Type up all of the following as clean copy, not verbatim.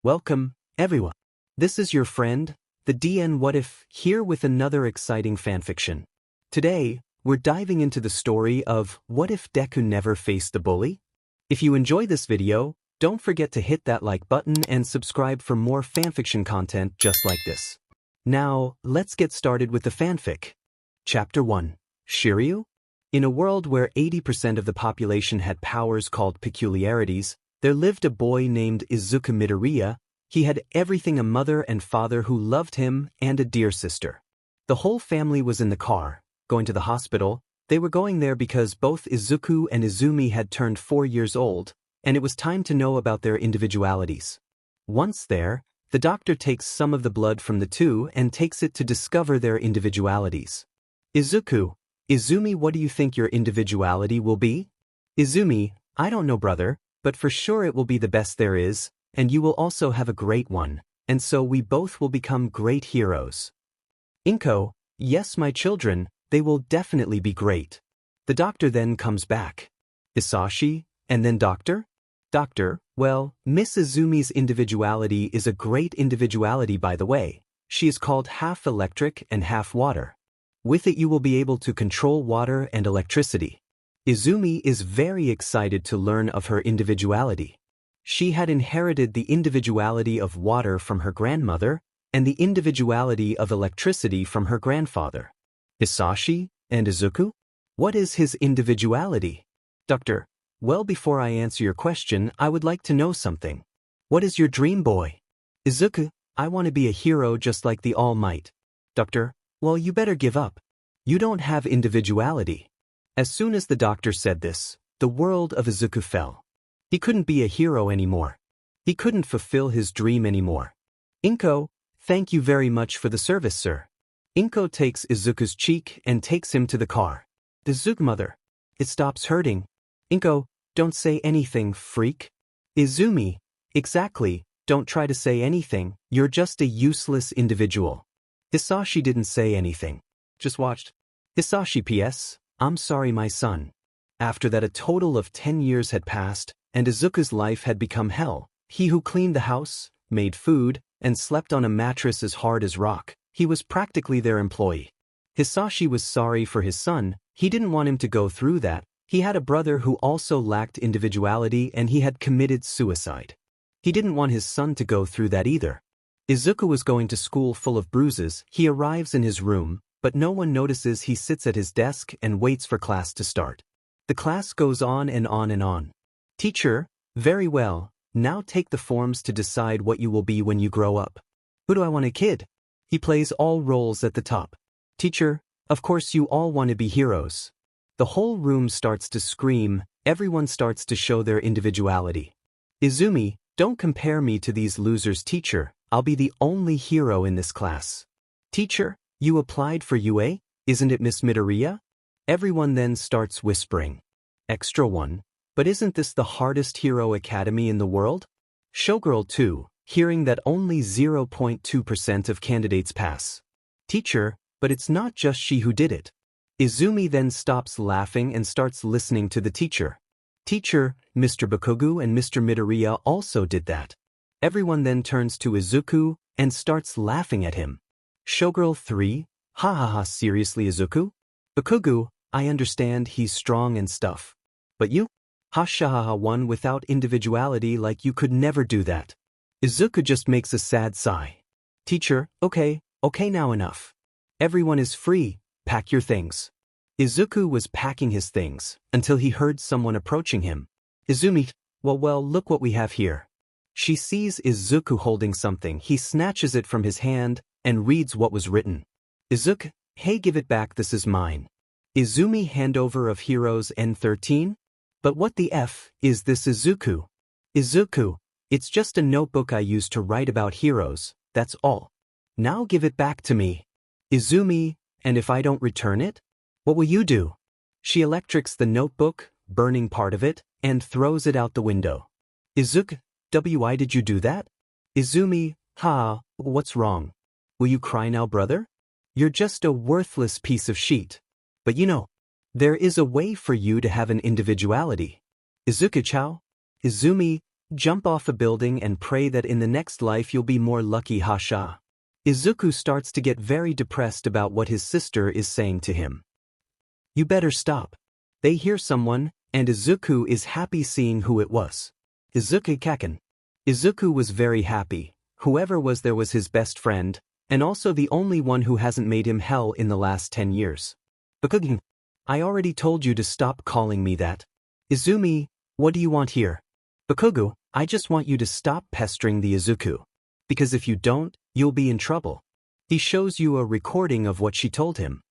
Welcome, everyone. This is your friend, the DN What If, here with another exciting fanfiction. Today, we're diving into the story of What If Deku Never Faced a Bully? If you enjoy this video, don't forget to hit that like button and subscribe for more fanfiction content just like this. Now, let's get started with the fanfic. Chapter 1. Shiru? In a world where 80% of the population had powers called peculiarities, there lived a boy named Izuku Midoriya. He had everything: a mother and father who loved him and a dear sister. The whole family was in the car, going to the hospital. They were going there because both Izuku and Izumi had turned 4 years old, and it was time to know about their individualities. Once there, the doctor takes some of the blood from the two and takes it to discover their individualities. Izuku, Izumi, what do you think your individuality will be? Izumi, I don't know, brother, but for sure it will be the best there is, and you will also have a great one, and so we both will become great heroes. Inko, yes, my children, they will definitely be great. The doctor then comes back. Isashi, and then doctor? Doctor, well, Miss Izumi's individuality is a great individuality, by the way. She is called half electric and half water. With it you will be able to control water and electricity. Izumi is very excited to learn of her individuality. She had inherited the individuality of water from her grandmother and the individuality of electricity from her grandfather. Isashi and Izuku? What is his individuality? Doctor, well, before I answer your question, I would like to know something. What is your dream, boy? Izuku, I want to be a hero just like the All Might. Doctor, well, you better give up. You don't have individuality. As soon as the doctor said this, the world of Izuku fell. He couldn't be a hero anymore. He couldn't fulfill his dream anymore. Inko, thank you very much for the service, sir. Inko takes Izuku's cheek and takes him to the car. Izuku, mother, it stops hurting. Inko, don't say anything, freak. Izumi, exactly, don't try to say anything, you're just a useless individual. Hisashi didn't say anything. Just watched. Hisashi PS, I'm sorry, my son. After that, a total of 10 years had passed, and Izuku's life had become hell. He who cleaned the house, made food, and slept on a mattress as hard as rock. He was practically their employee. Hisashi was sorry for his son. He didn't want him to go through that. He had a brother who also lacked individuality and he had committed suicide. He didn't want his son to go through that either. Izuku was going to school full of bruises. He arrives in his room, but no one notices. He sits at his desk and waits for class to start. The class goes on and on and on. Teacher, very well, now take the forms to decide what you will be when you grow up. Who do I want? A kid? He plays all roles at the top. Teacher, of course you all want to be heroes. The whole room starts to scream. Everyone starts to show their individuality. Izumi, don't compare me to these losers, teacher. I'll be the only hero in this class. Teacher, you applied for UA? Isn't it Miss Midoriya? Everyone then starts whispering. Extra one, but isn't this the hardest hero academy in the world? Showgirl 2, hearing that only 0.2% of candidates pass. Teacher, but it's not just she who did it. Izumi then stops laughing and starts listening to the teacher. Teacher, Mr. Bakugu and Mr. Midoriya also did that. Everyone then turns to Izuku and starts laughing at him. Showgirl 3, ha ha ha, seriously, Izuku? Bakugu, I understand he's strong and stuff. But you? Hashahaha, one without individuality, like you could never do that. Izuku just makes a sad sigh. Teacher, okay, now enough. Everyone is free, pack your things. Izuku was packing his things until he heard someone approaching him. Izumi, well, look what we have here. She sees Izuku holding something. He snatches it from his hand and reads what was written. Izuku, hey, give it back, this is mine. Izumi, handover of heroes N13? But what the F is this, Izuku? Izuku, it's just a notebook I used to write about heroes, that's all. Now give it back to me. Izumi, and if I don't return it? What will you do? She electrics the notebook, burning part of it, and throws it out the window. Izuku, why did you do that? Izumi, what's wrong? Will you cry now, brother? You're just a worthless piece of shit. But you know, there is a way for you to have an individuality. Izuku-chao? Izumi, Jump off a building and pray that in the next life you'll be more lucky, hasha. Izuku starts to get very depressed about what his sister is saying to him. You better stop. They hear someone, and Izuku is happy seeing who it was. Izuku Kaken. Izuku was very happy. Whoever was there was his best friend, and also the only one who hasn't made him hell in the last 10 years. Bakugan. I already told you to stop calling me that. Izumi, what do you want here? Bakugo, I just want you to stop pestering the Izuku. Because if you don't, you'll be in trouble. He shows you a recording of what she told him.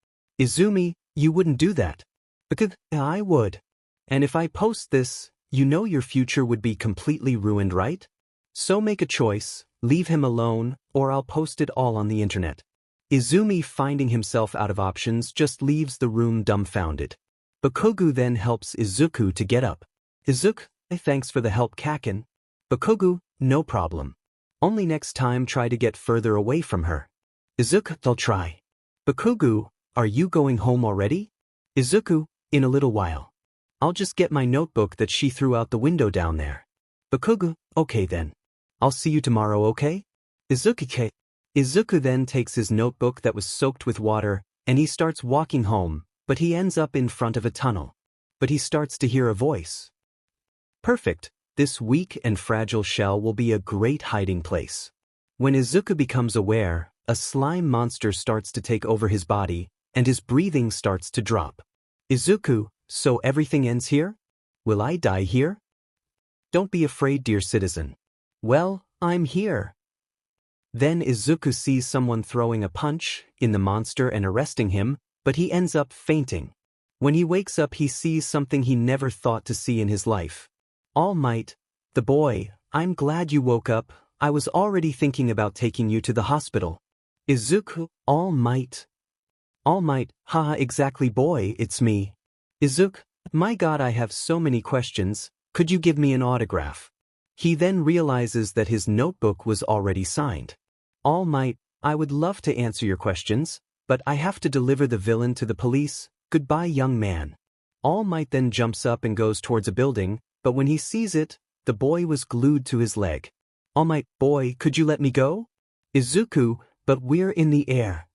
Izumi, you wouldn't do that. Bakugo, I would. And if I post this, you know your future would be completely ruined, right? So make a choice, leave him alone, or I'll post it all on the internet. Izumi, finding himself out of options, just leaves the room dumbfounded. Bakugo then helps Izuku to get up. Izuku, thanks for the help, Kaken. Bakugo, no problem. Only next time try to get further away from her. Izuku, I'll try. Bakugo, are you going home already? Izuku, in a little while. I'll just get my notebook that she threw out the window down there. Bakugo, okay then. I'll see you tomorrow, okay? Izuku. Izuku then takes his notebook that was soaked with water, and he starts walking home, but he ends up in front of a tunnel. But he starts to hear a voice. Perfect, this weak and fragile shell will be a great hiding place. When Izuku becomes aware, a slime monster starts to take over his body, and his breathing starts to drop. Izuku, so everything ends here? Will I die here? Don't be afraid, dear citizen. Well, I'm here. Then Izuku sees someone throwing a punch in the monster and arresting him, but he ends up fainting. When he wakes up, he sees something he never thought to see in his life. All Might, the boy, I'm glad you woke up. I was already thinking about taking you to the hospital. Izuku, All Might. All Might, haha, exactly, boy, it's me. Izuku, my god, I have so many questions. Could you give me an autograph? He then realizes that his notebook was already signed. All Might, I would love to answer your questions, but I have to deliver the villain to the police. Goodbye, young man. All Might then jumps up and goes towards a building, but when he sees it, the boy was glued to his leg. All Might, boy, could you let me go? Izuku, but we're in the air.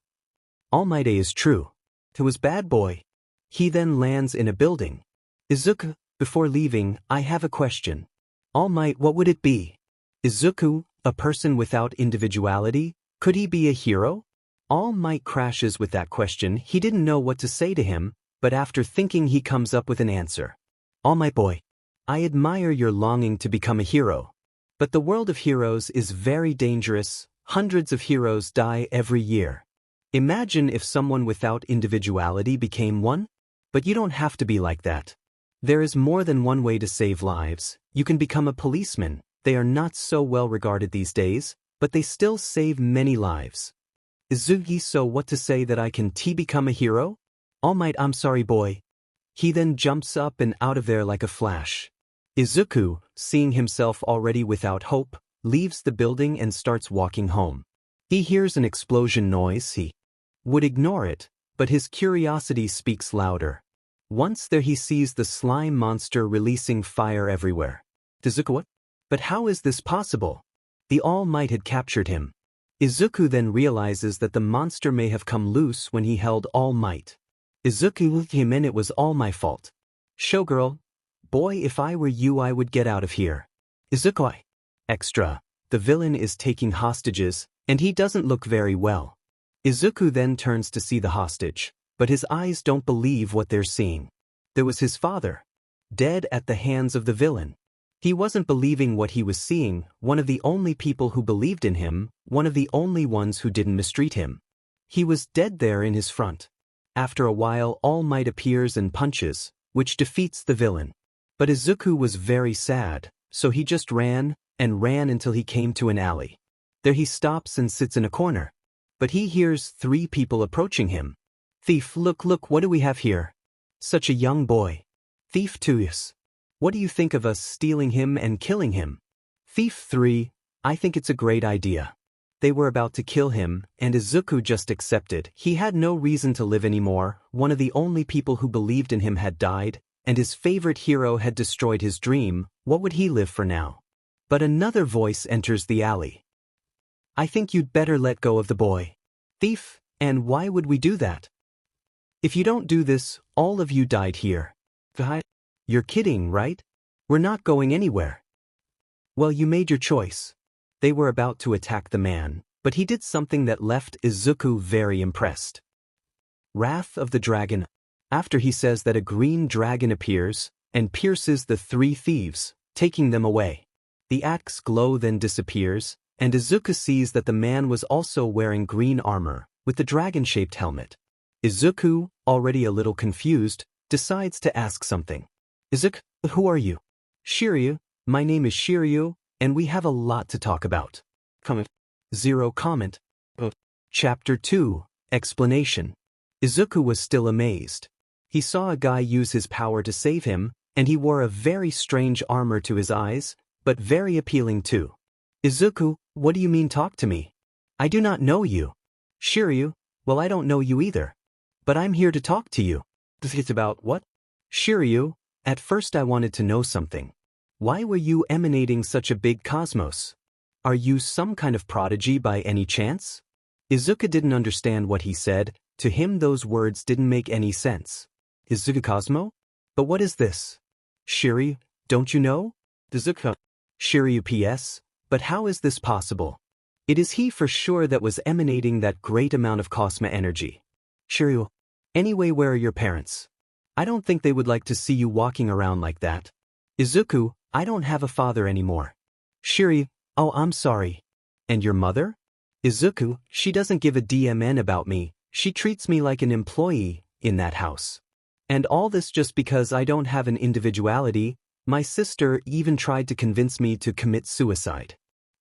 All Might, is true. It was bad boy. He then lands in a building. Izuku, before leaving, I have a question. All Might, what would it be? Izuku, a person without individuality, could he be a hero? All Might crashes with that question. He didn't know what to say to him, but after thinking he comes up with an answer. All Might, boy, I admire your longing to become a hero. But the world of heroes is very dangerous. Hundreds of heroes die every year. Imagine if someone without individuality became one? But you don't have to be like that. There is more than one way to save lives. You can become a policeman. They are not so well regarded these days, but they still save many lives. Izuki, so what to say that I can become a hero? All Might, I'm sorry, boy. He then jumps up and out of there like a flash. Izuku, seeing himself already without hope, leaves the building and starts walking home. He hears an explosion noise. He would ignore it, but his curiosity speaks louder. Once there he sees the slime monster releasing fire everywhere. Izuku, what? But how is this possible? The All Might had captured him. Izuku then realizes that the monster may have come loose when he held All Might. Izuku, him and it was all my fault. Showgirl, boy, if I were you I would get out of here. Izuku, extra. The villain is taking hostages, and he doesn't look very well. Izuku then turns to see the hostage, but his eyes don't believe what they're seeing. There was his father, dead at the hands of the villain. He wasn't believing what he was seeing, one of the only people who believed in him, one of the only ones who didn't mistreat him. He was dead there in his front. After a while, All Might appears and punches, which defeats the villain. But Izuku was very sad, so he just ran and ran until he came to an alley. There he stops and sits in a corner. But he hears 3 people approaching him. Thief, look, what do we have here? Such a young boy. Thief 2, what do you think of us stealing him and killing him? Thief 3, I think it's a great idea. They were about to kill him, and Izuku just accepted. He had no reason to live anymore. One of the only people who believed in him had died, and his favorite hero had destroyed his dream. What would he live for now? But another voice enters the alley. I think you'd better let go of the boy. Thief, and why would we do that? If you don't do this, all of you died here. You're kidding, right? We're not going anywhere. Well, you made your choice. They were about to attack the man, but he did something that left Izuku very impressed. Wrath of the Dragon. After he says that a green dragon appears and pierces the three thieves, taking them away. The axe glow then disappears, and Izuku sees that the man was also wearing green armor, with the dragon-shaped helmet. Izuku, already a little confused, decides to ask something. Izuku, who are you? Shiryu, my name is Shiryu, and we have a lot to talk about. Zero comment. Chapter 2, Explanation. Izuku was still amazed. He saw a guy use his power to save him, and he wore a very strange armor to his eyes, but very appealing too. Izuku, what do you mean talk to me? I do not know you. Shiryu, well I don't know you either. But I'm here to talk to you. It's about what? Shiryu, at first I wanted to know something. Why were you emanating such a big cosmos? Are you some kind of prodigy by any chance? Izuku didn't understand what he said. To him those words didn't make any sense. Izuku Cosmo? But what is this? Shiryu, don't you know? Izuku. Shiryu PS, but how is this possible? It is he for sure that was emanating that great amount of cosma energy. Shiryu. Anyway, where are your parents? I don't think they would like to see you walking around like that. Izuku, I don't have a father anymore. Shiryu, oh I'm sorry. And your mother? Izuku, she doesn't give a DMN about me, she treats me like an employee in that house. And all this just because I don't have an individuality. My sister even tried to convince me to commit suicide.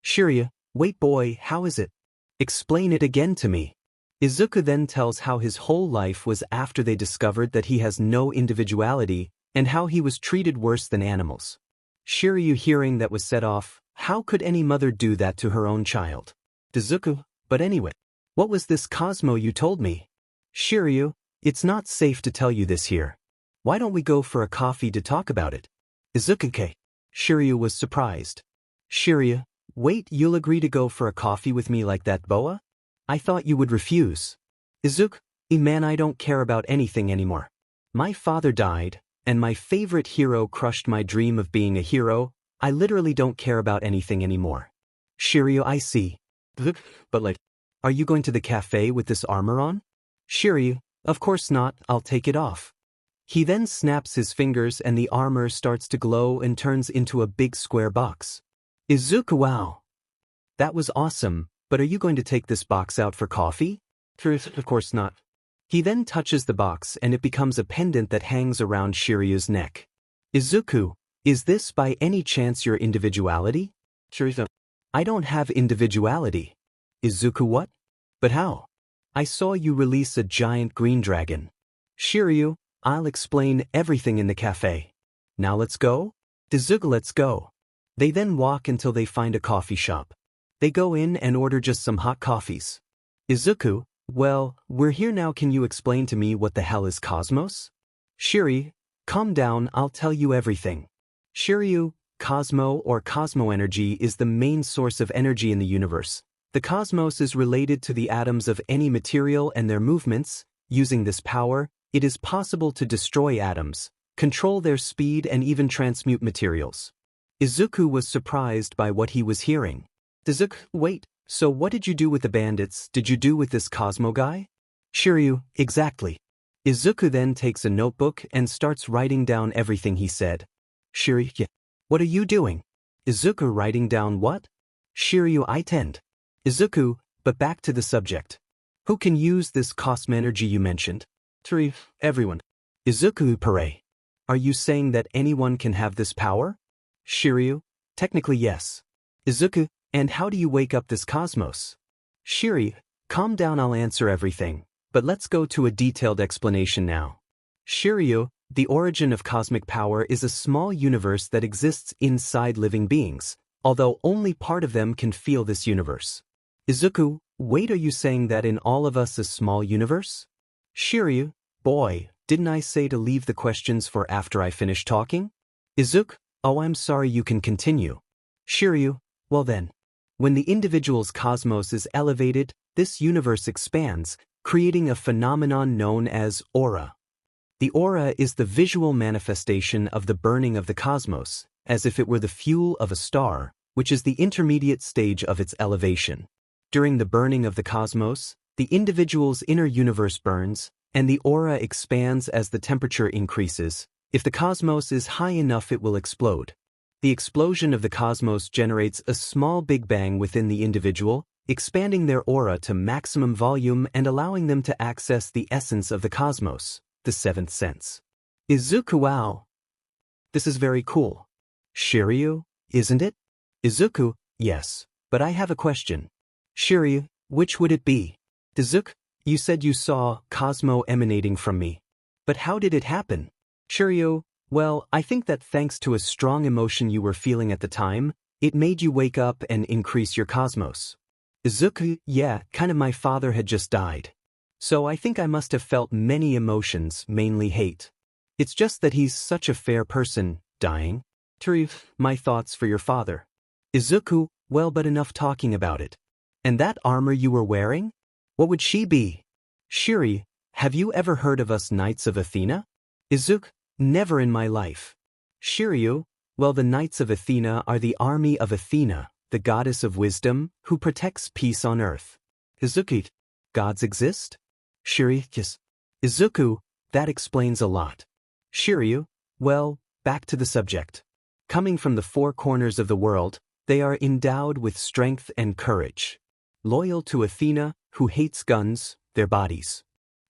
Shiryu, wait boy, how is it? Explain it again to me. Izuku then tells how his whole life was after they discovered that he has no individuality, and how he was treated worse than animals. Shiryu, hearing that, was set off. How could any mother do that to her own child? Izuku, but anyway, what was this Cosmo you told me? Shiryu, it's not safe to tell you this here. Why don't we go for a coffee to talk about it? Izuku. Shiryu was surprised. Shiryu, wait, you'll agree to go for a coffee with me like that, Boa? I thought you would refuse. Izuku, man, I don't care about anything anymore. My father died, and my favorite hero crushed my dream of being a hero. I literally don't care about anything anymore. Shiryu, I see. But are you going to the cafe with this armor on? Shiryu, of course not, I'll take it off. He then snaps his fingers and the armor starts to glow and turns into a big square box. Izuku, wow. That was awesome, but are you going to take this box out for coffee? Of course not. He then touches the box and it becomes a pendant that hangs around Shiryu's neck. Izuku, is this by any chance your individuality? Shiryu, I don't have individuality. Izuku, what? But how? I saw you release a giant green dragon. Shiryu, I'll explain everything in the cafe. Now let's go? Izuku, let's go. They then walk until they find a coffee shop. They go in and order just some hot coffees. Izuku, well, we're here now, can you explain to me what the hell is Cosmos? Shiryu, calm down, I'll tell you everything. Shiryu, Cosmo or Cosmo energy is the main source of energy in the universe. The cosmos is related to the atoms of any material and their movements. Using this power, it is possible to destroy atoms, control their speed and even transmute materials. Izuku was surprised by what he was hearing. Izuku, wait, so what did you do with the bandits? Did you do with this Cosmo guy? Shiryu, exactly. Izuku then takes a notebook and starts writing down everything he said. Shiryu, what are you doing? Izuku, writing down what? Shiryu, I tend. Izuku, but back to the subject. Who can use this cosmo energy you mentioned? Everyone. Izuku, pare. Are you saying that anyone can have this power? Shiryu, technically yes. Izuku, and how do you wake up this cosmos? Shiryu, calm down, I'll answer everything, but let's go to a detailed explanation now. Shiryu, the origin of cosmic power is a small universe that exists inside living beings, although only part of them can feel this universe. Izuku, wait, are you saying that in all of us a small universe? Shiryu, boy, didn't I say to leave the questions for after I finish talking? Izuku, oh I'm sorry, you can continue. Shiryu, well then. When the individual's cosmos is elevated, this universe expands, creating a phenomenon known as aura. The aura is the visual manifestation of the burning of the cosmos, as if it were the fuel of a star, which is the intermediate stage of its elevation. During the burning of the cosmos, the individual's inner universe burns, and the aura expands as the temperature increases. If the cosmos is high enough, it will explode. The explosion of the cosmos generates a small Big Bang within the individual, expanding their aura to maximum volume and allowing them to access the essence of the cosmos, the seventh sense. Izuku, wow. This is very cool. Shiryu, isn't it? Izuku, yes, but I have a question. Shiryu, which would it be? Izuku, you said you saw Cosmo emanating from me. But how did it happen? Shiryu, well, I think that thanks to a strong emotion you were feeling at the time, it made you wake up and increase your cosmos. Izuku, yeah, kind of, my father had just died. So I think I must have felt many emotions, mainly hate. It's just that he's such a fair person, dying. Shiryu, my thoughts for your father. Izuku, well, but enough talking about it. And that armor you were wearing? What would she be? Shiri, have you ever heard of us Knights of Athena? Izuku, never in my life. Shiryu, well, the Knights of Athena are the army of Athena, the goddess of wisdom, who protects peace on earth. Izuku, gods exist? Shiri, yes. Izuku, that explains a lot. Shiryu, well, back to the subject. Coming from the four corners of the world, they are endowed with strength and courage. Loyal to Athena, who hates guns, their bodies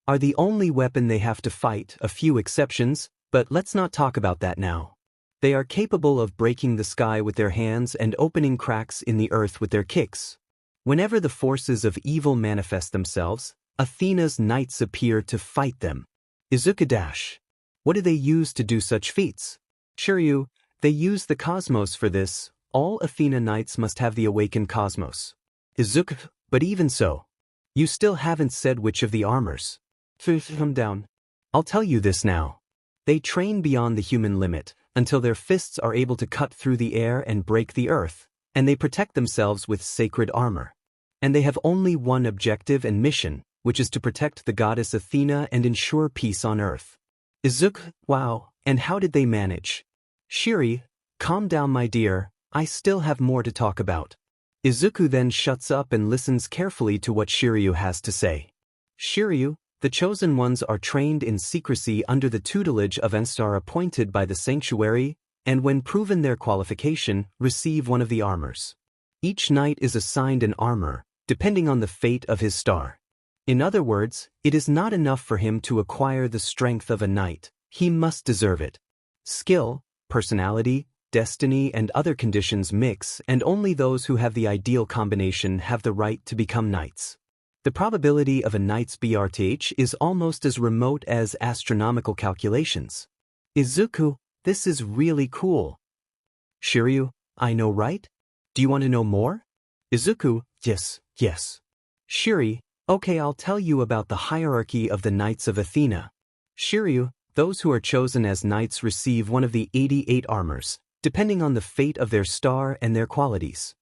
are the only weapon they have to fight, a few exceptions, but let's not talk about that now. They are capable of breaking the sky with their hands and opening cracks in the earth with their kicks. Whenever the forces of evil manifest themselves, Athena's knights appear to fight them. Izuku, what do they use to do such feats? Shiryu, they use the cosmos for this. All Athena knights must have the awakened cosmos. Izuku, but even so, you still haven't said which of the armors. Come down. I'll tell you this now. They train beyond the human limit, until their fists are able to cut through the air and break the earth, and they protect themselves with sacred armor. And they have only one objective and mission, which is to protect the goddess Athena and ensure peace on earth. Izuku, wow, and how did they manage? Shiri, calm down, my dear, I still have more to talk about. Izuku then shuts up and listens carefully to what Shiryu has to say. Shiryu, the chosen ones are trained in secrecy under the tutelage of Enstar appointed by the sanctuary, and when proven their qualification, receive one of the armors. Each knight is assigned an armor, depending on the fate of his star. In other words, it is not enough for him to acquire the strength of a knight, he must deserve it. Skill, personality, destiny and other conditions mix, and only those who have the ideal combination have the right to become knights. The probability of a knight's BRTH is almost as remote as astronomical calculations. Izuku, this is really cool. Shiryu, I know, right? Do you want to know more? Izuku, yes. Shiri, okay, I'll tell you about the hierarchy of the Knights of Athena. Shiryu, those who are chosen as knights receive one of the 88 armors, depending on the fate of their star and their qualities.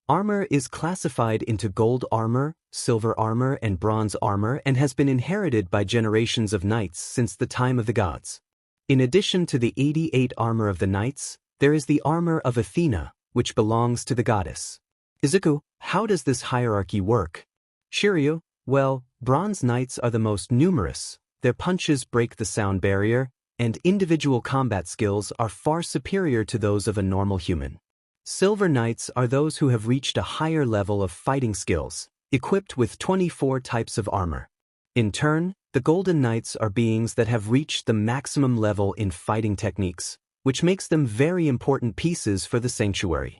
Armor is classified into gold armor, silver armor, and bronze armor and has been inherited by generations of knights since the time of the gods. In addition to the 88 armor of the knights, there is the armor of Athena, which belongs to the goddess. Izuku, how does this hierarchy work? Shiryu, well, bronze knights are the most numerous, their punches break the sound barrier, and individual combat skills are far superior to those of a normal human. Silver knights are those who have reached a higher level of fighting skills, equipped with 24 types of armor. In turn, the golden knights are beings that have reached the maximum level in fighting techniques, which makes them very important pieces for the sanctuary.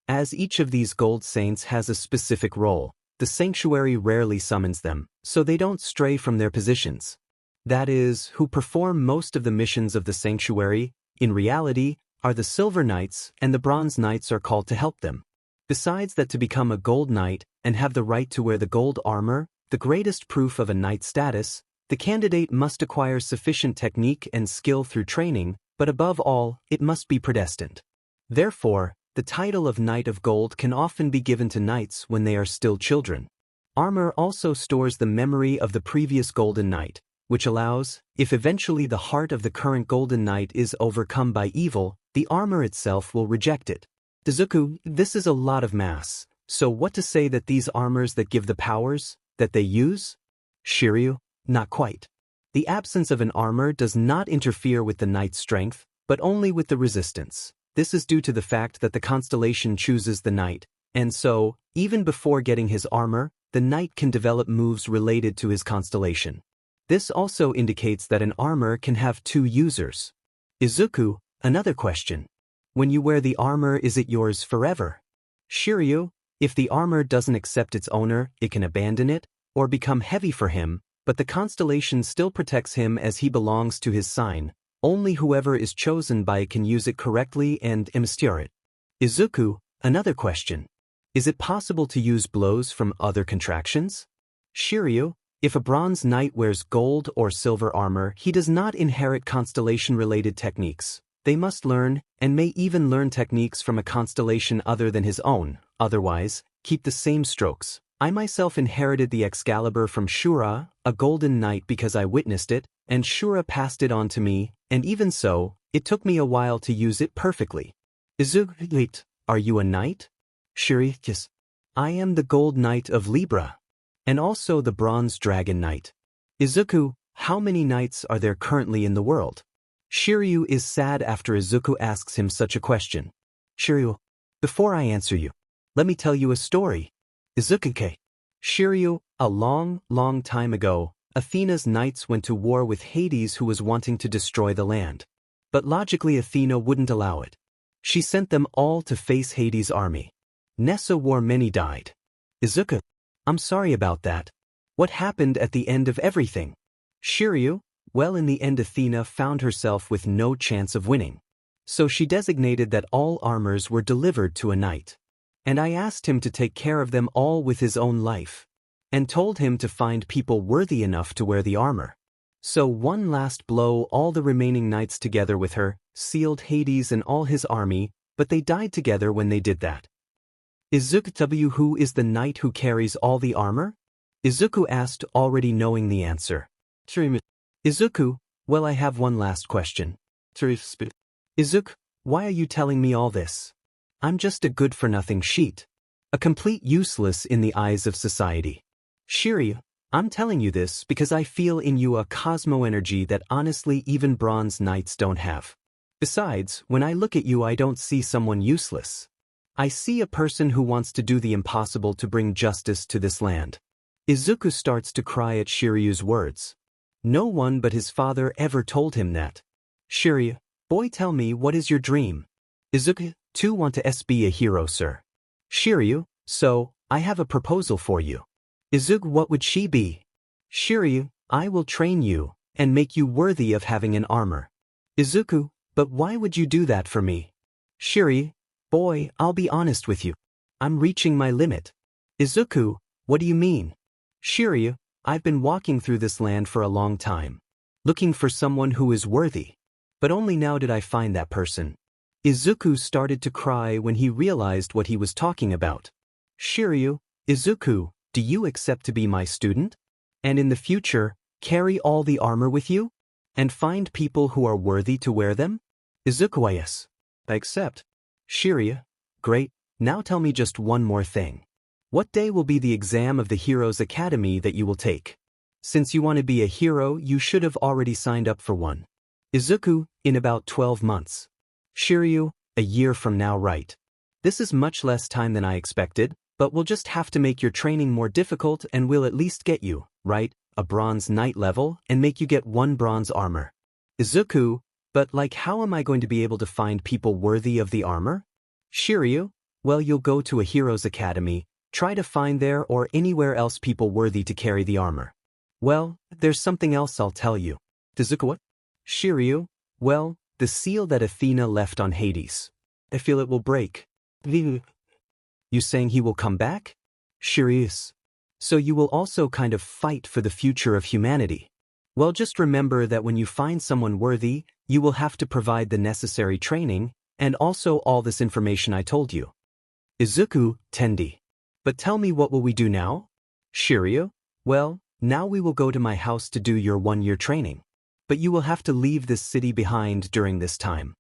As each of these gold saints has a specific role, the sanctuary rarely summons them, so they don't stray from their positions. That is, who perform most of the missions of the sanctuary, in reality, are the silver knights, and the bronze knights are called to help them. Besides that, to become a gold knight and have the right to wear the gold armor, the greatest proof of a knight's status, the candidate must acquire sufficient technique and skill through training, but above all, it must be predestined. Therefore, the title of Knight of Gold can often be given to knights when they are still children. Armor also stores the memory of the previous Golden Knight, which allows, if eventually the heart of the current Golden Knight is overcome by evil, the armor itself will reject it. Deku, this is a lot of mass, so what to say that these armors that give the powers that they use? Shiru, not quite. The absence of an armor does not interfere with the knight's strength, but only with the resistance. This is due to the fact that the constellation chooses the knight, and so, even before getting his armor, the knight can develop moves related to his constellation. This also indicates that an armor can have two users. Izuku, another question. When you wear the armor, is it yours forever? Shiru, if the armor doesn't accept its owner, it can abandon it, or become heavy for him, but the constellation still protects him as he belongs to his sign. Only whoever is chosen by it can use it correctly and master it. Izuku, another question. Is it possible to use blows from other contractions? Shiru, if a bronze knight wears gold or silver armor, he does not inherit constellation-related techniques. They must learn, and may even learn techniques from a constellation other than his own, otherwise, keep the same strokes. I myself inherited the Excalibur from Shura, a golden knight, because I witnessed it, and Shura passed it on to me, and even so, it took me a while to use it perfectly. Izuku, are you a knight? Shiru, yes. I am the Gold Knight of Libra, and also the Bronze Dragon Knight. Izuku, how many knights are there currently in the world? Shiru is sad after Izuku asks him such a question. Shiru, before I answer you, let me tell you a story. Izuku, Shiru, a long time ago, Athena's knights went to war with Hades, who was wanting to destroy the land. But logically Athena wouldn't allow it. She sent them all to face Hades' army. Nessa war, many died. Izuku, I'm sorry about that. What happened at the end of everything? Shiru, well, in the end Athena found herself with no chance of winning. So she designated that all armors were delivered to a knight. And I asked him to take care of them all with his own life, and told him to find people worthy enough to wear the armor. So one last blow, all the remaining knights together with her, sealed Hades and all his army, but they died together when they did that. Izuku, who is the knight who carries all the armor? Izuku asked, already knowing the answer. Izuku, well, I have one last question. Izuku, why are you telling me all this? I'm just a good-for-nothing sheet. A complete useless in the eyes of society. Shiru, I'm telling you this because I feel in you a cosmo energy that honestly even bronze knights don't have. Besides, when I look at you I don't see someone useless. I see a person who wants to do the impossible to bring justice to this land. Izuku starts to cry at Shiryu's words. No one but his father ever told him that. Shiru, boy, tell me, what is your dream? Izuku, to want to be a hero, sir. Shiru, so, I have a proposal for you. Izuku, what would she be? Shiru, I will train you, and make you worthy of having an armor. Izuku, but why would you do that for me? Shiru, boy, I'll be honest with you. I'm reaching my limit. Izuku, what do you mean? Shiru, I've been walking through this land for a long time, looking for someone who is worthy. But only now did I find that person. Izuku started to cry when he realized what he was talking about. Shiru, Izuku, do you accept to be my student? And in the future, carry all the armor with you? And find people who are worthy to wear them? Izuku, yes. I accept. Shiru, great, now tell me just one more thing. What day will be the exam of the Heroes Academy that you will take? Since you want to be a hero, you should have already signed up for one. Izuku, in about 12 months. Shiru, a year from now, right? This is much less time than I expected, but we'll just have to make your training more difficult and we'll at least get you, right, a bronze knight level and make you get 1 bronze armor. Izuku, but like how am I going to be able to find people worthy of the armor? Shiru, well, you'll go to a Heroes Academy, try to find there or anywhere else people worthy to carry the armor. Well, there's something else I'll tell you. Izuku, what? Shiru, well, the seal that Athena left on Hades. I feel it will break. You saying he will come back? Shiru, so you will also kind of fight for the future of humanity. Well, just remember that when you find someone worthy, you will have to provide the necessary training, And also all this information I told you. Izuku, Tendi. But tell me, what will we do now? Shiryu? Well, now we will go to my house to do your 1-year training. But you will have to leave this city behind during this time.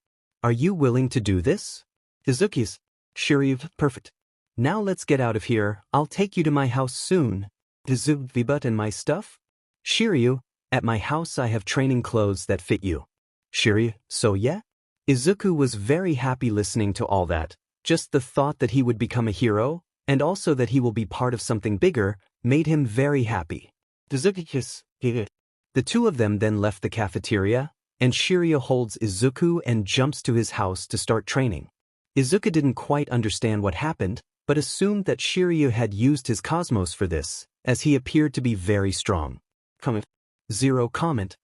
Are you willing to do this? Izuku's. Shiryu, perfect. Now let's get out of here. I'll take you to my house soon. Izuku, but and my stuff? Shiryu, at my house I have training clothes that fit you. Shiryu, so yeah? Izuku was very happy listening to all that. Just the thought that he would become a hero, and also that he will be part of something bigger, made him very happy. The two of them then left the cafeteria, and Shiryu holds Izuku and jumps to his house to start training. Izuku didn't quite understand what happened, but assumed that Shiryu had used his cosmos for this, as he appeared to be very strong. Zero comment.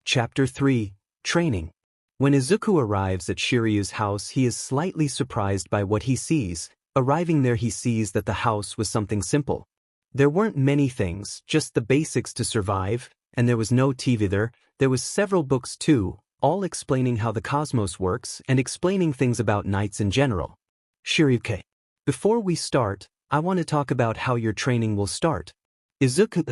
Chapter 3, Training. When Izuku arrives at Shiryu's house, he is slightly surprised by what he sees. Arriving there, he sees that the house was something simple. There weren't many things, just the basics to survive, and there was no TV there. There was several books too, all explaining how the cosmos works and explaining things about knights in general. Shiryu, before we start, I want to talk about how your training will start. Izuku,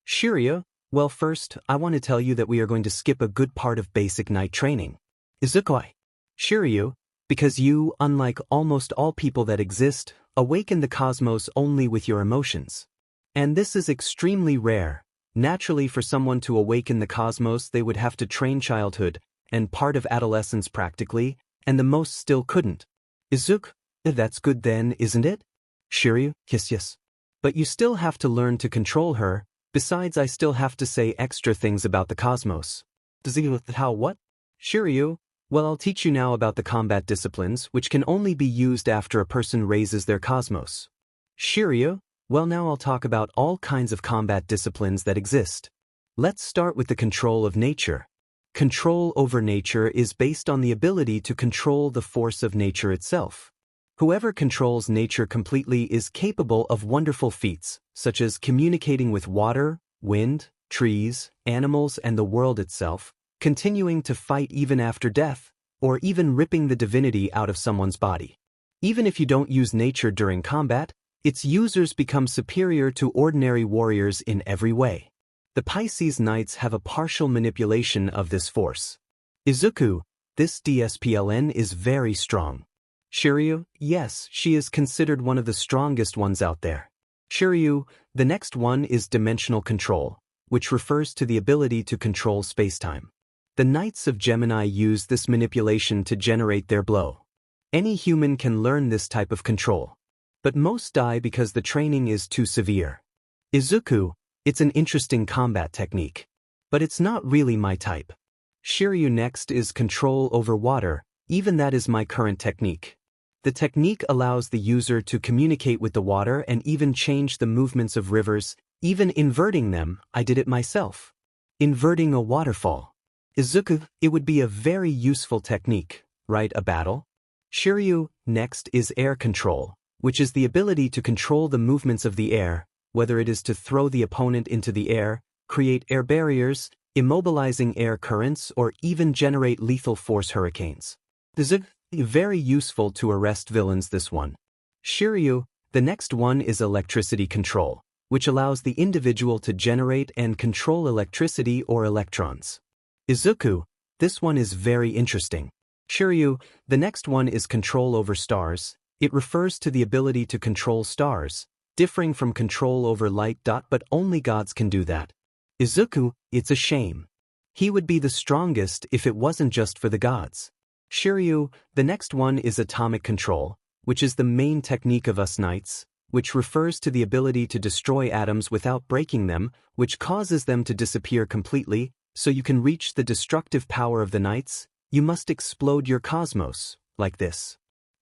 Shiryu, well, first, I want to tell you that we are going to skip a good part of basic knight training. Izuku, Shiryu, because you, unlike almost all people that exist, awaken the cosmos only with your emotions. And this is extremely rare. Naturally, for someone to awaken the cosmos, they would have to train childhood, and part of adolescence practically, and the most still couldn't. Izuku, that's good then, isn't it? Shiryu, yes. But you still have to learn to control her. Besides, I still have to say extra things about the cosmos. How what? Shiryu, well, I'll teach you now about the combat disciplines, which can only be used after a person raises their cosmos. Shiryu, well, now I'll talk about all kinds of combat disciplines that exist. Let's start with the control of nature. Control over nature is based on the ability to control the force of nature itself. Whoever controls nature completely is capable of wonderful feats, such as communicating with water, wind, trees, animals, and the world itself, continuing to fight even after death, or even ripping the divinity out of someone's body. Even if you don't use nature during combat, its users become superior to ordinary warriors in every way. The Pisces Knights have a partial manipulation of this force. Izuku, this DSPLN is very strong. Shiryu, yes, she is considered one of the strongest ones out there. Shiryu, the next one is dimensional control, which refers to the ability to control spacetime. The Knights of Gemini use this manipulation to generate their blow. Any human can learn this type of control, but most die because the training is too severe. Izuku, it's an interesting combat technique, but it's not really my type. Shiryu next is control over water, even that is my current technique. The technique allows the user to communicate with the water and even change the movements of rivers, even inverting them. I did it myself. Inverting a waterfall. Izuku, it would be a very useful technique, right? A battle? Shiryu, next is air control, which is the ability to control the movements of the air, whether it is to throw the opponent into the air, create air barriers, immobilizing air currents, or even generate lethal force hurricanes. Izuku, very useful to arrest villains, this one. Shiryu, the next one is electricity control, which allows the individual to generate and control electricity or electrons. Izuku, this one is very interesting. Shiryu, the next one is control over stars. It refers to the ability to control stars, differing from control over light. But only gods can do that. Izuku, it's a shame. He would be the strongest if it wasn't just for the gods. Shiryu, the next one is atomic control, which is the main technique of us knights, which refers to the ability to destroy atoms without breaking them, which causes them to disappear completely. So you can reach the destructive power of the knights, you must explode your cosmos, like this.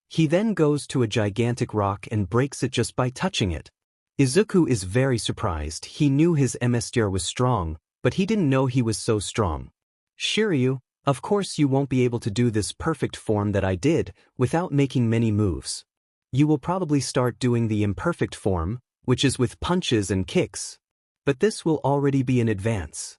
He then goes to a gigantic rock and breaks it just by touching it. Izuku is very surprised. He knew his MSTR was strong, but he didn't know he was so strong. Shiryu, of course you won't be able to do this perfect form that I did without making many moves. You will probably start doing the imperfect form, which is with punches and kicks. But this will already be in advance.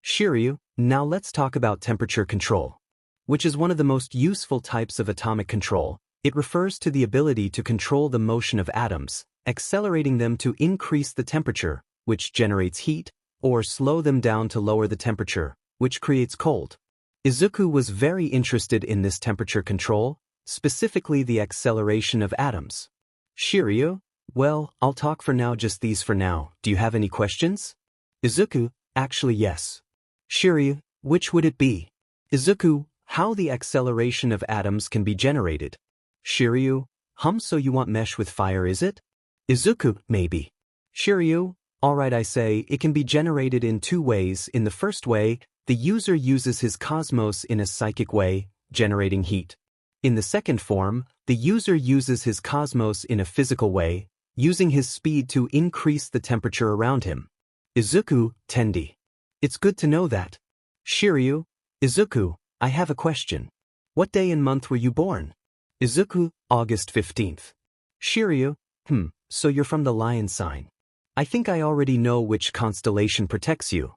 Shiryu, now let's talk about temperature control. which is one of the most useful types of atomic control. It refers to the ability to control the motion of atoms, accelerating them to increase the temperature, which generates heat, or slow them down to lower the temperature, which creates cold. Izuku was very interested in this temperature control, specifically the acceleration of atoms. Shiryu, well, I'll talk for now, just these for now. Do you have any questions? Izuku, actually yes. Shiryu, which would it be? Izuku, how the acceleration of atoms can be generated. Shiryu, so you want mesh with fire, is it? Izuku, maybe. Shiryu, alright, I say, it can be generated in two ways. In the first way, the user uses his cosmos in a psychic way, generating heat. In the second form, the user uses his cosmos in a physical way, using his speed to increase the temperature around him. Izuku, Tendi. It's good to know that. Shiryu, Izuku, I have a question. What day and month were you born? Izuku, August 15th. Shiryu, so you're from the lion sign. I think I already know which constellation protects you.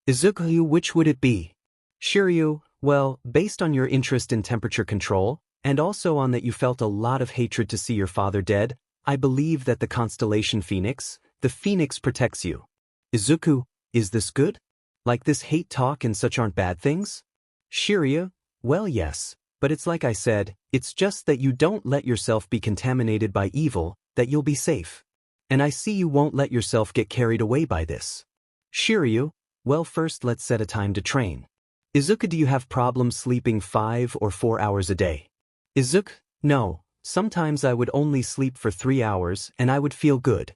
Izuku, which would it be? Shiryu, well, based on your interest in temperature control, and also on that you felt a lot of hatred to see your father dead, I believe that the constellation Phoenix, the Phoenix protects you. Izuku, is this good? Like this hate talk and such aren't bad things? Shiryu, well yes, but it's like I said, it's just that you don't let yourself be contaminated by evil, that you'll be safe. And I see you won't let yourself get carried away by this. Shiryu, well first let's set a time to train. Izuku, do you have problems sleeping 5 or 4 hours a day? Izuku, no, sometimes I would only sleep for 3 hours and I would feel good.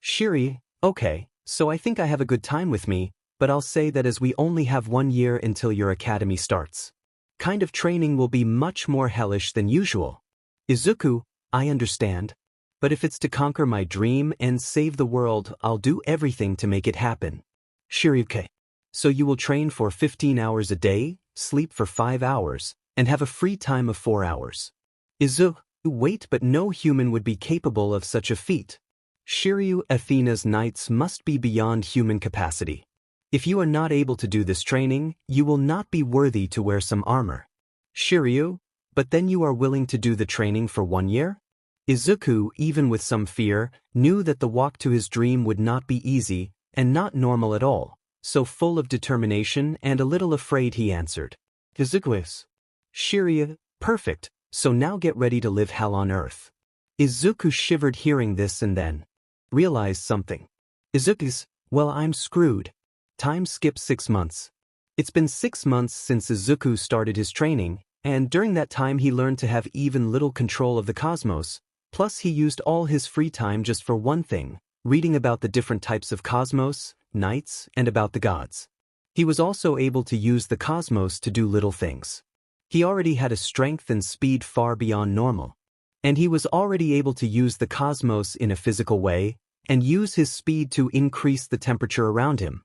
Shiryu, okay, so I think I have a good time with me, but I'll say that as we only have 1 year until your academy starts. Kind of training will be much more hellish than usual. Izuku, I understand. But if it's to conquer my dream and save the world, I'll do everything to make it happen. Shiryu, so you will train for 15 hours a day, sleep for 5 hours, and have a free time of 4 hours. Izuku, wait, but no human would be capable of such a feat. Shiryu, Athena's knights must be beyond human capacity. If you are not able to do this training, you will not be worthy to wear some armor. Shiryu, but then you are willing to do the training for 1 year? Izuku, even with some fear, knew that the walk to his dream would not be easy, and not normal at all, so full of determination and a little afraid he answered. Izuku. Shiryu, perfect, so now get ready to live hell on earth. Izuku shivered hearing this and then realized something. Izuku's, well, I'm screwed. Time skips 6 months. It's been 6 months since Izuku started his training, and during that time he learned to have even little control of the cosmos, plus he used all his free time just for one thing, reading about the different types of cosmos, knights, and about the gods. He was also able to use the cosmos to do little things. He already had a strength and speed far beyond normal. And he was already able to use the cosmos in a physical way, and use his speed to increase the temperature around him.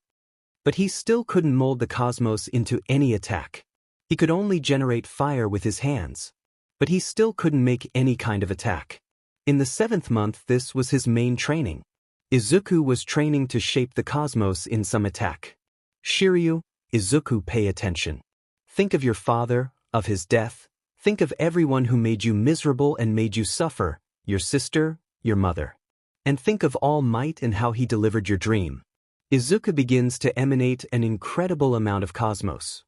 But he still couldn't mold the cosmos into any attack. He could only generate fire with his hands. But he still couldn't make any kind of attack. In the 7th month, this was his main training. Izuku was training to shape the cosmos in some attack. Shiryu, Izuku, pay attention. Think of your father, of his death. Think of everyone who made you miserable and made you suffer, your sister, your mother. And think of All Might and how he delivered your dream. Izuku begins to emanate an incredible amount of cosmos.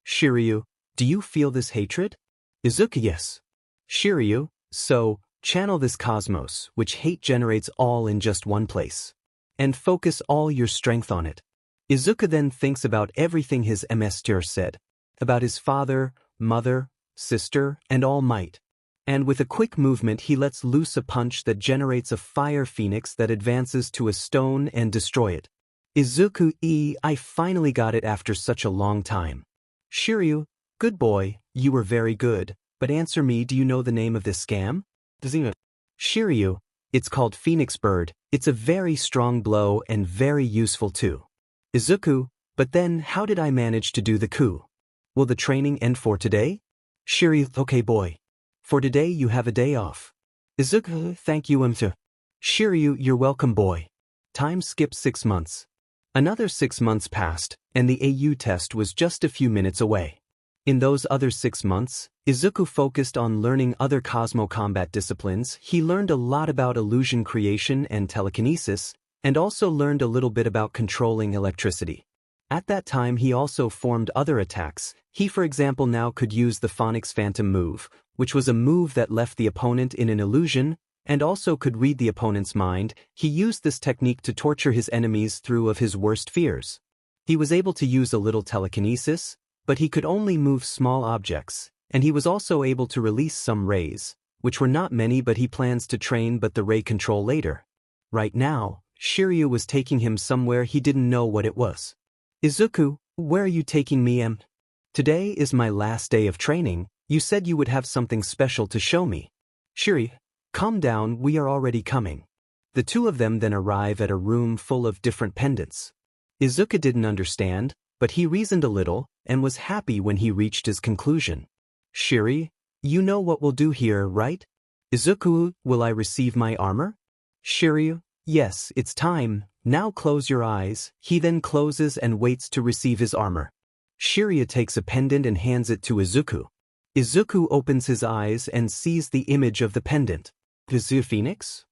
Shiryu, do you feel this hatred? Izuku, yes. Shiryu, so, channel this cosmos, which hate generates all in just one place. And focus all your strength on it. Izuku then thinks about everything his master said. About his father, mother, sister, and All Might. And with a quick movement he lets loose a punch that generates a fire phoenix that advances to a stone and destroy it. Izuku, I finally got it after such a long time. Shiryu, good boy, you were very good, but answer me, do you know the name of this scam? Shiryu, it's called Phoenix Bird, it's a very strong blow and very useful too. Izuku, but then how did I manage to do the coup? Will the training end for today? Shiryu, okay boy. For today you have a day off. Izuku, thank you Shiryu, you're welcome boy. Time skipped 6 months. Another 6 months passed, and the AU test was just a few minutes away. In those other 6 months, Izuku focused on learning other Cosmo combat disciplines. He learned a lot about illusion creation and telekinesis, and also learned a little bit about controlling electricity. At that time he also formed other attacks. He for example now could use the Phonics Phantom move, which was a move that left the opponent in an illusion, and also could read the opponent's mind. He used this technique to torture his enemies through of his worst fears. He was able to use a little telekinesis, but he could only move small objects, and he was also able to release some rays, which were not many, but he plans to train but the ray control later. Right now, Shiru was taking him somewhere he didn't know what it was. Izuku, where are you taking me? Today is my last day of training. You said you would have something special to show me. Shiru, calm down, we are already coming. The two of them then arrive at a room full of different pendants. Izuku didn't understand, but he reasoned a little, and was happy when he reached his conclusion. Shiru, you know what we'll do here, right? Izuku, will I receive my armor? Shiru, yes, it's time, now close your eyes. He then closes and waits to receive his armor. Shiru takes a pendant and hands it to Izuku. Izuku opens his eyes and sees the image of the pendant. Is it a phoenix?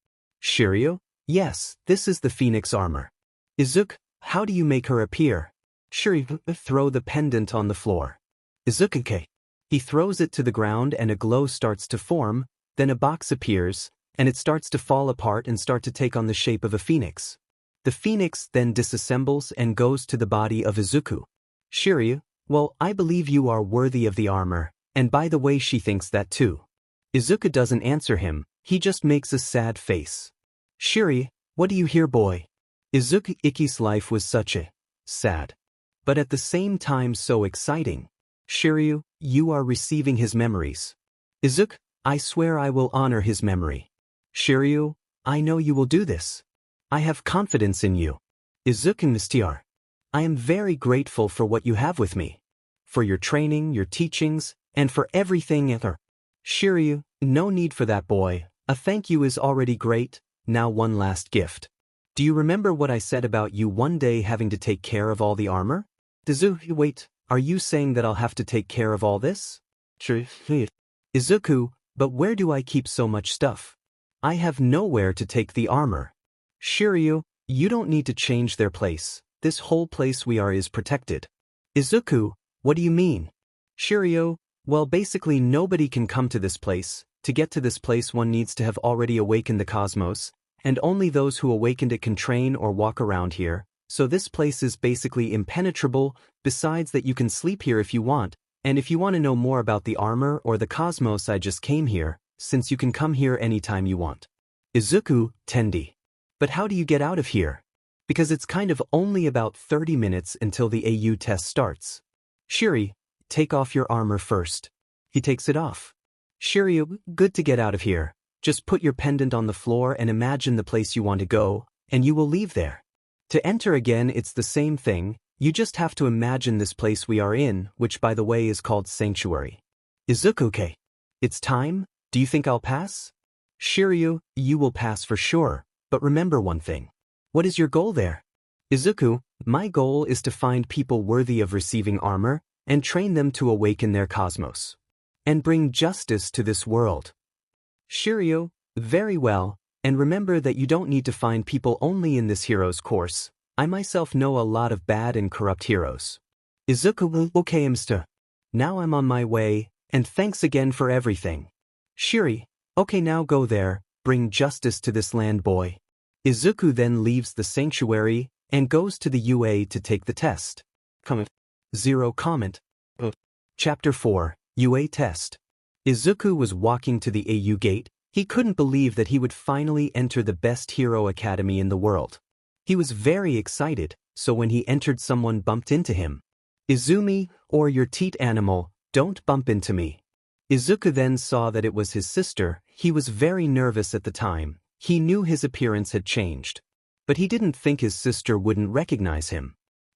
Shiru, yes, this is the phoenix armor. Izuku, how do you make her appear? Shiru, throw the pendant on the floor. Izuku, he throws it to the ground and a glow starts to form, then a box appears, and it starts to fall apart and start to take on the shape of a phoenix. The phoenix then disassembles and goes to the body of Izuku. Shiru, well, I believe you are worthy of the armor, and by the way she thinks that too. Izuku doesn't answer him, he just makes a sad face. Shiru, what do you hear, boy? Izuku's life was such a sad, but at the same time so exciting. Shiru, you are receiving his memories. Izuku, I swear I will honor his memory. Shiru, I know you will do this. I have confidence in you. Izuku Mr. I am very grateful for what you have with me. For your training, your teachings, and for everything ever. Shiru, no need for that, boy. A thank you is already great. Now one last gift. Do you remember what I said about you one day having to take care of all the armor? Izuku, wait, are you saying that I'll have to take care of all this? Izuku, but where do I keep so much stuff? I have nowhere to take the armor. Shiru, you don't need to change their place. This whole place we are is protected. Izuku, what do you mean? Shiru, well, basically nobody can come to this place. To get to this place one needs to have already awakened the cosmos, and only those who awakened it can train or walk around here, so this place is basically impenetrable. Besides that, you can sleep here if you want, and if you want to know more about the armor or the cosmos, I just came here, since you can come here anytime you want. Izuku, Tendi. But how do you get out of here? Because it's kind of only about 30 minutes until the AU test starts. Shiru, take off your armor first. He takes it off. Shiru, good to get out of here. Just put your pendant on the floor and imagine the place you want to go, and you will leave there. To enter again, it's the same thing. You just have to imagine this place we are in, which by the way is called Sanctuary. Izuku, it's time? Do you think I'll pass? Shiru, you will pass for sure, but remember one thing. What is your goal there? Izuku, my goal is to find people worthy of receiving armor, and train them to awaken their cosmos. And bring justice to this world. Shiru, very well, and remember that you don't need to find people only in this hero's course. I myself know a lot of bad and corrupt heroes. Izuku, okay, Mr. Now I'm on my way, and thanks again for everything. Shiru, okay, now go there, bring justice to this land, boy. Izuku then leaves the sanctuary, and goes to the UA to take the test. Zero comment. Chapter 4, UA Test. Izuku was walking to the AU gate. He couldn't believe that he would finally enter the best hero academy in the world. He was very excited, so when he entered someone bumped into him. Izumi, or your teat animal, don't bump into me. Izuku then saw that it was his sister. He was very nervous at the time. He knew his appearance had changed. But he didn't think his sister wouldn't recognize him.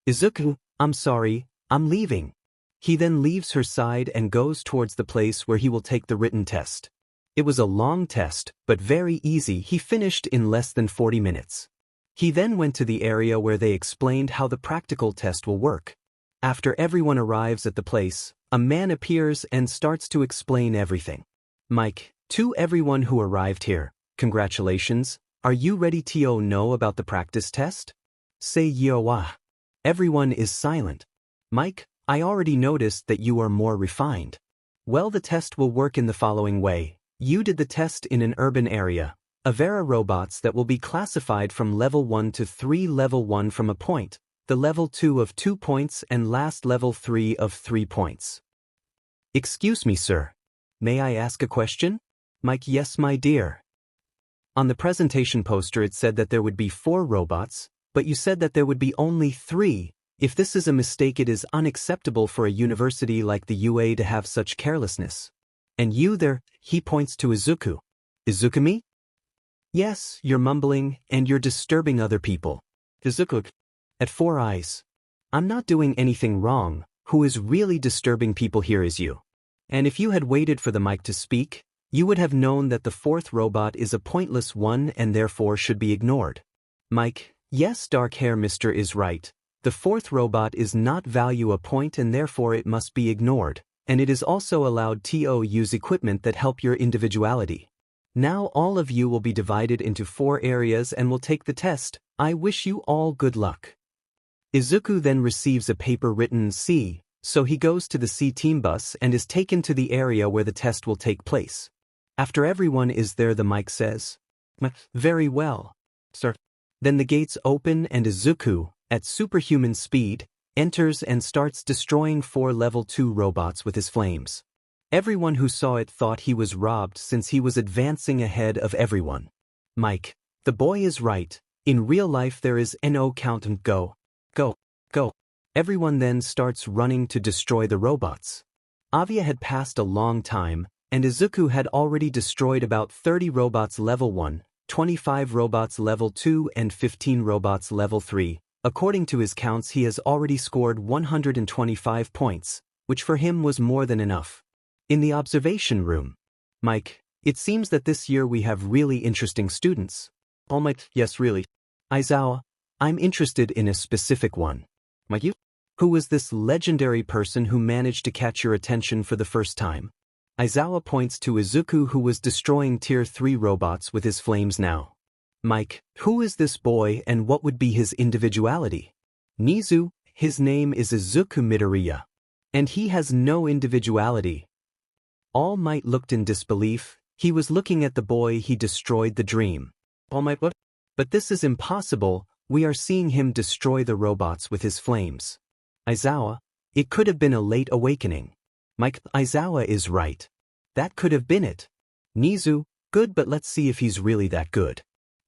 Izuku, I'm sorry, I'm leaving. He then leaves her side and goes towards the place where he will take the written test. It was a long test, but very easy. He finished in less than 40 minutes. He then went to the area where they explained how the practical test will work. After everyone arrives at the place, A man appears and starts to explain everything. Mike, to everyone who arrived here, congratulations. Are you ready to know about the practice test? Say yo. Everyone is silent. Mike, I already noticed that you are more refined. Well, the test will work in the following way. You did the test in an urban area. Avera robots that will be classified from level 1 to 3, level 1 from a point, the level 2 of 2 points, and last level 3 of 3 points. Excuse me, sir. May I ask a question? Mike, yes, my dear. On the presentation poster it said that there would be 4 robots, but you said that there would be only 3. If this is a mistake, it is unacceptable for a university like the UA to have such carelessness. And you there, he points to Izuku. Izuku me? Yes, you're mumbling, and you're disturbing other people. Izuku. At 4 eyes. I'm not doing anything wrong. Who is really disturbing people here is you. And if you had waited for the mic to speak, you would have known that the 4th robot is a pointless one and therefore should be ignored. Mike, yes, dark hair Mr. is right. The 4th robot is not value a point and therefore it must be ignored, and it is also allowed to use equipment that help your individuality. Now all of you will be divided into 4 areas and will take the test. I wish you all good luck. Izuku then receives a paper written C, so he goes to the C team bus and is taken to the area where the test will take place. After everyone is there, the mic says, "Very well, sir." Then the gates open and Izuku, at superhuman speed, enters and starts destroying 4 level 2 robots with his flames. Everyone who saw it thought he was robbed since he was advancing ahead of everyone. Mike, the boy is right. In real life there is no count and go. Go. Go. Everyone then starts running to destroy the robots. Avia had passed a long time, and Izuku had already destroyed about 30 robots level 1, 25 robots level 2 and 15 robots level 3. According to his counts, he has already scored 125 points, which for him was more than enough. In the observation room. Mike, it seems that this year we have really interesting students. All Might, yes really. Aizawa, I'm interested in a specific one. Mike, you? Who was this legendary person who managed to catch your attention for the first time? Aizawa points to Izuku, who was destroying tier 3 robots with his flames now. Mike, who is this boy and what would be his individuality? Nizu, his name is Izuku Midoriya. And he has no individuality. All Might looked in disbelief. He was looking at the boy he destroyed the dream. All Might what? But this is impossible. We are seeing him destroy the robots with his flames. Aizawa, it could have been a late awakening. Mike, Aizawa is right. That could have been it. Nizu, good, but let's see if he's really that good.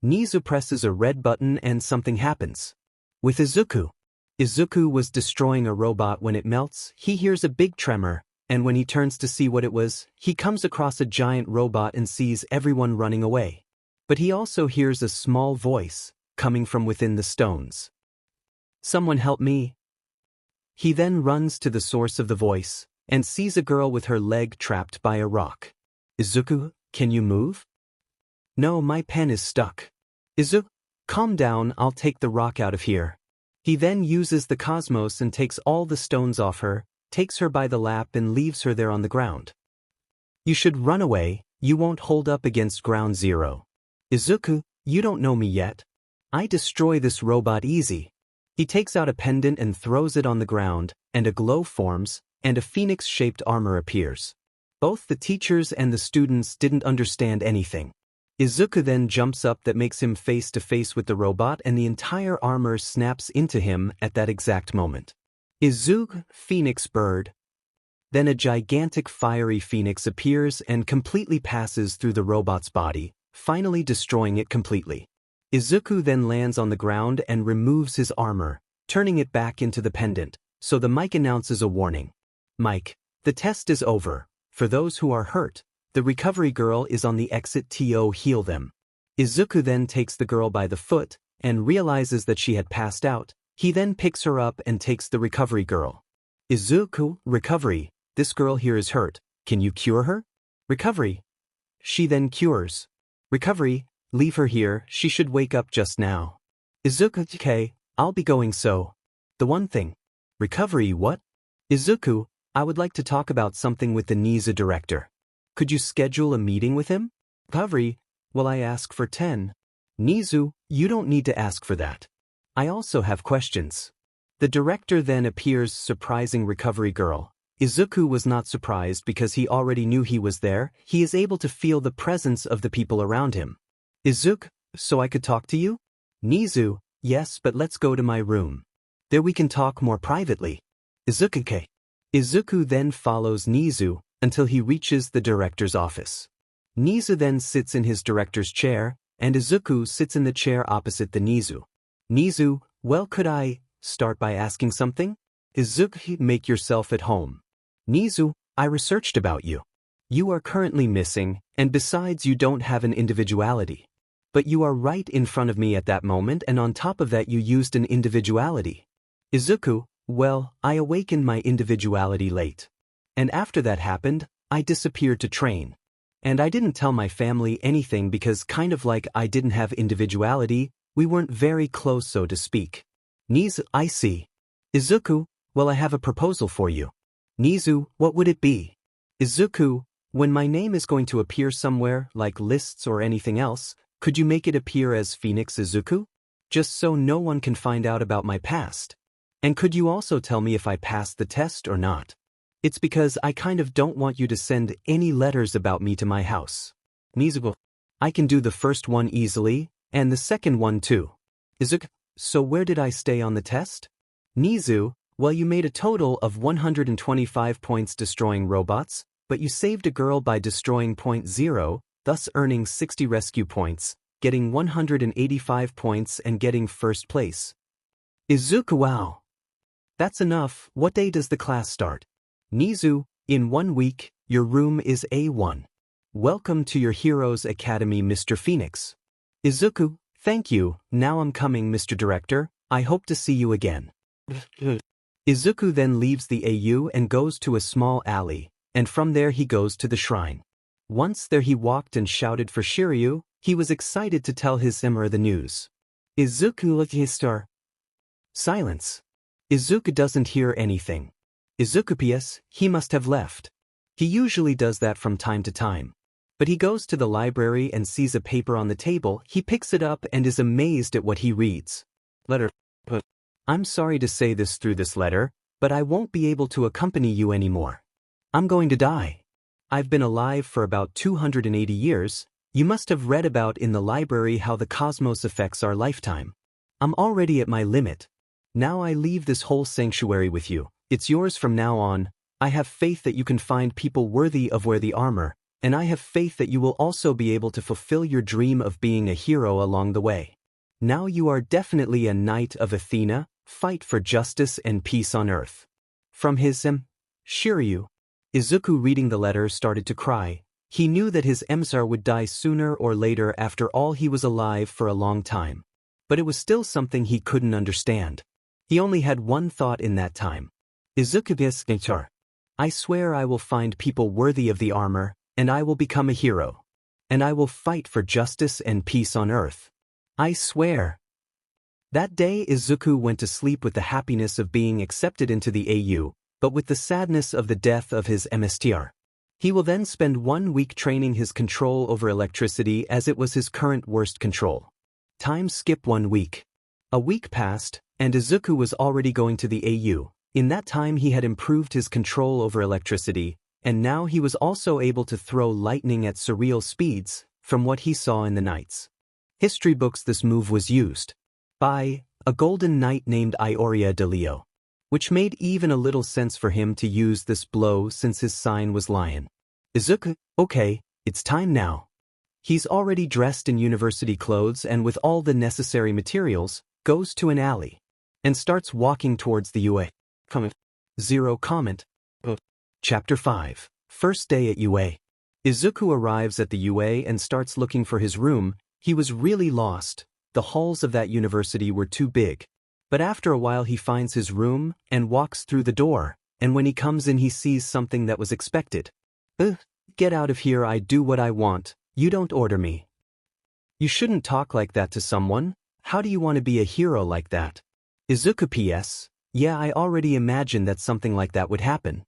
Nizu presses a red button and something happens. With Izuku. Izuku was destroying a robot. When it melts, he hears a big tremor, and when he turns to see what it was, he comes across a giant robot and sees everyone running away. But he also hears a small voice coming from within the stones. Someone help me. He then runs to the source of the voice and sees a girl with her leg trapped by a rock. Izuku, can you move? No, my pen is stuck. Izuku, calm down, I'll take the rock out of here. He then uses the cosmos and takes all the stones off her, takes her by the lap and leaves her there on the ground. You should run away, you won't hold up against ground zero. Izuku, you don't know me yet. I destroy this robot easy. He takes out a pendant and throws it on the ground, and a glow forms, and a phoenix-shaped armor appears. Both the teachers and the students didn't understand anything. Izuku then jumps up, that makes him face to face with the robot, and the entire armor snaps into him at that exact moment. Izuku, phoenix bird. Then a gigantic fiery phoenix appears and completely passes through the robot's body, finally destroying it completely. Izuku then lands on the ground and removes his armor, turning it back into the pendant, so the mic announces a warning. Mike, the test is over. For those who are hurt, the recovery girl is on the exit to heal them. Izuku then takes the girl by the foot and realizes that she had passed out. He then picks her up and takes the recovery girl. Izuku, recovery, this girl here is hurt. Can you cure her? Recovery. She then cures. Recovery, leave her here, she should wake up just now. Izuku, okay, I'll be going so. The one thing. Recovery, what? Izuku, I would like to talk about something with the NISA director. Could you schedule a meeting with him? Cavalry, well, I ask for 10. Nizu, you don't need to ask for that. I also have questions. The director then appears surprising recovery girl. Izuku was not surprised because he already knew he was there. He is able to feel the presence of the people around him. Izuku, so I could talk to you? Nizu, yes, but let's go to my room. There we can talk more privately. Izuku-ke. Izuku then follows Nizu until he reaches the director's office. Nizu then sits in his director's chair, and Izuku sits in the chair opposite the Nizu. Nizu, well, could I start by asking something? Izuku, make yourself at home. Nizu, I researched about you. You are currently missing, and besides you don't have an individuality. But you are right in front of me at that moment, and on top of that you used an individuality. Izuku, well, I awakened my individuality late. And after that happened, I disappeared to train. And I didn't tell my family anything because kind of like I didn't have individuality, we weren't very close so to speak. Nizu, I see. Izuku, well, I have a proposal for you. Nizu, what would it be? Izuku, when my name is going to appear somewhere, like lists or anything else, could you make it appear as Phoenix Izuku? Just so no one can find out about my past. And could you also tell me if I passed the test or not? It's because I kind of don't want you to send any letters about me to my house. Nizu, I can do the first one easily, and the second one too. Izuku, so where did I stay on the test? Nizu, well, you made a total of 125 points destroying robots, but you saved a girl by destroying point 0, thus earning 60 rescue points, getting 185 points and getting first place. Izuku, wow. That's enough. What day does the class start? Nizu, in 1 week, your room is A1. Welcome to your Heroes Academy, Mr. Phoenix. Izuku, thank you, now I'm coming, Mr. Director, I hope to see you again. Izuku then leaves the AU and goes to a small alley, and from there he goes to the shrine. Once there he walked and shouted for Shiru. He was excited to tell his Emir the news. Izuku looked at his star. Silence. Izuku doesn't hear anything. Izuku PS, he must have left. He usually does that from time to time. But he goes to the library and sees a paper on the table. He picks it up and is amazed at what he reads. Letter. I'm sorry to say this through this letter, but I won't be able to accompany you anymore. I'm going to die. I've been alive for about 280 years. You must have read about in the library how the cosmos affects our lifetime. I'm already at my limit. Now I leave this whole sanctuary with you. It's yours from now on. I have faith that you can find people worthy of wear the armor, and I have faith that you will also be able to fulfill your dream of being a hero along the way. Now you are definitely a knight of Athena, fight for justice and peace on earth. From his Shiru. Izuku, reading the letter, started to cry. He knew that his emissary would die sooner or later. After all, he was alive for a long time. But it was still something he couldn't understand. He only had one thought in that time. Izuku, I swear I will find people worthy of the armor, and I will become a hero. And I will fight for justice and peace on earth. I swear. That day Izuku went to sleep with the happiness of being accepted into the AU, but with the sadness of the death of his MSTR. He will then spend 1 week training his control over electricity as it was his current worst control. Time skip 1 week. A week passed, and Izuku was already going to the AU. In that time he had improved his control over electricity, and now he was also able to throw lightning at surreal speeds, from what he saw in the nights. History books this move was used by a golden knight named Ioria de Leo, which made even a little sense for him to use this blow since his sign was lion. Izuku, okay, it's time now. He's already dressed in university clothes and with all the necessary materials, goes to an alley, and starts walking towards the UA. Zero comment. Chapter 5. First day at UA. Izuku arrives at the UA and starts looking for his room. He was really lost. The halls of that university were too big. But after a while he finds his room and walks through the door, and when he comes in he sees something that was expected. Get out of here, I do what I want, you don't order me. You shouldn't talk like that to someone. How do you want to be a hero like that? Izuku PS, yeah, I already imagined that something like that would happen.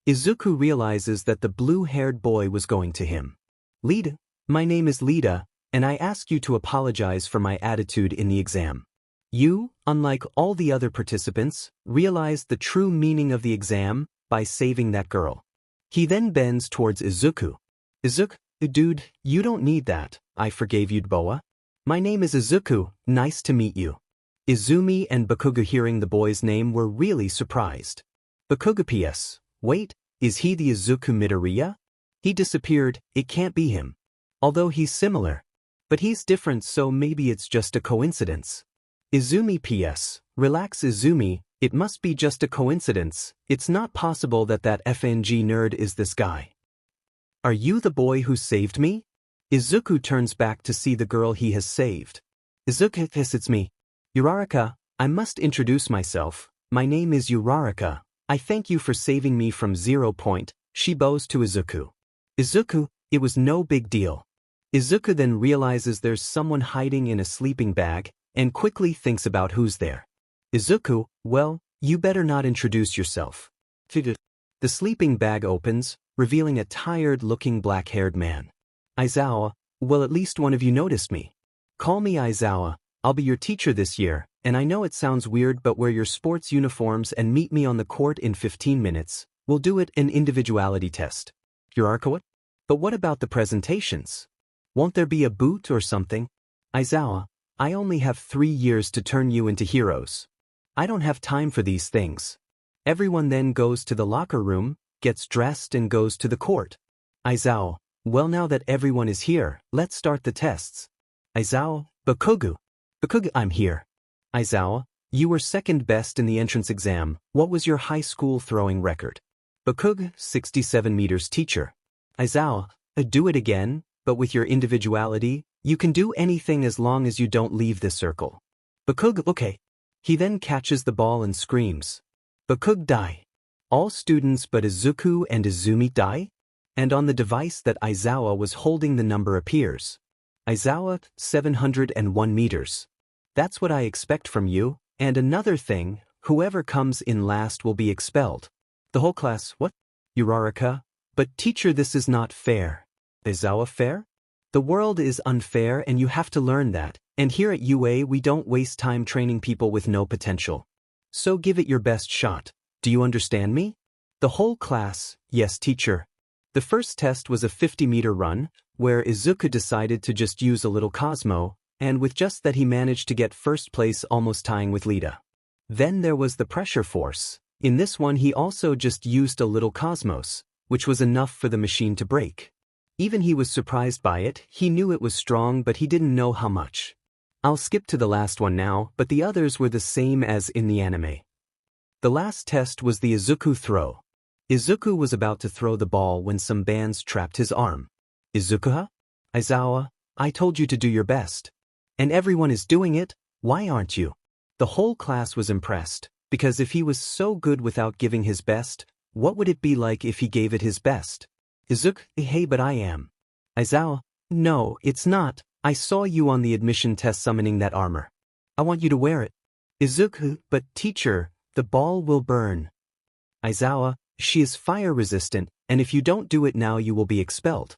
Izuku realizes that the blue-haired boy was going to him. Lida, my name is Lida, and I ask you to apologize for my attitude in the exam. You, unlike all the other participants, realized the true meaning of the exam by saving that girl. He then bends towards Izuku. Izuku, dude, you don't need that. I forgave you, Boa. My name is Izuku, nice to meet you. Izumi and Bakuga, hearing the boy's name, were really surprised. Bakuga PS, wait, is he the Izuku Midoriya? He disappeared, it can't be him. Although he's similar. But he's different, so maybe it's just a coincidence. Izumi PS, relax Izumi, it must be just a coincidence, it's not possible that that FNG nerd is this guy. Are you the boy who saved me? Izuku turns back to see the girl he has saved. Izuku, yes, it's me. Uraraka, I must introduce myself, my name is Uraraka, I thank you for saving me from 0 point, she bows to Izuku. Izuku, it was no big deal. Izuku then realizes there's someone hiding in a sleeping bag, and quickly thinks about who's there. Izuku, well, you better not introduce yourself. The sleeping bag opens, revealing a tired-looking black-haired man. Aizawa, well, at least one of you noticed me. Call me Aizawa, I'll be your teacher this year, and I know it sounds weird, but wear your sports uniforms and meet me on the court in 15 minutes. We'll do it an individuality test. Uraraka, but what about the presentations? Won't there be a boot or something? Aizawa, I only have 3 years to turn you into heroes. I don't have time for these things. Everyone then goes to the locker room, gets dressed and goes to the court. Aizawa, well, now that everyone is here, let's start the tests. Aizawa, Bakuga, I'm here. Aizawa, you were second best in the entrance exam. What was your high school throwing record? Bakuga, 67 meters. Teacher. Aizawa, do it again, but with your individuality, you can do anything as long as you don't leave this circle. Bakuga, okay. He then catches the ball and screams. Bakuga, die. All students but Izuku and Izumi die? And on the device that Aizawa was holding, the number appears. Aizawa, 701 meters. That's what I expect from you, and another thing, whoever comes in last will be expelled. The whole class, what? Uraraka, but teacher, this is not fair. Aizawa, fair? The world is unfair and you have to learn that, and here at UA we don't waste time training people with no potential. So give it your best shot. Do you understand me? The whole class, yes teacher. The first test was a 50-meter run, where Izuku decided to just use a little Cosmo, and with just that he managed to get first place, almost tying with Lida. Then there was the pressure force. In this one he also just used a little Cosmos, which was enough for the machine to break. Even he was surprised by it, he knew it was strong but he didn't know how much. I'll skip to the last one now, but the others were the same as in the anime. The last test was the Izuku throw. Izuku was about to throw the ball when some bands trapped his arm. Izuku-ha? Aizawa, I told you to do your best. And everyone is doing it, why aren't you? The whole class was impressed, because if he was so good without giving his best, what would it be like if he gave it his best? Izuku, hey, but I am. Aizawa, no, it's not. I saw you on the admission test summoning that armor. I want you to wear it. Izuku, but teacher, the ball will burn. Aizawa, she is fire resistant, and if you don't do it now you will be expelled.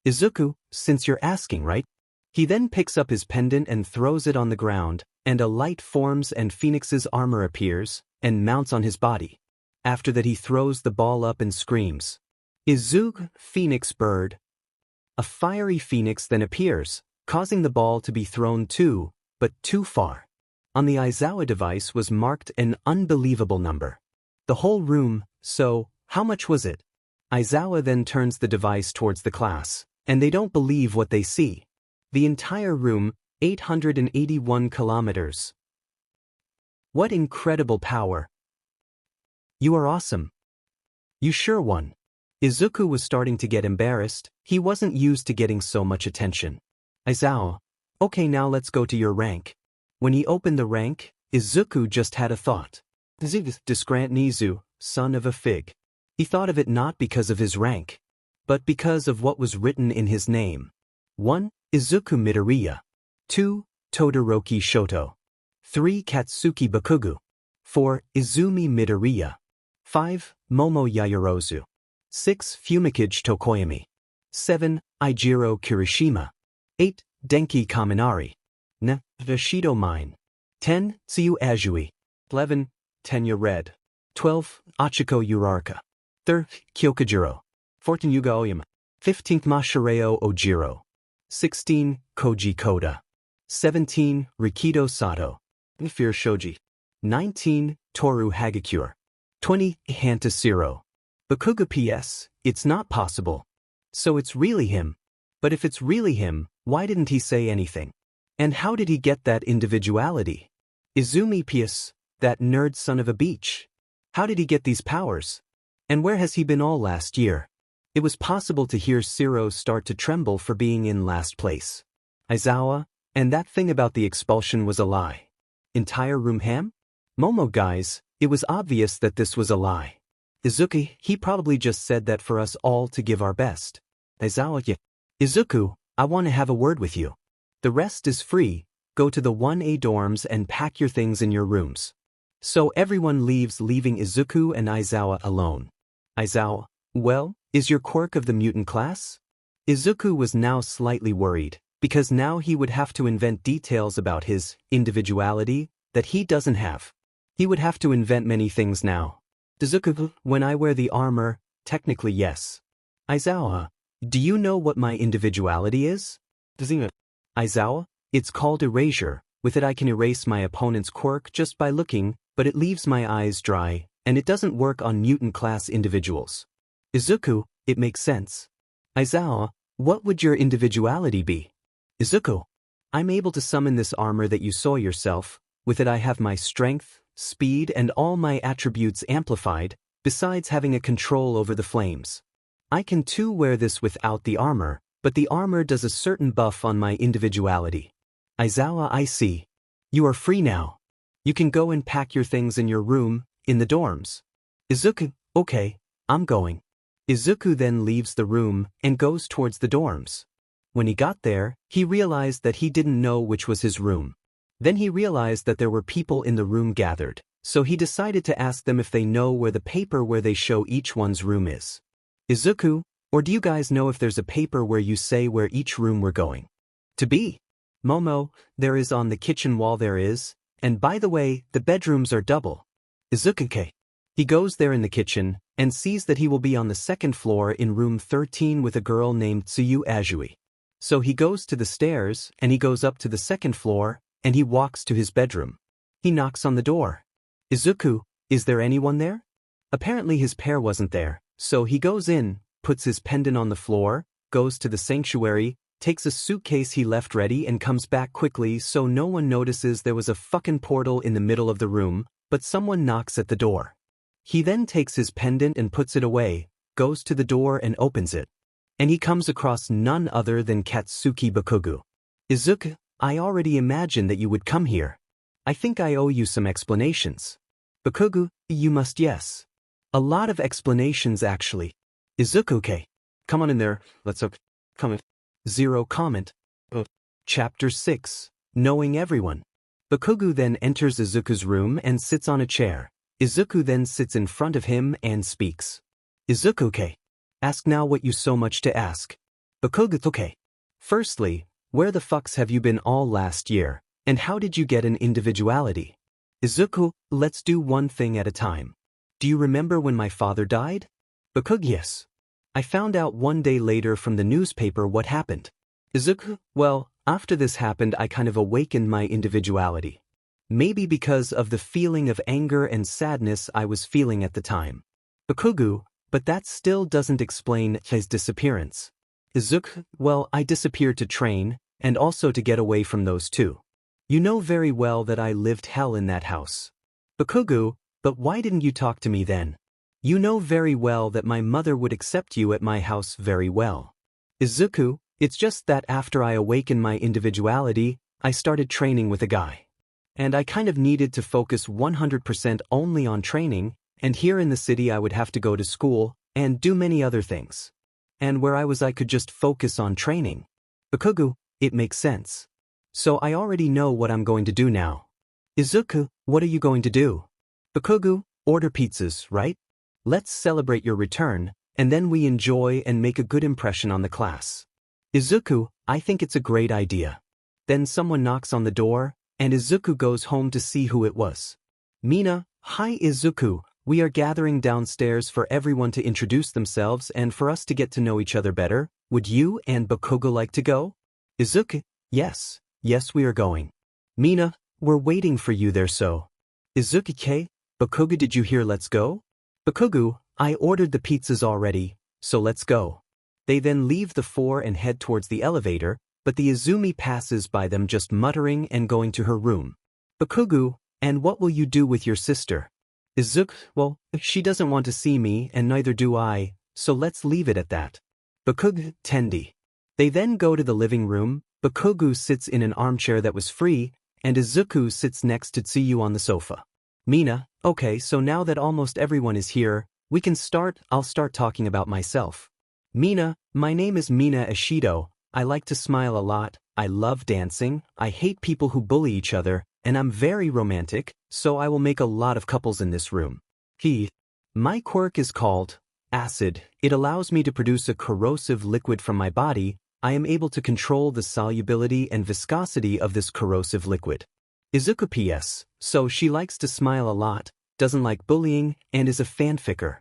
Izuku, since you're asking, right? He then picks up his pendant and throws it on the ground, and a light forms and Phoenix's armor appears, and mounts on his body. After that he throws the ball up and screams. Izuku, Phoenix bird. A fiery phoenix then appears, causing the ball to be thrown too, but too far. On the Aizawa device was marked an unbelievable number. The whole room, so, how much was it? Aizawa then turns the device towards the class, and they don't believe what they see. The entire room, 881 kilometers. What incredible power. You are awesome. You sure won. Izuku was starting to get embarrassed, he wasn't used to getting so much attention. Aizawa, okay, now let's go to your rank. When he opened the rank, Izuku just had a thought. Disgrant Nizu, son of a fig. He thought of it not because of his rank, but because of what was written in his name. 1. Izuku Midoriya. 2. Todoroki Shoto. 3. Katsuki Bakugu. 4. Izumi Midoriya. 5. Momo Yaoyorozu. 6. Fumikage Tokoyami. 7. Ijiro Kirishima. 8. Denki Kaminari. 9. Vishido Mine. 10. Tsuyu Azui. 11. Tenya Red. 12. Achiko Uraraka. 13. Kyokujiro. 14. Yuga Oyama. 15. Mashireo Ojiro. 16. Koji Koda. 17. Rikido Sato. Fear Shoji. 19. Toru Hagakure. 20. Hanta Siro. Bakuga PS, it's not possible. So it's really him. But if it's really him, why didn't he say anything? And how did he get that individuality? Izumi PS, that nerd son of a beach. How did he get these powers? And where has he been all last year? It was possible to hear Siro start to tremble for being in last place. Aizawa, and that thing about the expulsion was a lie. Entire room ham? Momo guys, it was obvious that this was a lie. Izuku, he probably just said that for us all to give our best. Aizawa, yeah. Izuku, I want to have a word with you. The rest is free, go to the 1A dorms and pack your things in your rooms. So everyone leaves, leaving Izuku and Aizawa alone. Aizawa, well, is your quirk of the mutant class? Izuku was now slightly worried, because now he would have to invent details about his individuality that he doesn't have. He would have to invent many things now. Izuku, when I wear the armor, technically yes. Aizawa, do you know what my individuality is? Aizawa, it's called erasure. With it I can erase my opponent's quirk just by looking, but it leaves my eyes dry, and it doesn't work on mutant class individuals. Izuku, it makes sense. Aizawa, what would your individuality be? Izuku, I'm able to summon this armor that you saw yourself. With it I have my strength, speed, and all my attributes amplified, besides having a control over the flames. I can too wear this without the armor, but the armor does a certain buff on my individuality. Aizawa, I see. You are free now. You can go and pack your things in your room, in the dorms. Izuku, okay, I'm going. Izuku then leaves the room and goes towards the dorms. When he got there, he realized that he didn't know which was his room. Then he realized that there were people in the room gathered, so he decided to ask them if they know where the paper where they show each one's room is. Izuku, or do you guys know if there's a paper where you say where each room we're going to be? Momo, there is on the kitchen wall there is, and by the way, the bedrooms are double. Izuku, he goes there in the kitchen, and sees that he will be on the second floor in room 13 with a girl named Tsuyu Azui. So he goes to the stairs, and he goes up to the second floor, and he walks to his bedroom. He knocks on the door. Izuku, is there anyone there? Apparently his pair wasn't there, so he goes in, puts his pendant on the floor, goes to the sanctuary, takes a suitcase he left ready and comes back quickly so no one notices there was a fucking portal in the middle of the room, but someone knocks at the door. He then takes his pendant and puts it away, goes to the door and opens it. And he comes across none other than Katsuki Bakugu. Izuku, I already imagined that you would come here. I think I owe you some explanations. Bakugu, you must yes. A lot of explanations actually. Izuku, come on in there, let's come in. Zero comment. Chapter 6. Knowing everyone. Bakugu then enters Izuku's room and sits on a chair. Izuku then sits in front of him and speaks. Izuku, ask now what you so much to ask. Bakugu, firstly, where the fucks have you been all last year, and how did you get an individuality? Izuku, let's do one thing at a time. Do you remember when my father died? Bakugu, yes. I found out one day later from the newspaper what happened. Izuku, well, after this happened I kind of awakened my individuality. Maybe because of the feeling of anger and sadness I was feeling at the time. Bakugu, but that still doesn't explain his disappearance. Izuku, well, I disappeared to train, and also to get away from those two. You know very well that I lived hell in that house. Bakugu, but why didn't you talk to me then? You know very well that my mother would accept you at my house very well. Izuku, it's just that after I awakened my individuality, I started training with a guy. And I kind of needed to focus 100% only on training, and here in the city I would have to go to school, and do many other things. And where I could just focus on training. Bakugu, it makes sense. So I already know what I'm going to do now. Izuku, what are you going to do? Bakugu, order pizzas, right? Let's celebrate your return, and then we enjoy and make a good impression on the class. Izuku, I think it's a great idea. Then someone knocks on the door, and Izuku goes home to see who it was. Mina, hi Izuku, we are gathering downstairs for everyone to introduce themselves and for us to get to know each other better. Would you and Bakugo like to go? Izuku, yes, we are going. Mina, we're waiting for you there so. Izuku-ke, Bakugo, did you hear let's go? Bakugo, I ordered the pizzas already, so let's go. They then leave the four and head towards the elevator, but the Izumi passes by them just muttering and going to her room. Bakugo, and what will you do with your sister? Izuku, well, she doesn't want to see me and neither do I, so let's leave it at that. Bakugo, Tendi. They then go to the living room. Bakugo sits in an armchair that was free, and Izuku sits next to Tsuyu on the sofa. Mina, okay, so now that almost everyone is here, we can start. I'll start talking about myself. Mina, my name is Mina Ishido. I like to smile a lot, I love dancing, I hate people who bully each other, and I'm very romantic, so I will make a lot of couples in this room. My quirk is called acid. It allows me to produce a corrosive liquid from my body. I am able to control the solubility and viscosity of this corrosive liquid. Izuku PS, so she likes to smile a lot, doesn't like bullying, and is a fanficker.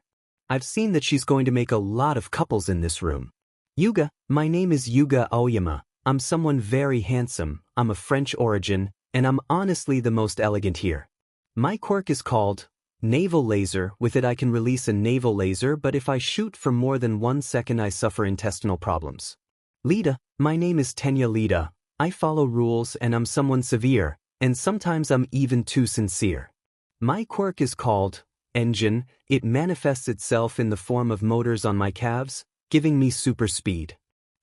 I've seen that she's going to make a lot of couples in this room. Yuga, my name is Yuga Aoyama. I'm someone very handsome, I'm of French origin, and I'm honestly the most elegant here. My quirk is called naval laser. With it I can release a naval laser, but if I shoot for more than 1 second I suffer intestinal problems. Lida, my name is Tenya Lida. I follow rules and I'm someone severe, and sometimes I'm even too sincere. My quirk is called engine. It manifests itself in the form of motors on my calves, giving me super speed.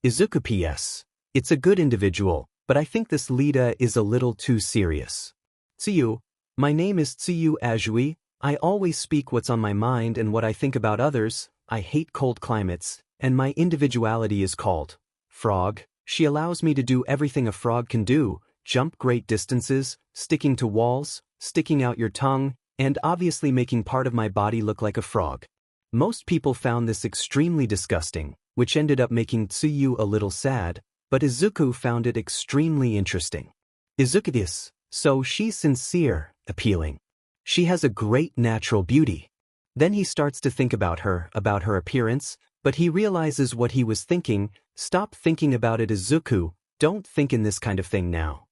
Izuku PS. It's a good individual, but I think this Lida is a little too serious. Tsuyu, my name is Tsuyu Ajui. I always speak what's on my mind and what I think about others. I hate cold climates, and my individuality is called frog. She allows me to do everything a frog can do, jump great distances, sticking to walls, sticking out your tongue, and obviously making part of my body look like a frog. Most people found this extremely disgusting, which ended up making Tsuyu a little sad, but Izuku found it extremely interesting. Izuku this, so she's sincere, appealing. She has a great natural beauty. Then he starts to think about her appearance, but he realizes what he was thinking. Stop thinking about it, Izuku, don't think in this kind of thing now.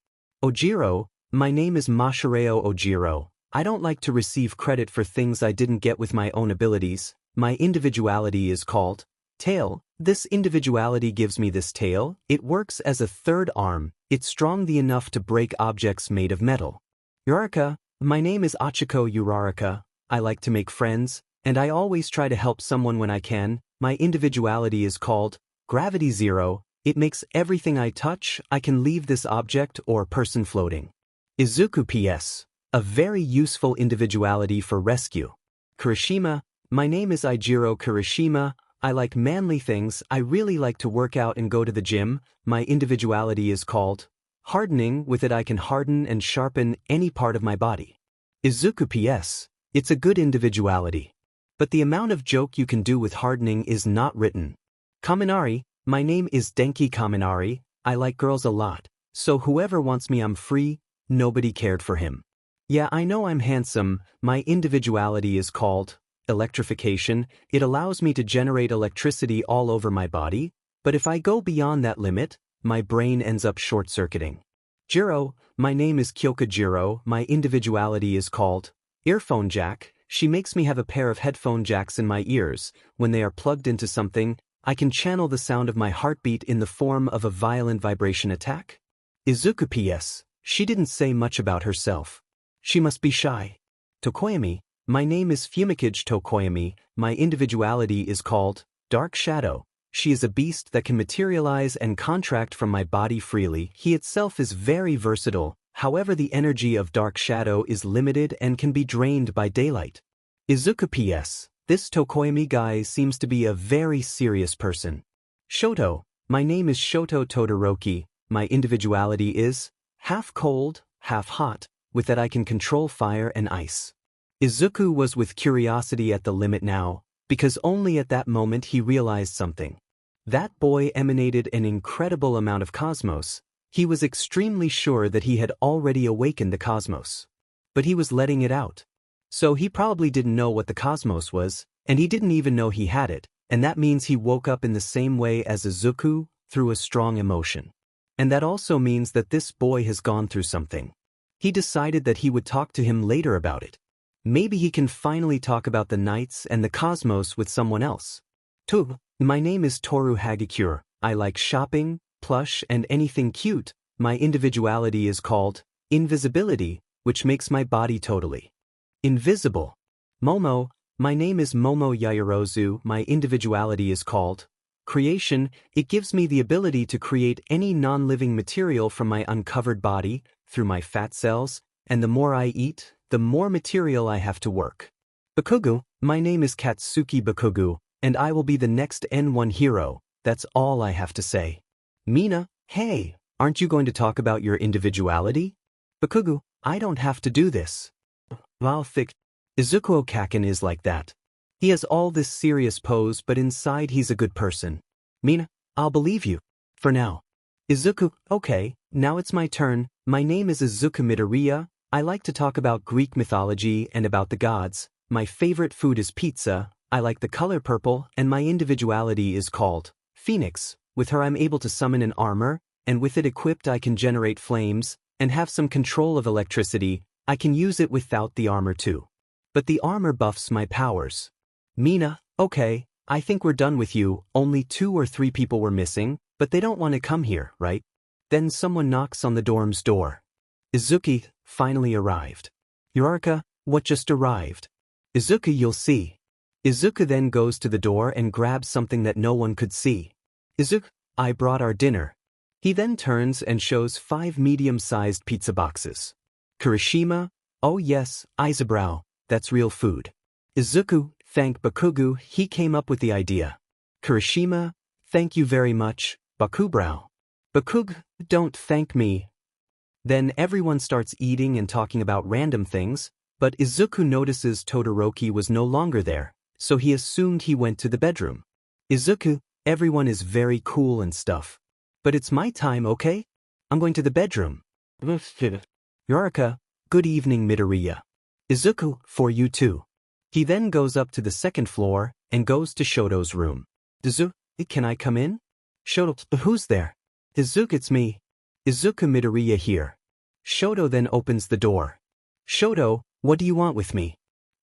Ojiro, my name is Mashireo Ojiro. I don't like to receive credit for things I didn't get with my own abilities. My individuality is called tail. This individuality gives me this tail. It works as a third arm. It's strong enough to break objects made of metal. Uraraka, my name is Achiko Uraraka. I like to make friends, and I always try to help someone when I can. My individuality is called gravity zero. It makes everything I touch, I can leave this object or person floating. Izuku PS. A very useful individuality for rescue. Kirishima, my name is Ijiro Kirishima. I like manly things. I really like to work out and go to the gym. My individuality is called hardening. With it I can harden and sharpen any part of my body. Izuku PS. It's a good individuality. But the amount of joke you can do with hardening is not written. Kaminari, my name is Denki Kaminari. I like girls a lot, so whoever wants me I'm free. Nobody cared for him. Yeah, I know I'm handsome. My individuality is called electrification. It allows me to generate electricity all over my body, but if I go beyond that limit, my brain ends up short-circuiting. Jiro, my name is Kyoka Jiro. My individuality is called earphone jack. She makes me have a pair of headphone jacks in my ears. When they are plugged into something, I can channel the sound of my heartbeat in the form of a violent vibration attack. Izuku PS. She didn't say much about herself. She must be shy. Tokoyami, my name is Fumikage Tokoyami. My individuality is called Dark Shadow. She is a beast that can materialize and contract from my body freely. He itself is very versatile. However, the energy of Dark Shadow is limited and can be drained by daylight. Izuku PS. This Tokoyami guy seems to be a very serious person. Shoto, my name is Shoto Todoroki. My individuality is half cold, half hot. With that I can control fire and ice. Izuku was with curiosity at the limit now. because only at that moment he realized something. That boy emanated an incredible amount of cosmos. He was extremely sure that he had already awakened the cosmos. But he was letting it out. So he probably didn't know what the cosmos was, and he didn't even know he had it, and that means he woke up in the same way as Izuku, through a strong emotion. And that also means that this boy has gone through something. He decided that he would talk to him later about it. Maybe he can finally talk about the nights and the cosmos with someone else. My name is Toru Hagakure. I like shopping, plush, and anything cute. My individuality is called invisibility, which makes my body totally invisible. Momo, my name is Momo Yaoyorozu. My individuality is called creation. It gives me the ability to create any non-living material from my uncovered body, through my fat cells, and the more I eat, the more material I have to work. Bakugu, my name is Katsuki Bakugu, and I will be the next N1 hero. That's all I have to say. Mina, hey, aren't you going to talk about your individuality? Bakugu, I don't have to do this. Wow, thick. Izuku Okaken is like that. He has all this serious pose, but inside he's a good person. Mina, I'll believe you. For now. Izuku, okay, now it's my turn. My name is Izuku Midoriya. I like to talk about Greek mythology and about the gods. My favorite food is pizza. I like the color purple, and my individuality is called Phoenix. With her I'm able to summon an armor, and with it equipped I can generate flames, and have some control of electricity. I can use it without the armor too. But the armor buffs my powers. Mina, okay, I think we're done with you. Only 2 or 3 people were missing, but they don't want to come here, right? Then someone knocks on the dorm's door. Izuki finally arrived. Yurarka, what just arrived? Izuku, you'll see. Izuku then goes to the door and grabs something that no one could see. Izuku, I brought our dinner. He then turns and shows 5 medium-sized pizza boxes. Kirishima, oh yes, Izabrow, that's real food. Izuku, thank Bakugu, he came up with the idea. Kirishima, thank you very much, Bakubrow. Bakug, don't thank me. Then everyone starts eating and talking about random things, but Izuku notices Todoroki was no longer there, so he assumed he went to the bedroom. Izuku, everyone is very cool and stuff. But it's my time, okay? I'm going to the bedroom. Yurika, good evening Midoriya. Izuku, for you too. He then goes up to the 2nd floor and goes to Shoto's room. Izuku, can I come in? Shoto, who's there? Izuku, it's me. Izuku Midoriya here. Shoto then opens the door. Shoto, what do you want with me?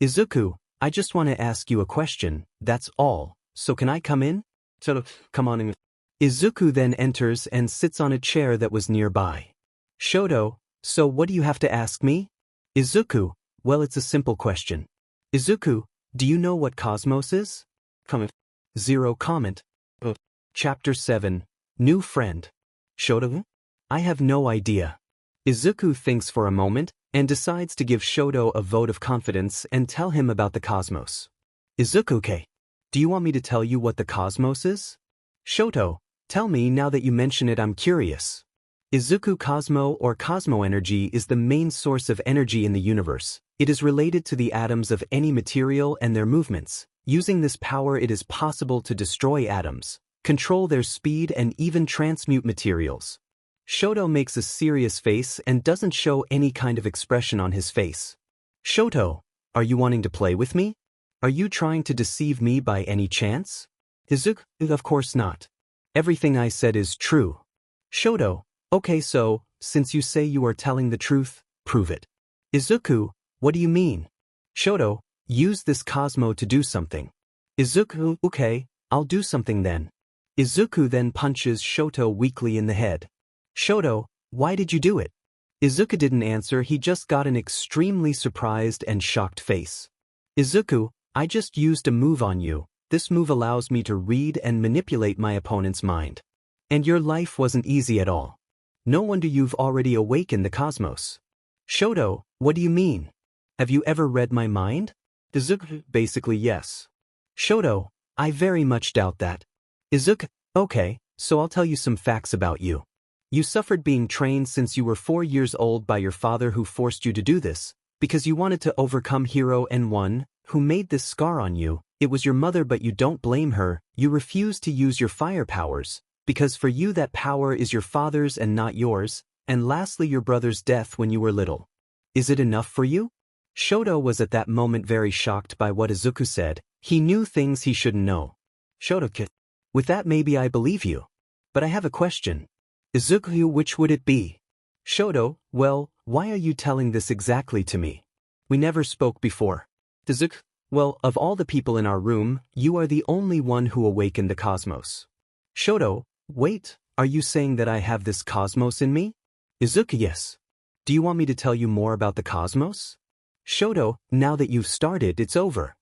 Izuku, I just want to ask you a question, that's all, so can I come in? Shoto, come on in. Izuku then enters and sits on a chair that was nearby. Shoto, so what do you have to ask me? Izuku, well it's a simple question. Izuku, do you know what cosmos is? Comment. Zero comment. Chapter 7, New Friend. Shoto, I have no idea. Izuku thinks for a moment and decides to give Shoto a vote of confidence and tell him about the cosmos. Izuku, do you want me to tell you what the cosmos is? Shoto, tell me now that you mention it, I'm curious. Izuku, Cosmo or Cosmo energy is the main source of energy in the universe. It is related to the atoms of any material and their movements. Using this power it is possible to destroy atoms, control their speed and even transmute materials. Shoto makes a serious face and doesn't show any kind of expression on his face. Shoto, are you wanting to play with me? Are you trying to deceive me by any chance? Izuku, of course not. Everything I said is true. Shoto, okay, so, since you say you are telling the truth, prove it. Izuku, what do you mean? Shoto, use this Cosmo to do something. Izuku, okay, I'll do something then. Izuku then punches Shoto weakly in the head. Shoto, why did you do it? Izuku didn't answer, he just got an extremely surprised and shocked face. Izuku, I just used a move on you. This move allows me to read and manipulate my opponent's mind. And your life wasn't easy at all. No wonder you've already awakened the cosmos. Shoto, what do you mean? Have you ever read my mind? Izuku, basically yes. Shoto, I very much doubt that. Izuku, okay, so I'll tell you some facts about you. You suffered being trained since you were 4 years old by your father who forced you to do this, because you wanted to overcome Hero N1, who made this scar on you, It was your mother, but you don't blame her. You refuse to use your fire powers, because for you that power is your father's and not yours, and lastly your brother's death when you were little. Is it enough for you? Shoto was at that moment very shocked by what Izuku said. He knew things he shouldn't know. Shoto, with that maybe I believe you. But I have a question. Izuku, which would it be? Shoto, well, why are you telling this exactly to me? We never spoke before. Izuku, well, of all the people in our room, you are the only one who awakened the cosmos. Shoto, wait, are you saying that I have this cosmos in me? Izuku, yes. Do you want me to tell you more about the cosmos? Shoto, now that you've started, it's over.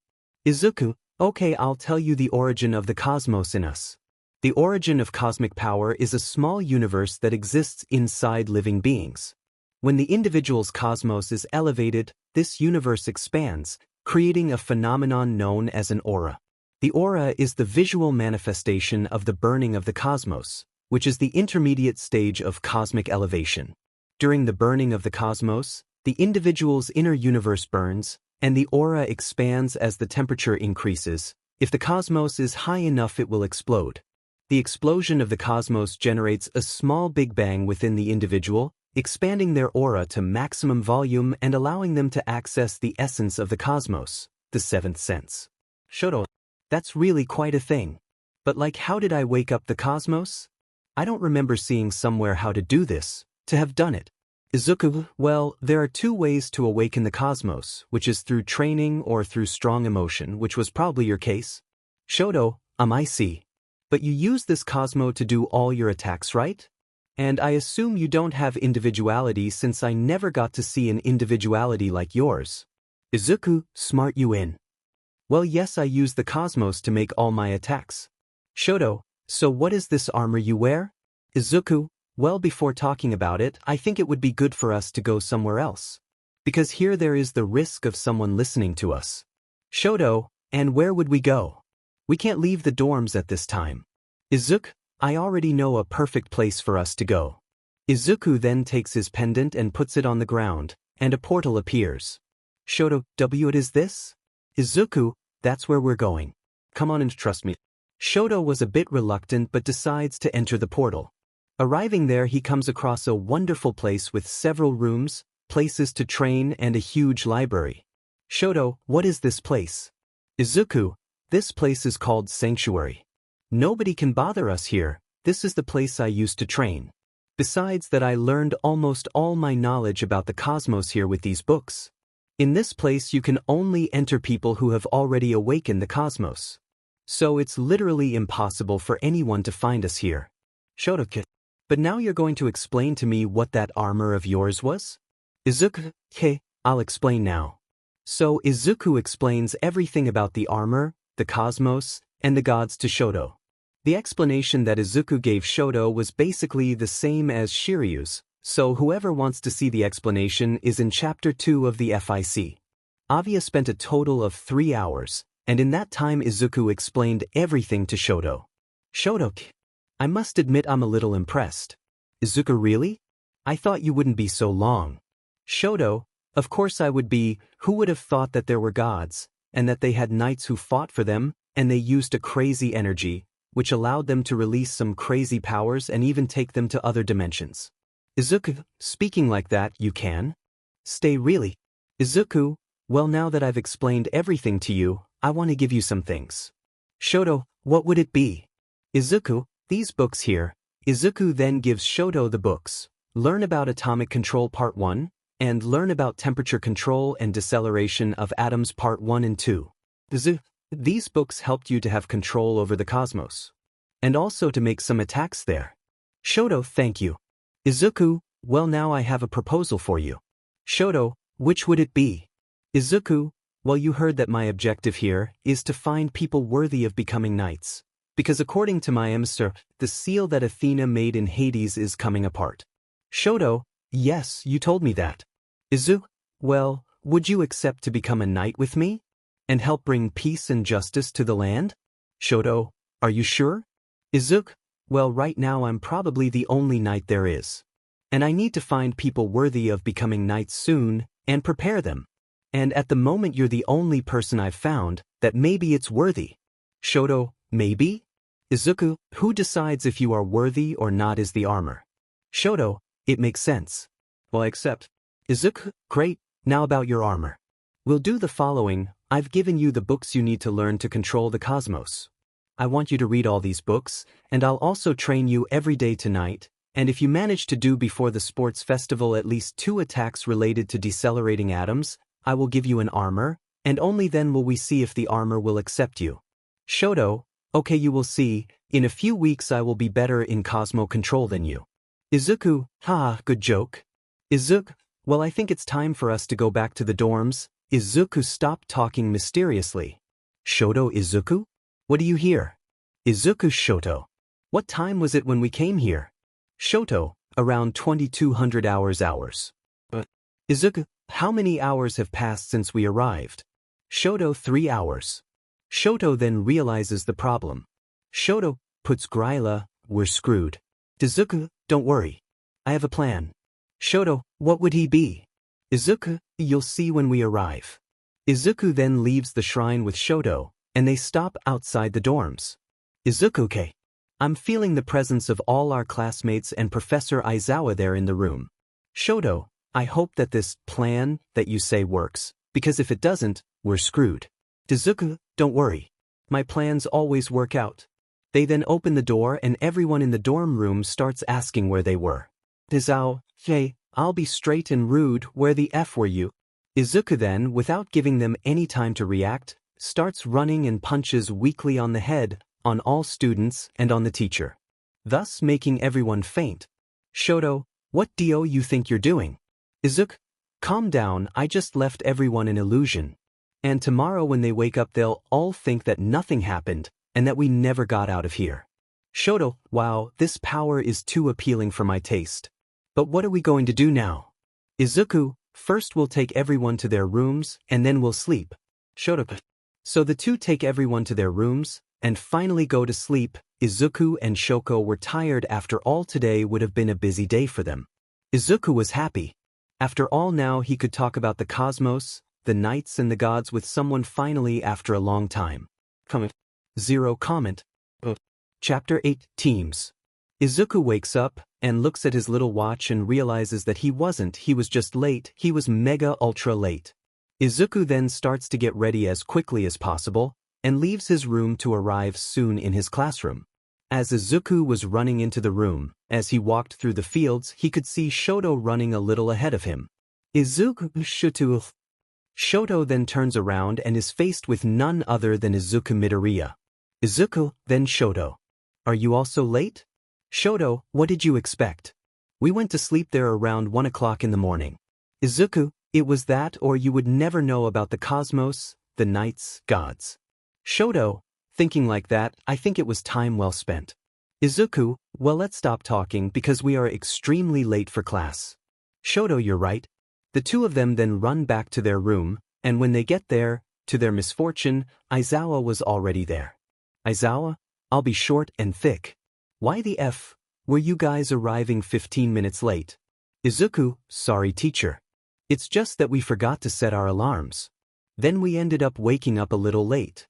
Izuku, okay, I'll tell you the origin of the cosmos in us. The origin of cosmic power is a small universe that exists inside living beings. When the individual's cosmos is elevated, this universe expands, creating a phenomenon known as an aura. The aura is the visual manifestation of the burning of the cosmos, which is the intermediate stage of cosmic elevation. During the burning of the cosmos, the individual's inner universe burns, and the aura expands as the temperature increases. If the cosmos is high enough, it will explode. The explosion of the cosmos generates a small Big Bang within the individual, expanding their aura to maximum volume and allowing them to access the essence of the cosmos, the seventh sense. Shoto, that's really quite a thing. But like, how did I wake up the cosmos? I don't remember seeing somewhere how to do this, to have done it. Izuku, well, there are two ways to awaken the cosmos, which is through training or through strong emotion, which was probably your case. Shoto, I see. But you use this cosmo to do all your attacks, right? And I assume you don't have individuality, since I never got to see an individuality like yours. Izuku, smart you in. Well, yes, I use the cosmos to make all my attacks. Shoto, so what is this armor you wear? Izuku, well, before talking about it, I think it would be good for us to go somewhere else. Because here there is the risk of someone listening to us. Shoto, and where would we go? We can't leave the dorms at this time. Izuku, I already know a perfect place for us to go. Izuku then takes his pendant and puts it on the ground, and a portal appears. Shoto, what is this? Izuku, that's where we're going. Come on and trust me. Shoto was a bit reluctant but decides to enter the portal. Arriving there, he comes across a wonderful place with several rooms, places to train, and a huge library. Shoto, what is this place? Izuku, this place is called Sanctuary. Nobody can bother us here. This is the place I used to train. Besides that, I learned almost all my knowledge about the cosmos here with these books. In this place you can only enter people who have already awakened the cosmos. So it's literally impossible for anyone to find us here. Shoto, but now you're going to explain to me what that armor of yours was? Izuku, I'll explain now. So Izuku explains everything about the armor, the cosmos, and the gods to Shoto. The explanation that Izuku gave Shoto was basically the same as Shiryu's, so whoever wants to see the explanation is in Chapter 2 of the FIC. Avia spent a total of 3 hours, and in that time Izuku explained everything to Shoto. Shoto, I must admit I'm a little impressed. Izuku, really? I thought you wouldn't be so long. Shoto, of course I would be. Who would have thought that there were gods, and that they had knights who fought for them, and they used a crazy energy, which allowed them to release some crazy powers and even take them to other dimensions. Izuku, speaking like that, you can? Stay really? Izuku, well, now that I've explained everything to you, I want to give you some things. Shoto, what would it be? Izuku, these books here. Izuku then gives Shoto the books. Learn about atomic control part 1, and learn about temperature control and deceleration of atoms part 1 and 2. These books helped you to have control over the cosmos. And also to make some attacks there. Shoto, thank you. Izuku, well, now I have a proposal for you. Shoto, which would it be? Izuku, well, you heard that my objective here is to find people worthy of becoming knights. Because according to my emissary, the seal that Athena made in Hades is coming apart. Shoto, yes, you told me that. Izuku, well, would you accept to become a knight with me? And help bring peace and justice to the land? Shoto, are you sure? Izuku, well, right now I'm probably the only knight there is. And I need to find people worthy of becoming knights soon, and prepare them. And at the moment you're the only person I've found that maybe it's worthy. Shoto, maybe? Izuku, who decides if you are worthy or not is the armor. Shoto, it makes sense. Well, except. Izuku, great, now about your armor. We'll do the following. I've given you the books you need to learn to control the cosmos. I want you to read all these books, and I'll also train you every day tonight, and if you manage to do before the sports festival at least 2 attacks related to decelerating atoms, I will give you an armor, and only then will we see if the armor will accept you. Shoto, okay, you will see, in a few weeks I will be better in Cosmo control than you. Izuku, haha, good joke. Izuku, well I think it's time for us to go back to the dorms. Izuku stopped talking mysteriously. Shoto, Izuku? What do you hear? Izuku, Shoto. What time was it when we came here? Shoto, around 2200 hours. Izuku, how many hours have passed since we arrived? Shoto, 3 hours. Shoto then realizes the problem. Shoto puts Gryla, we're screwed. Izuku, don't worry. I have a plan. Shoto, what would he be? Izuku, you'll see when we arrive. Izuku then leaves the shrine with Shoto, and they stop outside the dorms. Izuku-ke. I'm feeling the presence of all our classmates and Professor Aizawa there in the room. Shoto, I hope that this plan that you say works, because if it doesn't, we're screwed. Izuku, don't worry. My plans always work out. They then open the door and everyone in the dorm room starts asking where they were. Izao, hey, I'll be straight and rude, where the F were you? Izuku then, without giving them any time to react, starts running and punches weakly on the head, on all students and on the teacher, thus making everyone faint. Shoto, what do you think you're doing? Izuku, calm down, I just left everyone an illusion. And tomorrow when they wake up they'll all think that nothing happened, and that we never got out of here. Shoto, wow, this power is too appealing for my taste. But what are we going to do now? Izuku, first we'll take everyone to their rooms, and then we'll sleep. Shoto, so the two take everyone to their rooms, and finally go to sleep. Izuku and Shoko were tired after all. Today would have been a busy day for them. Izuku was happy. After all, now he could talk about the cosmos, the knights and the gods with someone finally after a long time. Zero comment. Chapter 8, Teams. Izuku wakes up and looks at his little watch and realizes that he was just late, he was mega ultra late. Izuku then starts to get ready as quickly as possible, and leaves his room to arrive soon in his classroom. As Izuku was running into the room, as he walked through the fields he could see Shoto running a little ahead of him. Izuku, Shoto. Shoto then turns around and is faced with none other than Izuku Midoriya. Izuku, then Shoto. Are you also late? Shoto, what did you expect? We went to sleep there around 1 o'clock in the morning. Izuku, it was that or you would never know about the cosmos, the knights, gods. Shoto, thinking like that, I think it was time well spent. Izuku, well let's stop talking because we are extremely late for class. Shoto, you're right. The two of them then run back to their room, and when they get there, to their misfortune, Aizawa was already there. Aizawa, I'll be short and thick. Why the F were you guys arriving 15 minutes late? Izuku, sorry teacher. It's just that we forgot to set our alarms. Then we ended up waking up a little late.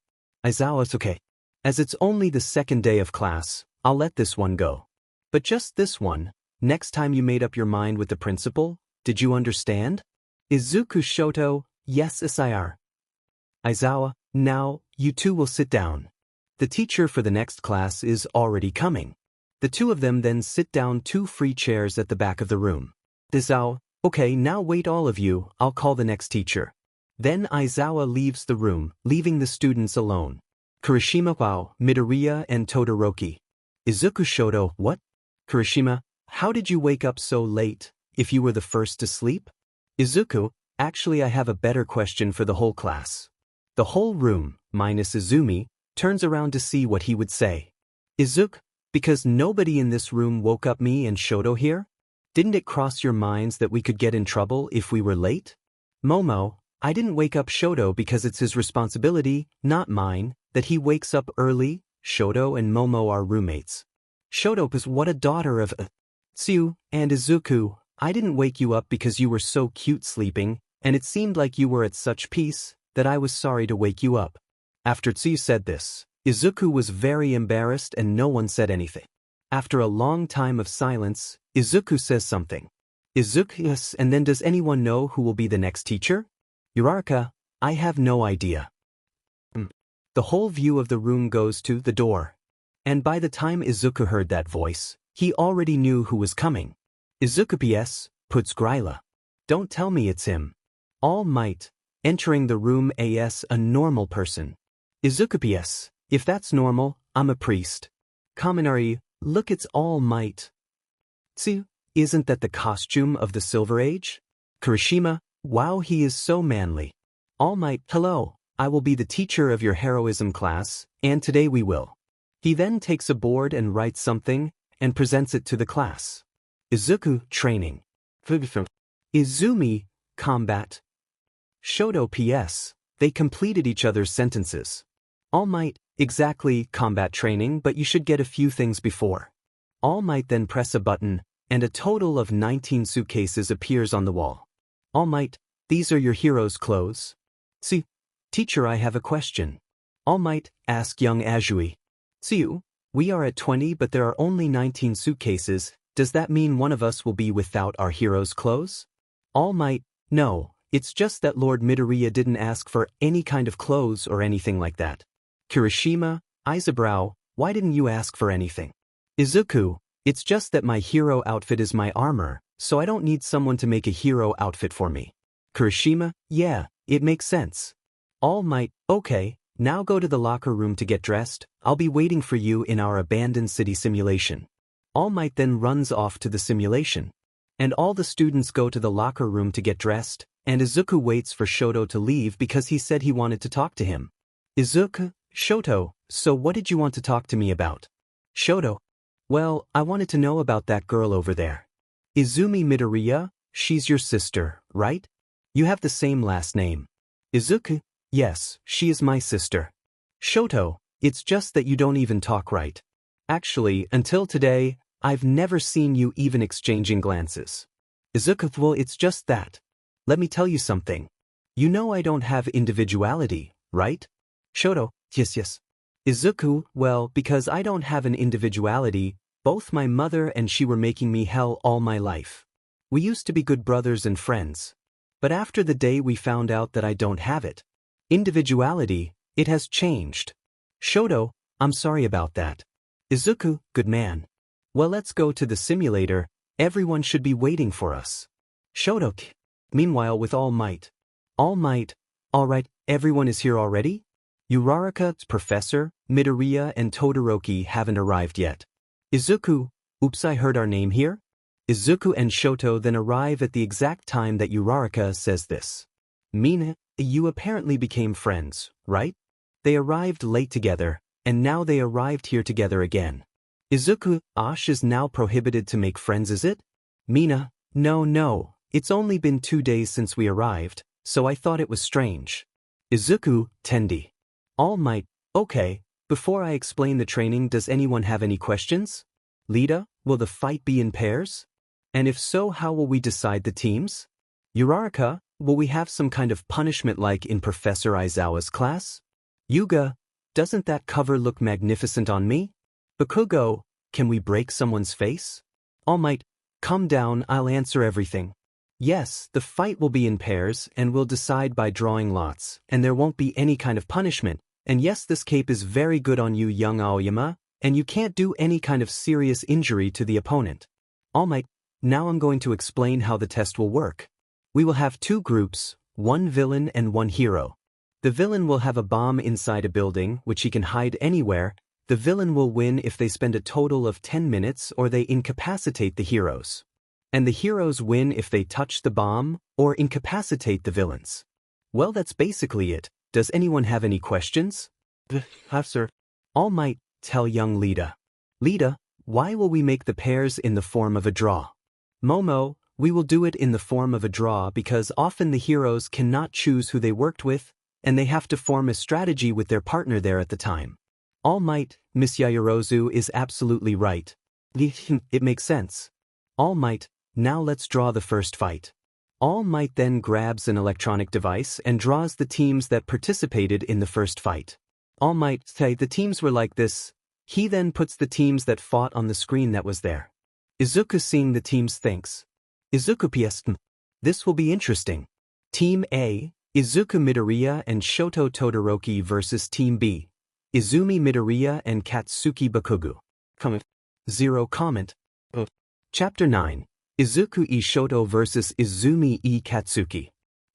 Aizawa, it's okay. As it's only the second day of class, I'll let this one go. But just this one, next time you made up your mind with the principal, did you understand? Izuku, Shoto, yes SIR. Aizawa, now, you two will sit down. The teacher for the next class is already coming. The two of them then sit down 2 free chairs at the back of the room. Aizawa, okay, now wait all of you, I'll call the next teacher. Then Aizawa leaves the room, leaving the students alone. Kirishima, wow, Midoriya and Todoroki. Izuku, Shoto, what? Kirishima, how did you wake up so late, if you were the first to sleep? Izuku, actually I have a better question for the whole class. The whole room, minus Izumi, turns around to see what he would say. Izuku, because nobody in this room woke up me and Shoto here? Didn't it cross your minds that we could get in trouble if we were late? Momo, I didn't wake up Shoto because it's his responsibility, not mine, that he wakes up early. Shoto and Momo are roommates. Shoto is what a daughter of Tsu, and Izuku, I didn't wake you up because you were so cute sleeping, And it seemed like you were at such peace that I was sorry to wake you up. After Tsuyu said this, Izuku was very embarrassed and no one said anything. After a long time of silence, Izuku says something. Izuku, yes, and then does anyone know who will be the next teacher? Uraraka, I have no idea. The whole view of the room goes to the door. And by the time Izuku heard that voice, he already knew who was coming. Izuku PS, puts Gryla. Don't tell me it's him. All Might, entering the room as a normal person. Izuku PS, if that's normal, I'm a priest. Kaminari, look it's All Might. See, isn't that the costume of the Silver Age? Kirishima, wow he is so manly. All Might, hello, I will be the teacher of your heroism class, and today we will. He then takes a board and writes something, and presents it to the class. Izuku, training. Izumi, combat. Shoto PS, they completed each other's sentences. All Might, exactly, combat training, but you should get a few things before. All Might then press a button, and a total of 19 suitcases appears on the wall. All Might, these are your hero's clothes. See, teacher, I have a question. All Might, ask young Azui. Tsuyu, we are at 20 but there are only 19 suitcases, does that mean one of us will be without our hero's clothes? All Might, no, it's just that Lord Midoriya didn't ask for any kind of clothes or anything like that. Kirishima, Izabrow, why didn't you ask for anything? Izuku, it's just that my hero outfit is my armor, so I don't need someone to make a hero outfit for me. Kirishima, yeah, it makes sense. All Might, okay, now go to the locker room to get dressed, I'll be waiting for you in our abandoned city simulation. All Might then runs off to the simulation. And all the students go to the locker room to get dressed, and Izuku waits for Shoto to leave because he said he wanted to talk to him. Izuku, Shoto, so what did you want to talk to me about? Shoto, well, I wanted to know about that girl over there. Izumi Midoriya, she's your sister, right? You have the same last name. Izuku, yes, she is my sister. Shoto, it's just that you don't even talk right. Actually, until today, I've never seen you even exchanging glances. Izuku, well, it's just that. Let me tell you something. You know I don't have individuality, right? Shoto, yes. Izuku, well, because I don't have an individuality, both my mother and she were making me hell all my life. We used to be good brothers and friends. But after the day we found out that I don't have it. Individuality, it has changed. Shoto, I'm sorry about that. Izuku, good man. Well, let's go to the simulator, everyone should be waiting for us. Shoto, meanwhile with All Might. All Might, alright, everyone is here already? Uraraka, Professor, Midoriya and Todoroki haven't arrived yet. Izuku, oops, I heard our name here? Izuku and Shoto then arrive at the exact time that Uraraka says this. Mina, you apparently became friends, right? They arrived late together, and now they arrived here together again. Izuku, Ash is now prohibited to make friends, is it? Mina, no, it's only been 2 days since we arrived, so I thought it was strange. Izuku, Tendi. All Might, okay, before I explain the training, does anyone have any questions? Lita, will the fight be in pairs? And if so, how will we decide the teams? Uraraka, will we have some kind of punishment like in Professor Aizawa's class? Yuga, doesn't that cover look magnificent on me? Bakugo, can we break someone's face? All Might, calm down, I'll answer everything. Yes, the fight will be in pairs and we'll decide by drawing lots, and there won't be any kind of punishment, and yes, this cape is very good on you, young Aoyama, and you can't do any kind of serious injury to the opponent. All Might, now I'm going to explain how the test will work. We will have 2 groups, 1 villain and 1 hero. The villain will have a bomb inside a building, which he can hide anywhere. The villain will win if they spend a total of 10 minutes or they incapacitate the heroes. And the heroes win if they touch the bomb or incapacitate the villains. Well, that's basically it. Does anyone have any questions? Sir. All Might, tell young Lita. Lita, why will we make the pairs in the form of a draw? Momo, we will do it in the form of a draw because often the heroes cannot choose who they worked with, and they have to form a strategy with their partner there at the time. All Might, Miss Yaoyorozu is absolutely right. It makes sense. All Might, now let's draw the first fight. All Might then grabs an electronic device and draws the teams that participated in the first fight. All Might say the teams were like this. He then puts the teams that fought on the screen that was there. Izuku seeing the teams thinks. Izuku psm. This will be interesting. Team A, Izuku Midoriya and Shoto Todoroki versus Team B, Izumi Midoriya and Katsuki Bakugo. Zero comment. Chapter 9. Izuku e Shoto vs Izumi e Katsuki.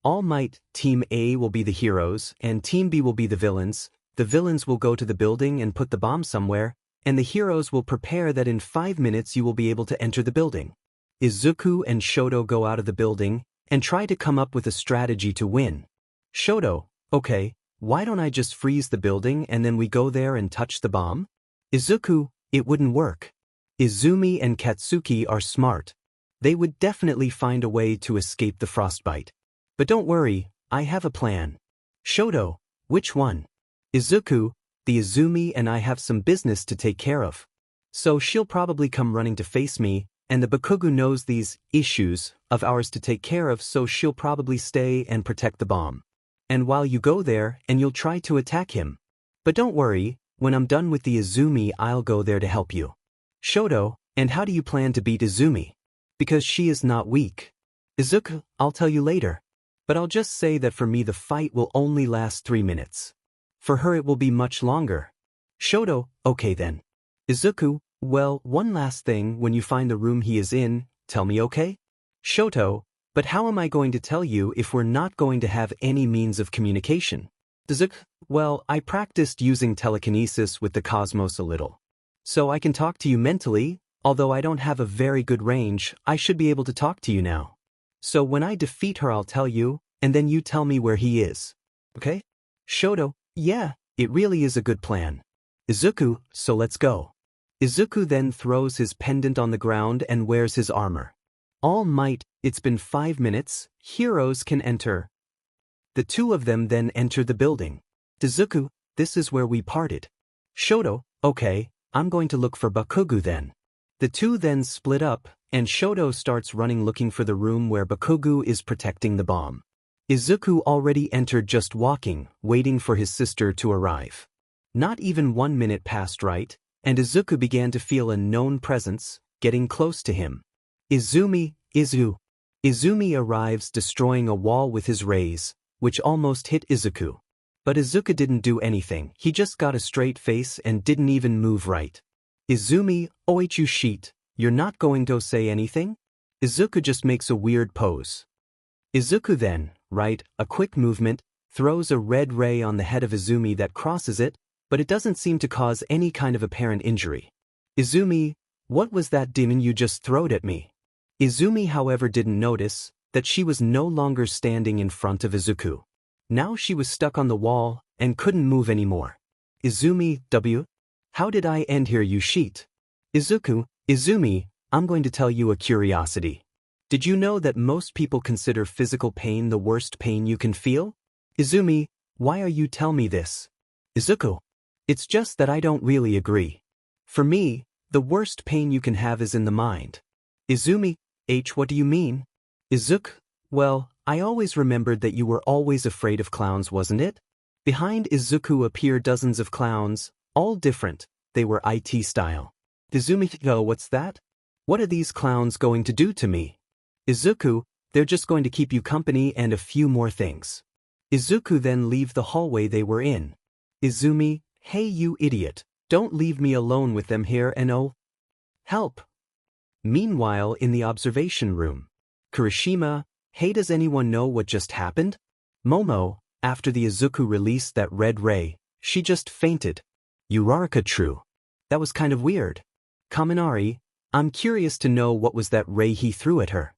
All Might, Team A will be the heroes, and Team B will be the villains. The villains will go to the building and put the bomb somewhere, and the heroes will prepare that in 5 minutes you will be able to enter the building. Izuku and Shoto go out of the building, and try to come up with a strategy to win. Shoto, okay, why don't I just freeze the building and then we go there and touch the bomb? Izuku, it wouldn't work. Izumi and Katsuki are smart. They would definitely find a way to escape the frostbite. But don't worry, I have a plan. Shoto, which one? Izuku, the Izumi and I have some business to take care of. So she'll probably come running to face me, and the Bakugo knows these issues of ours to take care of, so she'll probably stay and protect the bomb. And while you go there and you'll try to attack him. But don't worry, when I'm done with the Izumi I'll go there to help you. Shoto, and how do you plan to beat Izumi? Because she is not weak. Izuku, I'll tell you later. But I'll just say that for me the fight will only last 3 minutes. For her it will be much longer. Shoto, okay then. Izuku, well, one last thing, when you find the room he is in, tell me, okay? Shoto, but how am I going to tell you if we're not going to have any means of communication? Izuku, well, I practiced using telekinesis with the cosmos a little. So I can talk to you mentally, although I don't have a very good range, I should be able to talk to you now. So when I defeat her I'll tell you, and then you tell me where he is. Okay? Shoto, yeah, it really is a good plan. Izuku, so let's go. Izuku then throws his pendant on the ground and wears his armor. All Might, it's been 5 minutes, heroes can enter. The two of them then enter the building. Izuku, this is where we parted. Shoto, okay, I'm going to look for Bakugo then. The two then split up, and Shoto starts running looking for the room where Bakugo is protecting the bomb. Izuku already entered just walking, waiting for his sister to arrive. Not even 1 minute passed right, and Izuku began to feel a known presence, getting close to him. Izumi arrives destroying a wall with his rays, which almost hit Izuku. But Izuku didn't do anything, he just got a straight face and didn't even move right. Izumi, oichu sheet, you're not going to say anything? Izuku just makes a weird pose. Izuku then, right, a quick movement, throws a red ray on the head of Izumi that crosses it, but it doesn't seem to cause any kind of apparent injury. Izumi, what was that demon you just throwed at me? Izumi however didn't notice that she was no longer standing in front of Izuku. Now she was stuck on the wall and couldn't move anymore. Izumi, how did I end here, you sheet? Izuku, Izumi, I'm going to tell you a curiosity. Did you know that most people consider physical pain the worst pain you can feel? Izumi, why are you telling me this? Izuku, it's just that I don't really agree. For me, the worst pain you can have is in the mind. Izumi, what do you mean? Izuku, well, I always remembered that you were always afraid of clowns, wasn't it? Behind Izuku appear dozens of clowns, all different, they were IT style. Izumi, oh, what's that? What are these clowns going to do to me? Izuku, they're just going to keep you company and a few more things. Izuku then leave the hallway they were in. Izumi, hey you idiot, don't leave me alone with them here and oh. Help. Meanwhile in the observation room. Kirishima, hey, does anyone know what just happened? Momo, after the Izuku released that red ray, she just fainted. Uraraka, true. That was kind of weird. Kaminari, I'm curious to know what was that ray he threw at her.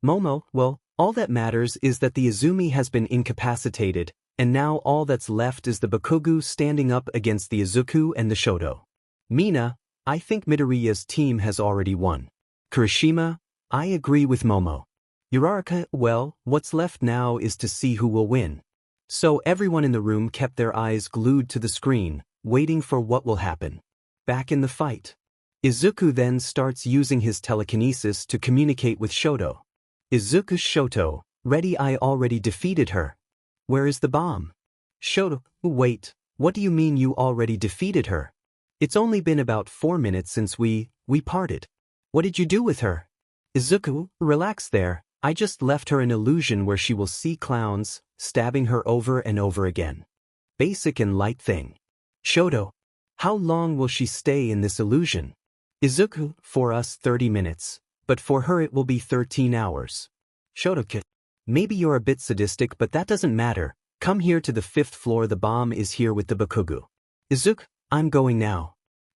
Momo, well, all that matters is that the Izumi has been incapacitated, and now all that's left is the Bakugo standing up against the Izuku and the Shoto. Mina, I think Midoriya's team has already won. Kirishima, I agree with Momo. Uraraka, well, what's left now is to see who will win. So everyone in the room kept their eyes glued to the screen, waiting for what will happen. Back in the fight. Izuku then starts using his telekinesis to communicate with Shoto. Izuku, Shoto, Ready, I already defeated her. Where is the bomb? Shoto, wait, what do you mean you already defeated her? It's only been about 4 minutes since we parted. What did you do with her? Izuku, relax there, I just left her an illusion where she will see clowns, stabbing her over and over again. Basic and light thing. Shoto, how long will she stay in this illusion? Izuku, for us 30 minutes, but for her it will be 13 hours. Shoto, maybe you're a bit sadistic but that doesn't matter, come here to the 5th floor, the bomb is here with the Bakugo. Izuku, I'm going now.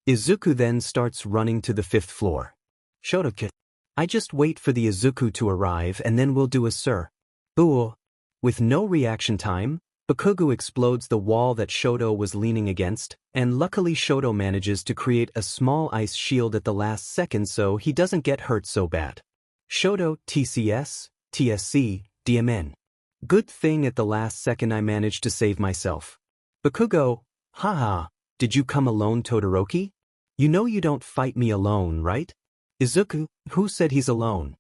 Izuku then starts running to the 5th floor. Shoto, I just wait for the Izuku to arrive and then we'll do a sir. Boo. With no reaction time, Bakugo explodes the wall that Shoto was leaning against, and luckily Shoto manages to create a small ice shield at the last second so he doesn't get hurt so bad. Shoto, TCS, TSC, DMN. Good thing at the last second I managed to save myself. Bakugo, haha, did you come alone, Todoroki? You know you don't fight me alone, right? Izuku, who said he's alone?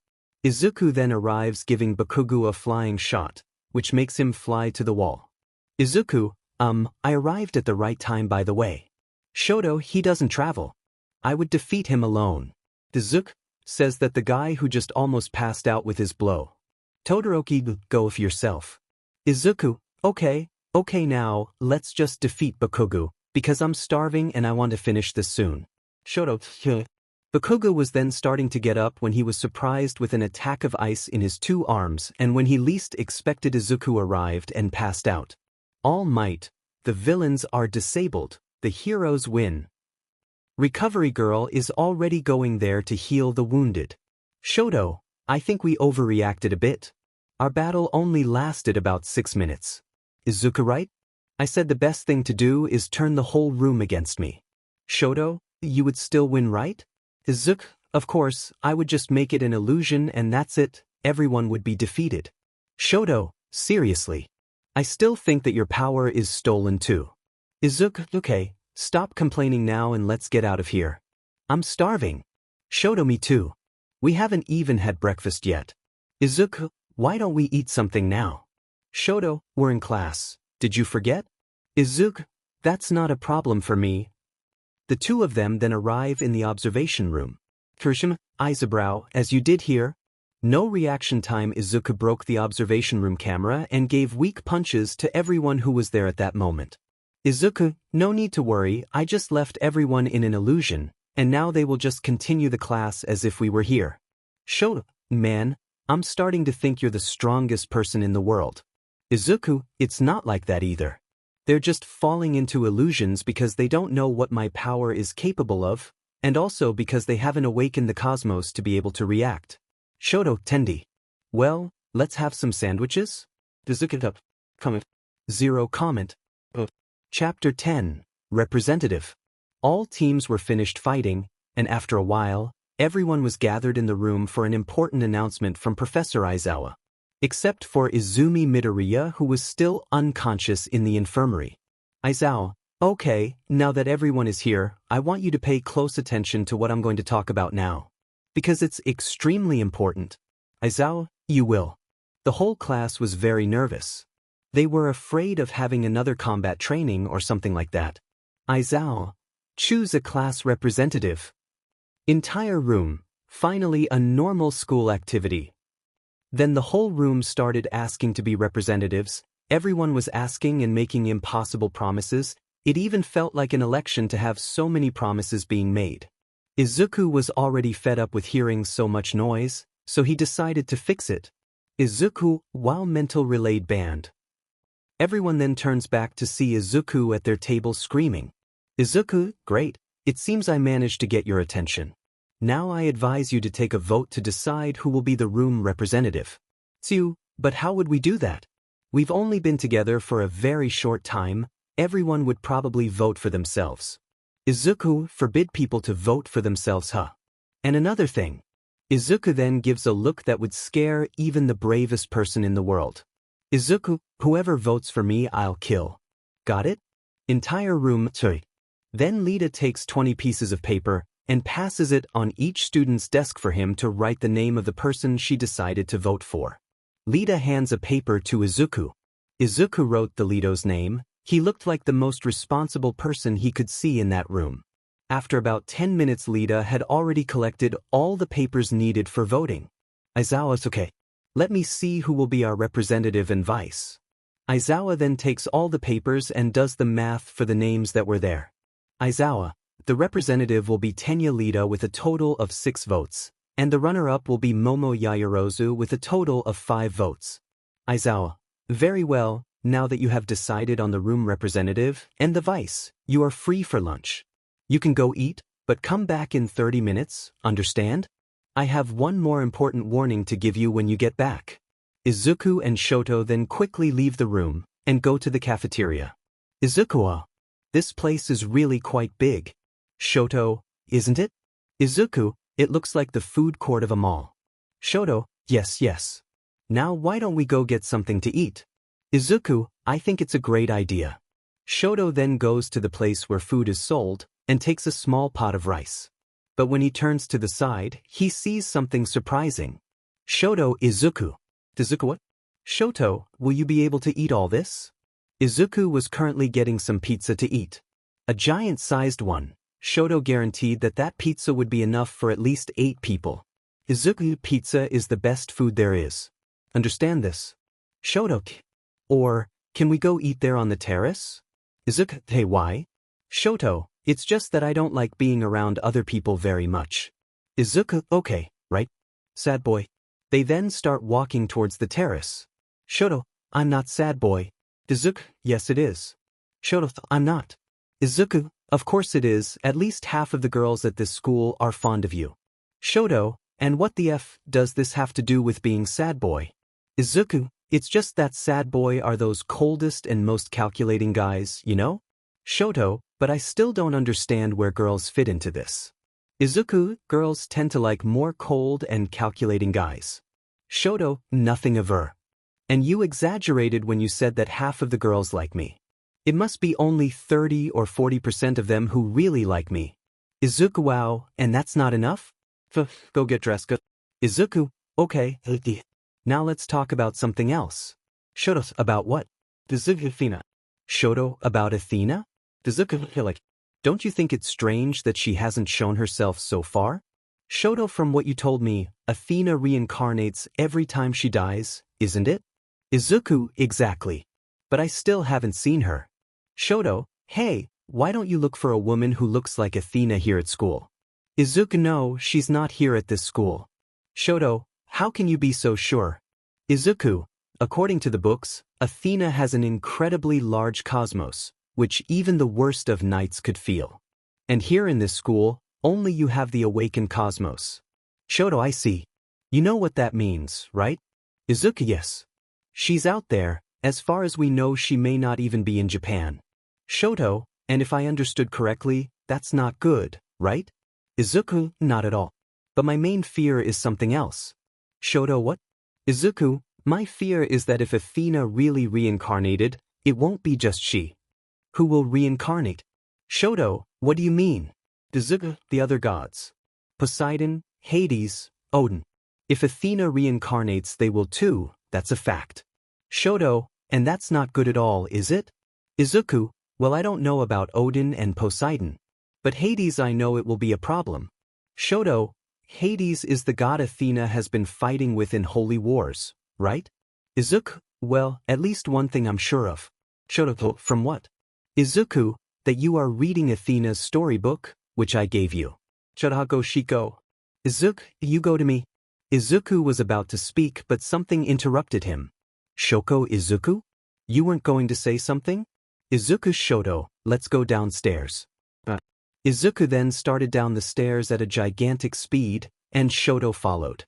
Izuku then arrives giving Bakugo a flying shot, which makes him fly to the wall. Izuku, I arrived at the right time by the way. Shoto, he doesn't travel. I would defeat him alone. Izuku says that the guy who just almost passed out with his blow. Todoroki, go of yourself. Izuku, okay now, let's just defeat Bakugo, because I'm starving and I want to finish this soon. Shoto, Bakugo was then starting to get up when he was surprised with an attack of ice in his 2 arms, and when he least expected Izuku arrived and passed out. All might, the villains are disabled, the heroes win. Recovery girl is already going there to heal the wounded. Shoto, I think we overreacted a bit. Our battle only lasted about 6 minutes. Izuku right? I said the best thing to do is turn the whole room against me. Shoto, you would still win right? Izuku, of course, I would just make it an illusion and that's it, everyone would be defeated. Shoto, seriously. I still think that your power is stolen too. Izuku, okay, stop complaining now and let's get out of here. I'm starving. Shoto, me too. We haven't even had breakfast yet. Izuku, why don't we eat something now? Shoto, we're in class. Did you forget? Izuku, that's not a problem for me. The two of them then arrive in the observation room. Kirishima, eyebrow, as you did here. No reaction time. Izuku broke the observation room camera and gave weak punches to everyone who was there at that moment. Izuku, no need to worry, I just left everyone in an illusion, and now they will just continue the class as if we were here. Shoto, man, I'm starting to think you're the strongest person in the world. Izuku, it's not like that either. They're just falling into illusions because they don't know what my power is capable of, and also because they haven't awakened the cosmos to be able to react. Shoto, Tendi. Well, let's have some sandwiches? Izuku, comment. Zero comment. Chapter 10, Representative. All teams were finished fighting, and after a while, everyone was gathered in the room for an important announcement from Professor Aizawa. Except for Izumi Midoriya, who was still unconscious in the infirmary. Aizawa, okay, now that everyone is here, I want you to pay close attention to what I'm going to talk about now. Because it's extremely important. Aizawa, you will. The whole class was very nervous. They were afraid of having another combat training or something like that. Aizawa, choose a class representative. Entire room, finally a normal school activity. Then the whole room started asking to be representatives. Everyone was asking and making impossible promises. It even felt like an election to have so many promises being made. Izuku was already fed up with hearing so much noise, so he decided to fix it. Izuku, while mental relayed banned. Everyone then turns back to see Izuku at their table screaming. Izuku, great, it seems I managed to get your attention. Now I advise you to take a vote to decide who will be the room representative. Tsu, but how would we do that? We've only been together for a very short time, everyone would probably vote for themselves. Izuku, forbid people to vote for themselves, huh? And another thing. Izuku then gives a look that would scare even the bravest person in the world. Izuku, whoever votes for me I'll kill. Got it? Entire room, tsui. Then Lita takes 20 pieces of paper and passes it on each student's desk for him to write the name of the person she decided to vote for. Lita hands a paper to Izuku. Izuku wrote the Lito's name. He looked like the most responsible person he could see in that room. After about 10 minutes, Lita had already collected all the papers needed for voting. Aizawa's okay. Let me see who will be our representative and vice. Aizawa then takes all the papers and does the math for the names that were there. Aizawa, the representative will be Tenya Lita with a total of 6 votes, and the runner-up will be Momo Yaoyorozu with a total of 5 votes. Aizawa, very well, now that you have decided on the room representative and the vice, you are free for lunch. You can go eat, but come back in 30 minutes, understand? I have one more important warning to give you when you get back. Izuku and Shoto then quickly leave the room and go to the cafeteria. Izuku, this place is really quite big. Shoto, isn't it? Izuku, it looks like the food court of a mall. Shoto, yes. Now why don't we go get something to eat? Izuku, I think it's a great idea. Shoto then goes to the place where food is sold and takes a small pot of rice. But when he turns to the side, he sees something surprising. Shoto, Izuku. Izuku, what? Shoto, will you be able to eat all this? Izuku was currently getting some pizza to eat. A giant-sized one. Shoto guaranteed that that pizza would be enough for at least 8 people. Izuku, pizza is the best food there is. Understand this? Shoto, or, can we go eat there on the terrace? Izuku, hey, why? Shoto, it's just that I don't like being around other people very much. Izuku, okay, right? Sad boy. They then start walking towards the terrace. Shoto, I'm not sad boy. Izuku, yes it is. Shoto, I'm not. Izuku, of course it is, at least half of the girls at this school are fond of you. Shoto, and what the F does this have to do with being sad boy? Izuku, it's just that sad boy are those coldest and most calculating guys, you know? Shoto, but I still don't understand where girls fit into this. Izuku, girls tend to like more cold and calculating guys. Shoto, nothing of her. And you exaggerated when you said that half of the girls like me. It must be only 30 or 40% of them who really like me. Izuku, wow, and that's not enough? Go get dressed. Izuku, okay. Now let's talk about something else. Shoto, about what? Izuku, Athena. Shoto, about Athena? Izuku, like, don't you think it's strange that she hasn't shown herself so far? Shoto, from what you told me, Athena reincarnates every time she dies, isn't it? Izuku, exactly. But I still haven't seen her. Shoto, hey, why don't you look for a woman who looks like Athena here at school? Izuku, no, she's not here at this school. Shoto, how can you be so sure? Izuku, according to the books, Athena has an incredibly large cosmos, which even the worst of knights could feel. And here in this school, only you have the awakened cosmos. Shoto, I see. You know what that means, right? Izuku, yes. She's out there, as far as we know she may not even be in Japan. Shoto, and if I understood correctly, that's not good, right? Izuku, not at all. But my main fear is something else. Shoto, what? Izuku, my fear is that if Athena really reincarnated, it won't be just she. Who will reincarnate? Shoto, what do you mean? Izuku, the other gods. Poseidon, Hades, Odin. If Athena reincarnates, they will too, that's a fact. Shoto, and that's not good at all, is it? Izuku, well, I don't know about Odin and Poseidon. But Hades, I know it will be a problem. Shoto, Hades is the god Athena has been fighting with in holy wars, right? Izuku, well, at least one thing I'm sure of. Shoto, from what? Izuku, that you are reading Athena's storybook, which I gave you. Shirako Shiko. Izuku, you go to me. Izuku was about to speak, but something interrupted him. Shoko, Izuku? You weren't going to say something? Izuku, Shoto, let's go downstairs. Izuku then started down the stairs at a gigantic speed, and Shoto followed.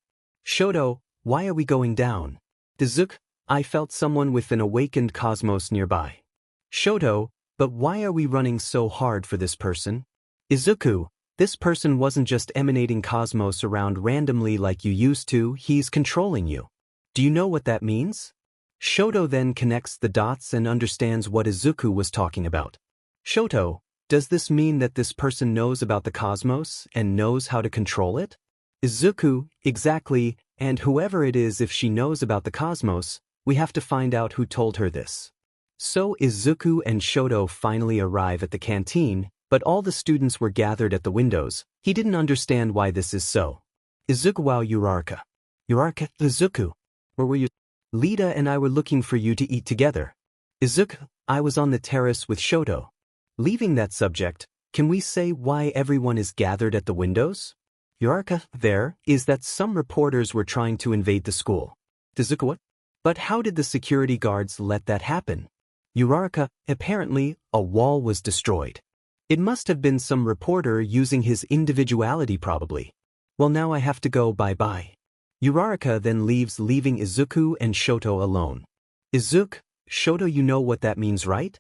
Shoto, why are we going down? Izuku, I felt someone with an awakened cosmos nearby. Shoto, but why are we running so hard for this person? Izuku, this person wasn't just emanating cosmos around randomly like you used to, he's controlling you. Do you know what that means? Shoto then connects the dots and understands what Izuku was talking about. Shoto, does this mean that this person knows about the cosmos and knows how to control it? Izuku, exactly, And whoever it is, if she knows about the cosmos, we have to find out who told her this. So Izuku and Shoto finally arrive at the canteen, but all the students were gathered at the windows. He didn't understand why this is so. Izuku, wow, Uraraka. Uraraka, Izuku. Where were you? Lita and I were looking for you to eat together. Izuku, I was on the terrace with Shoto. Leaving that subject, can we say why everyone is gathered at the windows? Uraraka, there is that some reporters were trying to invade the school. Izuku, what? But how did the security guards let that happen? Uraraka, apparently, a wall was destroyed. It must have been some reporter using his individuality probably. Well, now I have to go, bye-bye. Uraraka then leaves, leaving Izuku and Shoto alone. Izuku, Shoto, you know what that means, right?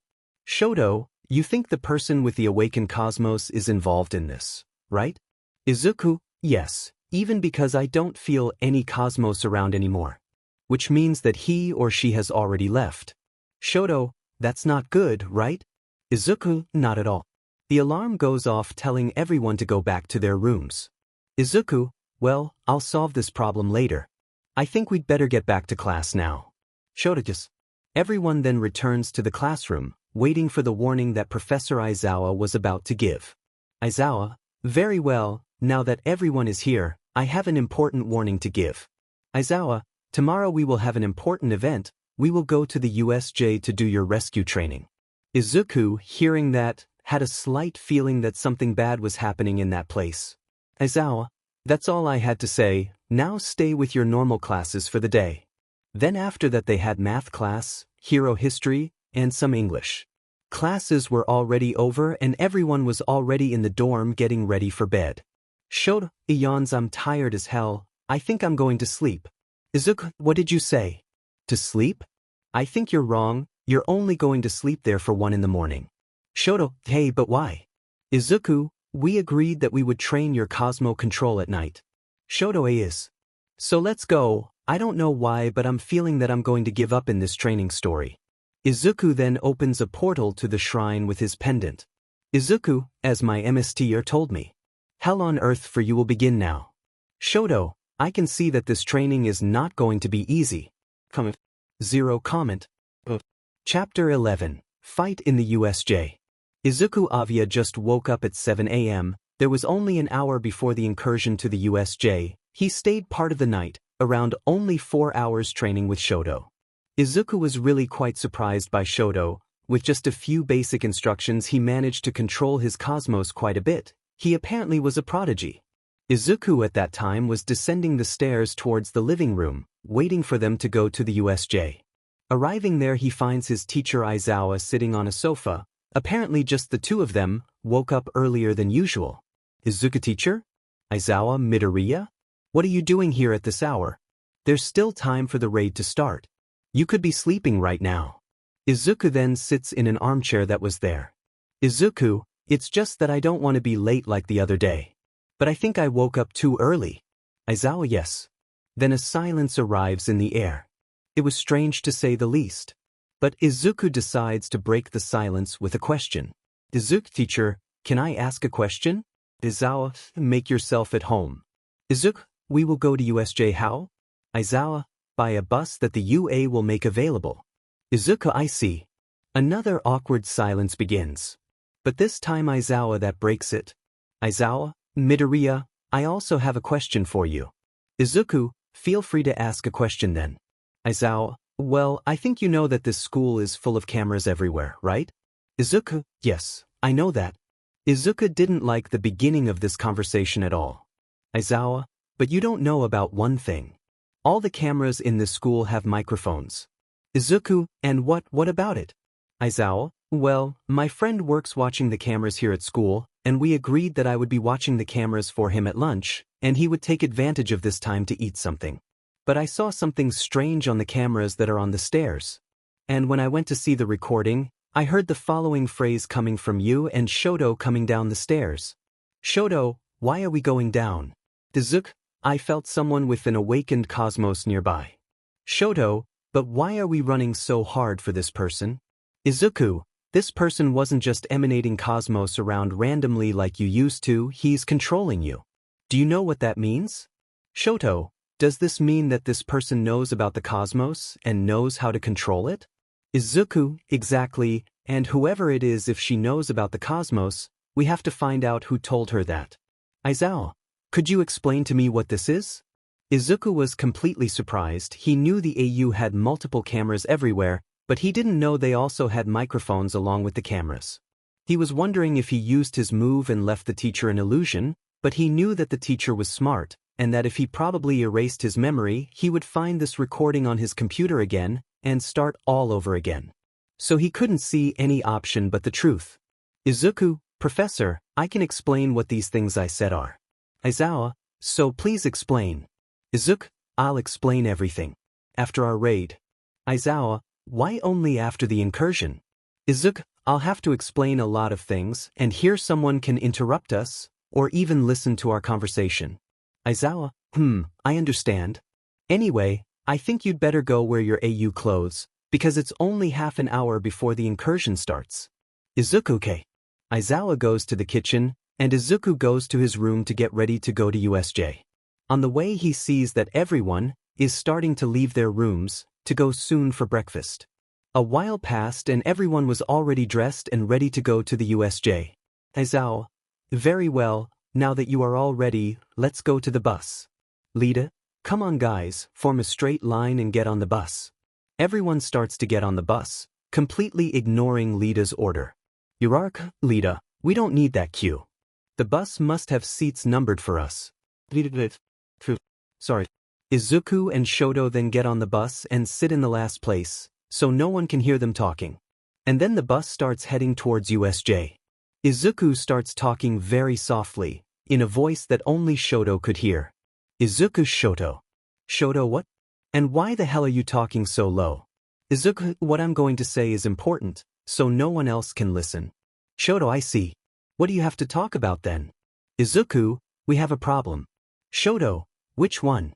Shoto, you think the person with the awakened cosmos is involved in this, right? Izuku, yes, even because I don't feel any cosmos around anymore. Which means that he or she has already left. Shoto, that's not good, right? Izuku, not at all. The alarm goes off telling everyone to go back to their rooms. Izuku, well, I'll solve this problem later. I think we'd better get back to class now. Shoto, just. Everyone then returns to the classroom, waiting for the warning that Professor Aizawa was about to give. Aizawa, very well, now that everyone is here, I have an important warning to give. Aizawa, tomorrow we will have an important event. We will go to the USJ to do your rescue training. Izuku, hearing that, had a slight feeling that something bad was happening in that place. Aizawa, that's all I had to say, now stay with your normal classes for the day. Then after that they had math class, hero history, and some English. Classes were already over and everyone was already in the dorm getting ready for bed. Shoto yawns, I'm tired as hell, I think I'm going to sleep. Izuku, what did you say? To sleep? I think you're wrong, you're only going to sleep there for 1 in the morning. Shoto, hey, but why? Izuku, we agreed that we would train your Cosmo control at night. Shoto is. So let's go, I don't know why but I'm feeling that I'm going to give up in this training story. Izuku then opens a portal to the shrine with his pendant. Izuku, as my MSTer told me. Hell on earth for you will begin now. Shoto, I can see that this training is not going to be easy. Comment. Zero comment. Chapter 11. Fight in the USJ. Izuku Avia just woke up at 7 a.m. There was only an hour before the incursion to the USJ. He stayed part of the night, around only 4 hours training with Shoto. Izuku was really quite surprised by Shoto. With just a few basic instructions he managed to control his cosmos quite a bit. He apparently was a prodigy. Izuku at that time was descending the stairs towards the living room, waiting for them to go to the USJ. Arriving there he finds his teacher Aizawa sitting on a sofa. Apparently just the two of them, woke up earlier than usual. Izuku, teacher? Aizawa, Midoriya? What are you doing here at this hour? There's still time for the raid to start. You could be sleeping right now. Izuku then sits in an armchair that was there. Izuku, it's just that I don't want to be late like the other day. But I think I woke up too early. Aizawa, yes. Then a silence arrives in the air. It was strange to say the least. But Izuku decides to break the silence with a question. Izuku, teacher, can I ask a question? Aizawa, make yourself at home. Izuku, we will go to USJ how? Aizawa, by a bus that the UA will make available. Izuku, I see. Another awkward silence begins. But this time Aizawa that breaks it. Aizawa, Midoriya, I also have a question for you. Izuku, feel free to ask a question then. Aizawa, well, I think you know that this school is full of cameras everywhere, right? Izuku, yes, I know that. Izuku didn't like the beginning of this conversation at all. Aizawa, but you don't know about one thing. All the cameras in this school have microphones. Izuku, and what about it? Aizawa, well, my friend works watching the cameras here at school, and we agreed that I would be watching the cameras for him at lunch, and he would take advantage of this time to eat something. But I saw something strange on the cameras that are on the stairs. And when I went to see the recording, I heard the following phrase coming from you and Shoto coming down the stairs. Shoto, why are we going down? Izuku, I felt someone with an awakened cosmos nearby. Shoto, but why are we running so hard for this person? Izuku, this person wasn't just emanating cosmos around randomly like you used to, he's controlling you. Do you know what that means? Shoto, Does this mean that this person knows about the cosmos and knows how to control it? Izuku, exactly, and whoever it is, if she knows about the cosmos, we have to find out who told her that. Aizawa, could you explain to me what this is? Izuku was completely surprised. He knew the AU had multiple cameras everywhere, but he didn't know they also had microphones along with the cameras. He was wondering if he used his move and left the teacher an illusion, but he knew that the teacher was smart, and that if he probably erased his memory, he would find this recording on his computer again, and start all over again. So he couldn't see any option but the truth. Izuku, Professor, I can explain what these things I said are. Aizawa, so please explain. Izuku, I'll explain everything. After our raid. Aizawa, why only after the incursion? Izuku, I'll have to explain a lot of things, and here someone can interrupt us, or even listen to our conversation. Aizawa, I understand. Anyway, I think you'd better go wear your AU clothes, because it's only half an hour before the incursion starts. Izuku-ke. Aizawa goes to the kitchen, and Izuku goes to his room to get ready to go to USJ. On the way he sees that everyone is starting to leave their rooms to go soon for breakfast. A while passed and everyone was already dressed and ready to go to the USJ. Aizawa, very well, now that you are all ready, let's go to the bus. Lida, come on guys, form a straight line and get on the bus. Everyone starts to get on the bus, completely ignoring Lida's order. Lida, we don't need that queue. The bus must have seats numbered for us. Sorry. Izuku and Shoto then get on the bus and sit in the last place, so no one can hear them talking. And then the bus starts heading towards USJ. Izuku starts talking very softly, in a voice that only Shoto could hear. Izuku, Shoto. Shoto, what? And why the hell are you talking so low? Izuku, what I'm going to say is important, so no one else can listen. Shoto, I see. What do you have to talk about then? Izuku, we have a problem. Shoto, which one?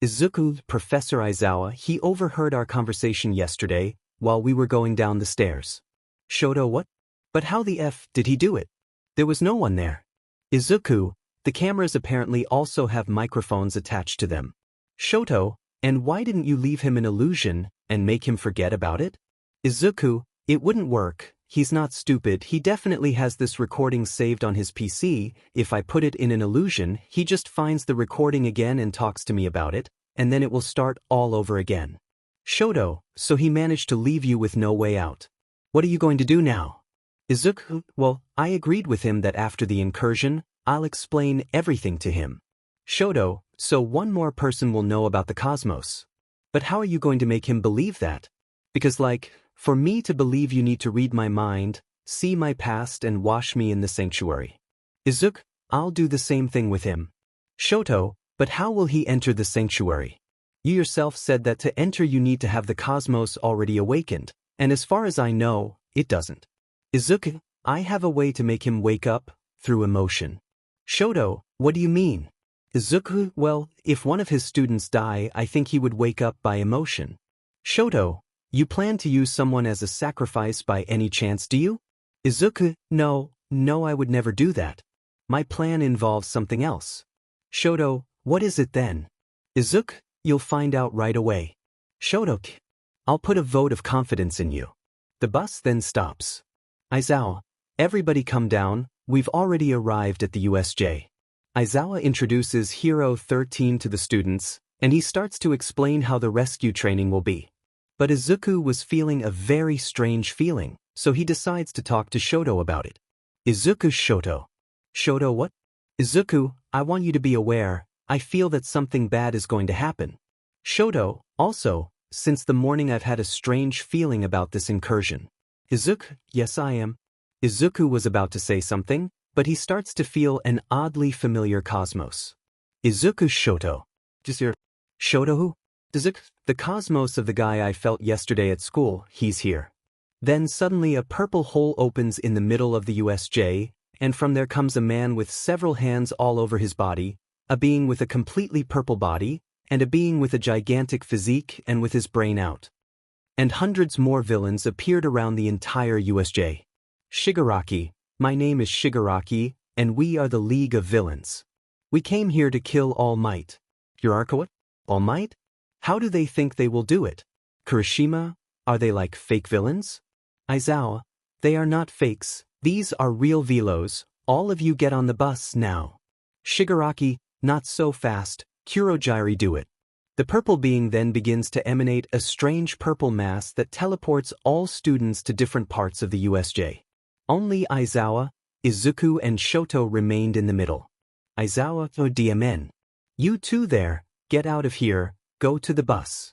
Izuku, Professor Aizawa, he overheard our conversation yesterday, while we were going down the stairs. Shoto, what? But how the F did he do it? There was no one there. Izuku, the cameras apparently also have microphones attached to them. Shoto, and why didn't you leave him an illusion, and make him forget about it? Izuku, it wouldn't work, he's not stupid, he definitely has this recording saved on his PC, if I put it in an illusion, he just finds the recording again and talks to me about it, and then it will start all over again. Shoto, so he managed to leave you with no way out. What are you going to do now? Izuku, well, I agreed with him that after the incursion, I'll explain everything to him. Shoto, so one more person will know about the cosmos. But how are you going to make him believe that? Because for me to believe you need to read my mind, see my past and wash me in the sanctuary. Izuku, I'll do the same thing with him. Shoto, but how will he enter the sanctuary? You yourself said that to enter you need to have the cosmos already awakened, and as far as I know, it doesn't. Izuku, I have a way to make him wake up, through emotion. Shoto, what do you mean? Izuku, well, if one of his students die, I think he would wake up by emotion. Shoto, you plan to use someone as a sacrifice by any chance, do you? Izuku, no, I would never do that. My plan involves something else. Shoto, what is it then? Izuku, you'll find out right away. Shoto, I'll put a vote of confidence in you. The bus then stops. Aizawa, everybody come down, we've already arrived at the USJ. Aizawa introduces Hero 13 to the students, and he starts to explain how the rescue training will be. But Izuku was feeling a very strange feeling, so he decides to talk to Shoto about it. Izuku, Shoto. Shoto, what? Izuku, I want you to be aware, I feel that something bad is going to happen. Shoto, also, since the morning I've had a strange feeling about this incursion. Izuku, yes I am. Izuku was about to say something, but he starts to feel an oddly familiar cosmos. Izuku, Shoto. Shoto who? Izuku, the cosmos of the guy I felt yesterday at school, he's here. Then suddenly a purple hole opens in the middle of the USJ, and from there comes a man with several hands all over his body, a being with a completely purple body, and a being with a gigantic physique and with his brain out. And hundreds more villains appeared around the entire USJ. Shigaraki, my name is Shigaraki, and we are the League of Villains. We came here to kill All Might. What? All Might? How do they think they will do it? Kirishima, are they like fake villains? Aizawa, they are not fakes, these are real velos, all of you get on the bus now. Shigaraki, not so fast, Kurogiri do it. The purple being then begins to emanate a strange purple mass that teleports all students to different parts of the USJ. Only Aizawa, Izuku and Shoto remained in the middle. Aizawa, oh DMN. You two there, get out of here, go to the bus.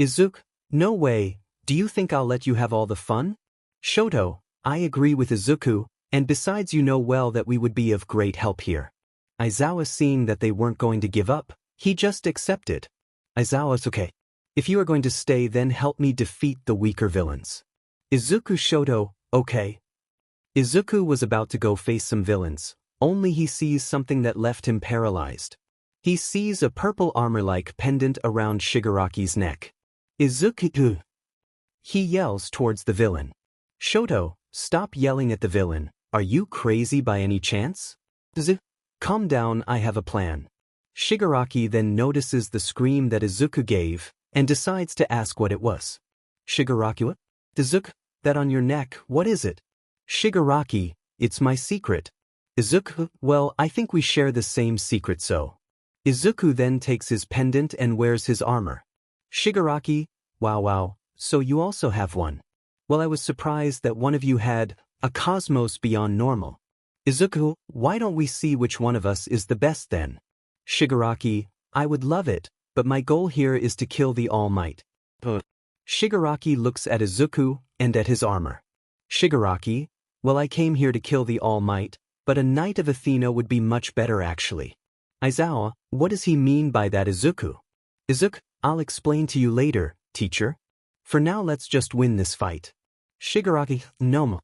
Izuku, no way, do you think I'll let you have all the fun? Shoto, I agree with Izuku, and besides you know well that we would be of great help here. Aizawa seeing that they weren't going to give up, he just accepted. Aizawa's okay. If you are going to stay then help me defeat the weaker villains. Izuku Shoto, okay. Izuku was about to go face some villains, only he sees something that left him paralyzed. He sees a purple armor-like pendant around Shigaraki's neck. Izuku. He yells towards the villain. Shoto, stop yelling at the villain, are you crazy by any chance? Calm down, I have a plan. Shigaraki then notices the scream that Izuku gave, and decides to ask what it was. Shigaraki, what? Izuku, that on your neck, what is it? Shigaraki, it's my secret. Izuku, well, I think we share the same secret so. Izuku then takes his pendant and wears his armor. Shigaraki, wow, so you also have one. Well, I was surprised that one of you had a cosmos beyond normal. Izuku, why don't we see which one of us is the best then? Shigaraki, I would love it, but my goal here is to kill the All Might. Shigaraki looks at Izuku and at his armor. Shigaraki, well, I came here to kill the All Might, but a Knight of Athena would be much better actually. Aizawa, what does he mean by that Izuku? Izuku, I'll explain to you later, teacher. For now let's just win this fight. Shigaraki, Nomu.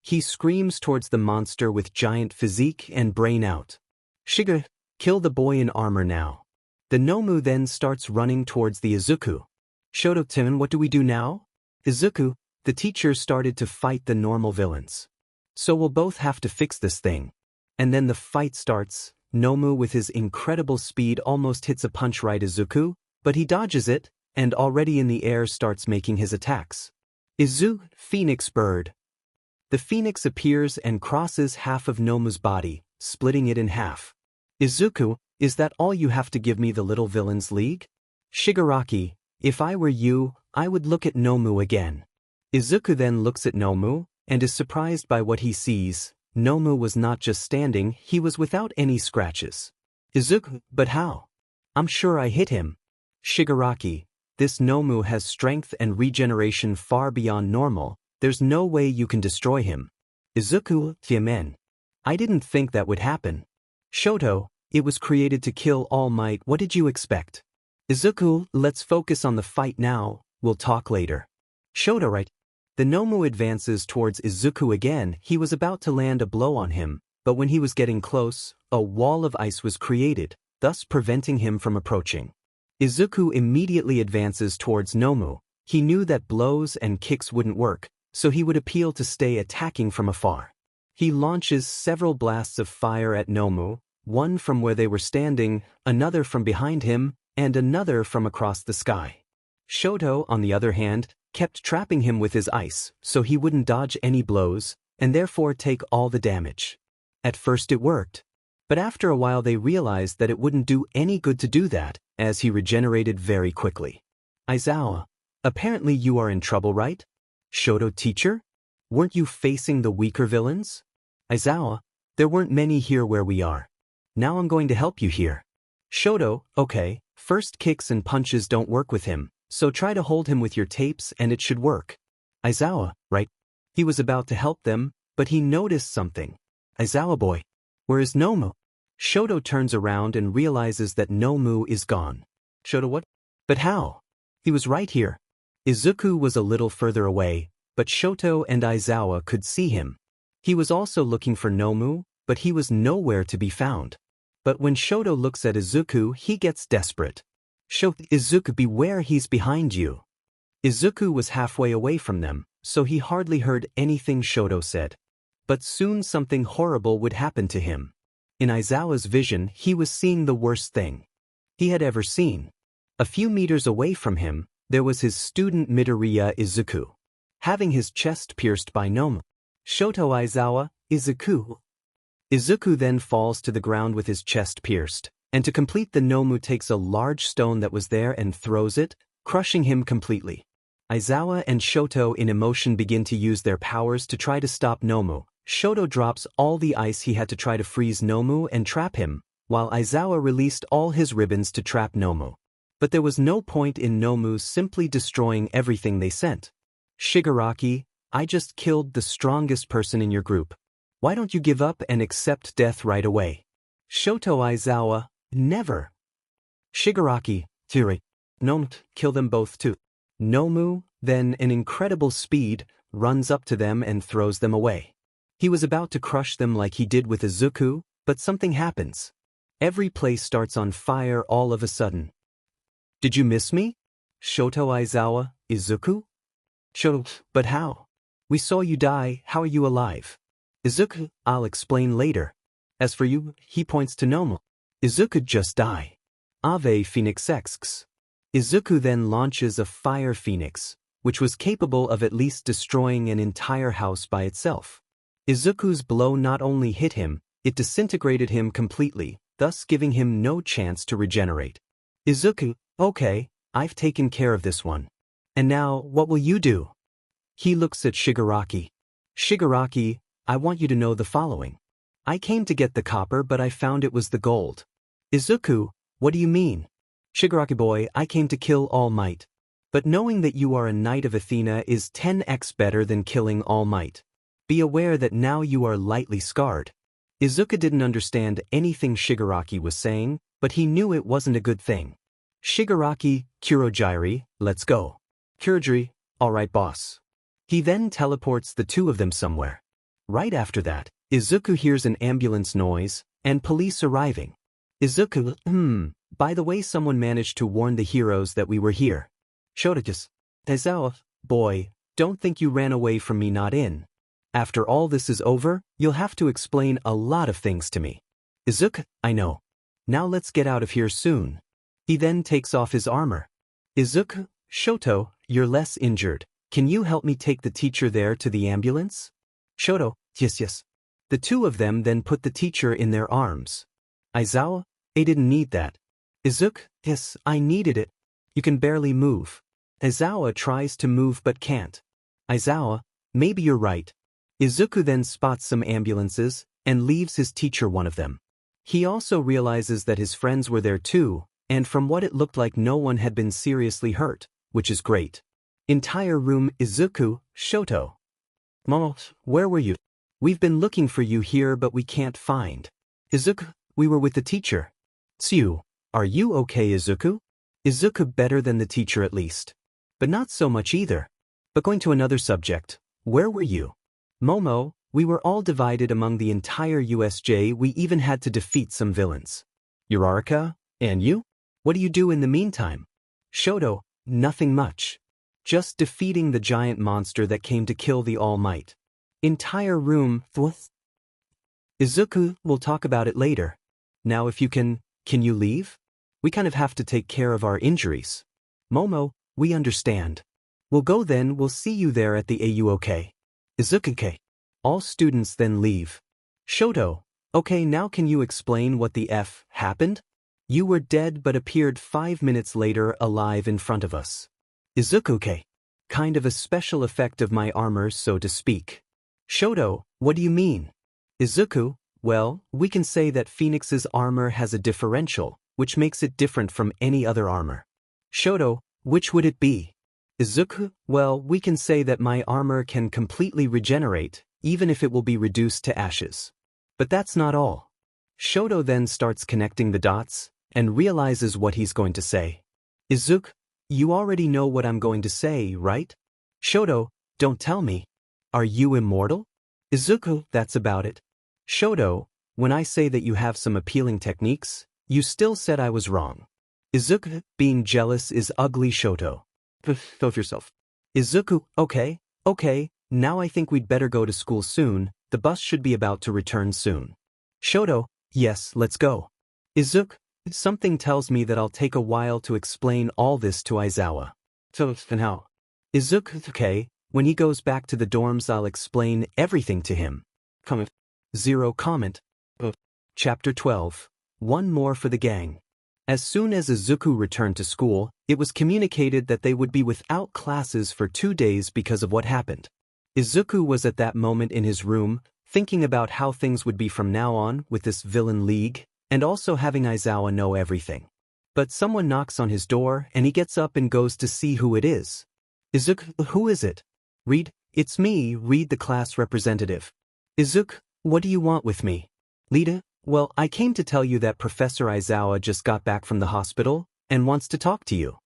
He screams towards the monster with giant physique and brain out. Shiga, kill the boy in armor now. The Nomu then starts running towards the Izuku. Shoto-Timon, what do we do now? Izuku, the teacher started to fight the normal villains. So we'll both have to fix this thing. And then the fight starts. Nomu with his incredible speed almost hits a punch right Izuku, but he dodges it, and already in the air starts making his attacks. Izu, Phoenix Bird. The phoenix appears and crosses half of Nomu's body, splitting it in half. Izuku, is that all you have to give me the Little Villains League? Shigaraki, if I were you, I would look at Nomu again. Izuku then looks at Nomu, and is surprised by what he sees. Nomu was not just standing, he was without any scratches. Izuku, but how? I'm sure I hit him. Shigaraki, this Nomu has strength and regeneration far beyond normal, there's no way you can destroy him. Izuku, Tiemen. I didn't think that would happen. Shoto, it was created to kill All Might, what did you expect? Izuku, let's focus on the fight now, we'll talk later. Shoto, right? The Nomu advances towards Izuku again, he was about to land a blow on him, but when he was getting close, a wall of ice was created, thus preventing him from approaching. Izuku immediately advances towards Nomu. He knew that blows and kicks wouldn't work, so he would appeal to stay attacking from afar. He launches several blasts of fire at Nomu, one from where they were standing, another from behind him, and another from across the sky. Shoto, on the other hand, kept trapping him with his ice, so he wouldn't dodge any blows, and therefore take all the damage. At first it worked, but after a while they realized that it wouldn't do any good to do that, as he regenerated very quickly. Aizawa, apparently you are in trouble, right? Shoto, teacher? Weren't you facing the weaker villains? Aizawa, there weren't many here where we are. Now I'm going to help you here. Shoto, okay, first kicks and punches don't work with him, so try to hold him with your tapes and it should work. Aizawa, right? He was about to help them, but he noticed something. Aizawa boy, where is Nomu? Shoto turns around and realizes that Nomu is gone. Shoto, what? But how? He was right here. Izuku was a little further away, but Shoto and Aizawa could see him. He was also looking for Nomu, but he was nowhere to be found. But when Shoto looks at Izuku, he gets desperate. Shoto, Izuku, beware, he's behind you. Izuku was halfway away from them, so he hardly heard anything Shoto said. But soon something horrible would happen to him. In Aizawa's vision, he was seeing the worst thing he had ever seen. A few meters away from him, there was his student Midoriya Izuku, having his chest pierced by Nomu. Shoto Aizawa, Izuku. Izuku then falls to the ground with his chest pierced, and to complete the Nomu takes a large stone that was there and throws it, crushing him completely. Aizawa and Shoto in emotion begin to use their powers to try to stop Nomu. Shoto drops all the ice he had to try to freeze Nomu and trap him, while Aizawa released all his ribbons to trap Nomu. But there was no point in Nomu simply destroying everything they sent. Shigaraki, I just killed the strongest person in your group. Why don't you give up and accept death right away? Shoto Aizawa, never. Shigaraki, Tiri. Nomu, kill them both too. Nomu, then in incredible speed, runs up to them and throws them away. He was about to crush them like he did with Izuku, but something happens. Every place starts on fire all of a sudden. Did you miss me? Shoto Aizawa, Izuku? Shoto, but how? We saw you die, how are you alive? Izuku, I'll explain later. As for you, he points to Nomu. Izuku just die. Ave Phoenix X. Izuku then launches a fire phoenix, which was capable of at least destroying an entire house by itself. Izuku's blow not only hit him, it disintegrated him completely, thus giving him no chance to regenerate. Izuku, okay, I've taken care of this one. And now, what will you do? He looks at Shigaraki. Shigaraki, I want you to know the following. I came to get the copper but I found it was the gold. Izuku, what do you mean? Shigaraki boy, I came to kill All Might. But knowing that you are a Knight of Athena is 10x better than killing All Might. Be aware that now you are lightly scarred. Izuku didn't understand anything Shigaraki was saying, but he knew it wasn't a good thing. Shigaraki, Kurogiri, let's go. Kurogiri, alright boss. He then teleports the two of them somewhere. Right after that, Izuku hears an ambulance noise, and police arriving. Izuku, by the way someone managed to warn the heroes that we were here. Shoto, Aizawa, boy, don't think you ran away from me not in. After all this is over, you'll have to explain a lot of things to me. Izuku, I know. Now let's get out of here soon. He then takes off his armor. Izuku, Shoto, you're less injured. Can you help me take the teacher there to the ambulance? Shoto, yes. The two of them then put the teacher in their arms. Aizawa, I didn't need that. Izuku, yes, I needed it. You can barely move. Aizawa tries to move but can't. Aizawa, maybe you're right. Izuku then spots some ambulances, and leaves his teacher one of them. He also realizes that his friends were there too, and from what it looked like no one had been seriously hurt, which is great. Entire room Izuku, Shoto. Momo, where were you? We've been looking for you here but we can't find. Izuku, we were with the teacher. Tsu, are you okay Izuku? Izuku better than the teacher at least. But not so much either. But going to another subject, where were you? Momo, we were all divided among the entire USJ, we even had to defeat some villains. Uraraka, and you? What do you do in the meantime? Shoto, nothing much. Just defeating the giant monster that came to kill the All Might. Entire room, Izuku, we'll talk about it later. Now if you can you leave? We kind of have to take care of our injuries. Momo, we understand. We'll go then, we'll see you there at the AUOK. Izuku, all students then leave. Shoto, okay now can you explain what the F happened? You were dead but appeared 5 minutes later alive in front of us. Izuku, kind of a special effect of my armor so to speak. Shoto, what do you mean? Izuku, well, we can say that Phoenix's armor has a differential, which makes it different from any other armor. Shoto, which would it be? Izuku, well, we can say that my armor can completely regenerate, even if it will be reduced to ashes. But that's not all. Shoto then starts connecting the dots, and realizes what he's going to say. Izuku, you already know what I'm going to say, right? Shoto, don't tell me. Are you immortal? Izuku, that's about it. Shoto, when I say that you have some appealing techniques, you still said I was wrong. Izuku, being jealous is ugly Shoto. Go of yourself. Izuku, okay, now I think we'd better go to school soon, the bus should be about to return soon. Shoto, yes, let's go. Izuku, Something tells me that I'll take a while to explain all this to Aizawa. So, and how? Izuku, okay, when he goes back to the dorms I'll explain everything to him. Comment. Zero comment. Chapter 12. One more for the gang. As soon as Izuku returned to school, it was communicated that they would be without classes for 2 days because of what happened. Izuku was at that moment in his room, thinking about how things would be from now on with this villain league, and also having Aizawa know everything. But someone knocks on his door and he gets up and goes to see who it is. Izuku, who is it? Read, it's me, Read the class representative. Izuku, what do you want with me? Lita, well, I came to tell you that Professor Aizawa just got back from the hospital and wants to talk to you.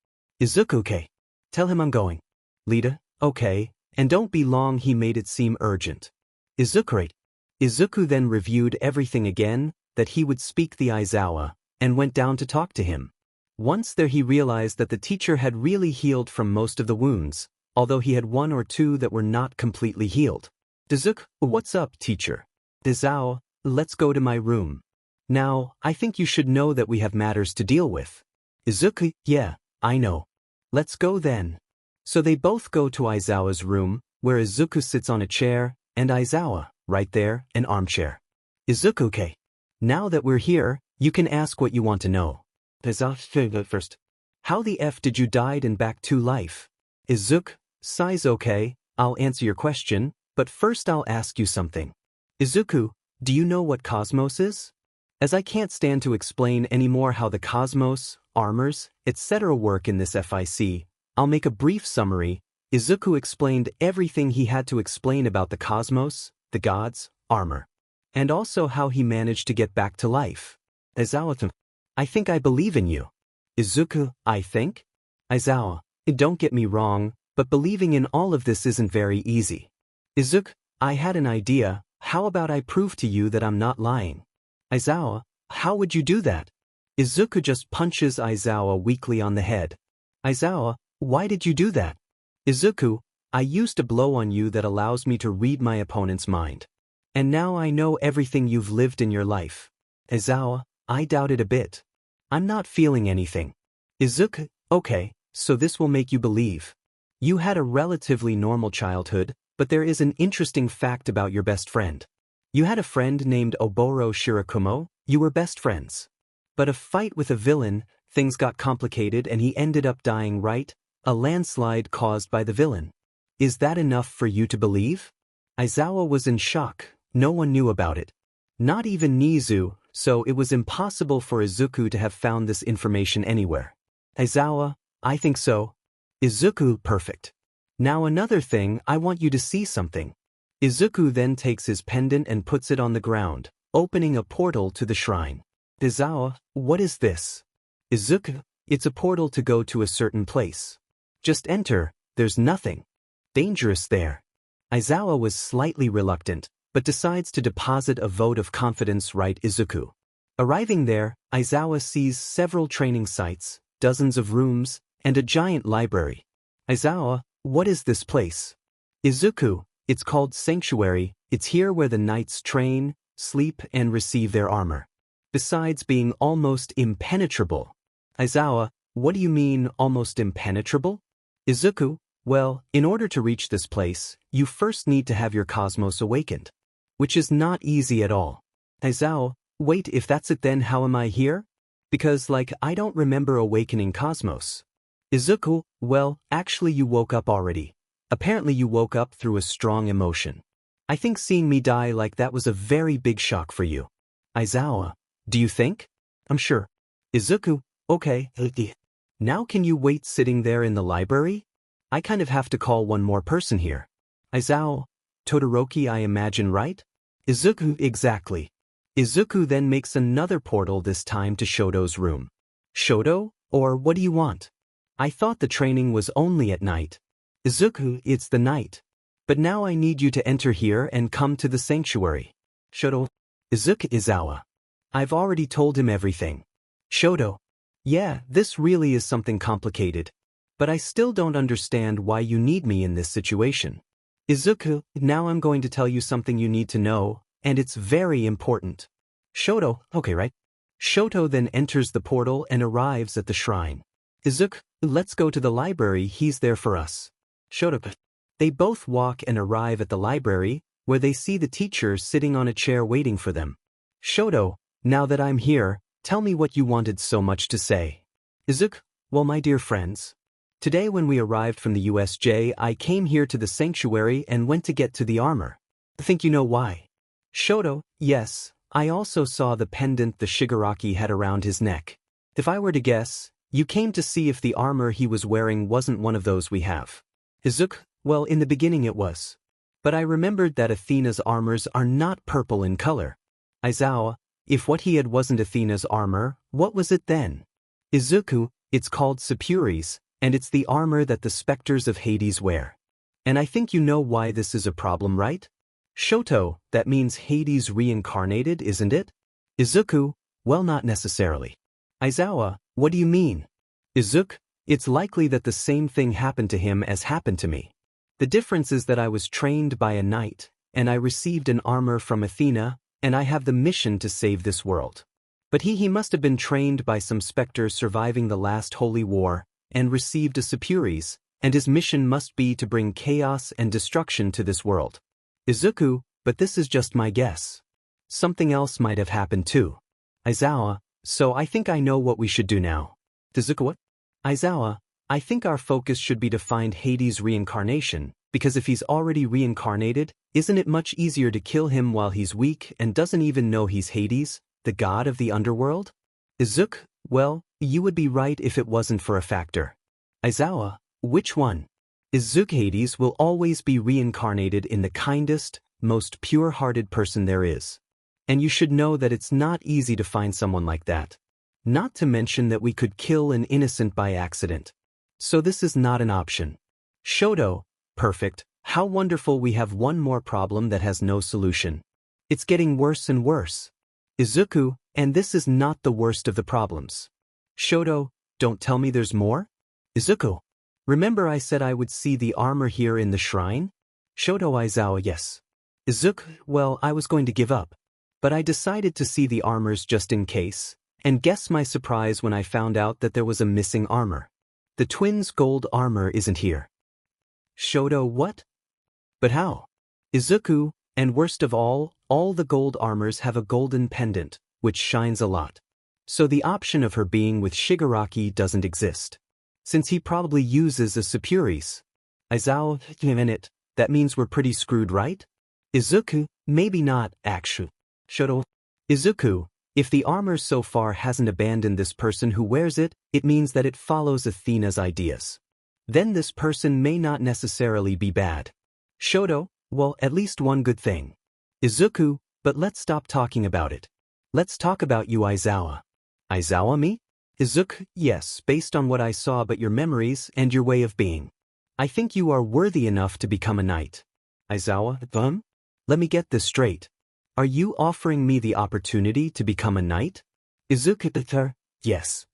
Izuku, okay. Tell him I'm going. Lita, okay, and don't be long, he made it seem urgent. Izuku, right. Izuku then reviewed everything again, that he would speak the Aizawa, and went down to talk to him. Once there he realized that the teacher had really healed from most of the wounds, although he had 1 or 2 that were not completely healed. Izuku, what's up, teacher? Aizawa, let's go to my room. Now, I think you should know that we have matters to deal with. Izuku, yeah, I know. Let's go then. So they both go to Aizawa's room, where Izuku sits on a chair, and Aizawa, right there, an armchair. Izuku, okay. Now that we're here, you can ask what you want to know. Aizawa, first. How the F did you died and back to life? Izuku, size okay, I'll answer your question, but first I'll ask you something. Izuku, do you know what cosmos is? As I can't stand to explain anymore how the cosmos, armors, etc. work in this FIC, I'll make a brief summary. Izuku explained everything he had to explain about the cosmos, the gods, armor, and also how he managed to get back to life. Aizawa, I think I believe in you. Izuku, I think? Aizawa, don't get me wrong, but believing in all of this isn't very easy. Izuku, I had an idea, how about I prove to you that I'm not lying? Aizawa, how would you do that? Izuku just punches Aizawa weakly on the head. Aizawa, why did you do that? Izuku, I used a blow on you that allows me to read my opponent's mind. And now I know everything you've lived in your life. Aizawa, I doubt it a bit. I'm not feeling anything. Izuku, okay, so this will make you believe. You had a relatively normal childhood, but there is an interesting fact about your best friend. You had a friend named Oboro Shirakumo, you were best friends. But a fight with a villain, things got complicated and he ended up dying, right? A landslide caused by the villain. Is that enough for you to believe? Aizawa was in shock, no one knew about it. Not even Nizu, so it was impossible for Izuku to have found this information anywhere. Aizawa, I think so. Izuku, perfect. Now another thing, I want you to see something. Izuku then takes his pendant and puts it on the ground, opening a portal to the shrine. Aizawa, what is this? Izuku, it's a portal to go to a certain place. Just enter, there's nothing dangerous there. Aizawa was slightly reluctant, but decides to deposit a vote of confidence, right? Izuku. Arriving there, Aizawa sees several training sites, dozens of rooms, and a giant library. Aizawa, what is this place? Izuku, it's called Sanctuary, it's here where the knights train, sleep, and receive their armor. Besides being almost impenetrable. Aizawa, what do you mean, almost impenetrable? Izuku, well, in order to reach this place, you first need to have your cosmos awakened. Which is not easy at all. Aizawa, wait, if that's it then how am I here? Because I don't remember awakening cosmos. Izuku, well, actually you woke up already. Apparently you woke up through a strong emotion. I think seeing me die like that was a very big shock for you. Aizawa, do you think? I'm sure. Izuku, okay. Now can you wait sitting there in the library? I kind of have to call one more person here. Aizawa, Todoroki I imagine, right? Izuku, exactly. Izuku then makes another portal, this time to Shoto's room. Shoto, or what do you want? I thought the training was only at night. Izuku, it's the night. But now I need you to enter here and come to the sanctuary. Shoto. Izuku, Aizawa. I've already told him everything. Shoto. Yeah, this really is something complicated. But I still don't understand why you need me in this situation. Izuku, now I'm going to tell you something you need to know, and it's very important. Shoto, okay, right? Shoto then enters the portal and arrives at the shrine. Izuku, let's go to the library, he's there for us. Shoto. They both walk and arrive at the library, where they see the teacher sitting on a chair waiting for them. Shoto, now that I'm here, tell me what you wanted so much to say. Izuku, well, my dear friends. Today when we arrived from the USJ, I came here to the sanctuary and went to get to the armor. Think you know why? Shoto, yes, I also saw the pendant the Shigaraki had around his neck. If I were to guess, you came to see if the armor he was wearing wasn't one of those we have. Izuku, well, in the beginning it was. But I remembered that Athena's armors are not purple in color. Aizawa, if what he had wasn't Athena's armor, what was it then? Izuku, it's called Sapuris, and it's the armor that the specters of Hades wear. And I think you know why this is a problem, right? Shoto, that means Hades reincarnated, isn't it? Izuku, well, not necessarily. Aizawa, what do you mean? Izuku, it's likely that the same thing happened to him as happened to me. The difference is that I was trained by a knight, and I received an armor from Athena, and I have the mission to save this world. But he must have been trained by some specters surviving the last holy war, and received a Sapuris, and his mission must be to bring chaos and destruction to this world. Izuku, but this is just my guess. Something else might have happened too. Aizawa, so I think I know what we should do now. Izuku, what? Aizawa, I think our focus should be to find Hades' reincarnation, because if he's already reincarnated, isn't it much easier to kill him while he's weak and doesn't even know he's Hades, the god of the underworld? Izuku, well, you would be right if it wasn't for a factor. Aizawa, which one? Izuku, Hades will always be reincarnated in the kindest, most pure-hearted person there is. And you should know that it's not easy to find someone like that. Not to mention that we could kill an innocent by accident. So this is not an option. Shoto, perfect, how wonderful, we have one more problem that has no solution. It's getting worse and worse. Izuku, and this is not the worst of the problems. Shoto, don't tell me there's more? Izuku, remember I said I would see the armor here in the shrine? Shoto, Aizawa, yes. Izuku, well, I was going to give up. But I decided to see the armors just in case, and guess my surprise when I found out that there was a missing armor. The twins' gold armor isn't here. Shoto, what? But how? Izuku, and worst of all the gold armors have a golden pendant, which shines a lot. So the option of her being with Shigaraki doesn't exist. Since he probably uses a Sapuris. Aizawa, minute, that means we're pretty screwed, right? Izuku, maybe not, actually. Shoto, Izuku, if the armor so far hasn't abandoned this person who wears it, it means that it follows Athena's ideas. Then this person may not necessarily be bad. Shoto, well, at least one good thing. Izuku, but let's stop talking about it. Let's talk about you, Aizawa. Aizawa, me? Izuku, yes, based on what I saw but your memories and your way of being. I think you are worthy enough to become a knight. Aizawa, let me get this straight. Are you offering me the opportunity to become a knight? Izuku, yes.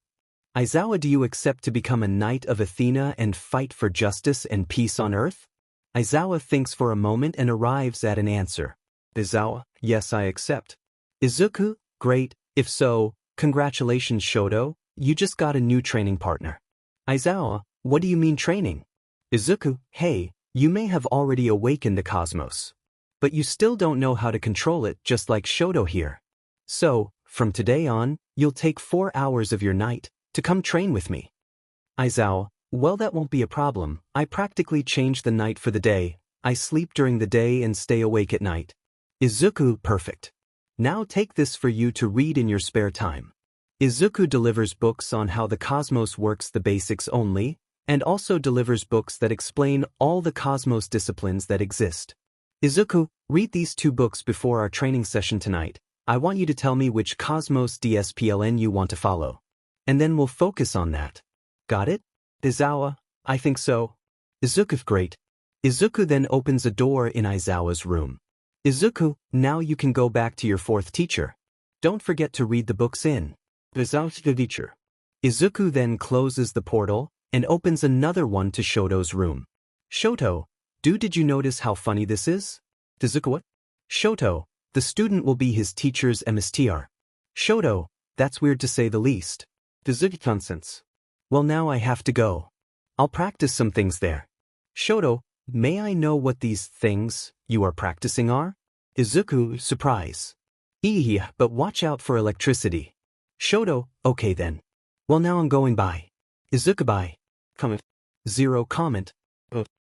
Aizawa, do you accept to become a knight of Athena and fight for justice and peace on earth? Aizawa thinks for a moment and arrives at an answer. Aizawa, yes, I accept. Izuku, great, if so, congratulations, Shoto, you just got a new training partner. Aizawa, what do you mean training? Izuku, hey, you may have already awakened the cosmos. But you still don't know how to control it, just like Shoto here. So, from today on, you'll take 4 hours of your night to come train with me. Aizawa, well, that won't be a problem. I practically change the night for the day. I sleep during the day and stay awake at night. Izuku, perfect. Now take this for you to read in your spare time. Izuku delivers books on how the cosmos works, the basics only, and also delivers books that explain all the cosmos disciplines that exist. Izuku, read these 2 books before our training session tonight. I want you to tell me which Cosmos DSPLN you want to follow. And then we'll focus on that. Got it? Aizawa, I think so. Izuku, great. Izuku then opens a door in Aizawa's room. Izuku, now you can go back to your 4th teacher. Don't forget to read the books in. Aizawa, teacher. Izuku then closes the portal and opens another one to Shoto's room. Shoto, did you notice how funny this is? Izuku, what? Shoto, the student will be his teacher's MSTR. Shoto, That's weird to say the least. Izuku nonsense. Well, now I have to go. I'll practice some things there. Shoto, may I know what these things you are practicing are? Izuku, surprise. Yeah, but watch out for electricity. Shoto, okay then. Well, now I'm going by. Izuku, bye. Comment. Zero comment.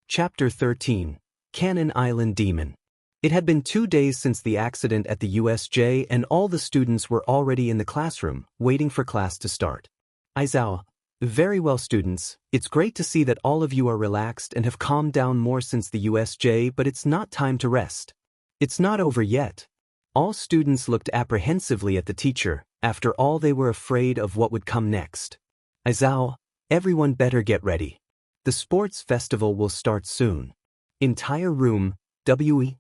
Chapter 13. Cannon Island Demon. It had been 2 days since the accident at the USJ and all the students were already in the classroom, waiting for class to start. Aizawa. Very well, students. It's great to see that all of you are relaxed and have calmed down more since the USJ, but it's not time to rest. It's not over yet. All students looked apprehensively at the teacher. After all, they were afraid of what would come next. Aizawa, everyone better get ready. The sports festival will start soon. Entire room, WE.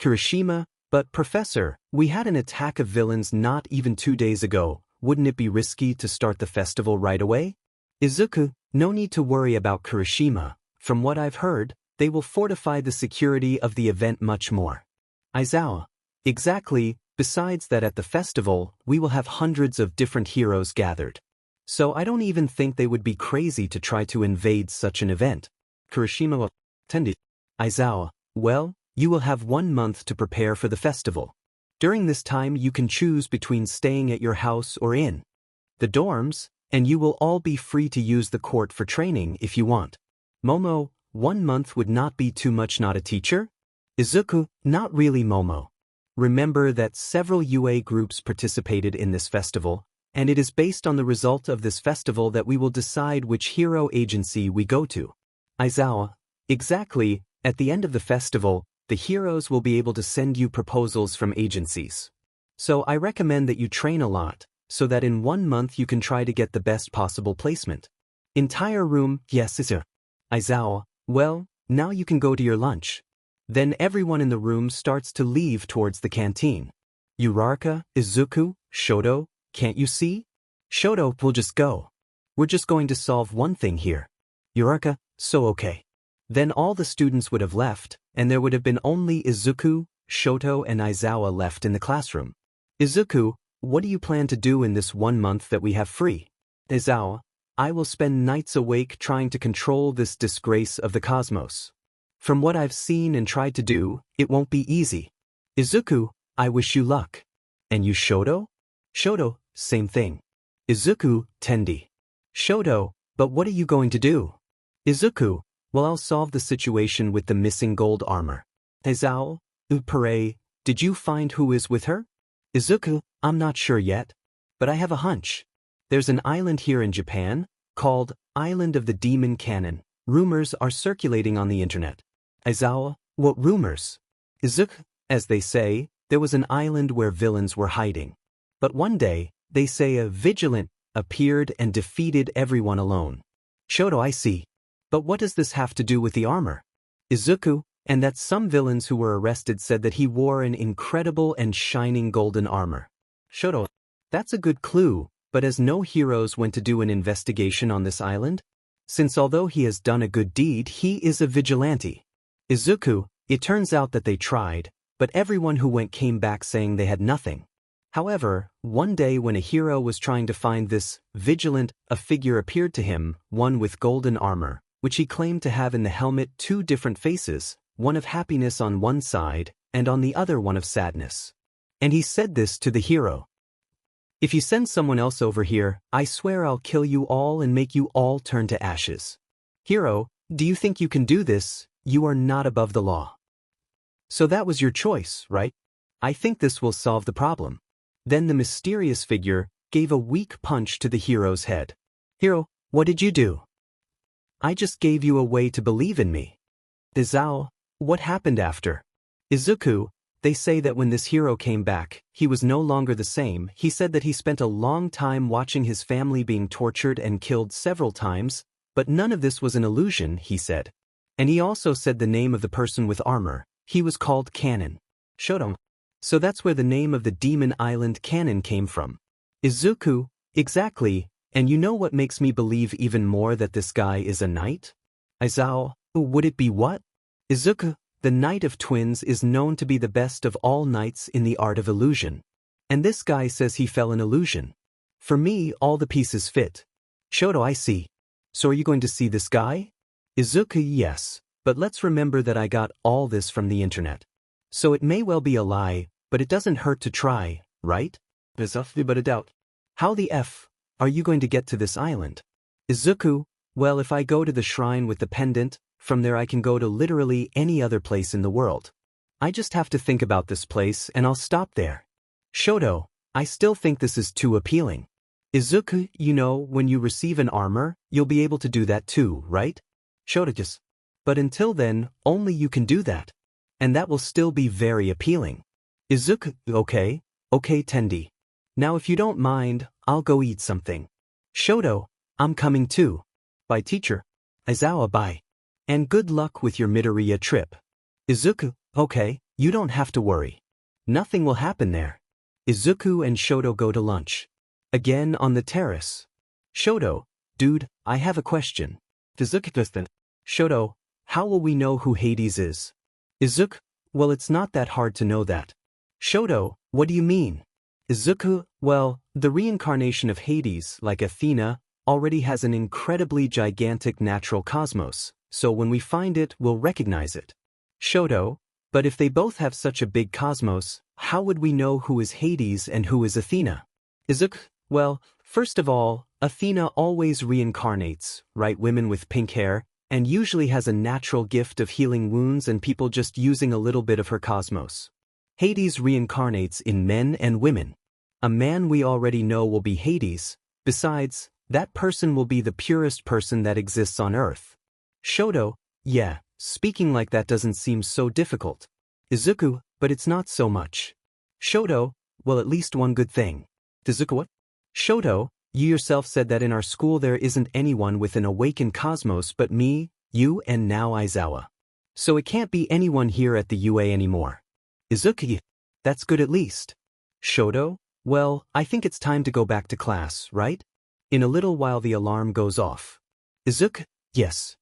Kirishima, but Professor, we had an attack of villains not even 2 days ago. Wouldn't it be risky to start the festival right away? Izuku, no need to worry about Kirishima. From what I've heard, they will fortify the security of the event much more. Aizawa, exactly. Besides that, at the festival, we will have hundreds of different heroes gathered. So I don't even think they would be crazy to try to invade such an event. Kirishima will attend it. Aizawa, well, you will have 1 month to prepare for the festival. During this time you can choose between staying at your house or in the dorms, and you will all be free to use the court for training if you want. Momo, 1 month would not be too much, not a teacher? Izuku, not really, Momo. Remember that several UA groups participated in this festival, and it is based on the result of this festival that we will decide which hero agency we go to. Aizawa, exactly. At the end of the festival, the heroes will be able to send you proposals from agencies. So I recommend that you train a lot, so that in 1 month you can try to get the best possible placement. Entire room, yes, sir. Aizawa, well, now you can go to your lunch. Then everyone in the room starts to leave towards the canteen. Uraraka, Izuku, Shoto, can't you see? Shoto, we'll just go. We're just going to solve one thing here. Uraraka, so okay. Then all the students would have left, and there would have been only Izuku, Shoto, and Aizawa left in the classroom. Izuku, what do you plan to do in this 1 month that we have free? Aizawa, I will spend nights awake trying to control this disgrace of the cosmos. From what I've seen and tried to do, it won't be easy. Izuku, I wish you luck. And you, Shoto? Shoto, same thing. Izuku, Tendi. Shoto, but what are you going to do? Izuku, well, I'll solve the situation with the missing gold armor. Aizawa, Pare, did you find who is with her? Izuku, I'm not sure yet, but I have a hunch. There's an island here in Japan, called Island of the Demon Cannon. Rumors are circulating on the internet. Aizawa, what rumors? Izuku, as they say, there was an island where villains were hiding. But one day, they say a Vigilante appeared and defeated everyone alone. Shoto, I see. But what does this have to do with the armor? Izuku, and that some villains who were arrested said that he wore an incredible and shining golden armor. Shoto, that's a good clue, but as no heroes went to do an investigation on this island? Since although he has done a good deed, he is a vigilante. Izuku, it turns out that they tried, but everyone who went came back saying they had nothing. However, one day when a hero was trying to find this Vigilante, a figure appeared to him, one with golden armor, which he claimed to have in the helmet 2 different faces, one of happiness on one side, and on the other one of sadness. And he said this to the hero. If you send someone else over here, I swear I'll kill you all and make you all turn to ashes. Hero, do you think you can do this? You are not above the law. So that was your choice, right? I think this will solve the problem. Then the mysterious figure gave a weak punch to the hero's head. Hero, what did you do? I just gave you a way to believe in me. Aizawa, what happened after? Izuku, they say that when this hero came back, he was no longer the same. He said that he spent a long time watching his family being tortured and killed several times, but none of this was an illusion, he said. And he also said the name of the person with armor. He was called Cannon. Shoto. So that's where the name of the Demon Island Cannon came from. Izuku, exactly, and you know what makes me believe even more that this guy is a knight? Aizawa, would it be what? Izuku, the Knight of Twins is known to be the best of all knights in the art of illusion. And this guy says he fell in illusion. For me, all the pieces fit. Shoto, I see. So are you going to see this guy? Izuku, yes, but let's remember that I got all this from the internet. So it may well be a lie, but it doesn't hurt to try, right? There's nothing but a doubt. How the F are you going to get to this island? Izuku, well, if I go to the shrine with the pendant, from there I can go to literally any other place in the world. I just have to think about this place and I'll stop there. Shoto, I still think this is too appealing. Izuku, you know, when you receive an armor, you'll be able to do that too, right? Shoto, just. But until then, only you can do that. And that will still be very appealing. Izuku, okay, Tendi. Now if you don't mind, I'll go eat something. Shoto, I'm coming too. Bye teacher. Aizawa, bye. And good luck with your Midoriya trip. Izuku, okay, you don't have to worry. Nothing will happen there. Izuku and Shoto go to lunch. Again on the terrace. Shoto, dude, I have a question. Izuku, Shoto, how will we know who Hades is? Izuku, well, it's not that hard to know that. Shoto, what do you mean? Izuku, well, the reincarnation of Hades, like Athena, already has an incredibly gigantic natural cosmos, so when we find it, we'll recognize it. Shoto, but if they both have such a big cosmos, how would we know who is Hades and who is Athena? Izuku, well, first of all, Athena always reincarnates, right, women with pink hair, and usually has a natural gift of healing wounds and people just using a little bit of her cosmos. Hades reincarnates in men and women. A man we already know will be Hades, besides, that person will be the purest person that exists on Earth. Shoto, yeah, speaking like that doesn't seem so difficult. Izuku, but it's not so much. Shoto, well, at least one good thing. Izuku, what? Shoto, you yourself said that in our school there isn't anyone with an awakened cosmos but me, you, and now Aizawa. So it can't be anyone here at the UA anymore. Izuku, that's good at least. Shoto, well, I think it's time to go back to class, right? In a little while the alarm goes off. Izuku, yes,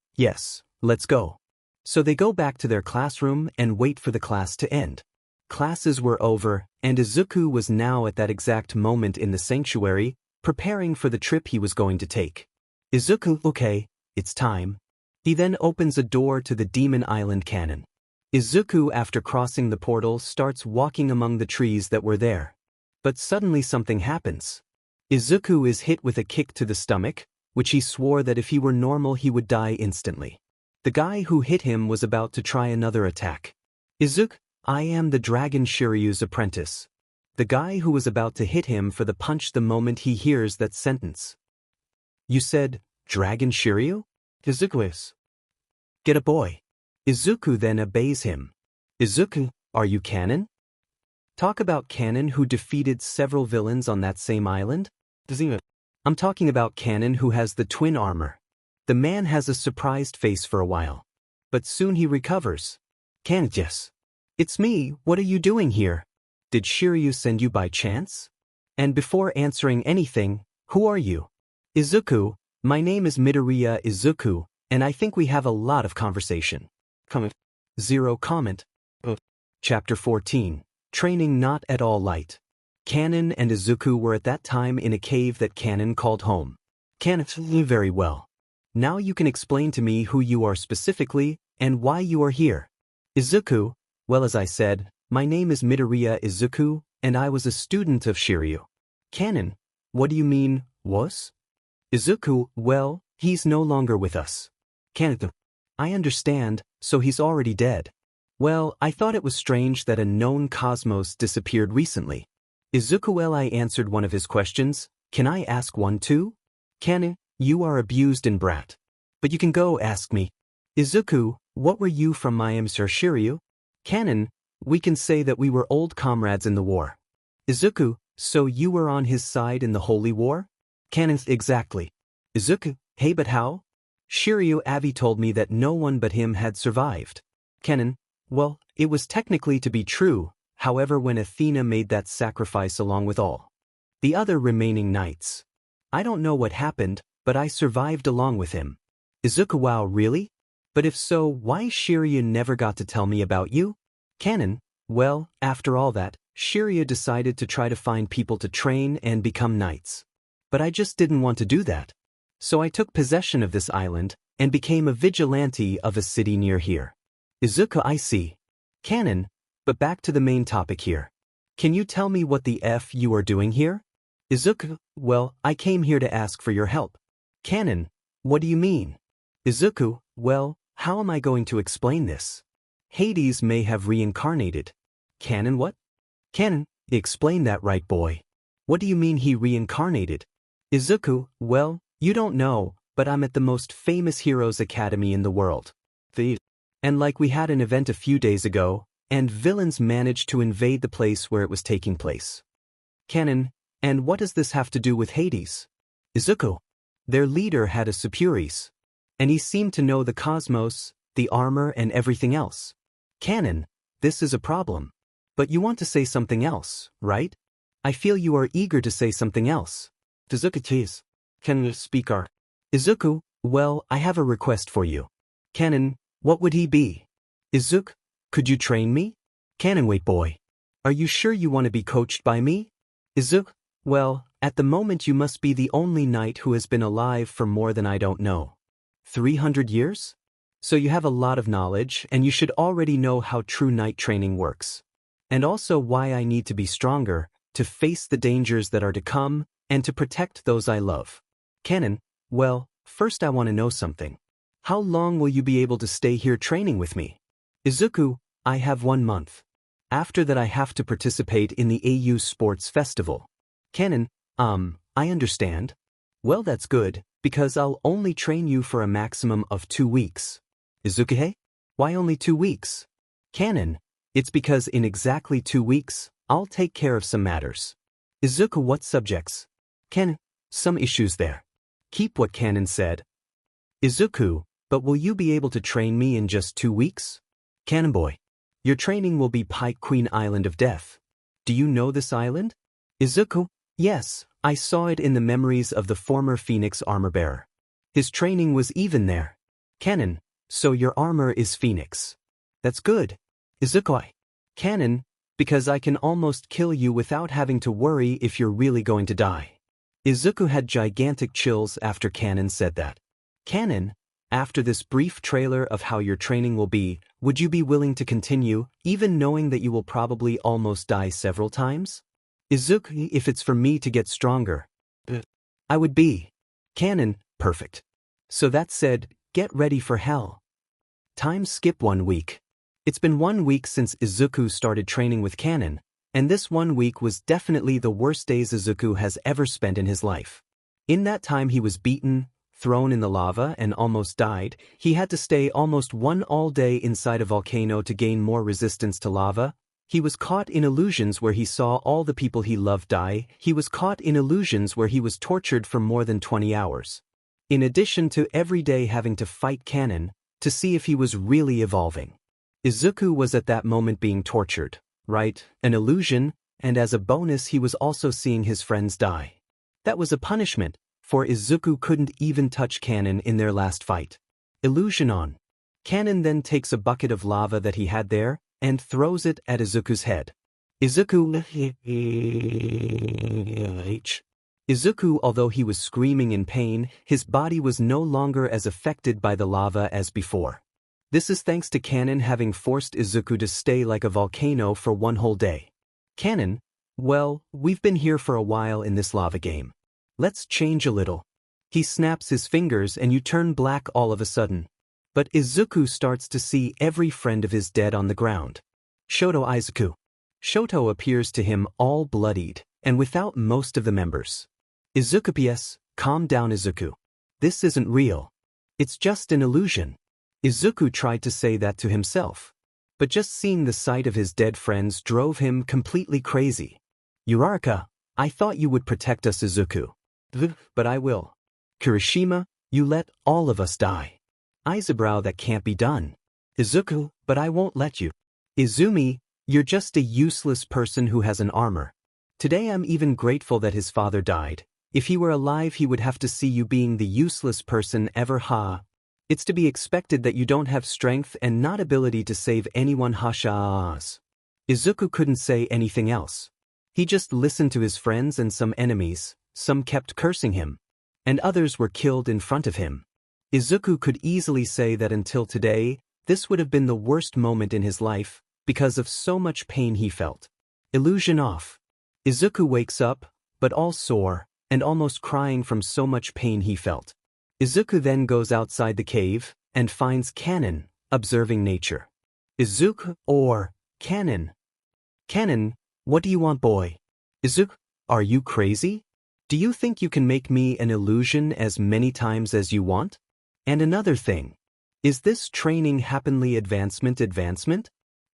let's go. So they go back to their classroom and wait for the class to end. Classes were over, and Izuku was now at that exact moment in the sanctuary, preparing for the trip he was going to take. Izuku, okay, it's time. He then opens a door to the Demon Island cannon. Izuku, after crossing the portal, starts walking among the trees that were there. But suddenly something happens. Izuku is hit with a kick to the stomach, which he swore that if he were normal he would die instantly. The guy who hit him was about to try another attack. Izuku, I am the Dragon Shiryu's apprentice. The guy who was about to hit him for the punch the moment he hears that sentence. You said, Dragon Shiryu? Izuku is. Get a boy. Izuku then obeys him. Izuku, are you Canon? Talk about Canon who defeated several villains on that same island? I'm talking about Canon who has the twin armor. The man has a surprised face for a while. But soon he recovers. Canon, yes. It's me, what are you doing here? Did Shiryu send you by chance? And before answering anything, who are you? Izuku, my name is Midoriya Izuku, and I think we have a lot of conversation. Zero comment. Chapter 14. Training not at all light. Canon and Izuku were at that time in a cave that Canon called home. Canon, very well. Now you can explain to me who you are specifically, and why you are here. Izuku, well, as I said, my name is Midoriya Izuku, and I was a student of Shiryu. Canon, what do you mean, was? Izuku, well, he's no longer with us. Canon, I understand, so he's already dead. Well, I thought it was strange that a known cosmos disappeared recently. Izuku, well, I answered one of his questions. Can I ask one too? Canon, you are abused and brat. But you can go ask me. Izuku, what were you from my Sir Shiryu? Canon, we can say that we were old comrades in the war. Izuku, so you were on his side in the Holy War? Canon, exactly. Izuku, hey, but how? Shiryu Avi told me that no one but him had survived. Canon, well, it was technically to be true, however when Athena made that sacrifice along with all the other remaining knights. I don't know what happened, but I survived along with him. Izuku, wow, really? But if so, why Shiryu never got to tell me about you? Canon, well, after all that, Shiryu decided to try to find people to train and become knights. But I just didn't want to do that. So I took possession of this island and became a vigilante of a city near here. Izuku, I see. Canon, but back to the main topic here. Can you tell me what the F you are doing here? Izuku, well, I came here to ask for your help. Canon, what do you mean? Izuku, well, how am I going to explain this? Hades may have reincarnated. Canon, what? Canon, explain that right, boy. What do you mean he reincarnated? Izuku, well, you don't know, but I'm at the most famous heroes academy in the world. And like we had an event a few days ago, and villains managed to invade the place where it was taking place. Canon, and what does this have to do with Hades? Izuku, their leader had a superius. And he seemed to know the cosmos, the armor and everything else. Canon, this is a problem. But you want to say something else, right? I feel you are eager to say something else. Izuku, please. Can you speak our? Izuku, well, I have a request for you. Canon, what would he be? Izuku, could you train me? Canon, wait, boy. Are you sure you want to be coached by me? Izuku, well, at the moment you must be the only knight who has been alive for more than I don't know. 300 years? So you have a lot of knowledge and you should already know how true knight training works. And also why I need to be stronger, to face the dangers that are to come, and to protect those I love. Canon, well, first I want to know something. How long will you be able to stay here training with me? Izuku, I have 1 month. After that I have to participate in the AU Sports Festival. Canon, I understand. Well, that's good, because I'll only train you for a maximum of 2 weeks. Izuku, hey? Why only 2 weeks? Canon, it's because in exactly 2 weeks, I'll take care of some matters. Izuku, what subjects? Canon, some issues there. Keep what Canon said. Izuku, but will you be able to train me in just 2 weeks? Canon boy, your training will be Pike Queen Island of Death. Do you know this island? Izuku, yes, I saw it in the memories of the former Phoenix armor-bearer. His training was even there. Canon, so your armor is Phoenix. That's good. Izuku, Canon, because I can almost kill you without having to worry if you're really going to die. Izuku had gigantic chills after Canon said that. Canon, after this brief trailer of how your training will be, would you be willing to continue, even knowing that you will probably almost die several times? Izuku, if it's for me to get stronger, I would be. Canon, perfect. So that said, get ready for hell. Time skip 1 week. It's been 1 week since Izuku started training with Canon, and this 1 week was definitely the worst days Izuku has ever spent in his life. In that time he was beaten, thrown in the lava and almost died. He had to stay almost all day inside a volcano to gain more resistance to lava. He was caught in illusions where he saw all the people he loved die. He was caught in illusions where he was tortured for more than 20 hours. In addition to every day having to fight Canon to see if he was really evolving. Izuku was at that moment being tortured, right? An illusion, and as a bonus he was also seeing his friends die. That was a punishment, for Izuku couldn't even touch Canon in their last fight. Illusion on. Canon then takes a bucket of lava that he had there, and throws it at Izuku's head. Izuku, although he was screaming in pain, his body was no longer as affected by the lava as before. This is thanks to Canon having forced Izuku to stay like a volcano for 1 whole day. Canon, well, we've been here for a while in this lava game. Let's change a little. He snaps his fingers and you turn black all of a sudden. But Izuku starts to see every friend of his dead on the ground. Shoto Izuku. Shoto appears to him all bloodied, and without most of the members. Izuku, PS, calm down Izuku. This isn't real. It's just an illusion. Izuku tried to say that to himself. But just seeing the sight of his dead friends drove him completely crazy. Uraraka, I thought you would protect us Izuku. But I will. Kirishima, you let all of us die. Izabrow, that can't be done. Izuku, but I won't let you. Izumi, you're just a useless person who has an armor. Today I'm even grateful that his father died. If he were alive he would have to see you being the useless person ever ha. It's to be expected that you don't have strength and not ability to save anyone hashas. Izuku couldn't say anything else. He just listened to his friends and some enemies, some kept cursing him, and others were killed in front of him. Izuku could easily say that until today, this would have been the worst moment in his life, because of so much pain he felt. Illusion off. Izuku wakes up, but all sore, and almost crying from so much pain he felt. Izuku then goes outside the cave, and finds Kanon, observing nature. Izuku, or Kanon. Kanon, what do you want, boy? Izuku, are you crazy? Do you think you can make me an illusion as many times as you want? And another thing. Is this training happily advancement?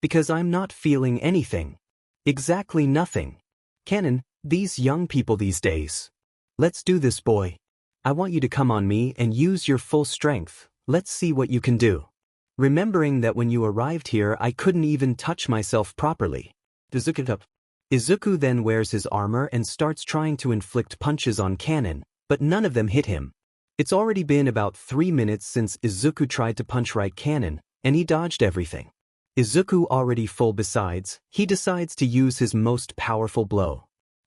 Because I'm not feeling anything. Exactly nothing. Kanon, these young people these days. Let's do this, boy. I want you to come on me and use your full strength. Let's see what you can do. Remembering that when you arrived here I couldn't even touch myself properly. Izuku then wears his armor and starts trying to inflict punches on Kanon, but none of them hit him. It's already been about 3 minutes since Izuku tried to punch right Kanon, and he dodged everything. Izuku already full besides, he decides to use his most powerful blow.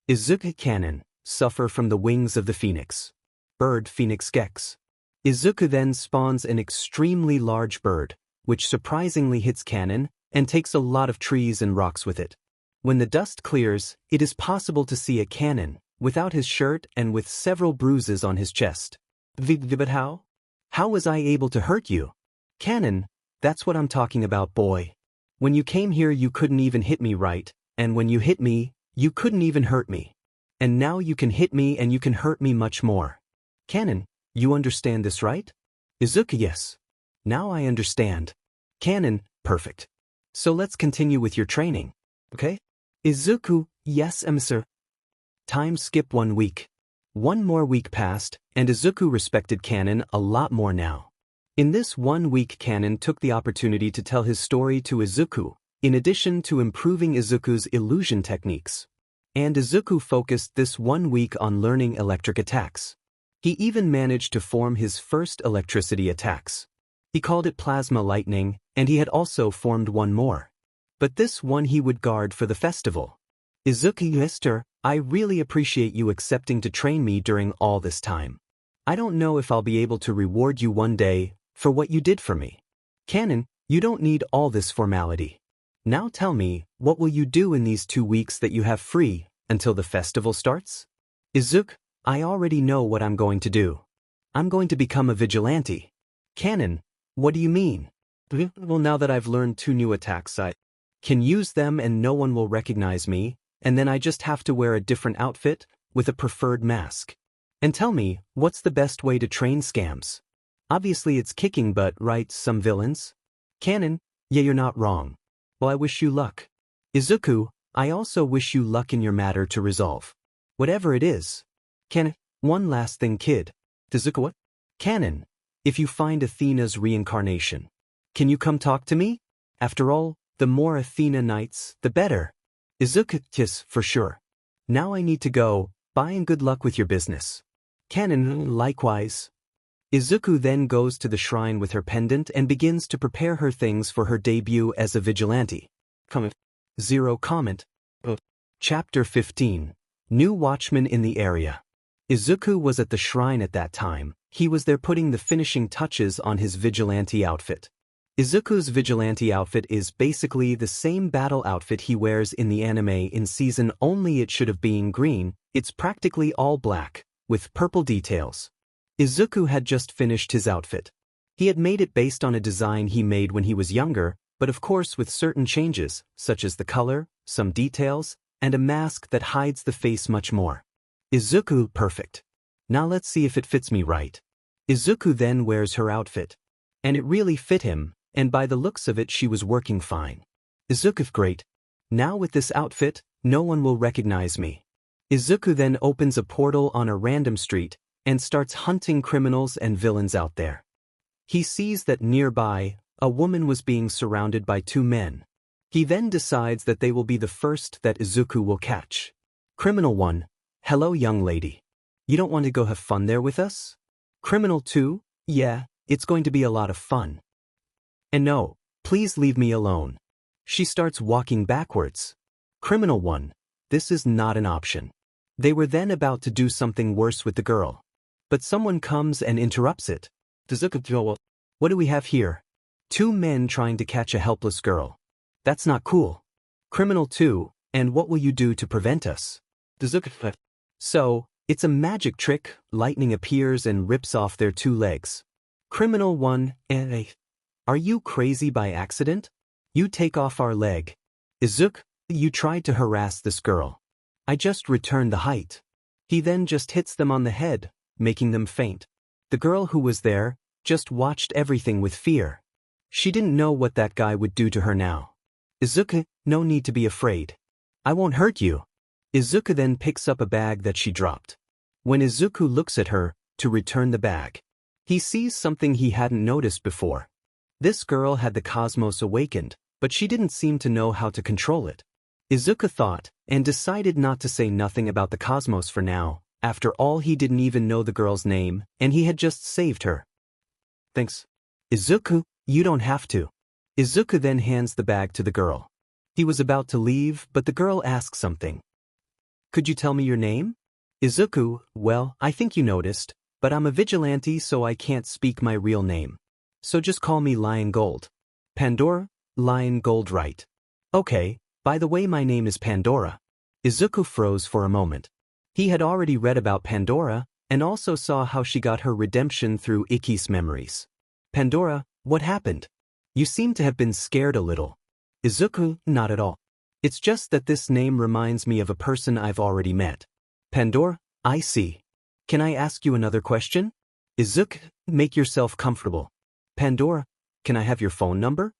Izuku Kanon, suffer from the wings of the phoenix. Bird Phoenix Gex. Izuku then spawns an extremely large bird, which surprisingly hits Kanon, and takes a lot of trees and rocks with it. When the dust clears, it is possible to see a Kanon, without his shirt and with several bruises on his chest. But how? How was I able to hurt you? Kanon, that's what I'm talking about, boy. When you came here you couldn't even hit me right, and when you hit me, you couldn't even hurt me. And now you can hit me and you can hurt me much more. Kanon, you understand this, right? Izuku, yes. Now I understand. Kanon, perfect. So let's continue with your training. Okay? Izuku, yes, sir. Time skip 1 week. 1 more week passed, and Izuku respected Kanon a lot more now. In this 1 week Kanon took the opportunity to tell his story to Izuku, in addition to improving Izuku's illusion techniques. And Izuku focused this 1 week on learning electric attacks. He even managed to form his first electricity attacks. He called it plasma lightning, and he had also formed one more. But this one he would guard for the festival. Izuku, mister, I really appreciate you accepting to train me during all this time. I don't know if I'll be able to reward you one day for what you did for me. Kanon, you don't need all this formality. Now tell me, what will you do in these 2 weeks that you have free until the festival starts? Izuku, I already know what I'm going to do. I'm going to become a vigilante. Kanon, what do you mean? Well, now that I've learned 2 new attacks, I can use them and no one will recognize me, and then I just have to wear a different outfit with a preferred mask. And tell me, what's the best way to train scams? Obviously it's kicking butt, right, some villains? Kanon, yeah, you're not wrong. Well, I wish you luck. Izuku, I also wish you luck in your matter to resolve. Whatever it is. Kanon, one last thing, kid. Izuku, what? Kanon, if you find Athena's reincarnation, can you come talk to me? After all, the more Athena nights, the better. Izuku, yes, for sure. Now I need to go, bye and good luck with your business. Kanon, likewise. Izuku then goes to the shrine with her pendant and begins to prepare her things for her debut as a vigilante. Zero comment. Chapter 15. New Watchman in the Area. Izuku was at the shrine at that time. He was there putting the finishing touches on his vigilante outfit. Izuku's vigilante outfit is basically the same battle outfit he wears in the anime in season, only it should have been green. It's practically all black, with purple details. Izuku had just finished his outfit. He had made it based on a design he made when he was younger, but of course with certain changes, such as the color, some details, and a mask that hides the face much more. Izuku, perfect. Now let's see if it fits me right. Izuku then wears her outfit. And it really fit him, and by the looks of it she was working fine. Izuku, great. Now with this outfit, no one will recognize me. Izuku then opens a portal on a random street, and starts hunting criminals and villains out there. He sees that nearby, a woman was being surrounded by 2 men. He then decides that they will be the first that Izuku will catch. Criminal 1, hello young lady. You don't want to go have fun there with us? Criminal 2, yeah, it's going to be a lot of fun. And no, please leave me alone. She starts walking backwards. Criminal 1. This is not an option. They were then about to do something worse with the girl. But someone comes and interrupts it. What do we have here? 2 men trying to catch a helpless girl. That's not cool. Criminal 2, and what will you do to prevent us? So, it's a magic trick, lightning appears and rips off their 2 legs. Criminal 1, are you crazy by accident? You take off our leg. Izuku, you tried to harass this girl. I just returned the height. He then just hits them on the head, making them faint. The girl who was there just watched everything with fear. She didn't know what that guy would do to her now. Izuku, no need to be afraid. I won't hurt you. Izuku then picks up a bag that she dropped. When Izuku looks at her, to return the bag, he sees something he hadn't noticed before. This girl had the cosmos awakened, but she didn't seem to know how to control it. Izuku thought, and decided not to say nothing about the cosmos for now. After all, he didn't even know the girl's name, and he had just saved her. Thanks. Izuku, you don't have to. Izuku then hands the bag to the girl. He was about to leave, but the girl asks something. Could you tell me your name? Izuku, well, I think you noticed, but I'm a vigilante, so I can't speak my real name. So just call me Lion Gold. Pandora? Lion Gold, right. Okay, by the way, my name is Pandora. Izuku froze for a moment. He had already read about Pandora, and also saw how she got her redemption through Iki's memories. Pandora, what happened? You seem to have been scared a little. Izuku, not at all. It's just that this name reminds me of a person I've already met. Pandora, I see. Can I ask you another question? Izuku, make yourself comfortable. Pandora, can I have your phone number?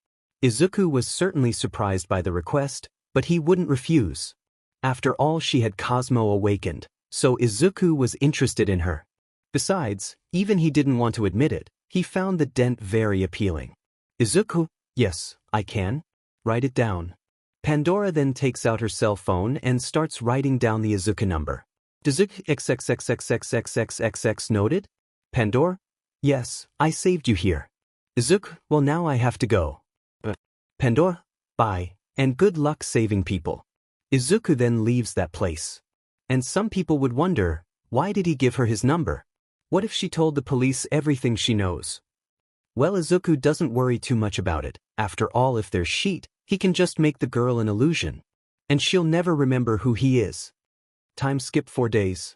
Izuku was certainly surprised by the request, but he wouldn't refuse. After all, she had Cosmo awakened, so Izuku was interested in her. Besides, even he didn't want to admit it, he found the dent very appealing. Izuku, yes, I can. Write it down. Pandora then takes out her cell phone and starts writing down the Izuku number. Izuku XXXXXXXXX noted? Pandora? Yes, I saved you here. Izuku, well now I have to go. Pandora, bye, and good luck saving people. Izuku then leaves that place. And some people would wonder, why did he give her his number? What if she told the police everything she knows? Well, Izuku doesn't worry too much about it. After all, if there's sheet, he can just make the girl an illusion. And she'll never remember who he is. Time skip 4 days.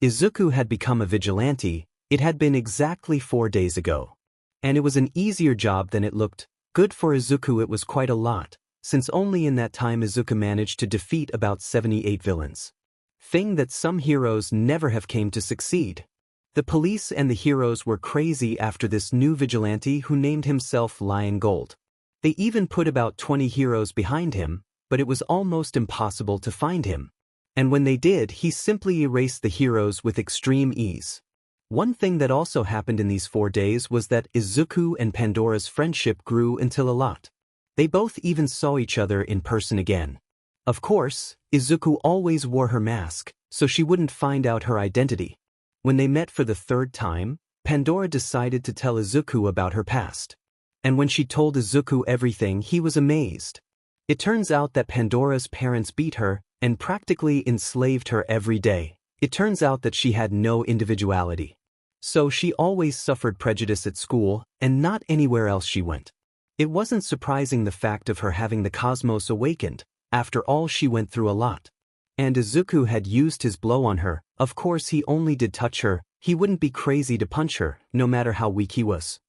Izuku had become a vigilante. It had been exactly 4 days ago. And it was an easier job than it looked. Good for Izuku, it was quite a lot, since only in that time Izuku managed to defeat about 78 villains. Thing that some heroes never have came to succeed. The police and the heroes were crazy after this new vigilante who named himself Lion Gold. They even put about 20 heroes behind him, but it was almost impossible to find him. And when they did, he simply erased the heroes with extreme ease. One thing that also happened in these 4 days was that Izuku and Pandora's friendship grew until a lot. They both even saw each other in person again. Of course, Izuku always wore her mask, so she wouldn't find out her identity. When they met for the 3rd time, Pandora decided to tell Izuku about her past. And when she told Izuku everything, he was amazed. It turns out that Pandora's parents beat her and practically enslaved her every day. It turns out that she had no individuality. So she always suffered prejudice at school and not anywhere else she went. It wasn't surprising the fact of her having the cosmos awakened. After all, she went through a lot. And Izuku had used his blow on her. Of course, he only did touch her. He wouldn't be crazy to punch her, no matter how weak he was.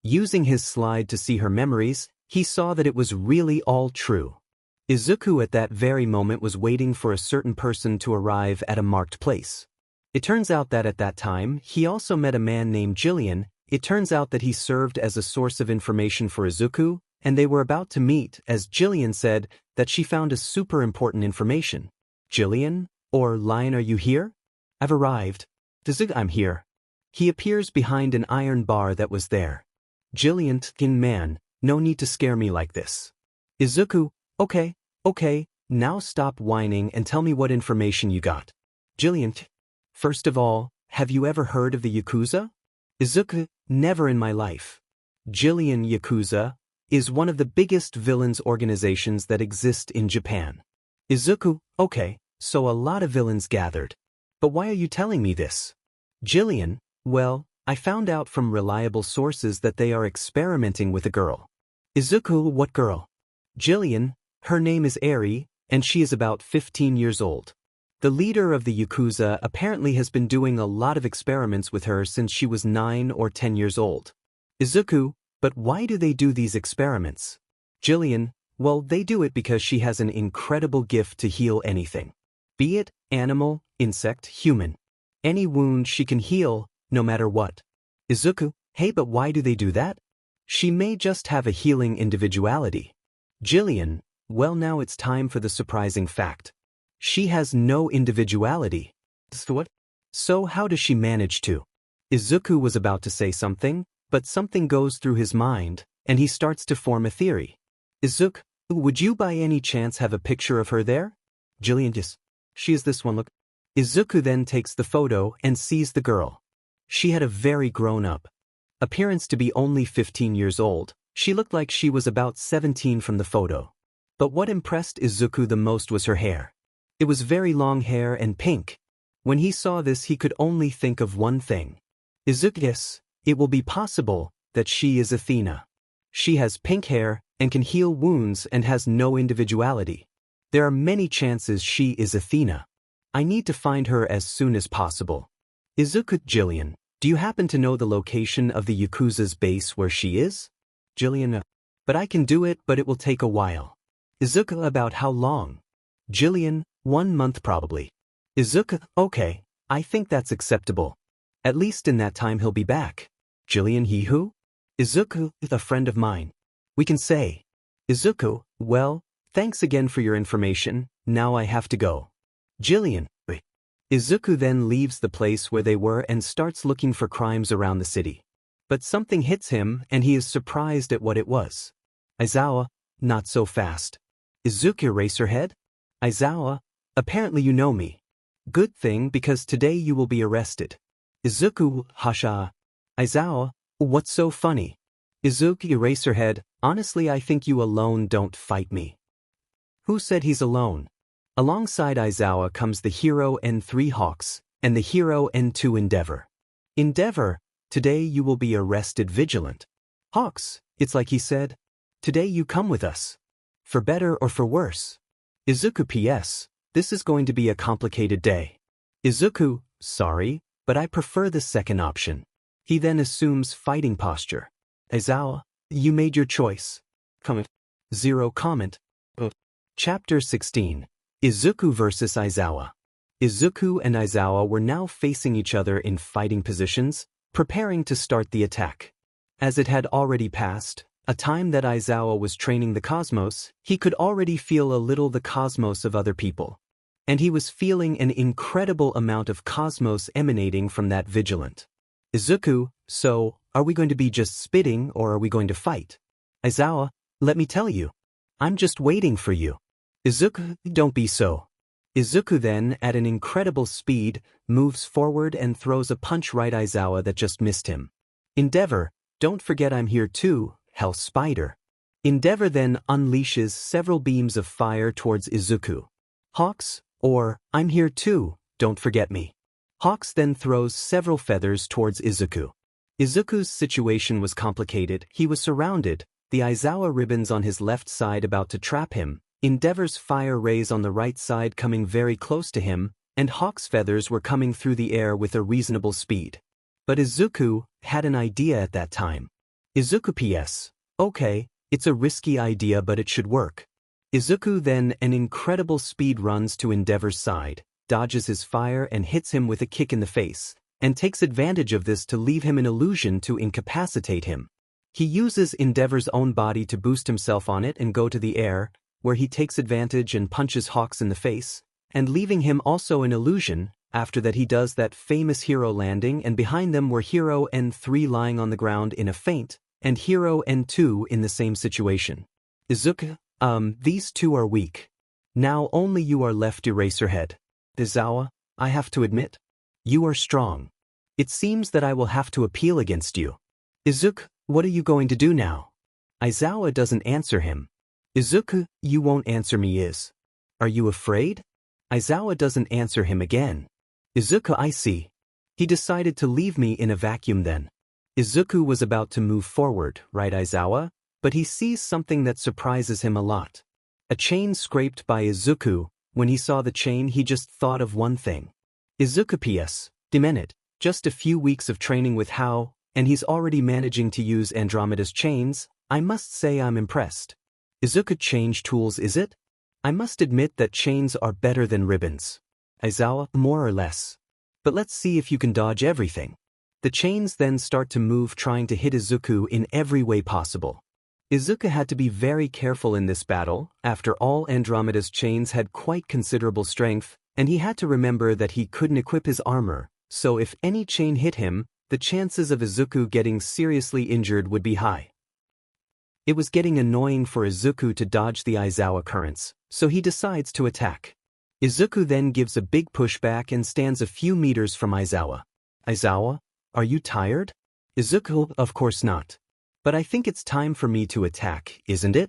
Using his slide to see her memories, he saw that it was really all true. Izuku at that very moment was waiting for a certain person to arrive at a marked place. It turns out that at that time, he also met a man named Jillian. It turns out that he served as a source of information for Izuku, and they were about to meet as Jillian said that she found a super important information. Jillian? Or Lion, are you here? I've arrived. Izuku, I'm here. He appears behind an iron bar that was there. Jillian, man, no need to scare me like this. Izuku, okay, now stop whining and tell me what information you got. Jillian, first of all, have you ever heard of the Yakuza? Izuku, never in my life. Jillian, Yakuza? is one of the biggest villains organizations that exist in Japan. Izuku, okay, so a lot of villains gathered. But why are you telling me this? Jillian, well, I found out from reliable sources that they are experimenting with a girl. Izuku, what girl? Jillian, her name is Eri, and she is about 15 years old. The leader of the Yakuza apparently has been doing a lot of experiments with her since she was 9 or 10 years old. Izuku, but why do they do these experiments? Jillian, well, they do it because she has an incredible gift to heal anything. Be it animal, insect, human. Any wound she can heal, no matter what. Izuku, hey, but why do they do that? She may just have a healing individuality. Jillian, well, now it's time for the surprising fact. She has no individuality. What? So how does she manage to? Izuku was about to say something, but something goes through his mind, and he starts to form a theory. Izuku, would you by any chance have a picture of her there? Jillian, yes. She is this one, look. Izuku then takes the photo and sees the girl. She had a very grown-up appearance to be only 15 years old. She looked like she was about 17 from the photo. But what impressed Izuku the most was her hair. It was very long hair and pink. When he saw this, he could only think of one thing. Izuku, yes, it will be possible that she is Athena. She has pink hair and can heal wounds and has no individuality. There are many chances she is Athena. I need to find her as soon as possible. Izuku, Jillian, do you happen to know the location of the Yakuza's base where she is? Jillian, but I can do it, but it will take a while. Izuku, about how long? Jillian, 1 month probably. Izuku, okay, I think that's acceptable. At least in that time he'll be back. Jillian, he who? Izuku, a friend of mine. We can say. Izuku, well, thanks again for your information, now I have to go. Jillian, wait. Izuku then leaves the place where they were and starts looking for crimes around the city. But something hits him and he is surprised at what it was. Aizawa, not so fast. Izuku, Eraserhead? Aizawa, apparently you know me. Good thing, because today you will be arrested. Izuku, hasha. Aizawa, what's so funny? Izuku, Eraserhead, honestly I think you alone don't fight me. Who said he's alone? Alongside Aizawa comes the hero N3 Hawks, and the hero N2 Endeavor. Endeavor, today you will be arrested Vigilant. Hawks, it's like he said, today you come with us. For better or for worse. Izuku, PS, this is going to be a complicated day. Izuku, sorry, but I prefer the second option. He then assumes fighting posture. Aizawa, you made your choice. Comment. Zero comment. Chapter 16. Izuku vs. Aizawa. Izuku and Aizawa were now facing each other in fighting positions, preparing to start the attack. As it had already passed a time that Aizawa was training the cosmos, he could already feel a little the cosmos of other people. And he was feeling an incredible amount of cosmos emanating from that Vigilant. Izuku, so, are we going to be just spitting or are we going to fight? Aizawa, let me tell you. I'm just waiting for you. Izuku, don't be so. Izuku then, at an incredible speed, moves forward and throws a punch right Aizawa that just missed him. Endeavor, don't forget I'm here too, Hell Spider. Endeavor then unleashes several beams of fire towards Izuku. Hawks, or, I'm here too, don't forget me. Hawks then throws several feathers towards Izuku. Izuku's situation was complicated. He was surrounded, the Aizawa ribbons on his left side about to trap him, Endeavor's fire rays on the right side coming very close to him, and Hawk's feathers were coming through the air with a reasonable speed. But Izuku had an idea at that time. Izuku, PS, okay, it's a risky idea but it should work. Izuku then an incredible speed runs to Endeavor's side, dodges his fire and hits him with a kick in the face, and takes advantage of this to leave him an illusion to incapacitate him. He uses Endeavor's own body to boost himself on it and go to the air, where he takes advantage and punches Hawks in the face, and leaving him also an illusion. After that he does that famous hero landing, and behind them were Hero N3 lying on the ground in a faint, and Hero N2 in the same situation. Izuku, these two are weak. Now only you are left, Eraserhead. Aizawa, I have to admit, you are strong. It seems that I will have to appeal against you. Izuku, what are you going to do now? Aizawa doesn't answer him. Izuku, you won't answer me is. Are you afraid? Aizawa doesn't answer him again. Izuku, I see. He decided to leave me in a vacuum then. Izuku was about to move forward, right Aizawa? But he sees something that surprises him a lot. A chain scraped by Izuku. When he saw the chain he just thought of one thing. Izuku PS, Demenit, just a few weeks of training with Hao, and he's already managing to use Andromeda's chains. I must say I'm impressed. Izuku change tools is it? I must admit that chains are better than ribbons. Aizawa, more or less. But let's see if you can dodge everything. The chains then start to move trying to hit Izuku in every way possible. Izuku had to be very careful in this battle, after all Andromeda's chains had quite considerable strength, and he had to remember that he couldn't equip his armor, so if any chain hit him, the chances of Izuku getting seriously injured would be high. It was getting annoying for Izuku to dodge the Aizawa currents, so he decides to attack. Izuku then gives a big pushback and stands a few meters from Aizawa. Aizawa, are you tired? Izuku, of course not. But I think it's time for me to attack, isn't it?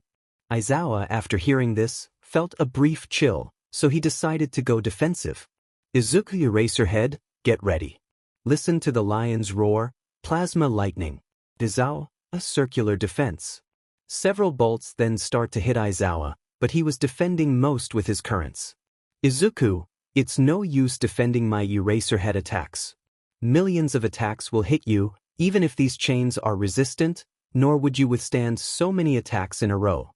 Aizawa, after hearing this, felt a brief chill, so he decided to go defensive. Izuku, Eraserhead, get ready. Listen to the lion's roar, plasma lightning. Aizawa, a circular defense. Several bolts then start to hit Aizawa, but he was defending most with his currents. Izuku, it's no use defending my Eraserhead attacks. Millions of attacks will hit you, even if these chains are resistant, nor would you withstand so many attacks in a row.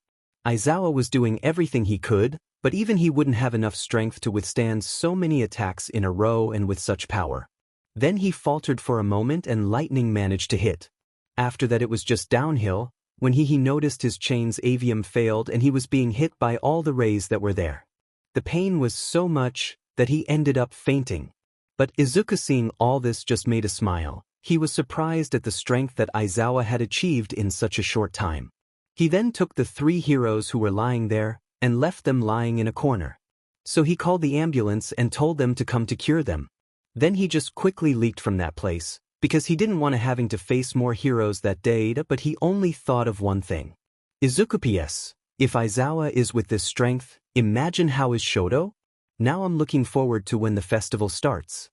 Aizawa was doing everything he could, but even he wouldn't have enough strength to withstand so many attacks in a row and with such power. Then he faltered for a moment and lightning managed to hit. After that it was just downhill. When he noticed his chain's avium failed and he was being hit by all the rays that were there. The pain was so much that he ended up fainting. But Izuku, seeing all this, just made a smile. He was surprised at the strength that Aizawa had achieved in such a short time. He then took the 3 heroes who were lying there and left them lying in a corner. So he called the ambulance and told them to come to cure them. Then he just quickly leaked from that place, because he didn't want to having to face more heroes that day, but he only thought of one thing. Izuku PS, if Aizawa is with this strength, imagine how is Shoto? Now I'm looking forward to when the festival starts.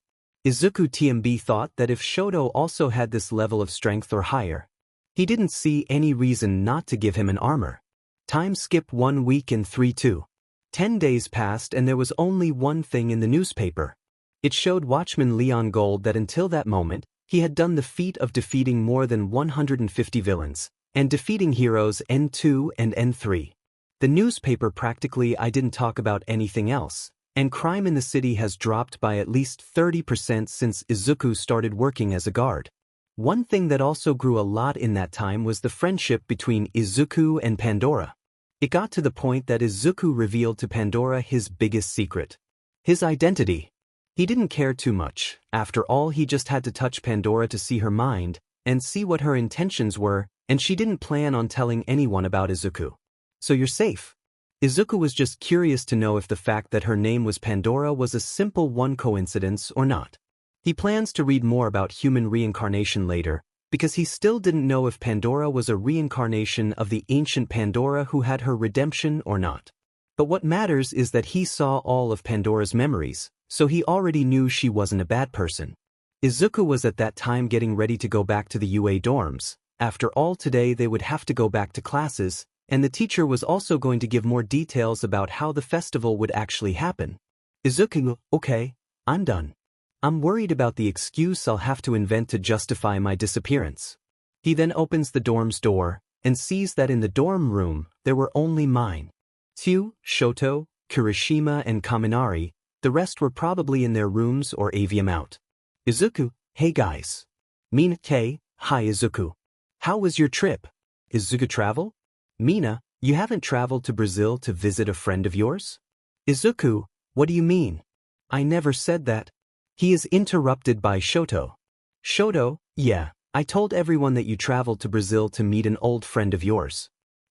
Izuku TMB thought that if Shoto also had this level of strength or higher, he didn't see any reason not to give him an armor. Time skip 1 week and 3-2. 10 days passed and there was only one thing in the newspaper. It showed Watchman Leon Gold that until that moment, he had done the feat of defeating more than 150 villains, and defeating heroes N2 and N3. The newspaper practically didn't talk about anything else, and crime in the city has dropped by at least 30% since Izuku started working as a guard. One thing that also grew a lot in that time was the friendship between Izuku and Pandora. It got to the point that Izuku revealed to Pandora his biggest secret. His identity. He didn't care too much. After all, he just had to touch Pandora to see her mind, and see what her intentions were, and she didn't plan on telling anyone about Izuku. So you're safe. Izuku was just curious to know if the fact that her name was Pandora was a simple one coincidence or not. He plans to read more about human reincarnation later, because he still didn't know if Pandora was a reincarnation of the ancient Pandora who had her redemption or not. But what matters is that he saw all of Pandora's memories, so he already knew she wasn't a bad person. Izuku was at that time getting ready to go back to the UA dorms. After all, today they would have to go back to classes, and the teacher was also going to give more details about how the festival would actually happen. Izuku, okay, I'm done. I'm worried about the excuse I'll have to invent to justify my disappearance. He then opens the dorm's door, and sees that in the dorm room, there were only mine. Tsu, Shoto, Kirishima and Kaminari, the rest were probably in their rooms or avium out. Izuku, hey guys. Mina, K, hi Izuku. How was your trip? Izuku, travel? Mina, you haven't traveled to Brazil to visit a friend of yours? Izuku, what do you mean? I never said that. He is interrupted by Shoto. Shoto, yeah, I told everyone that you traveled to Brazil to meet an old friend of yours.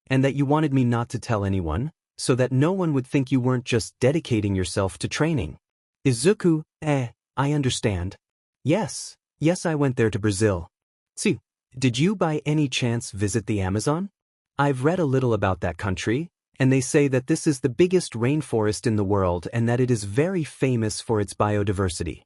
And that you wanted me not to tell anyone, so that no one would think you weren't just dedicating yourself to training. Izuku, I understand. Yes, I went there to Brazil. Tsu, did you by any chance visit the Amazon? I've read a little about that country, and they say that this is the biggest rainforest in the world and that it is very famous for its biodiversity.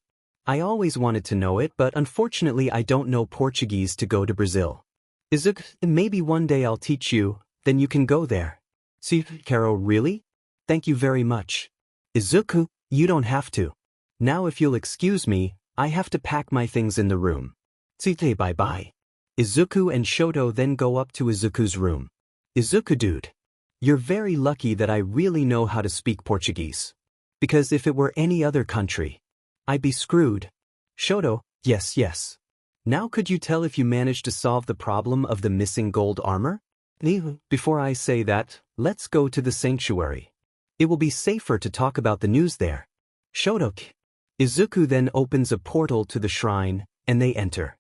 I always wanted to know it, but unfortunately I don't know Portuguese to go to Brazil. Izuku, maybe one day I'll teach you, then you can go there. See, Caro, really? Thank you very much. Izuku, you don't have to. Now if you'll excuse me, I have to pack my things in the room. Tsite bye-bye. Izuku and Shoto then go up to Izuku's room. Izuku dude, you're very lucky that I really know how to speak Portuguese. Because if it were any other country, I'd be screwed. Shoto, yes. Now could you tell if you managed to solve the problem of the missing gold armor? Before I say that, let's go to the sanctuary. It will be safer to talk about the news there. Shoto. Izuku then opens a portal to the shrine, and they enter.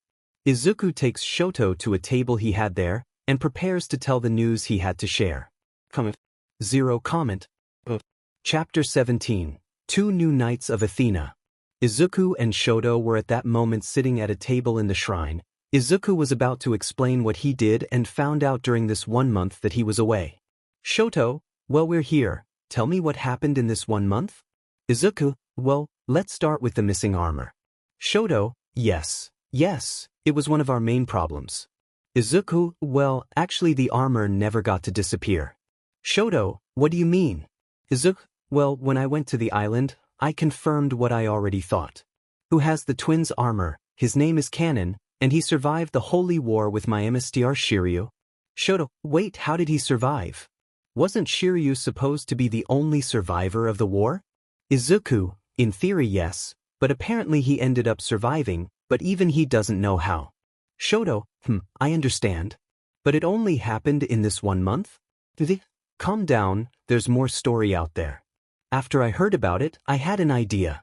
Izuku takes Shoto to a table he had there, and prepares to tell the news he had to share. Zero comment. Chapter 17. 2 New Knights of Athena. Izuku and Shoto were at that moment sitting at a table in the shrine. Izuku was about to explain what he did and found out during this 1 month that he was away. Shoto, well, we're here. Tell me what happened in this 1 month? Izuku, well, let's start with the missing armor. Shoto, yes, it was one of our main problems. Izuku, well, actually the armor never got to disappear. Shoto, what do you mean? Izuku, well, when I went to the island, I confirmed what I already thought. Who has the twins' armor? His name is Canon, and he survived the holy war with my MSTR Shiru. Shoto, wait, how did he survive? Wasn't Shiru supposed to be the only survivor of the war? Izuku, in theory yes, but apparently he ended up surviving, but even he doesn't know how. Shoto, I understand. But it only happened in this 1 month? Calm down, there's more story out there. After I heard about it, I had an idea.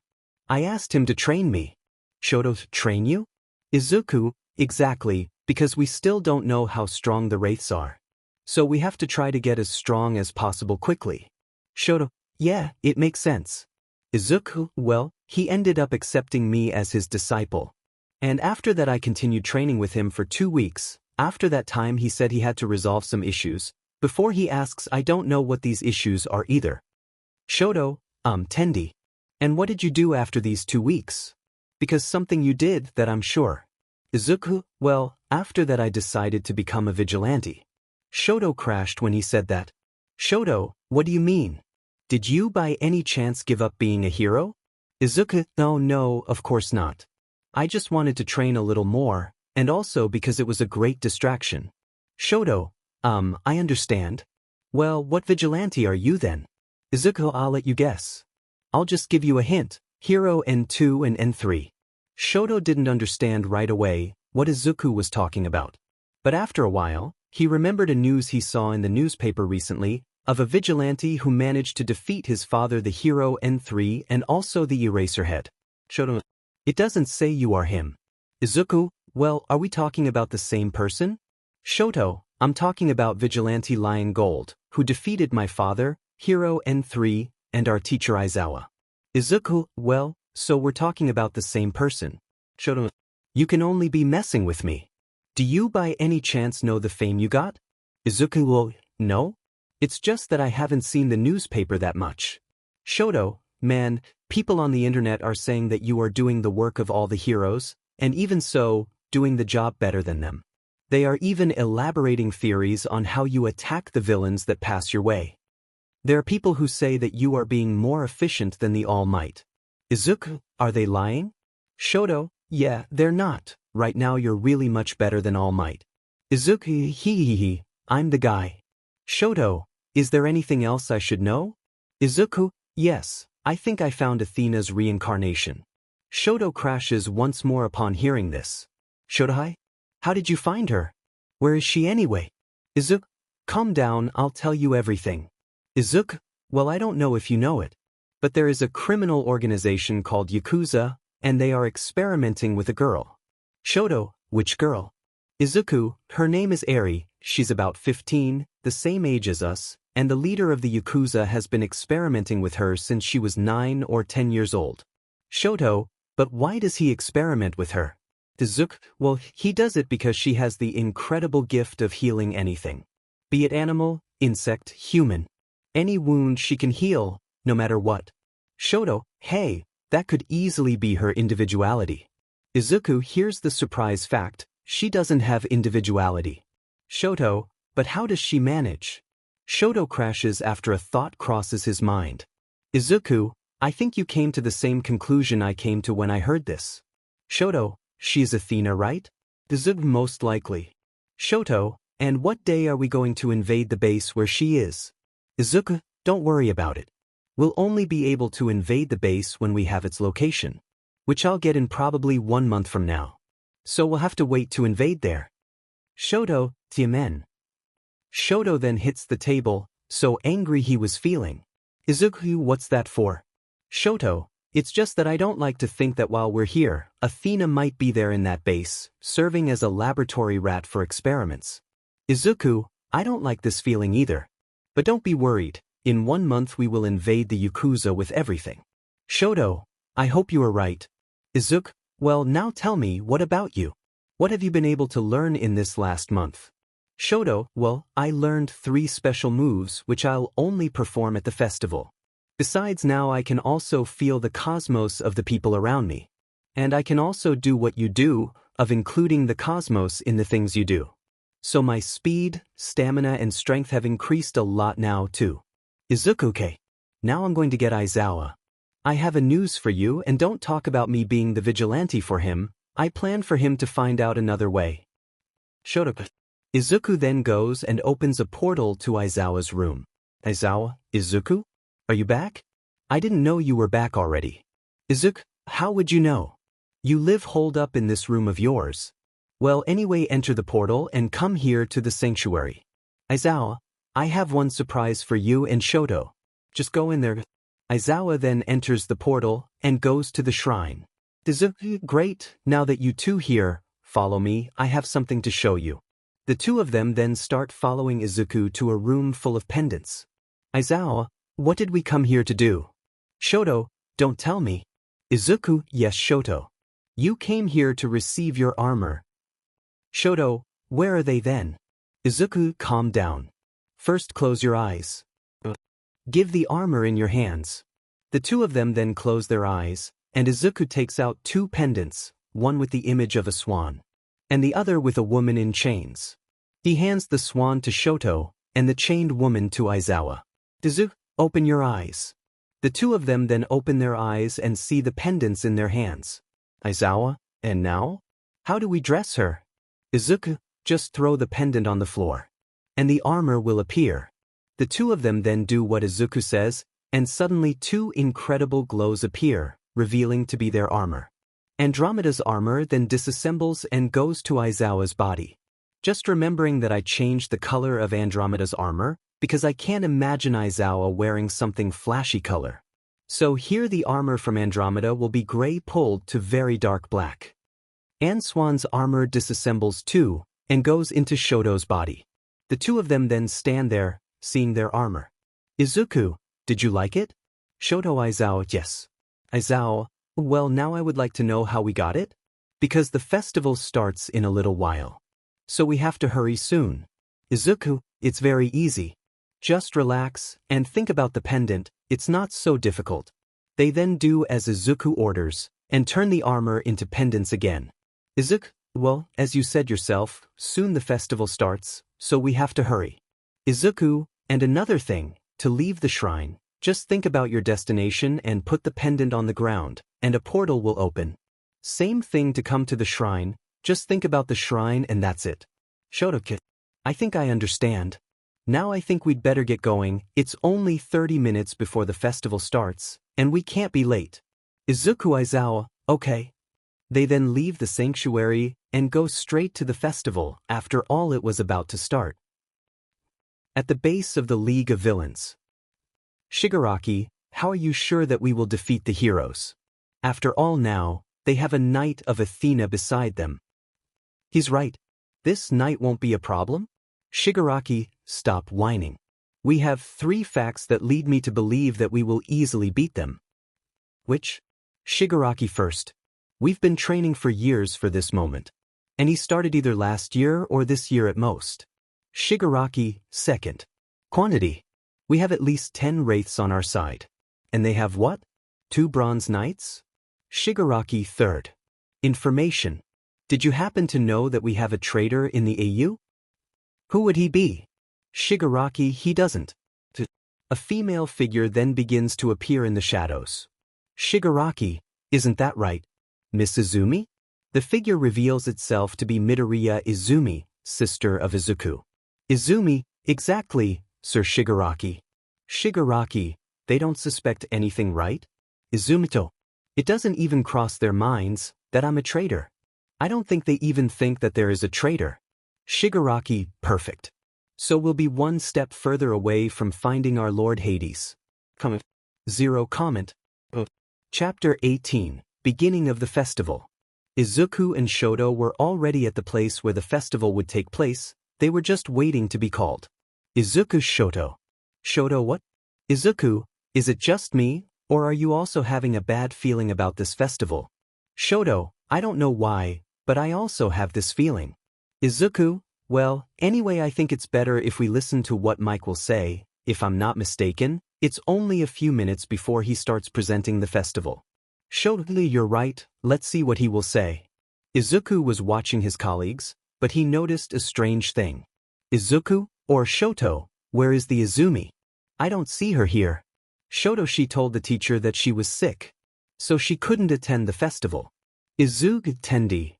I asked him to train me. Shoto, train you? Izuku, exactly, because we still don't know how strong the wraiths are. So we have to try to get as strong as possible quickly. Shoto, yeah, it makes sense. Izuku, well, he ended up accepting me as his disciple. And after that I continued training with him for 2 weeks. After that time he said he had to resolve some issues. Before he asks, I don't know what these issues are either. Shoto, Tendi. And what did you do after these 2 weeks? Because something you did that I'm sure. Izuku, well, after that I decided to become a vigilante. Shoto crashed when he said that. Shoto, what do you mean? Did you by any chance give up being a hero? Izuku, no, of course not. I just wanted to train a little more, and also because it was a great distraction. Shoto, I understand. Well, what vigilante are you then? Izuku, I'll let you guess. I'll just give you a hint. Hero N2 and N3. Shoto didn't understand right away what Izuku was talking about. But after a while, he remembered a news he saw in the newspaper recently of a vigilante who managed to defeat his father, the hero N3, and also the Eraserhead. Shoto, it doesn't say you are him. Izuku, well, are we talking about the same person? Shoto, I'm talking about Vigilante Lion Gold, who defeated my father, Hero N3, and our teacher Aizawa. Izuku, well, so we're talking about the same person. Shoto, you can only be messing with me. Do you by any chance know the fame you got? Izuku, well, no. It's just that I haven't seen the newspaper that much. Shoto, man, people on the internet are saying that you are doing the work of all the heroes, and even so, doing the job better than them. They are even elaborating theories on how you attack the villains that pass your way. There are people who say that you are being more efficient than the All Might. Izuku, are they lying? Shoto, yeah, they're not. Right now you're really much better than All Might. Izuku, I'm the guy. Shoto, is there anything else I should know? Izuku, yes, I think I found Athena's reincarnation. Shoto crashes once more upon hearing this. Shoto, how did you find her? Where is she anyway? Izuku, calm down, I'll tell you everything. Izuku, well, I don't know if you know it, but there is a criminal organization called Yakuza, and they are experimenting with a girl. Shoto, which girl? Izuku, her name is Eri, she's about 15, the same age as us, and the leader of the Yakuza has been experimenting with her since she was 9 or 10 years old. Shoto, but why does he experiment with her? Izuku, well, he does it because she has the incredible gift of healing anything. Be it animal, insect, human. Any wound she can heal, no matter what. Shoto, hey, that could easily be her individuality. Izuku hears the surprise fact, she doesn't have individuality. Shoto, but how does she manage? Shoto crashes after a thought crosses his mind. Izuku, I think you came to the same conclusion I came to when I heard this. Shoto, she's Athena, right? Izuku, most likely. Shoto, and what day are we going to invade the base where she is? Izuku, don't worry about it. We'll only be able to invade the base when we have its location, which I'll get in probably 1 month from now. So we'll have to wait to invade there. Shoto, Tiamen. Shoto then hits the table, so angry he was feeling. Izuku, what's that for? Shoto, it's just that I don't like to think that while we're here, Athena might be there in that base, serving as a laboratory rat for experiments. Izuku, I don't like this feeling either. But don't be worried, in 1 month we will invade the Yakuza with everything. Shoto, I hope you are right. Izuku, well now tell me, what about you? What have you been able to learn in this last month? Shoto, well, I learned 3 special moves which I'll only perform at the festival. Besides, now I can also feel the cosmos of the people around me. And I can also do what you do, of including the cosmos in the things you do. So my speed, stamina and strength have increased a lot now too. Izuku, now I'm going to get Aizawa. I have a news for you, and don't talk about me being the vigilante for him. I plan for him to find out another way. Shoto. Izuku then goes and opens a portal to Aizawa's room. Aizawa, Izuku? Are you back? I didn't know you were back already. Izuku, how would you know? You live holed up in this room of yours. Well, anyway, enter the portal and come here to the sanctuary. Aizawa, I have one surprise for you and Shoto. Just go in there. Aizawa then enters the portal and goes to the shrine. Izuku, great, now that you two here, follow me, I have something to show you. The two of them then start following Izuku to a room full of pendants. Aizawa, what did we come here to do? Shoto, don't tell me. Izuku, yes Shoto. You came here to receive your armor. Shoto, where are they then? Izuku, calm down. First close your eyes. Give the armor in your hands. The two of them then close their eyes, and Izuku takes out 2 pendants, one with the image of a swan, and the other with a woman in chains. He hands the swan to Shoto, and the chained woman to Aizawa. Izuku, open your eyes. The two of them then open their eyes and see the pendants in their hands. Aizawa, and now? How do we dress her? Izuku, just throw the pendant on the floor, and the armor will appear. The two of them then do what Izuku says, and suddenly 2 incredible glows appear, revealing to be their armor. Andromeda's armor then disassembles and goes to Aizawa's body. Just remembering that I changed the color of Andromeda's armor, because I can't imagine Aizawa wearing something flashy color. So here the armor from Andromeda will be gray pulled to very dark black. Answan's armor disassembles too, and goes into Shoto's body. The two of them then stand there, seeing their armor. Izuku, did you like it? Shoto, Aizawa, yes. Aizawa, well now I would like to know how we got it? Because the festival starts in a little while. So we have to hurry soon. Izuku, it's very easy. Just relax, and think about the pendant, it's not so difficult. They then do as Izuku orders, and turn the armor into pendants again. Izuku, well, as you said yourself, soon the festival starts, so we have to hurry. Izuku, and another thing, to leave the shrine, just think about your destination and put the pendant on the ground, and a portal will open. Same thing to come to the shrine, just think about the shrine and that's it. Shoto, I think I understand. Now I think we'd better get going, it's only 30 minutes before the festival starts, and we can't be late. Izuku, Aizawa, okay. They then leave the sanctuary and go straight to the festival after all it was about to start. At the base of the League of Villains. Shigaraki, how are you sure that we will defeat the heroes? After all now, they have a knight of Athena beside them. He's right. This knight won't be a problem? Shigaraki, stop whining. We have 3 facts that lead me to believe that we will easily beat them. Which? Shigaraki first. We've been training for years for this moment. And he started either last year or this year at most. Shigaraki, second. Quantity. We have at least 10 wraiths on our side. And they have what? 2 bronze knights? Shigaraki, third. Information. Did you happen to know that we have a traitor in the AU? Who would he be? Shigaraki, he doesn't. A female figure then begins to appear in the shadows. Shigaraki, isn't that right? Miss Izumi? The figure reveals itself to be Midoriya Izumi, sister of Izuku. Izumi, exactly, Sir Shigaraki. Shigaraki, they don't suspect anything, right? Izumito. It doesn't even cross their minds that I'm a traitor. I don't think they even think that there is a traitor. Shigaraki, perfect. So we'll be one step further away from finding our Lord Hades. Comment. Zero comment. Chapter 18, Beginning of the Festival. Izuku and Shoto were already at the place where the festival would take place, they were just waiting to be called. Izuku, Shoto. Shoto, what? Izuku, is it just me, or are you also having a bad feeling about this festival? Shoto, I don't know why, but I also have this feeling. Izuku, well, anyway, I think it's better if we listen to what Mike will say. If I'm not mistaken, it's only a few minutes before he starts presenting the festival. Shoto, you're right, let's see what he will say. Izuku was watching his colleagues, but he noticed a strange thing. Izuku, or Shoto, where is the Izumi? I don't see her here. Shoto, she told the teacher that she was sick, so she couldn't attend the festival. Izuku, Tendi.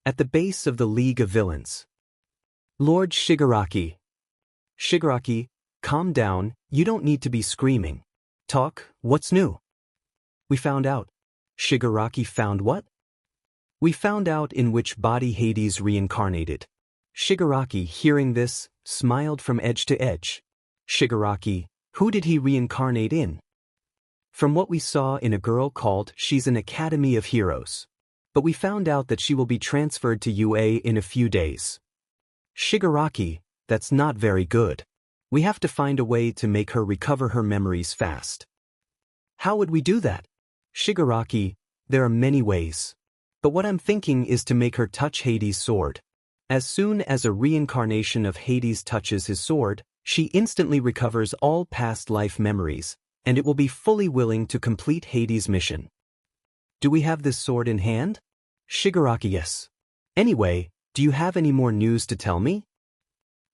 At the base of the League of Villains. Lord Shigaraki. Shigaraki, calm down, you don't need to be screaming. Talk, what's new? We found out. Shigaraki, found what? We found out in which body Hades reincarnated. Shigaraki, hearing this, smiled from edge to edge. Shigaraki, who did he reincarnate in? From what we saw in a girl called She's an Academy of Heroes. But we found out that she will be transferred to UA in a few days. Shigaraki, that's not very good. We have to find a way to make her recover her memories fast. How would we do that? Shigaraki, there are many ways. But what I'm thinking is to make her touch Hades' sword. As soon as a reincarnation of Hades touches his sword, she instantly recovers all past life memories, and it will be fully willing to complete Hades' mission. Do we have this sword in hand? Shigaraki, yes. Anyway, do you have any more news to tell me?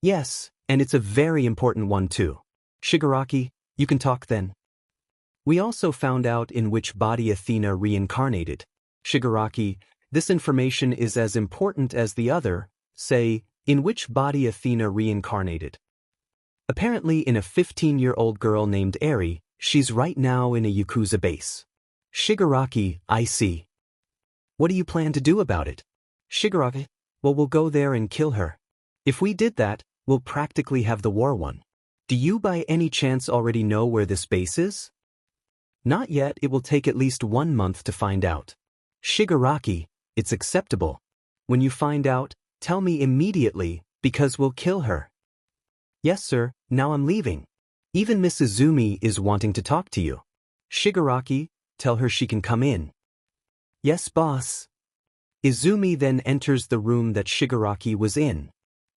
Yes, and it's a very important one too. Shigaraki, you can talk then. We also found out in which body Athena reincarnated. Shigaraki, this information is as important as the other, say, in which body Athena reincarnated. Apparently in a 15-year-old girl named Eri, she's right now in a Yakuza base. Shigaraki, I see. What do you plan to do about it? Shigaraki, well, we'll go there and kill her. If we did that, we'll practically have the war won. Do you by any chance already know where this base is? Not yet, it will take at least 1 month to find out. Shigaraki, it's acceptable. When you find out, tell me immediately, because we'll kill her. Yes, sir, now I'm leaving. Even Miss Izumi is wanting to talk to you. Shigaraki, tell her she can come in. Yes, boss. Izumi then enters the room that Shigaraki was in.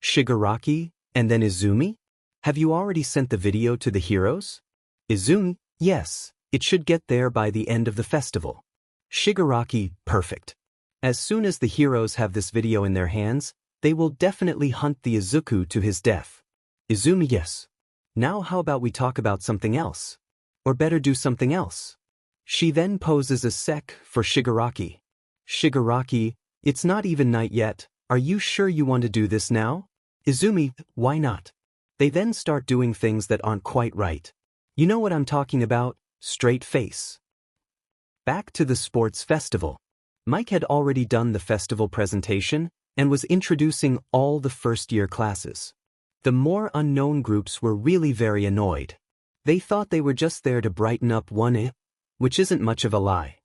Shigaraki, and then Izumi? Have you already sent the video to the heroes? Izumi, yes, it should get there by the end of the festival. Shigaraki, perfect. As soon as the heroes have this video in their hands, they will definitely hunt the Izuku to his death. Izumi, yes. Now how about we talk about something else? Or better do something else. She then poses a sec for Shigaraki. Shigaraki, it's not even night yet, are you sure you want to do this now? Izumi, why not? They then start doing things that aren't quite right. You know what I'm talking about? Straight face. Back to the sports festival. Mike had already done the festival presentation and was introducing all the first-year classes. The more unknown groups were really very annoyed. They thought they were just there to brighten up one, which isn't much of a lie.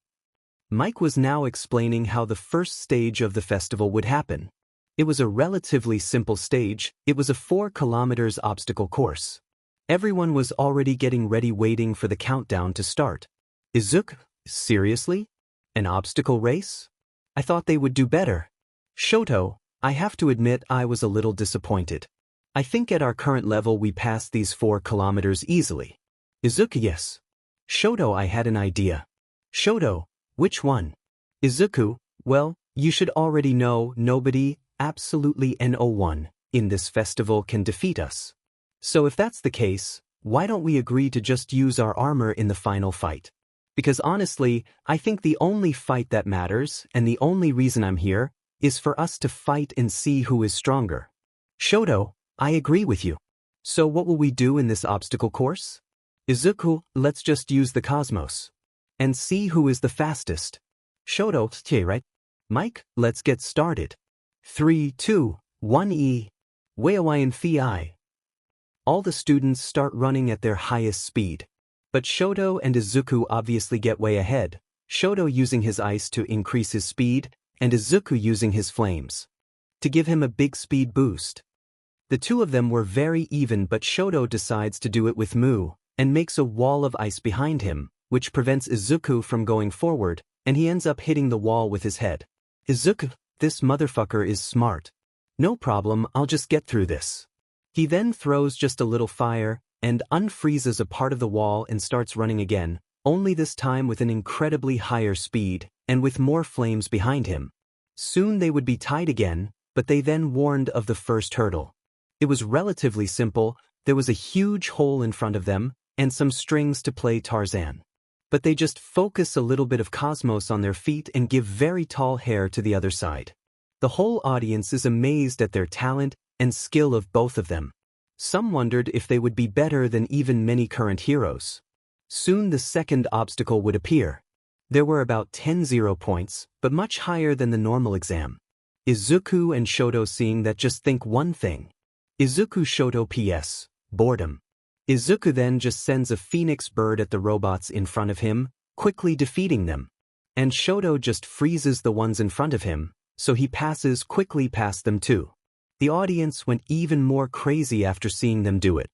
Mike was now explaining how the first stage of the festival would happen. It was a relatively simple stage, it was a 4 kilometers obstacle course. Everyone was already getting ready waiting for the countdown to start. Izuku, seriously? An obstacle race? I thought they would do better. Shoto, I have to admit I was a little disappointed. I think at our current level we pass these 4 kilometers easily. Izuku, yes. Shoto, I had an idea. Shoto, which one? Izuku, well, you should already know nobody, absolutely no one, in this festival can defeat us. So if that's the case, why don't we agree to just use our armor in the final fight? Because honestly, I think the only fight that matters, and the only reason I'm here, is for us to fight and see who is stronger. Shoto, I agree with you. So what will we do in this obstacle course? Izuku, let's just use the cosmos. And see who is the fastest. Shoto, okay, right? Mike, let's get started. 3, 2, 1 E. Weiwayan Fi. All the students start running at their highest speed. But Shoto and Izuku obviously get way ahead, Shoto using his ice to increase his speed, and Izuku using his flames to give him a big speed boost. The two of them were very even, but Shoto decides to do it with Mu, and makes a wall of ice behind him, which prevents Izuku from going forward, and he ends up hitting the wall with his head. Izuku, this motherfucker is smart. No problem, I'll just get through this. He then throws just a little fire, and unfreezes a part of the wall and starts running again, only this time with an incredibly higher speed, and with more flames behind him. Soon they would be tied again, but they then warned of the first hurdle. It was relatively simple, there was a huge hole in front of them, and some strings to play Tarzan. But they just focus a little bit of cosmos on their feet and give very tall hair to the other side. The whole audience is amazed at their talent and skill of both of them. Some wondered if they would be better than even many current heroes. Soon the second obstacle would appear. There were about 10 0 points, but much higher than the normal exam. Izuku and Shoto seeing that just think one thing. Izuku Shoto PS, boredom. Izuku then just sends a phoenix bird at the robots in front of him, quickly defeating them. And Shoto just freezes the ones in front of him, so he passes quickly past them too. The audience went even more crazy after seeing them do it.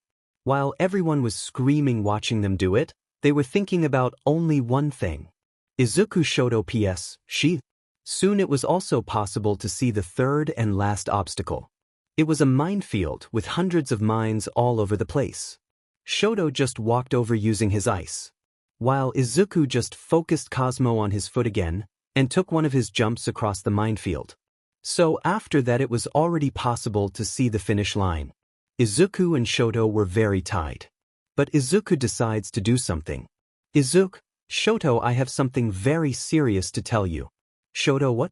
While everyone was screaming watching them do it, they were thinking about only one thing. Izuku Shoto PS, she. Soon it was also possible to see the third and last obstacle. It was a minefield with hundreds of mines all over the place. Shoto just walked over using his ice, while Izuku just focused Cosmo on his foot again, and took one of his jumps across the minefield. So after that it was already possible to see the finish line. Izuku and Shoto were very tied. But Izuku decides to do something. Izuku, Shoto, I have something very serious to tell you. Shoto, what?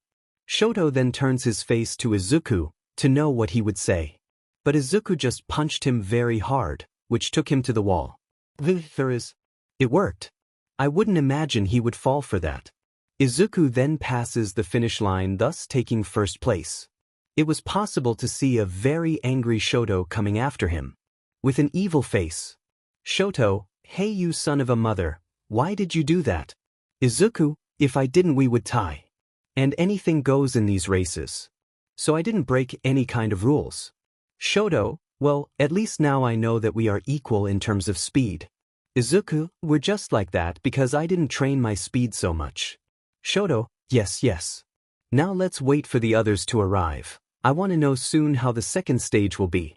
Shoto then turns his face to Izuku, to know what he would say. But Izuku just punched him very hard, which took him to the wall. It worked. I wouldn't imagine he would fall for that. Izuku then passes the finish line, thus taking first place. It was possible to see a very angry Shoto coming after him, with an evil face. Shoto, hey you son of a mother, why did you do that? Izuku, if I didn't we would tie. And anything goes in these races. So I didn't break any kind of rules. Shoto, well, at least now I know that we are equal in terms of speed. Izuku, we're just like that because I didn't train my speed so much. Shoto, yes. Now let's wait for the others to arrive. I want to know soon how the second stage will be.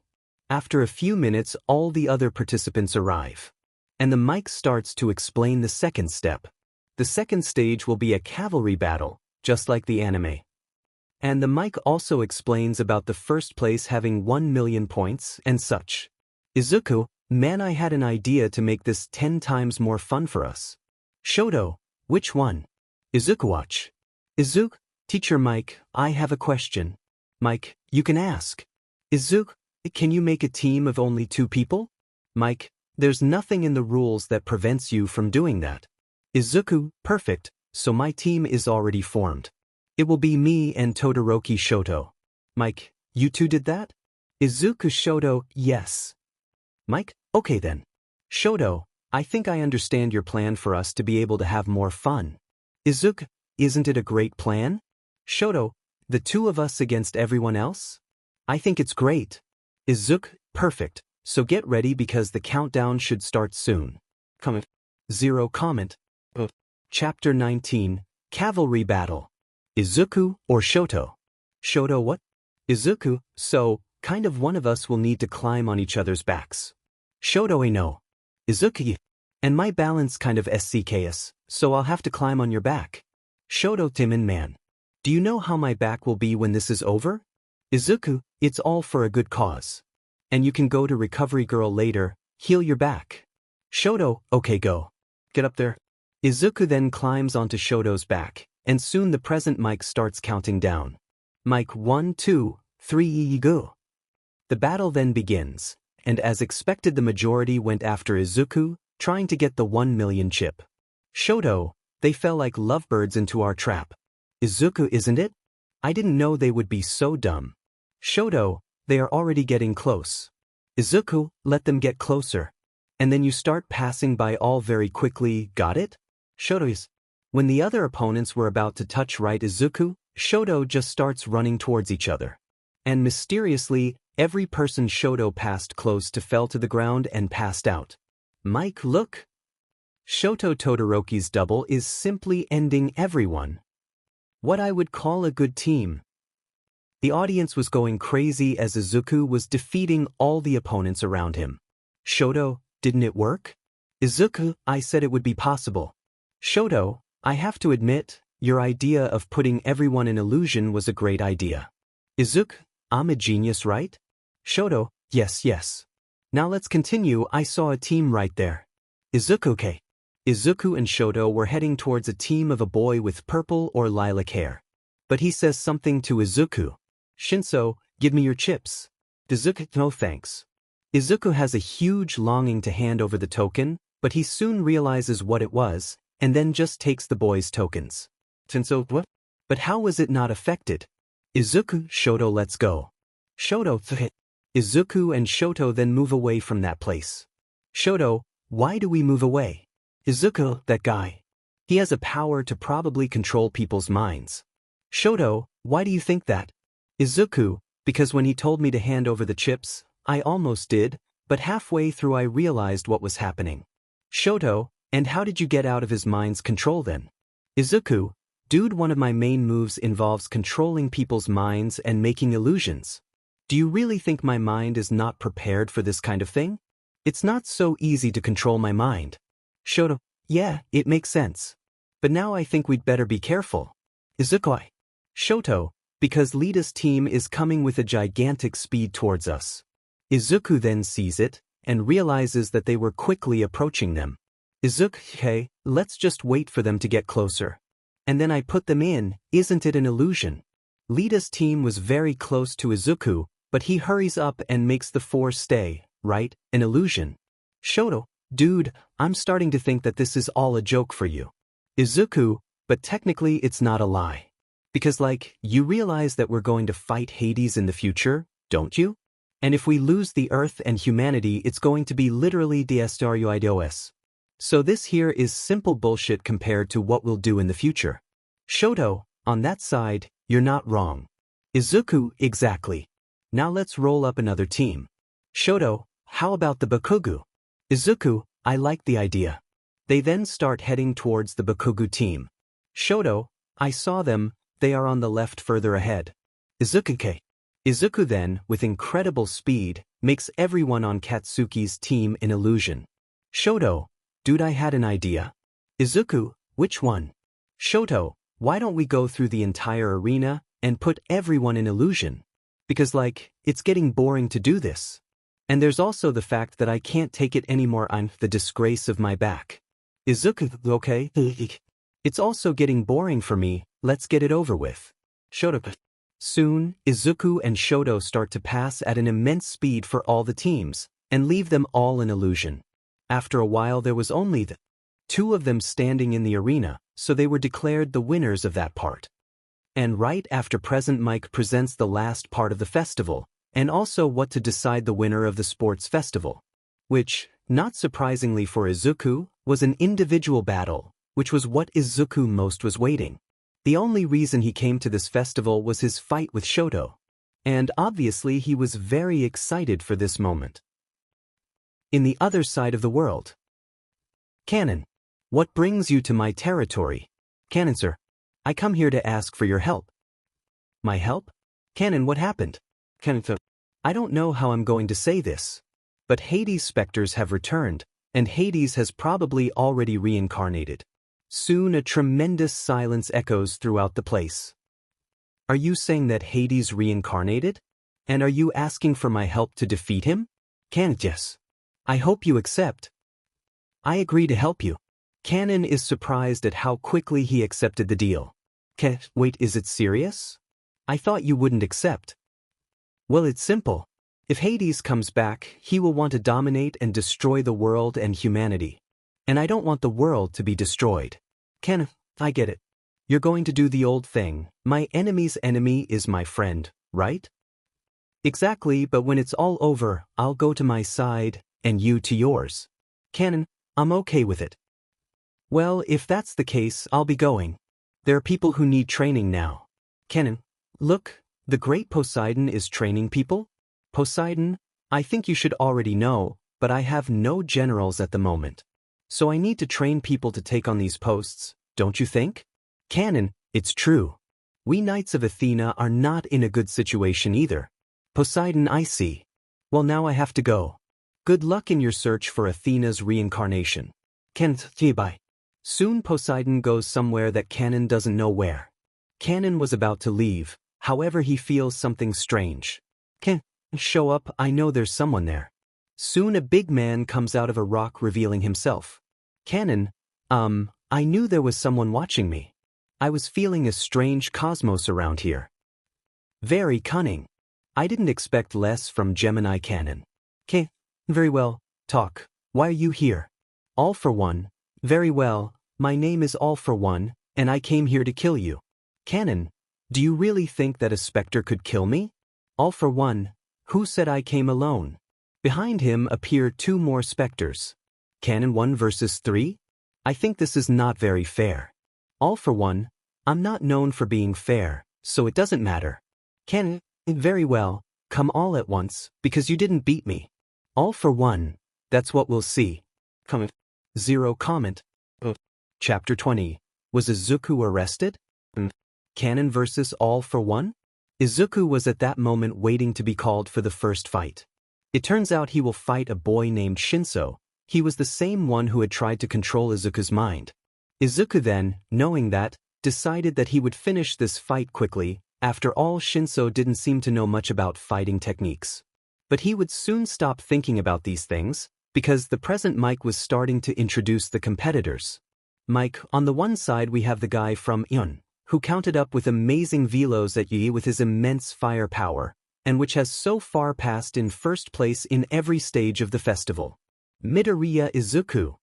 After a few minutes, all the other participants arrive. And the mic starts to explain the second step. The second stage will be a cavalry battle, just like the anime. And the mic also explains about the first place having 1 million points and such. Izuku, man, I had an idea to make this 10 times more fun for us. Shoto, which one? Izuku, watch. Izuku, teacher Mike, I have a question. Mike, you can ask. Izuku, can you make a team of only 2 people? Mike, there's nothing in the rules that prevents you from doing that. Izuku, perfect, so my team is already formed. It will be me and Todoroki Shoto. Mike, you two did that? Izuku Shoto, yes. Mike, okay then. Shoto, I think I understand your plan for us to be able to have more fun. Izuku, isn't it a great plan? Shoto, the 2 of us against everyone else? I think it's great. Izuku, perfect, so get ready because the countdown should start soon. Comment. 0 comment. Chapter 19, Cavalry Battle. Izuku or Shoto? Shoto, what? Izuku, so, Kind of one of us will need to climb on each other's backs. Shoto no. Izuku. And my balance kind of SCKS, so I'll have to climb on your back. Shoto Timon man. Do you know how my back will be when this is over? Izuku, it's all for a good cause. And you can go to Recovery Girl later, heal your back. Shoto, okay go. Get up there. Izuku then climbs onto Shoto's back, and soon the present Mike starts counting down. Mike 1, 2, 3 go. The battle then begins, and as expected the majority went after Izuku, trying to get the 1 million chip. Shoto, they fell like lovebirds into our trap. Izuku isn't it? I didn't know they would be so dumb. Shoto, they are already getting close. Izuku, let them get closer. And then you start passing by all very quickly, got it? Shoto is. When the other opponents were about to touch right Izuku, Shoto just starts running towards each other. And mysteriously, every person Shoto passed close to fell to the ground and passed out. Mike, look. Shoto Todoroki's double is simply ending everyone. What I would call a good team. The audience was going crazy as Izuku was defeating all the opponents around him. Shoto, didn't it work? Izuku, I said it would be possible. Shoto, I have to admit, your idea of putting everyone in illusion was a great idea. Izuku, I'm a genius, right? Shoto, yes. Now let's continue, I saw a team right there. Izuku, okay. Izuku and Shoto were heading towards a team of a boy with purple or lilac hair. But he says something to Izuku. Shinszo, give me your chips. Izuku, no thanks. Izuku has a huge longing to hand over the token, but he soon realizes what it was, and then just takes the boy's tokens. Shinszo, what? But how was it not affected? Izuku, Shoto, let's go. Shoto, Izuku and Shoto then move away from that place. Shoto, why do we move away? Izuku, that guy. He has a power to probably control people's minds. Shoto, why do you think that? Izuku, because when he told me to hand over the chips, I almost did, but halfway through I realized what was happening. Shoto, and how did you get out of his mind's control then? Izuku, dude, one of my main moves involves controlling people's minds and making illusions. Do you really think my mind is not prepared for this kind of thing? It's not so easy to control my mind. Shoto, yeah, it makes sense. But now I think we'd better be careful. Izuku, Shoto, because Lita's team is coming with a gigantic speed towards us. Izuku then sees it, and realizes that they were quickly approaching them. Izuku, hey, let's just wait for them to get closer. And then I put them in, isn't it an illusion? Lita's team was very close to Izuku, but he hurries up and makes the four stay, right, an illusion. Shoto, dude, I'm starting to think that this is all a joke for you. Izuku, but technically it's not a lie. Because you realize that we're going to fight Hades in the future, don't you? And if we lose the Earth and humanity, it's going to be literally destruidos. So this here is simple bullshit compared to what we'll do in the future. Shoto, on that side, you're not wrong. Izuku, exactly. Now let's roll up another team. Shoto, how about the Bakugu? Izuku, I like the idea. They then start heading towards the Bakugu team. Shoto, I saw them, they are on the left further ahead. Izuku, Izuku then, with incredible speed, makes everyone on Katsuki's team an illusion. Shoto, dude, I had an idea. Izuku, which one? Shoto, why don't we go through the entire arena and put everyone in illusion? Because it's getting boring to do this. And there's also the fact that I can't take it anymore, I'm the disgrace of my back. Izuku, okay? It's also getting boring for me, let's get it over with. Shoto. Soon, Izuku and Shoto start to pass at an immense speed for all the teams, and leave them all in illusion. After a while there was only the two of them standing in the arena, so they were declared the winners of that part. And right after present Mike presents the last part of the festival, and also what to decide the winner of the sports festival. Which, not surprisingly for Izuku, was an individual battle, which was what Izuku most was waiting. The only reason he came to this festival was his fight with Shoto. And obviously he was very excited for this moment. In the other side of the world. Canon. What brings you to my territory? Canon, sir. I come here to ask for your help. My help? Canon, what happened? Canon, I don't know how I'm going to say this, but Hades' specters have returned, and Hades has probably already reincarnated. Soon a tremendous silence echoes throughout the place. Are you saying that Hades reincarnated? And are you asking for my help to defeat him? Yes. I hope you accept. I agree to help you. Canon is surprised at how quickly he accepted the deal. Wait, is it serious? I thought you wouldn't accept. Well, it's simple. If Hades comes back, he will want to dominate and destroy the world and humanity. And I don't want the world to be destroyed. I get it. You're going to do the old thing, my enemy's enemy is my friend, right? Exactly, but when it's all over, I'll go to my side, and you to yours. Canon, I'm okay with it. Well, if that's the case, I'll be going. There are people who need training now. Canon, look, the great Poseidon is training people? Poseidon, I think you should already know, but I have no generals at the moment. So I need to train people to take on these posts, don't you think? Canon, it's true. We Knights of Athena are not in a good situation either. Poseidon, I see. Well, now I have to go. Good luck in your search for Athena's reincarnation. Bye. Soon Poseidon goes somewhere that Canon doesn't know where. Canon was about to leave, however he feels something strange. Show up, I know there's someone there. Soon a big man comes out of a rock revealing himself. Canon, I knew there was someone watching me. I was feeling a strange cosmos around here. Very cunning. I didn't expect less from Gemini Canon. Very well, talk. Why are you here? All for one. Very well, my name is All for One, and I came here to kill you. Canon, do you really think that a specter could kill me? All for One, who said I came alone? Behind him appear two more specters. Canon 1 versus 3? I think this is not very fair. All for One, I'm not known for being fair, so it doesn't matter. Canon, very well, come all at once, because you didn't beat me. All for One, that's what we'll see. Zero comment. Chapter 20. Was Izuku arrested? Canon versus All for One? Izuku was at that moment waiting to be called for the first fight. It turns out he will fight a boy named Shinszo. He was the same one who had tried to control Izuku's mind. Izuku then, knowing that, decided that he would finish this fight quickly. After all, Shinszo didn't seem to know much about fighting techniques. But he would soon stop thinking about these things, because the present Mike was starting to introduce the competitors. Mike, on the one side we have the guy from Yun, who counted up with amazing velos at Yi with his immense firepower, and which has so far passed in first place in every stage of the festival. Midoriya Izuku.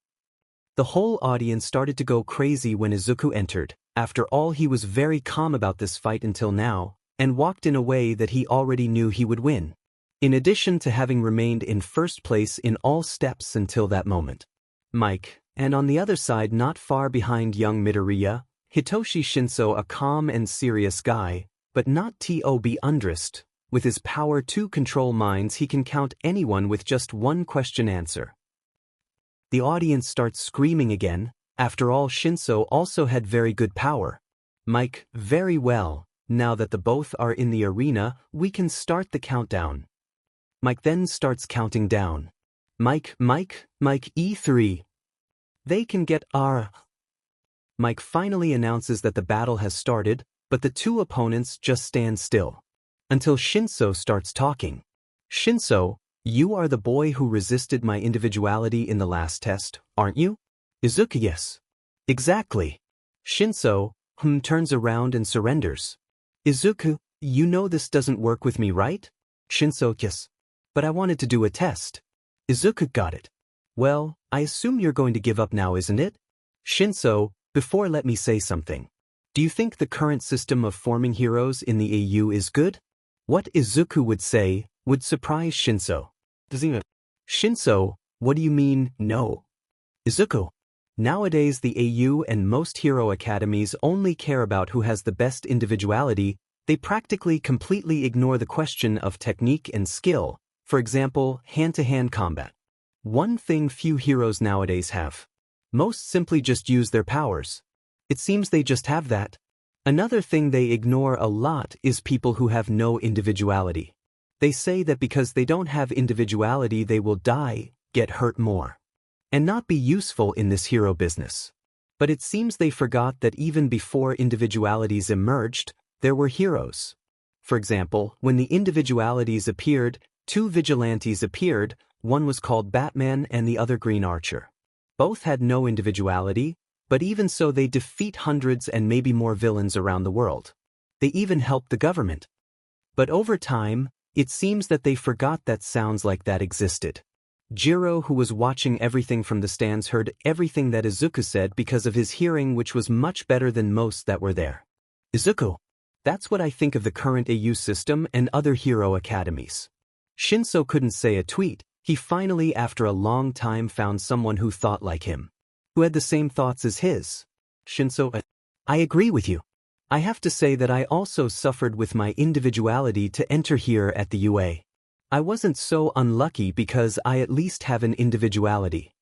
The whole audience started to go crazy when Izuku entered. After all, he was very calm about this fight until now, and walked in a way that he already knew he would win. In addition to having remained in first place in all steps until that moment. Mike, and on the other side not far behind young Midoriya, Hitoshi Shinszo, a calm and serious guy, but not Tob Undressed. With his power to control minds, he can count anyone with just one question answer. The audience starts screaming again. After all, Shinszo also had very good power. Mike, very well, now that the both are in the arena, we can start the countdown. Mike then starts counting down. Mike, E3. They can get R. Mike finally announces that the battle has started, but the two opponents just stand still. Until Shinszo starts talking. Shinszo, you are the boy who resisted my individuality in the last test, aren't you? Izuku, yes. Exactly. Shinszo, turns around and surrenders. Izuku, you know this doesn't work with me, right? Shinszo, yes. But I wanted to do a test. Izuku, got it. Well, I assume you're going to give up now, isn't it? Shinszo, before let me say something. Do you think the current system of forming heroes in the AU is good? What Izuku would say would surprise Shinszo. Shinszo, what do you mean, no? Izuku, nowadays the AU and most hero academies only care about who has the best individuality. They practically completely ignore the question of technique and skill, for example, hand-to-hand combat. One thing few heroes nowadays have. Most simply just use their powers. It seems they just have that. Another thing they ignore a lot is people who have no individuality. They say that because they don't have individuality they will die, get hurt more, and not be useful in this hero business. But it seems they forgot that even before individualities emerged, there were heroes. For example, when the individualities appeared, two vigilantes appeared, one was called Batman and the other Green Archer. Both had no individuality, but even so they defeat hundreds and maybe more villains around the world. They even help the government. But over time, it seems that they forgot that sounds like that existed. Jiro, who was watching everything from the stands, heard everything that Izuku said because of his hearing, which was much better than most that were there. Izuku. That's what I think of the current AU system and other hero academies. Shinszo couldn't say a tweet. He finally, after a long time, found someone who thought like him, who had the same thoughts as his. Shinszo, I agree with you. I have to say that I also suffered with my individuality to enter here at the UA. I wasn't so unlucky because I at least have an individuality.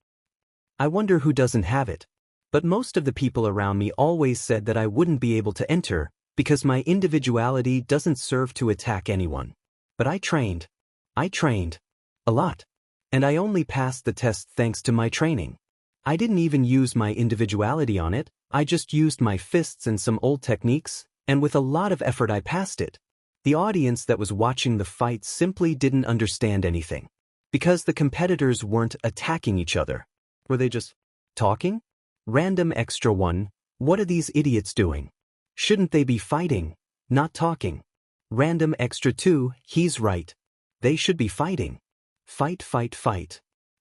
I wonder who doesn't have it. But most of the people around me always said that I wouldn't be able to enter because my individuality doesn't serve to attack anyone. But I trained. A lot. And I only passed the test thanks to my training. I didn't even use my individuality on it, I just used my fists and some old techniques, and with a lot of effort I passed it. The audience that was watching the fight simply didn't understand anything. Because the competitors weren't attacking each other. Were they just talking? Random extra one, what are these idiots doing? Shouldn't they be fighting, not talking? Random extra two, he's right. They should be fighting. Fight.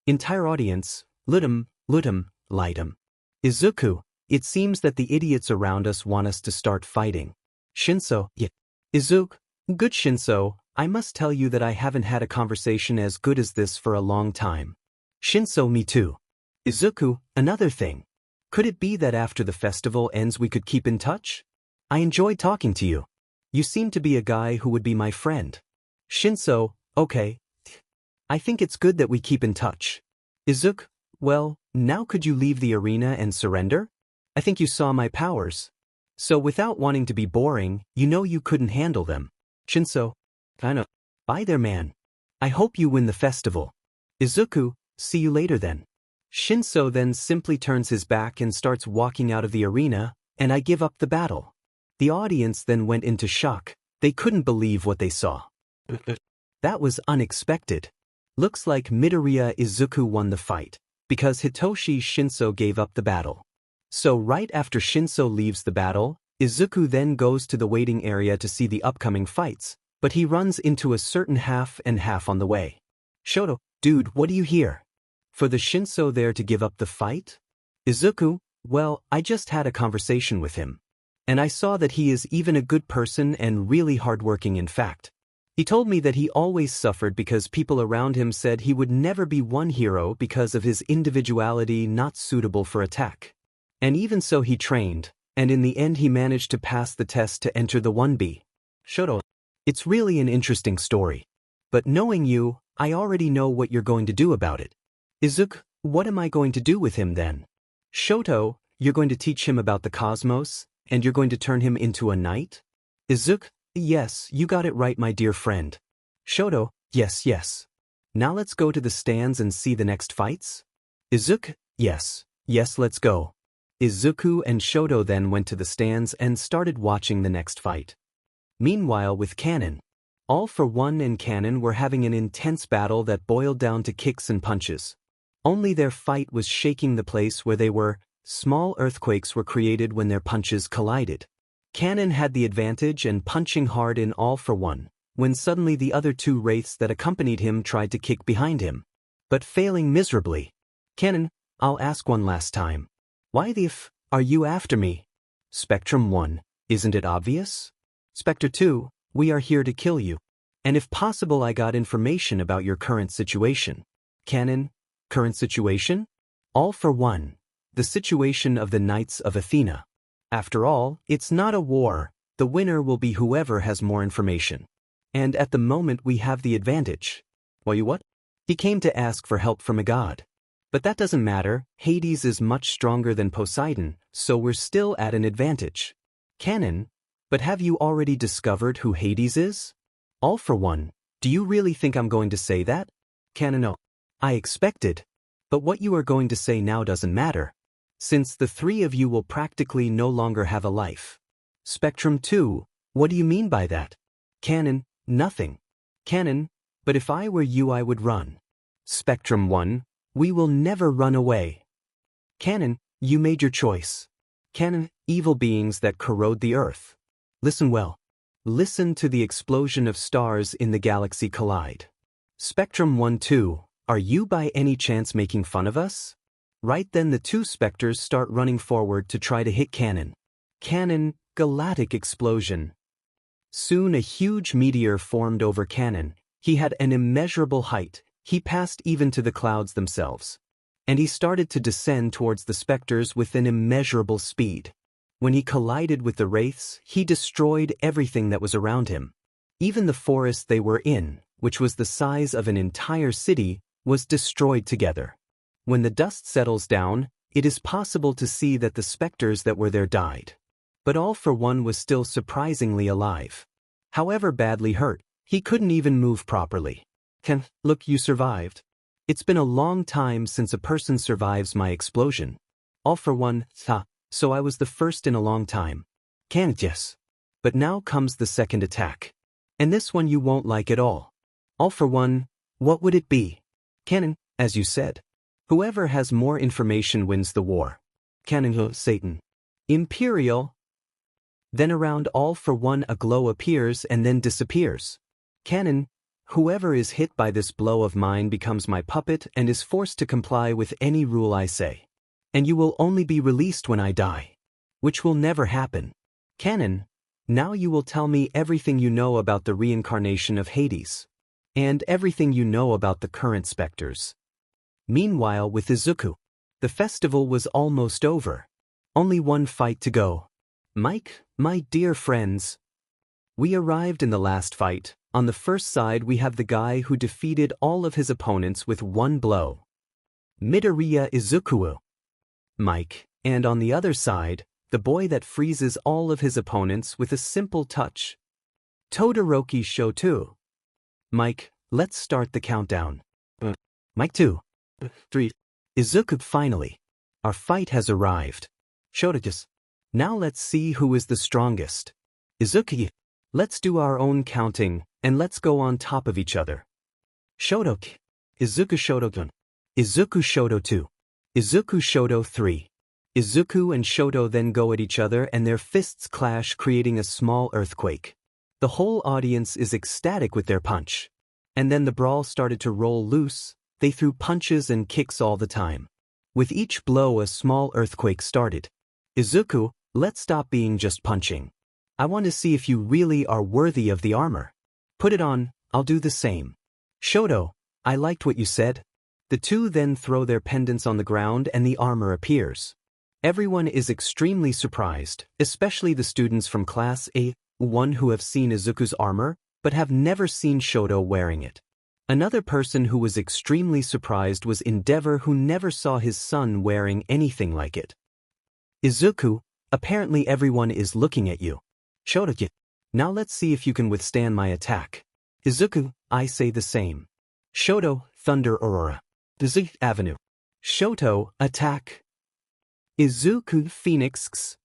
Entire audience, light 'em. Izuku, it seems that the idiots around us want us to start fighting. Shinszo, yeah. Izuku, good Shinszo, I must tell you that I haven't had a conversation as good as this for a long time. Shinszo, me too. Izuku, another thing. Could it be that after the festival ends we could keep in touch? I enjoyed talking to you. You seem to be a guy who would be my friend. Shinszo, okay. I think it's good that we keep in touch. Izuku, well, now could you leave the arena and surrender? I think you saw my powers. So without wanting to be boring, you know you couldn't handle them. Shinszo, kinda. Bye there, man. I hope you win the festival. Izuku, see you later then. Shinszo then simply turns his back and starts walking out of the arena, and I give up the battle. The audience then went into shock. They couldn't believe what they saw. That was unexpected. Looks like Midoriya Izuku won the fight, because Hitoshi Shinszo gave up the battle. So right after Shinszo leaves the battle, Izuku then goes to the waiting area to see the upcoming fights, but he runs into a certain half and half on the way. Shoto, dude, what do you hear? For the Shinszo there to give up the fight? Izuku, well, I just had a conversation with him. And I saw that he is even a good person and really hardworking in fact. He told me that he always suffered because people around him said he would never be one hero because of his individuality not suitable for attack. And even so he trained, and in the end he managed to pass the test to enter the 1B. Shoto, it's really an interesting story. But knowing you, I already know what you're going to do about it. Izuku, what am I going to do with him then? Shoto, you're going to teach him about the cosmos, and you're going to turn him into a knight? Izuku, yes, you got it right, my dear friend. Shoto, yes. Now let's go to the stands and see the next fights? Izuku, yes, let's go. Izuku and Shoto then went to the stands and started watching the next fight. Meanwhile with Kanon, All for One and Kanon were having an intense battle that boiled down to kicks and punches. Only their fight was shaking the place where they were. Small earthquakes were created when their punches collided. Kanon had the advantage and punching hard in All for One, when suddenly the other two wraiths that accompanied him tried to kick behind him. But failing miserably. Kanon, I'll ask one last time. Why the f are you after me? Spectrum 1, isn't it obvious? Spectre 2, we are here to kill you. And if possible I got information about your current situation. Kanon, current situation? All for One, the situation of the Knights of Athena. After all, it's not a war, the winner will be whoever has more information. And at the moment we have the advantage. Well, you what? He came to ask for help from a god. But that doesn't matter, Hades is much stronger than Poseidon, so we're still at an advantage. Kanon, but have you already discovered who Hades is? All for One, Do you really think I'm going to say that? Canon. I expected. But what you are going to say now doesn't matter, since the three of you will practically no longer have a life. Spectrum 2, what do you mean by that? Canon, nothing. Canon, but if I were you I would run. Spectrum 1, we will never run away. Canon, you made your choice. Canon, evil beings that corrode the earth. Listen well. Listen to the explosion of stars in the galaxy collide. Spectrum 1-2, are you by any chance making fun of us? Right then the two specters start running forward to try to hit Canon. Canon, galactic explosion. Soon a huge meteor formed over Canon. He had an immeasurable height, he passed even to the clouds themselves. And he started to descend towards the specters with an immeasurable speed. When he collided with the wraiths, he destroyed everything that was around him. Even the forest they were in, which was the size of an entire city, was destroyed together. When the dust settles down, it is possible to see that the specters that were there died. But All for One was still surprisingly alive. However badly hurt, he couldn't even move properly. Look, you survived. It's been a long time since a person survives my explosion. All for One, so I was the first in a long time. Yes. But now comes the second attack. And this one you won't like at all. All for One, what would it be? Canon, as you said. Whoever has more information wins the war. Canon, Satan. Imperial. Then around All for One a glow appears and then disappears. Canon, whoever is hit by this blow of mine becomes my puppet and is forced to comply with any rule I say. And you will only be released when I die. Which will never happen. Canon, now you will tell me everything you know about the reincarnation of Hades. And everything you know about the current specters. Meanwhile with Izuku, the festival was almost over. Only one fight to go. Mike, my dear friends. We arrived in the last fight. On the first side we have the guy who defeated all of his opponents with one blow. Midoriya Izuku. Mike, and on the other side, the boy that freezes all of his opponents with a simple touch. Todoroki Shoto. Mike, let's start the countdown. Mike 2. 3. Izuku finally. Our fight has arrived. Shoto. Now let's see who is the strongest. Izuku. Let's do our own counting, and let's go on top of each other. Shoto. Izuku Shoto. Izuku Shoto 2. Izuku Shoto 3. Izuku and Shoto then go at each other and their fists clash, creating a small earthquake. The whole audience is ecstatic with their punch. And then the brawl started to roll loose. They threw punches and kicks all the time. With each blow a small earthquake started. Izuku, let's stop being just punching. I want to see if you really are worthy of the armor. Put it on, I'll do the same. Shoto, I liked what you said. The two then throw their pendants on the ground and the armor appears. Everyone is extremely surprised, especially the students from Class A1 who have seen Izuku's armor, but have never seen Shoto wearing it. Another person who was extremely surprised was Endeavor, who never saw his son wearing anything like it. Izuku, apparently everyone is looking at you. Shoto, now let's see if you can withstand my attack. Izuku, I say the same. Shoto, Thunder Aurora. Izuku Avenue. Shoto, attack. Izuku Phoenix.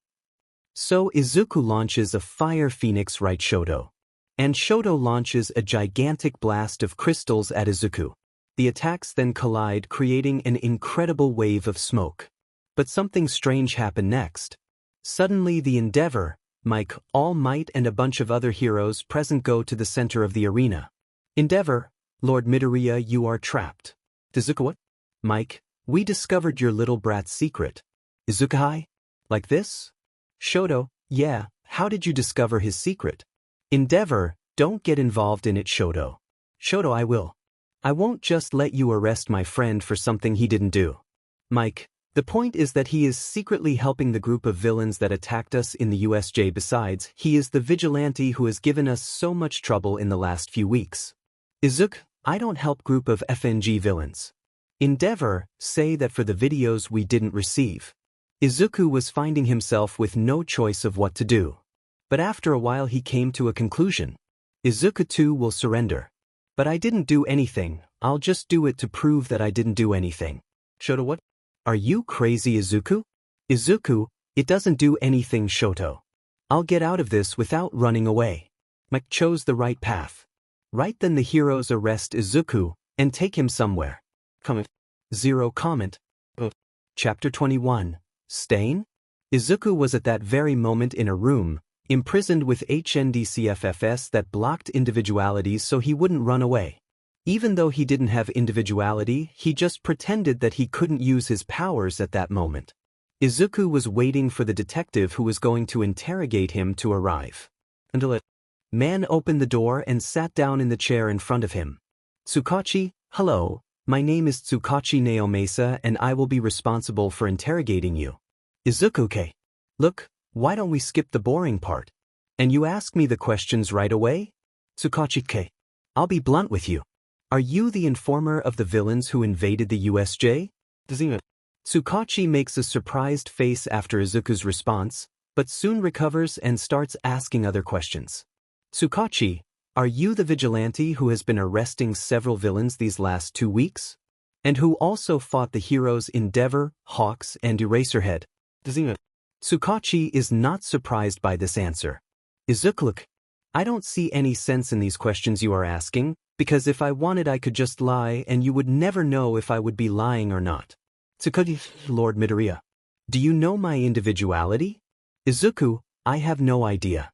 So Izuku launches a fire phoenix right Shoto. And Shoto launches a gigantic blast of crystals at Izuku. The attacks then collide, creating an incredible wave of smoke. But something strange happened next. Suddenly the Endeavor, Mike, All Might and a bunch of other heroes present go to the center of the arena. Endeavor, Lord Midoriya, you are trapped. Izuku, what? Mike, we discovered your little brat's secret. Izuku, like this? Shoto, yeah, how did you discover his secret? Endeavor, don't get involved in it, Shoto. Shoto, I will. I won't just let you arrest my friend for something he didn't do. Mike, the point is that he is secretly helping the group of villains that attacked us in the USJ. Besides, he is the Vigilante who has given us so much trouble in the last few weeks. Izuku, I don't help group of FNG villains. Endeavor, say that for the videos we didn't receive. Izuku was finding himself with no choice of what to do. But after a while he came to a conclusion. Izuku too will surrender. But I didn't do anything, I'll just do it to prove that I didn't do anything. Shoto, what? Are you crazy, Izuku? Izuku, it doesn't do anything, Shoto. I'll get out of this without running away. Mike chose the right path. Right then the heroes arrest Izuku and take him somewhere. Comment. Zero comment. Chapter 21. Stain? Izuku was at that very moment in a room, imprisoned with HNDCFFs that blocked individualities so he wouldn't run away. Even though he didn't have individuality, he just pretended that he couldn't use his powers at that moment. Izuku was waiting for the detective who was going to interrogate him to arrive. Until a man opened the door and sat down in the chair in front of him. Tsukachi, hello, my name is Tsukachi Naomasa and I will be responsible for interrogating you. Izuku-ke. Look, why don't we skip the boring part? And you ask me the questions right away? Tsukachi-ke. I'll be blunt with you. Are you the informer of the villains who invaded the USJ? Tsukachi makes a surprised face after Izuku's response, but soon recovers and starts asking other questions. Tsukachi, are you the vigilante who has been arresting several villains these last 2 weeks? And who also fought the heroes Endeavor, Hawks, and Eraserhead? Tsukachi is not surprised by this answer. Izuku, look, I don't see any sense in these questions you are asking, because if I wanted I could just lie and you would never know if I would be lying or not. Tsukachi, Lord Midoriya. Do you know my individuality? Izuku, I have no idea.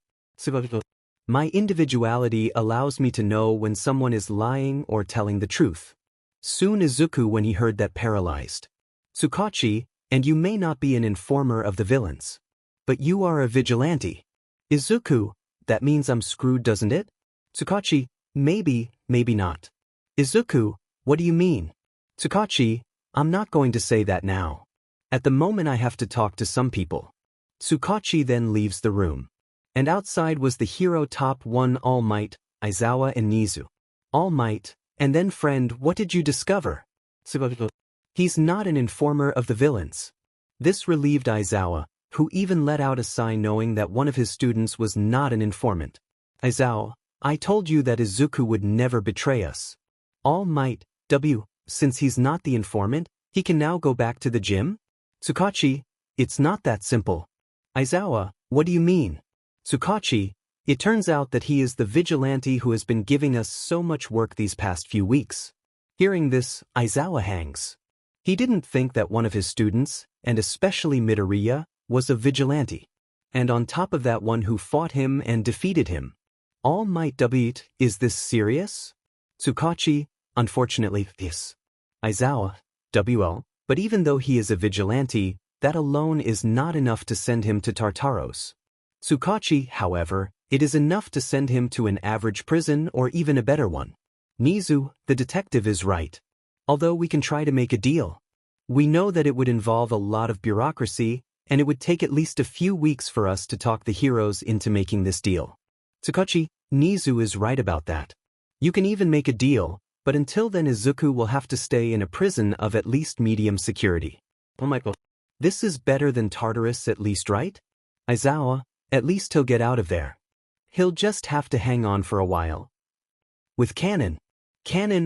My individuality allows me to know when someone is lying or telling the truth. Soon Izuku when he heard that paralyzed. Tsukachi, and you may not be an informer of the villains. But you are a vigilante. Izuku, that means I'm screwed, doesn't it? Tsukachi, maybe, maybe not. Izuku, what do you mean? Tsukachi, I'm not going to say that now. At the moment I have to talk to some people. Tsukachi then leaves the room. And outside was the hero top 1 All Might, Aizawa and Nizu. All Might, and then friend, what did you discover? He's not an informer of the villains. This relieved Aizawa, who even let out a sigh knowing that one of his students was not an informant. Aizawa, I told you that Izuku would never betray us. All Might, since he's not the informant, he can now go back to the gym? Tsukachi, it's not that simple. Aizawa, what do you mean? Tsukachi, it turns out that he is the vigilante who has been giving us so much work these past few weeks. Hearing this, Aizawa hangs. He didn't think that one of his students, and especially Midoriya, was a vigilante. And on top of that one who fought him and defeated him. All Might is this serious? Tsukachi, unfortunately, yes. Aizawa, but even though he is a vigilante, that alone is not enough to send him to Tartaros. Tsukachi, however, it is enough to send him to an average prison or even a better one. Nizu, the detective, is right. Although we can try to make a deal. We know that it would involve a lot of bureaucracy, and it would take at least a few weeks for us to talk the heroes into making this deal. Tsukachi, Nizu is right about that. You can even make a deal, but until then Izuku will have to stay in a prison of at least medium security. Oh my god. This is better than Tartarus at least, right? Aizawa, at least he'll get out of there. He'll just have to hang on for a while. With Canon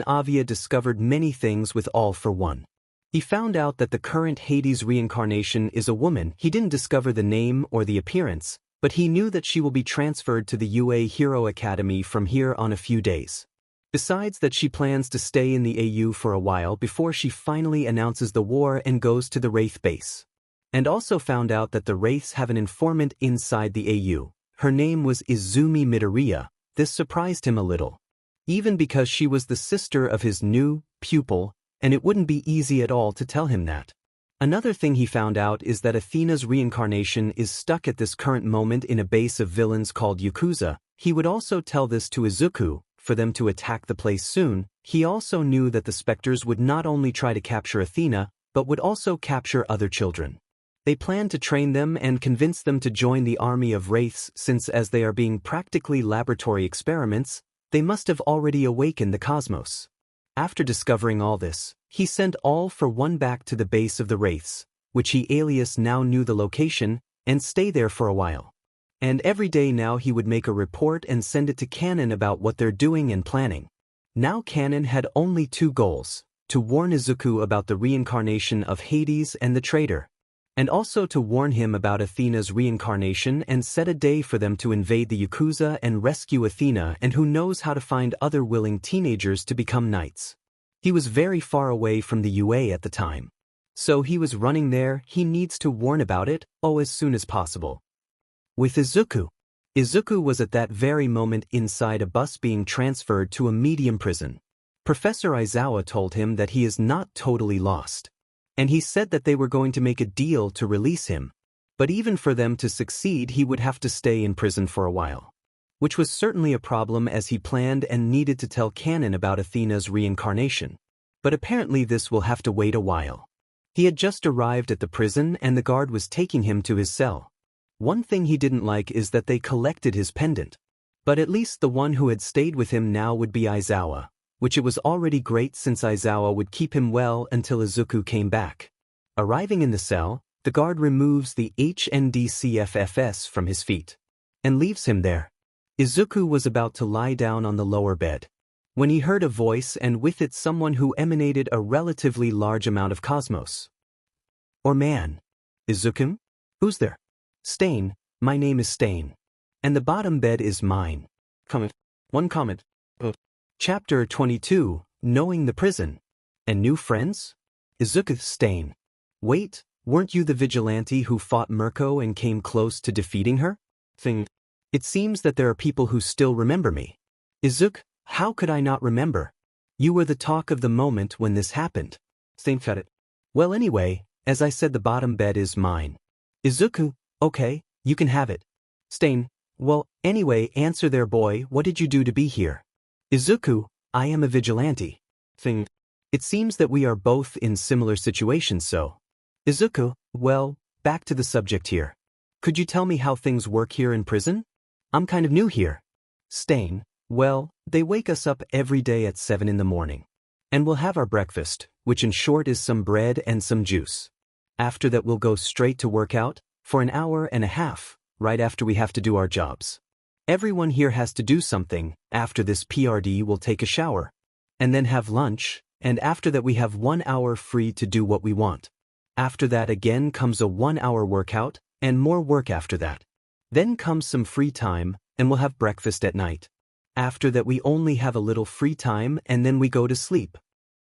Avia discovered many things with All for One. He found out that the current Hades reincarnation is a woman. He didn't discover the name or the appearance, but he knew that she will be transferred to the UA Hero Academy from here on a few days. Besides that she plans to stay in the AU for a while before she finally announces the war and goes to the Wraith base. And also found out that the Wraiths have an informant inside the AU. Her name was Izumi Midoriya. This surprised him a little. Even because she was the sister of his new pupil, and it wouldn't be easy at all to tell him that. Another thing he found out is that Athena's reincarnation is stuck at this current moment in a base of villains called Yakuza. He would also tell this to Izuku, for them to attack the place soon. He also knew that the specters would not only try to capture Athena, but would also capture other children. They planned to train them and convince them to join the army of Wraiths since as they are being practically laboratory experiments, they must have already awakened the cosmos. After discovering all this, he sent All for One back to the base of the Wraiths, which he alias now knew the location, and stay there for a while. And every day now he would make a report and send it to Canon about what they're doing and planning. Now Kanon had only two goals: to warn Izuku about the reincarnation of Hades and the traitor, and also to warn him about Athena's reincarnation and set a day for them to invade the Yakuza and rescue Athena, and who knows how to find other willing teenagers to become knights. He was very far away from the UA at the time. So he was running there. He needs to warn about it, as soon as possible. With Izuku. Izuku was at that very moment inside a bus being transferred to a medium prison. Professor Aizawa told him that he is not totally lost. And he said that they were going to make a deal to release him. But even for them to succeed, he would have to stay in prison for a while. Which was certainly a problem, as he planned and needed to tell Kanon about Athena's reincarnation. But apparently this will have to wait a while. He had just arrived at the prison and the guard was taking him to his cell. One thing he didn't like is that they collected his pendant. But at least the one who had stayed with him now would be Aizawa, which it was already great since Aizawa would keep him well until Izuku came back. Arriving in the cell, the guard removes the HNDCFFS from his feet and leaves him there. Izuku was about to lie down on the lower bed when he heard a voice, and with it someone who emanated a relatively large amount of cosmos. Or man. Izuku? Who's there? Stain, my name is Stain. And the bottom bed is mine. Comment. One comment. Chapter 22, Knowing the Prison. And new friends? Izuku. Stain. Wait, weren't you the vigilante who fought Mirko and came close to defeating her? Thing. It seems that there are people who still remember me. Izuku, how could I not remember? You were the talk of the moment when this happened. Stain. Fed it. Well, anyway, as I said, the bottom bed is mine. Izuku, okay, you can have it. Stain, well, anyway, answer there, boy, what did you do to be here? Izuku, I am a vigilante. Thing. It seems that we are both in similar situations, so. Izuku, well, back to the subject here. Could you tell me how things work here in prison? I'm kind of new here. Stain, well, they wake us up every day at 7 in the morning. And we'll have our breakfast, which in short is some bread and some juice. After that we'll go straight to work out, for an hour and a half, right after we have to do our jobs. Everyone here has to do something. After this PRD we'll take a shower. And then have lunch, and after that we have 1 hour free to do what we want. After that again comes a 1 hour workout, and more work after that. Then comes some free time, and we'll have breakfast at night. After that we only have a little free time and then we go to sleep.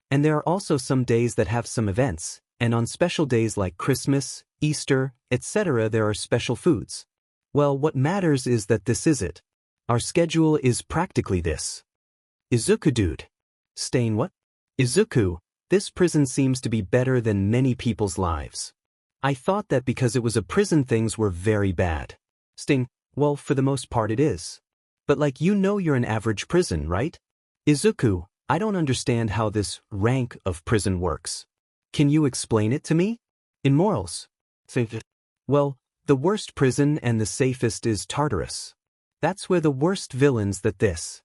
And there are also some days that have some events, and on special days like Christmas, Easter, etc. there are special foods. Well, what matters is that this is it. Our schedule is practically this. Izuku dude. Stain what? Izuku, this prison seems to be better than many people's lives. I thought that because it was a prison things were very bad. Stain, well, for the most part it is. But like you're an average prison, right? Izuku, I don't understand how this rank of prison works. Can you explain it to me? In morals. Well, the worst prison and the safest is Tartarus. That's where the worst villains that this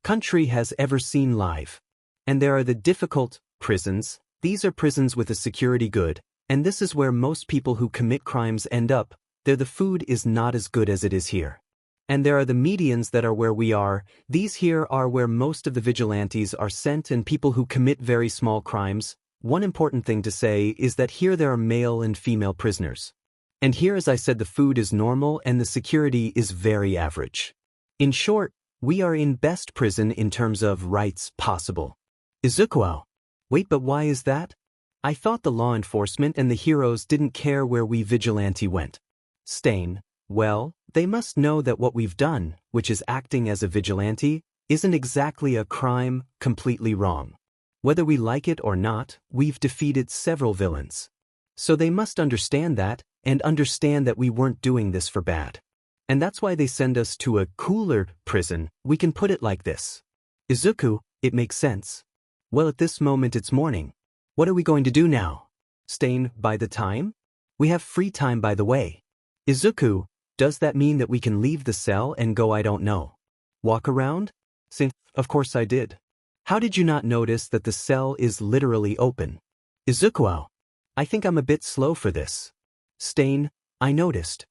country has ever seen live. And there are the difficult prisons. These are prisons with a security good, and this is where most people who commit crimes end up. There the food is not as good as it is here. And there are the medians that are where we are. These here are where most of the vigilantes are sent and people who commit very small crimes. One important thing to say is that here there are male and female prisoners. And here, as I said, the food is normal and the security is very average. In short, we are in best prison in terms of rights possible. Izuku. Wait, but why is that? I thought the law enforcement and the heroes didn't care where we vigilante went. Stain, well, they must know that what we've done, which is acting as a vigilante, isn't exactly a crime, completely wrong. Whether we like it or not, we've defeated several villains. So they must understand that, and understand that we weren't doing this for bad. And that's why they send us to a cooler prison. We can put it like this. Izuku, it makes sense. Well, at this moment it's morning. What are we going to do now? Stain, by the time? We have free time, by the way. Izuku, does that mean that we can leave the cell and go, I don't know, walk around? Stain, of course I did. How did you not notice that the cell is literally open? Izuku, I think I'm a bit slow for this. Stain, I noticed.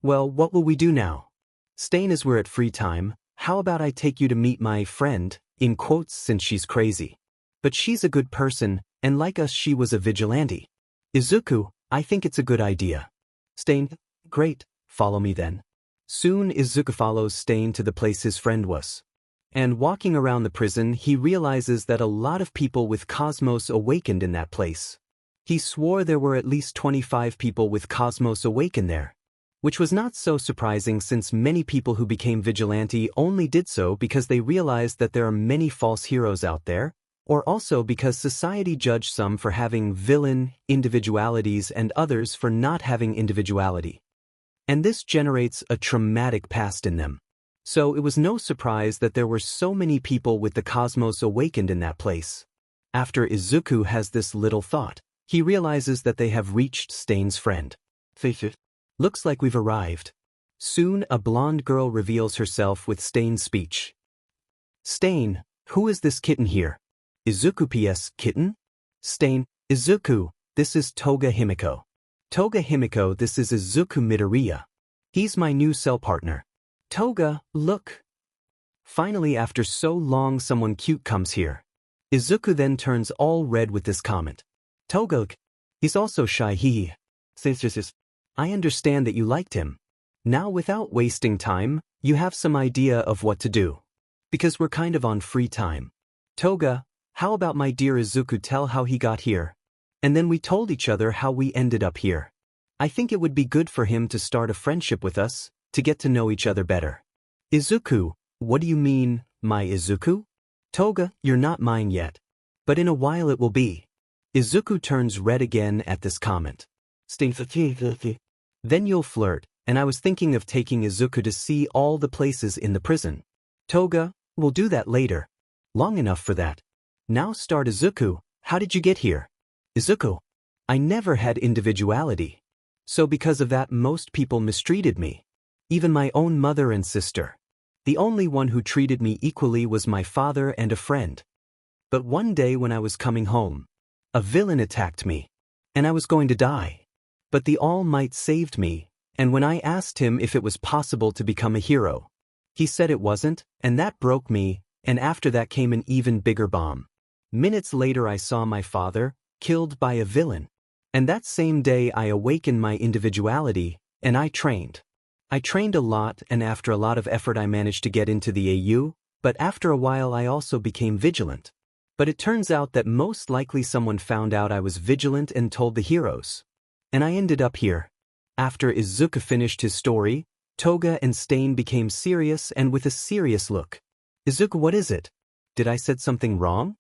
Well, what will we do now? Stain, as we're at free time, how about I take you to meet my friend, in quotes since she's crazy. But she's a good person, and like us she was a vigilante. Izuku, I think it's a good idea. Stain, great, follow me then. Soon Izuku follows Stain to the place his friend was. And walking around the prison he realizes that a lot of people with cosmos awakened in that place. He swore there were at least 25 people with cosmos awakened there. Which was not so surprising since many people who became vigilante only did so because they realized that there are many false heroes out there, or also because society judged some for having villain individualities and others for not having individuality. And this generates a traumatic past in them. So it was no surprise that there were so many people with the cosmos awakened in that place. After Izuku has this little thought, he realizes that they have reached Stain's friend. Looks like we've arrived. Soon a blonde girl reveals herself with Stain's speech. Stain, who is this kitten here? Izuku PS, kitten? Stain, Izuku, this is Toga Himiko. Toga Himiko, this is Izuku Midoriya. He's my new cell partner. Toga, look. Finally after so long someone cute comes here. Izuku then turns all red with this comment. Toga, he's also shy hee. I understand that you liked him. Now without wasting time, you have some idea of what to do. Because we're kind of on free time. Toga, how about my dear Izuku tell how he got here? And then we told each other how we ended up here. I think it would be good for him to start a friendship with us, to get to know each other better. Izuku, what do you mean, my Izuku? Toga, you're not mine yet. But in a while it will be. Izuku turns red again at this comment. Then you'll flirt, and I was thinking of taking Izuku to see all the places in the prison. Toga, we'll do that later. Long enough for that. Now start Izuku, how did you get here? Izuku, I never had individuality. So because of that most people mistreated me. Even my own mother and sister. The only one who treated me equally was my father and a friend. But one day when I was coming home, a villain attacked me. And I was going to die. But the All Might saved me, and when I asked him if it was possible to become a hero, he said it wasn't, and that broke me, and after that came an even bigger bomb. Minutes later I saw my father, killed by a villain. And that same day I awakened my individuality, and I trained. I trained a lot, and after a lot of effort I managed to get into the AU, but after a while I also became vigilant. But it turns out that most likely someone found out I was vigilant and told the heroes. And I ended up here. After Izuku finished his story, Toga and Stain became serious and with a serious look. Izuku, what is it? Did I said something wrong?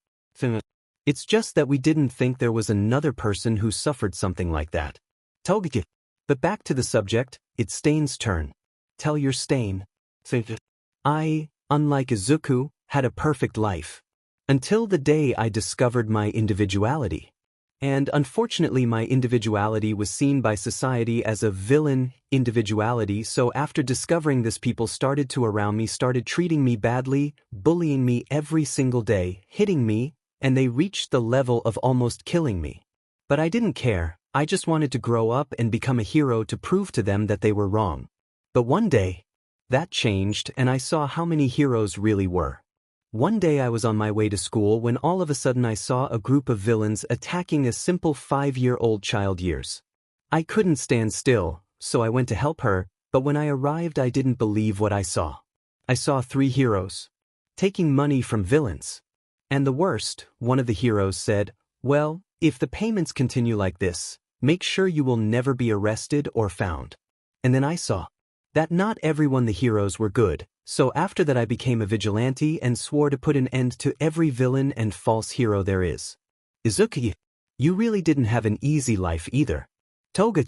It's just that we didn't think there was another person who suffered something like that. Toga. But back to the subject, it's Stain's turn. Tell your Stain. I, unlike Izuku, had a perfect life. Until the day I discovered my individuality. And unfortunately my individuality was seen by society as a villain individuality, so after discovering this people started to around me started treating me badly, bullying me every single day, hitting me, and they reached the level of almost killing me. But I didn't care, I just wanted to grow up and become a hero to prove to them that they were wrong. But one day, that changed and I saw how many heroes really were. One day I was on my way to school when all of a sudden I saw a group of villains attacking a simple 5-year-old child years. I couldn't stand still, so I went to help her, but when I arrived I didn't believe what I saw. I saw 3 heroes taking money from villains. And the worst, one of the heroes said, well, if the payments continue like this, make sure you will never be arrested or found. And then I saw that not everyone the heroes were good. So after that I became a vigilante and swore to put an end to every villain and false hero there is. Izuku, you really didn't have an easy life either. Toga,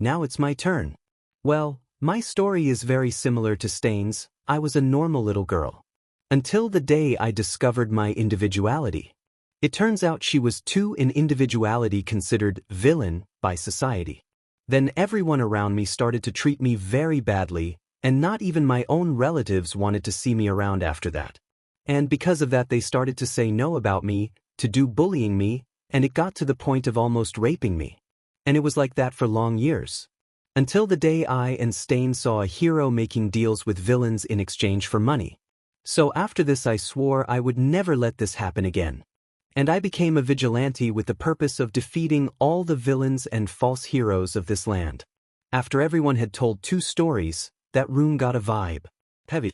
now it's my turn. Well, my story is very similar to Stain's. I was a normal little girl. Until the day I discovered my individuality. It turns out she was too in individuality considered villain by society. Then everyone around me started to treat me very badly, and not even my own relatives wanted to see me around after that. And because of that they started to say no about me, to do bullying me, and it got to the point of almost raping me. And it was like that for long years. Until the day I and Stain saw a hero making deals with villains in exchange for money. So after this I swore I would never let this happen again. And I became a vigilante with the purpose of defeating all the villains and false heroes of this land. After everyone had told 2 stories, that room got a vibe. Heavy.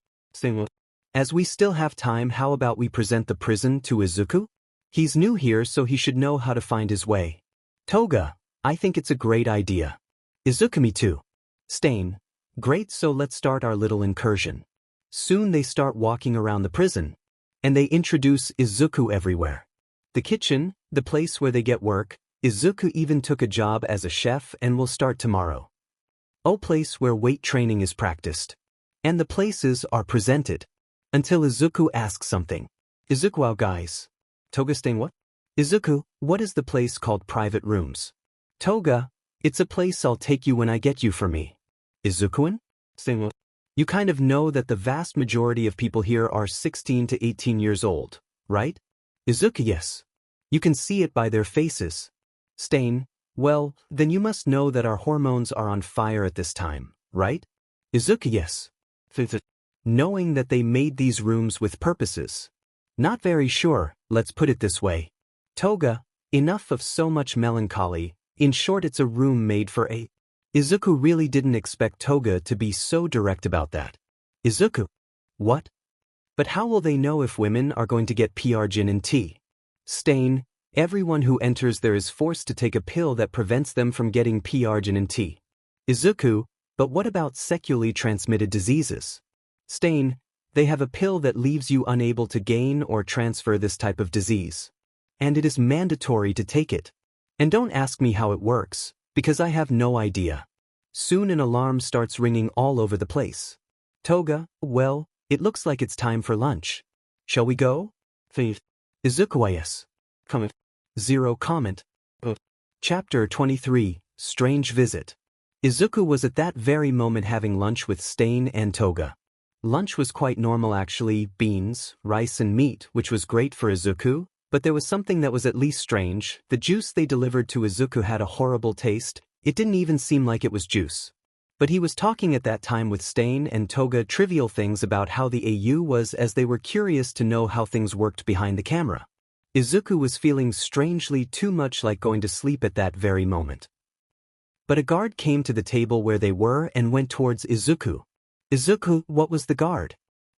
As we still have time, how about we present the prison to Izuku? He's new here, so he should know how to find his way. Toga, I think it's a great idea. Izuku, me too. Stain, great, so let's start our little incursion. Soon they start walking around the prison. And they introduce Izuku everywhere. The kitchen, the place where they get work, Izuku even took a job as a chef and will start tomorrow. Oh, place where weight training is practiced. And the places are presented. Until Izuku asks something. Izuku, wow guys. Toga, Stain, what? Izuku, what is the place called private rooms? Toga, it's a place I'll take you when I get you for me. Izukuin? Stain, what? You kind of know that the vast majority of people here are 16 to 18 years old, right? Izuku, yes. You can see it by their faces. Stain, well, then you must know that our hormones are on fire at this time, right? Izuku, yes. Knowing that they made these rooms with purposes. Not very sure, let's put it this way. Toga, enough of so much melancholy, in short it's a room made for a... Izuku really didn't expect Toga to be so direct about that. Izuku. What? But how will they know if women are going to get PR gin and tea? Stain, everyone who enters there is forced to take a pill that prevents them from getting PR gin and tea. Izuku, but what about sexually transmitted diseases? Stain, they have a pill that leaves you unable to gain or transfer this type of disease. And it is mandatory to take it. And don't ask me how it works, because I have no idea. Soon an alarm starts ringing all over the place. Toga, well, it looks like it's time for lunch. Shall we go? Izuku, yes. Comment. Zero comment. Chapter 23, Strange Visit. Izuku was at that very moment having lunch with Stain and Toga. Lunch was quite normal actually, beans, rice and meat, which was great for Izuku, but there was something that was at least strange. The juice they delivered to Izuku had a horrible taste. It didn't even seem like it was juice. But he was talking at that time with Stain and Toga trivial things about how the AU was, as they were curious to know how things worked behind the camera. Izuku was feeling strangely too much like going to sleep at that very moment. But a guard came to the table where they were and went towards Izuku. Izuku, what was the guard?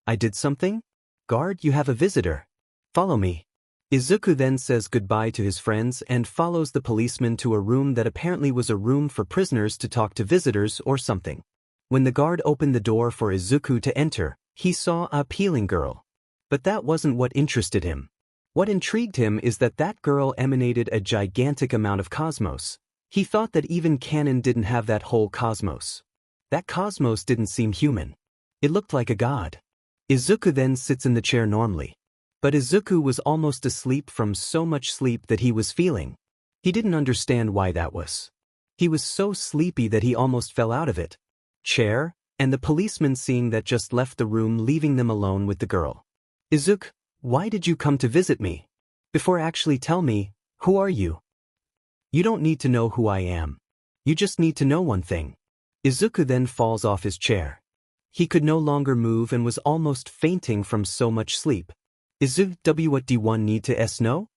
I did something? Guard, you have a visitor. Follow me. Izuku then says goodbye to his friends and follows the policeman to a room that apparently was a room for prisoners to talk to visitors or something. When the guard opened the door for Izuku to enter, he saw a peeling girl. But that wasn't what interested him. What intrigued him is that that girl emanated a gigantic amount of cosmos. He thought that even canon didn't have that whole cosmos. That cosmos didn't seem human. It looked like a god. Izuku then sits in the chair normally. But Izuku was almost asleep from so much sleep that he was feeling. He didn't understand why that was. He was so sleepy that he almost fell out of it. Chair, and the policeman seeing that just left the room, leaving them alone with the girl. Izuku, why did you come to visit me? Before actually tell me, who are you? You don't need to know who I am. You just need to know one thing. Izuku then falls off his chair. He could no longer move and was almost fainting from so much sleep. Izuku, what do one need to know?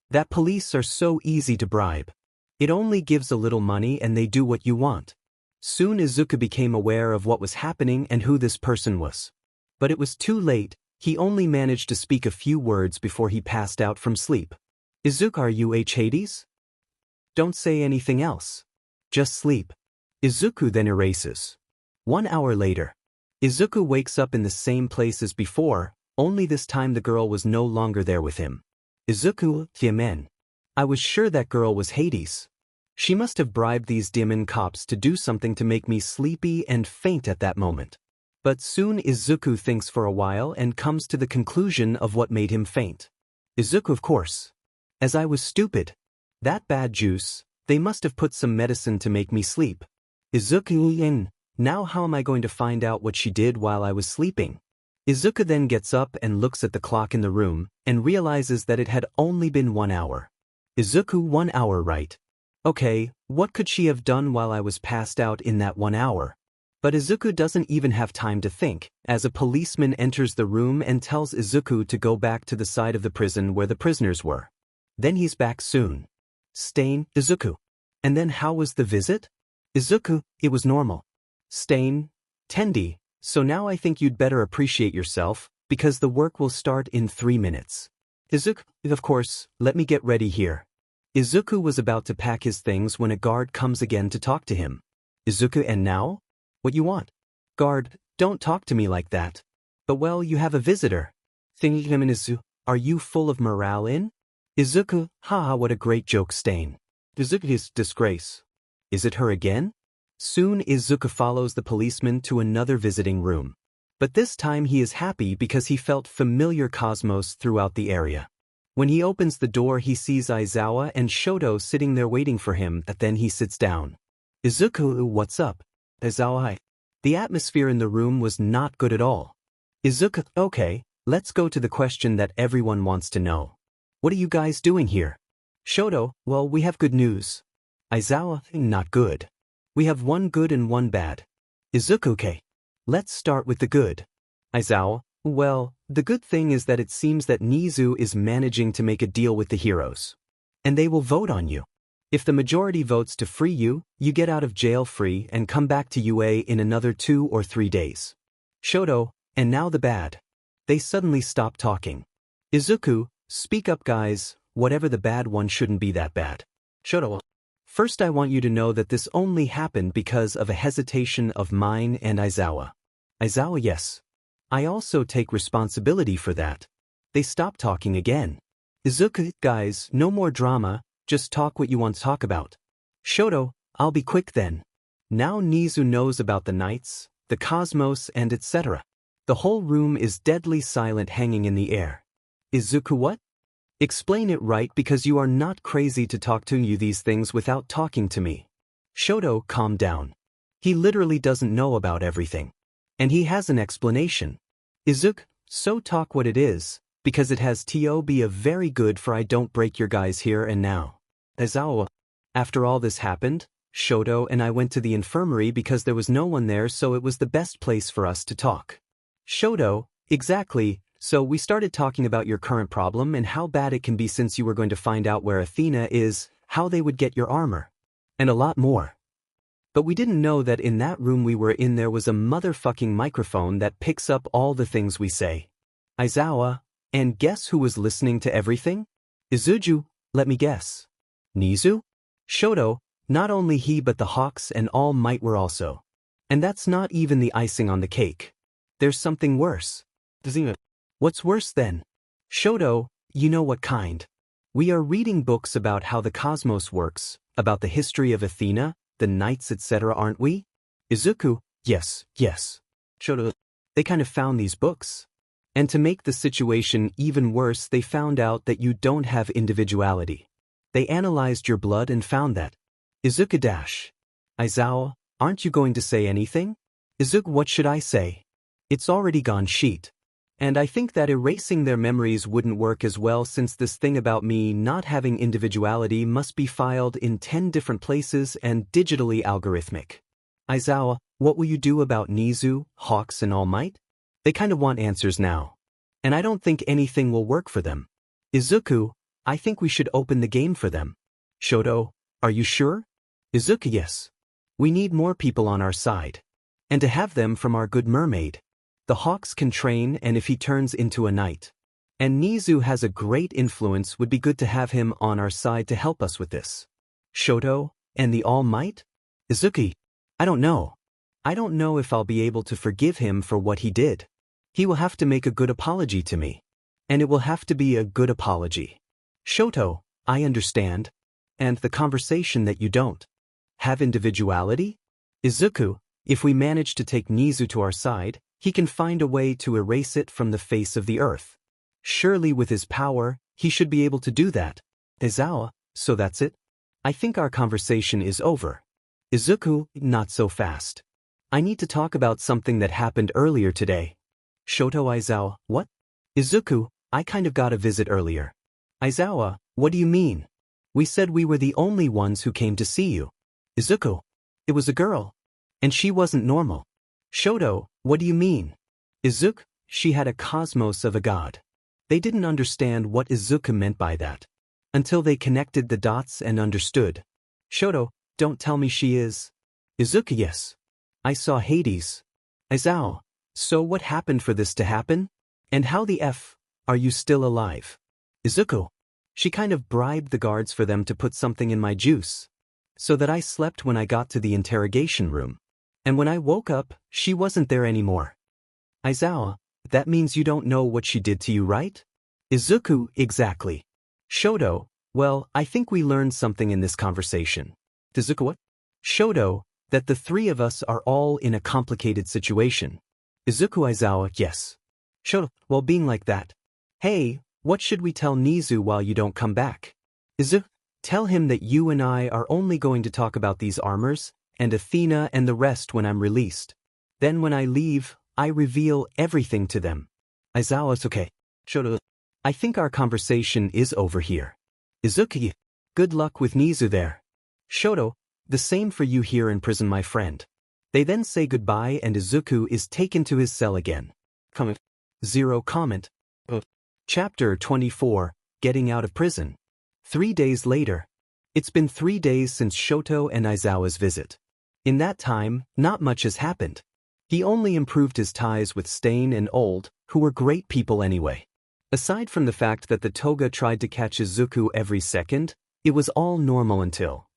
That police are so easy to bribe. It only gives a little money and they do what you want. Soon Izuku became aware of what was happening and who this person was. But it was too late. He only managed to speak a few words before he passed out from sleep. Izuku, are you Hades? Don't say anything else. Just sleep. Izuku then erases. 1 hour later. Izuku wakes up in the same place as before, only this time the girl was no longer there with him. Izuku, Diamen. I was sure that girl was Hades. She must have bribed these demon cops to do something to make me sleepy and faint at that moment. But soon Izuku thinks for a while and comes to the conclusion of what made him faint. Izuku, of course. As I was stupid. That bad juice, they must have put some medicine to make me sleep. Izuku, now how am I going to find out what she did while I was sleeping? Izuku then gets up and looks at the clock in the room and realizes that it had only been 1 hour. Izuku, 1 hour, right? Okay, what could she have done while I was passed out in that 1 hour? But Izuku doesn't even have time to think, as a policeman enters the room and tells Izuku to go back to the side of the prison where the prisoners were. Then he's back soon. Stain, Izuku. And then how was the visit? Izuku, it was normal. Stain, Tendi, so now I think you'd better appreciate yourself, because the work will start in 3 minutes. Izuku, of course, let me get ready here. Izuku was about to pack his things when a guard comes again to talk to him. Izuku, and now? What you want? Guard, don't talk to me like that. But well, you have a visitor. Thinking him in Izuku, are you full of morale in? Izuku, haha, what a great joke, Stain. Izuku's disgrace. Is it her again? Soon Izuku follows the policeman to another visiting room. But this time he is happy because he felt familiar cosmos throughout the area. When he opens the door he sees Aizawa and Shoto sitting there waiting for him, then he sits down. Izuku, what's up? Aizawa. The atmosphere in the room was not good at all. Izuku, okay, let's go to the question that everyone wants to know. What are you guys doing here? Shoto, well, we have good news. Aizawa, not good. We have one good and one bad. Izuku, okay. Let's start with the good. Aizawa, well, the good thing is that it seems that Nizu is managing to make a deal with the heroes. And they will vote on you. If the majority votes to free you, you get out of jail free and come back to UA in another 2 or 3 days. Shoto, and now the bad. They suddenly stop talking. Izuku, speak up guys, whatever the bad one shouldn't be that bad. Shoto, first I want you to know that this only happened because of a hesitation of mine and Aizawa. Aizawa, yes. I also take responsibility for that. They stop talking again. Izuku, guys, no more drama, just talk what you want to talk about. Shoto, I'll be quick then. Now Nizu knows about the knights, the cosmos and etc. The whole room is deadly silent, hanging in the air. Izuku, what? Explain it right, because you are not crazy to talk to you these things without talking to me. Shoto, calm down. He literally doesn't know about everything. And he has an explanation. Izuku, so talk what it is, because it has to be a very good for I don't break your guys here and now. Aizawa, after all this happened, Shoto and I went to the infirmary because there was no one there, so it was the best place for us to talk. Shoto, exactly, so we started talking about your current problem and how bad it can be since you were going to find out where Athena is, how they would get your armor. And a lot more. But we didn't know that in that room we were in there was a motherfucking microphone that picks up all the things we say. Aizawa, and guess who was listening to everything? Izuju, let me guess. Nizu? Shoto, not only he but the Hawks and All Might were also. And that's not even the icing on the cake. There's something worse. What's worse then? Shoto, you know what kind. We are reading books about how the cosmos works, about the history of Athena, the knights etc., aren't we? Izuku, yes. Shoto, they kind of found these books. And to make the situation even worse, they found out that you don't have individuality. They analyzed your blood and found that. Izuku dash. Aizawa, aren't you going to say anything? Izuku, what should I say? It's already gone sheet. And I think that erasing their memories wouldn't work as well, since this thing about me not having individuality must be filed in 10 different places and digitally algorithmic. Aizawa, what will you do about Nizu, Hawks and All Might? They kind of want answers now. And I don't think anything will work for them. Izuku, I think we should open the game for them. Shoto, are you sure? Izuku, yes. We need more people on our side. And to have them from our good mermaid. The Hawks can train, and if he turns into a knight. And Nizu has a great influence, would be good to have him on our side to help us with this. Shoto, and the All Might? Izuku, I don't know. I don't know if I'll be able to forgive him for what he did. He will have to make a good apology to me. And it will have to be a good apology. Shoto, I understand. And the conversation that you don't have individuality? Izuku, if we manage to take Nizu to our side, he can find a way to erase it from the face of the earth. Surely with his power, he should be able to do that. Aizawa, so that's it? I think our conversation is over. Izuku, not so fast. I need to talk about something that happened earlier today. Shoto, Aizawa, what? Izuku, I kind of got a visit earlier. Aizawa, what do you mean? We said we were the only ones who came to see you. Izuku, it was a girl. And she wasn't normal. Shoto, what do you mean? Izuku, she had a cosmos of a god. They didn't understand what Izuku meant by that. Until they connected the dots and understood. Shoto, don't tell me she is. Izuku, yes. I saw Hades. Aizawa, so what happened for this to happen? And how the F, are you still alive? Izuku, she kind of bribed the guards for them to put something in my juice. So that I slept when I got to the interrogation room. And when I woke up, she wasn't there anymore. Aizawa, that means you don't know what she did to you, right? Izuku, exactly. Shoto, well, I think we learned something in this conversation. Izuku, what? Shoto, that the three of us are all in a complicated situation. Izuku, Aizawa, yes. Shoto, well, being like that. Hey, what should we tell Nizu while you don't come back? Izuku, tell him that you and I are only going to talk about these armors, and Athena and the rest when I'm released. Then when I leave, I reveal everything to them. Aizawa, it's okay. Shoto, I think our conversation is over here. Izuku, good luck with Nizu there. Shoto, the same for you here in prison, my friend. They then say goodbye and Izuku is taken to his cell again. Comment. Zero comment. Chapter 24, Getting Out of Prison. 3 days later. It's been 3 days since Shoto and Aizawa's visit. In that time, not much has happened. He only improved his ties with Stain and Old, who were great people anyway. Aside from the fact that the toga tried to catch Izuku every second, it was all normal until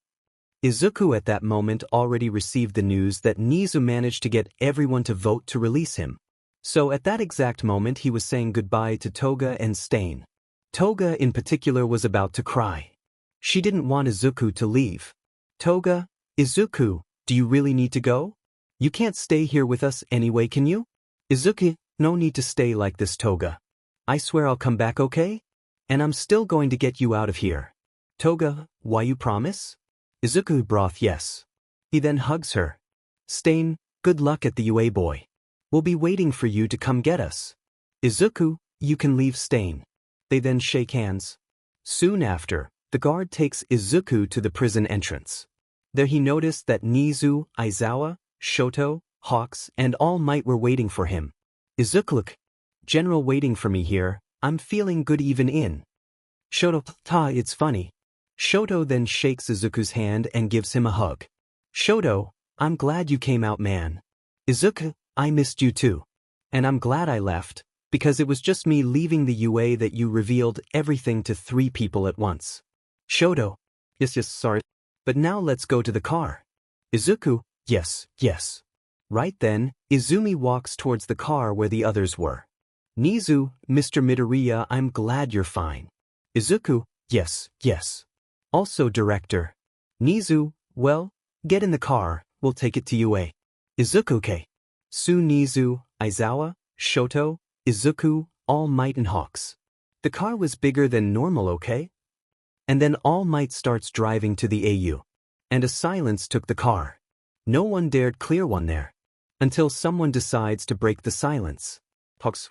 Izuku at that moment already received the news that Nizu managed to get everyone to vote to release him. So at that exact moment he was saying goodbye to Toga and Stain. Toga in particular was about to cry. She didn't want Izuku to leave. Toga, Izuku, do you really need to go? You can't stay here with us anyway, can you? Izuku, no need to stay like this, Toga. I swear I'll come back, okay? And I'm still going to get you out of here. Toga, why you promise? Izuku broth, yes. He then hugs her. Stain, good luck at the UA, boy. We'll be waiting for you to come get us. Izuku, you can leave, Stain. They then shake hands. Soon after, the guard takes Izuku to the prison entrance. There he noticed that Nizu, Aizawa, Shoto, Hawks, and All Might were waiting for him. Izuku, look. General waiting for me here, I'm feeling good even in. Shoto, it's funny. Shoto then shakes Izuku's hand and gives him a hug. Shoto, I'm glad you came out, man. Izuku, I missed you too. And I'm glad I left, because it was just me leaving the UA that you revealed everything to 3 people at once. Shoto, yes, sorry. But now let's go to the car. Izuku, yes. Right then, Izumi walks towards the car where the others were. Nizu, Mr. Midoriya, I'm glad you're fine. Izuku, yes. Also director. Nizu, well, get in the car, we'll take it to UA. Izuku, okay. Nizu, Aizawa, Shoto, Izuku, All Might and Hawks. The car was bigger than normal, okay? And then All Might starts driving to the AU. And a silence took the car. No one dared clear one there. Until someone decides to break the silence. Hawks,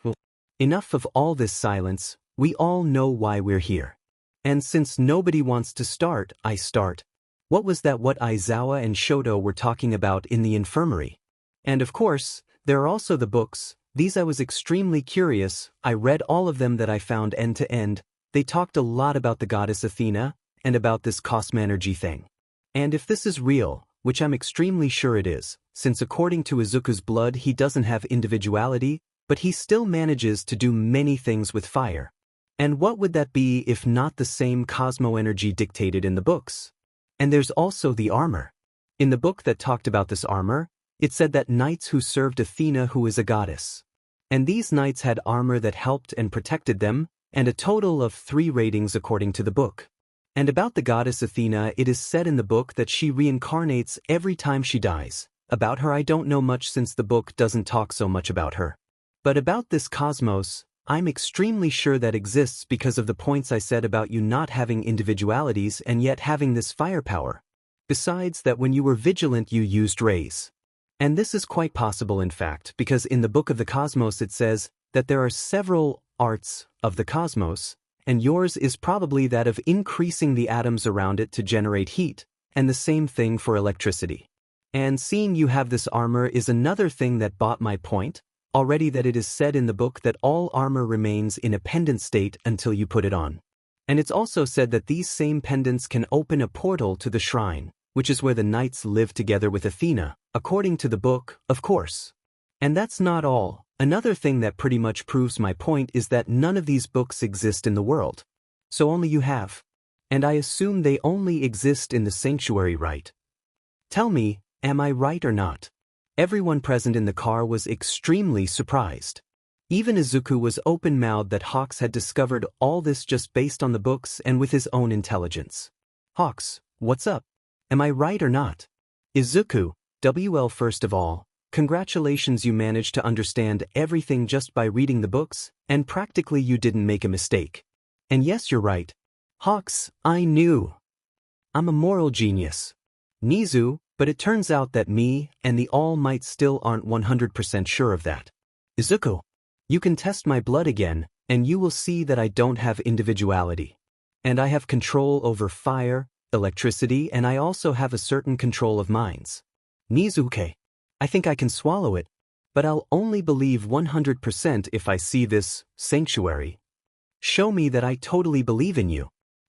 enough of all this silence, we all know why we're here. And since nobody wants to start, I start. What was that what Aizawa and Shoto were talking about in the infirmary? And of course, there are also the books. These I was extremely curious. I read all of them that I found end to end. They talked a lot about the goddess Athena, and about this cosmoenergy thing. And if this is real, which I'm extremely sure it is, since according to Izuku's blood he doesn't have individuality, but he still manages to do many things with fire. And what would that be if not the same cosmoenergy dictated in the books? And there's also the armor. In the book that talked about this armor, it said that knights who served Athena, who is a goddess. And these knights had armor that helped and protected them, and a total of 3 ratings according to the book. And about the goddess Athena, it is said in the book that she reincarnates every time she dies. About her I don't know much since the book doesn't talk so much about her. But about this cosmos, I'm extremely sure that exists because of the points I said about you not having individualities and yet having this firepower. Besides that when you were vigilant you used rays. And this is quite possible in fact because in the Book of the Cosmos it says that there are several arts of the cosmos, and yours is probably that of increasing the atoms around it to generate heat, and the same thing for electricity. And seeing you have this armor is another thing that bought my point, already that it is said in the book that all armor remains in a pendant state until you put it on. And it's also said that these same pendants can open a portal to the shrine, which is where the knights live together with Athena, according to the book, of course. And that's not all. Another thing that pretty much proves my point is that none of these books exist in the world. So only you have. And I assume they only exist in the sanctuary, right? Tell me, am I right or not? Everyone present in the car was extremely surprised. Even Izuku was open-mouthed that Hawks had discovered all this just based on the books and with his own intelligence. Hawks, what's up? Am I right or not? Izuku, WL first of all, congratulations, you managed to understand everything just by reading the books, and practically you didn't make a mistake. And yes, you're right. Hawks, I knew. I'm a moral genius. Nizu, but it turns out that me and the All Might still aren't 100% sure of that. Izuku, you can test my blood again, and you will see that I don't have individuality. And I have control over fire, electricity, and I also have a certain control of minds. Nizuke, I think I can swallow it, but I'll only believe 100% if I see this sanctuary. Show me that I totally believe in you.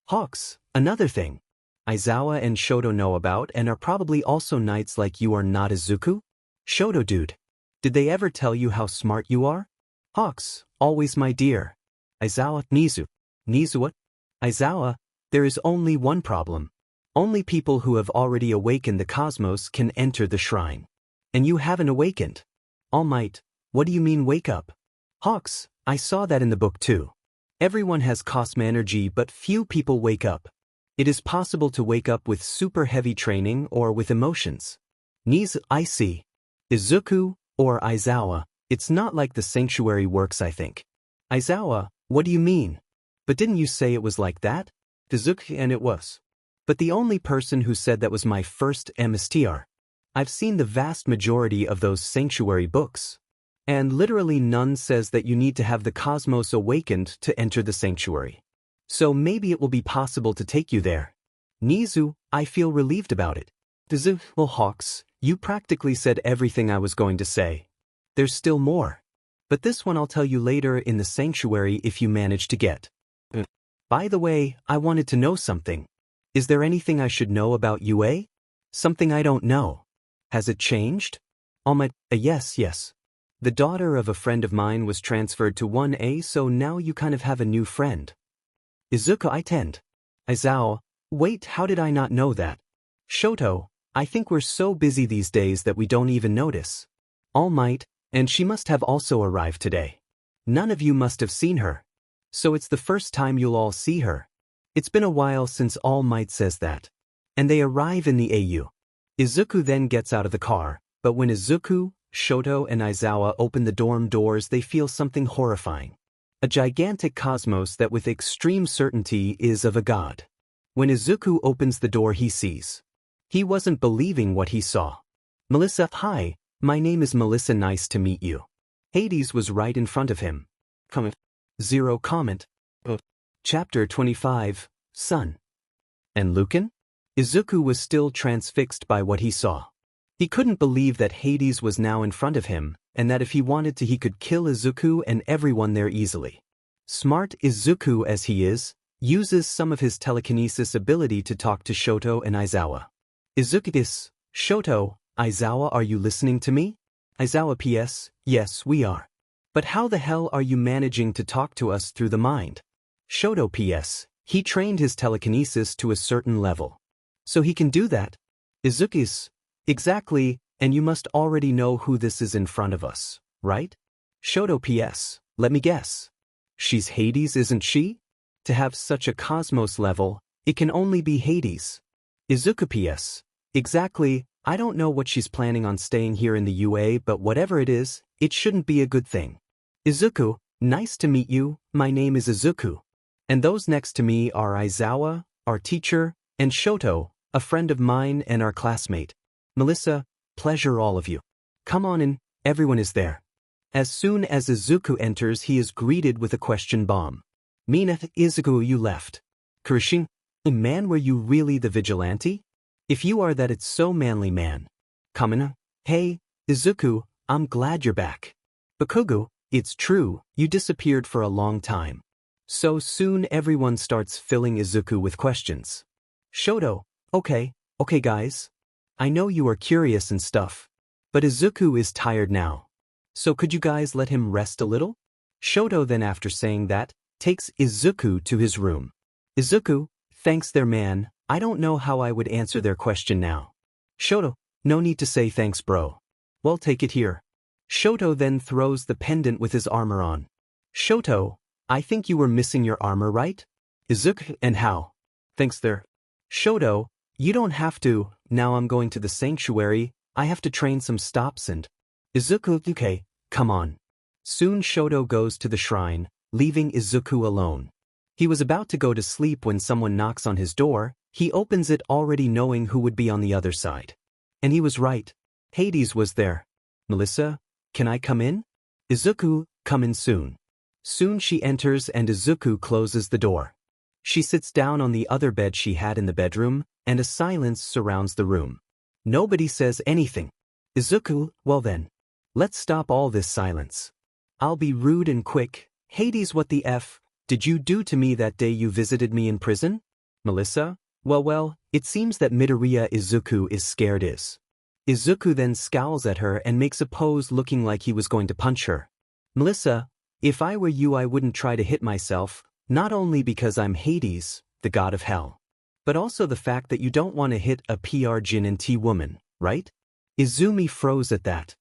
Hawks, another thing. Aizawa and Shoto know about and are probably also knights like you are not, Izuku? Shoto dude, did they ever tell you how smart you are? Hawks, always my dear. Aizawa, Nizu what? Aizawa, there is only one problem. Only people who have already awakened the cosmos can enter the shrine. And you haven't awakened. All Might, what do you mean wake up? Hawks, I saw that in the book too. Everyone has cosm energy but few people wake up. It is possible to wake up with super heavy training or with emotions. Nizu, I see. Izuku, or Aizawa, it's not like the sanctuary works, I think. Aizawa, what do you mean? But didn't you say it was like that? Izuku, and it was. But the only person who said that was my first MSTR. I've seen the vast majority of those sanctuary books. And literally none says that you need to have the cosmos awakened to enter the sanctuary. So maybe it will be possible to take you there. Nizu, I feel relieved about it. Izuku, well, Hawks, you practically said everything I was going to say. There's still more. But this one I'll tell you later in the sanctuary if you manage to get. By the way, I wanted to know something. Is there anything I should know about UA? Something I don't know. Has it changed? Yes. The daughter of a friend of mine was transferred to 1A, so now you kind of have a new friend. Izuku, I tend. Aizawa, wait, how did I not know that? Shoto, I think we're so busy these days that we don't even notice. All Might, and she must have also arrived today. None of you must have seen her. So it's the first time you'll all see her. It's been a while since All Might says that. And they arrive in the AU. Izuku then gets out of the car, but when Izuku, Shoto and Aizawa open the dorm doors, they feel something horrifying. A gigantic cosmos that with extreme certainty is of a god. When Izuku opens the door, he sees. He wasn't believing what he saw. Melissa, hi, my name is Melissa, nice to meet you. Hades was right in front of him. Zero comment. Chapter 25, Sun. And Lucan? Izuku was still transfixed by what he saw. He couldn't believe that Hades was now in front of him, and that if he wanted to he could kill Izuku and everyone there easily. Smart Izuku as he is, uses some of his telekinesis ability to talk to Shoto and Aizawa. Izuku, Shoto, Aizawa, are you listening to me? Aizawa, PS, yes we are. But how the hell are you managing to talk to us through the mind? Shoto, PS, he trained his telekinesis to a certain level. So he can do that? Izuku, exactly, and you must already know who this is in front of us, right? Shoto, PS, let me guess. She's Hades, isn't she? To have such a cosmos level, it can only be Hades. Izuku, PS, exactly, I don't know what she's planning on staying here in the UA, but whatever it is, it shouldn't be a good thing. Izuku, nice to meet you, my name is Izuku. And those next to me are Aizawa, our teacher, and Shoto, a friend of mine and our classmate. Melissa, pleasure all of you. Come on in, everyone is there. As soon as Izuku enters, he is greeted with a question bomb. Mina, Izuku, you left. Kurishin, man, were you really the vigilante? If you are that, it's so manly, man. Kamina. Hey, Izuku, I'm glad you're back. Bakugo, it's true, you disappeared for a long time. So soon everyone starts filling Izuku with questions. Shoto, okay guys. I know you are curious and stuff. But Izuku is tired now. So could you guys let him rest a little? Shoto then, after saying that, takes Izuku to his room. Izuku, thanks there man, I don't know how I would answer their question now. Shoto, no need to say thanks bro. Well, take it here. Shoto then throws the pendant with his armor on. Shoto, I think you were missing your armor, right? Izuku, and how? Thanks there. Shoto, you don't have to, now I'm going to the sanctuary, I have to train some stops and… Izuku, okay, come on. Soon Shoto goes to the shrine, leaving Izuku alone. He was about to go to sleep when someone knocks on his door. He opens it already knowing who would be on the other side. And he was right. Hades was there. Melissa, can I come in? Izuku, come in soon. Soon she enters and Izuku closes the door. She sits down on the other bed she had in the bedroom, and a silence surrounds the room. Nobody says anything. Izuku, well then. Let's stop all this silence. I'll be rude and quick. Hades, what the F did you do to me that day you visited me in prison? Melissa, well, it seems that Midoriya Izuku is scared is. Izuku then scowls at her and makes a pose looking like he was going to punch her. Melissa, if I were you I wouldn't try to hit myself, not only because I'm Hades, the god of hell, but also the fact that you don't want to hit a PR Jin and T woman, right? Izumi froze at that.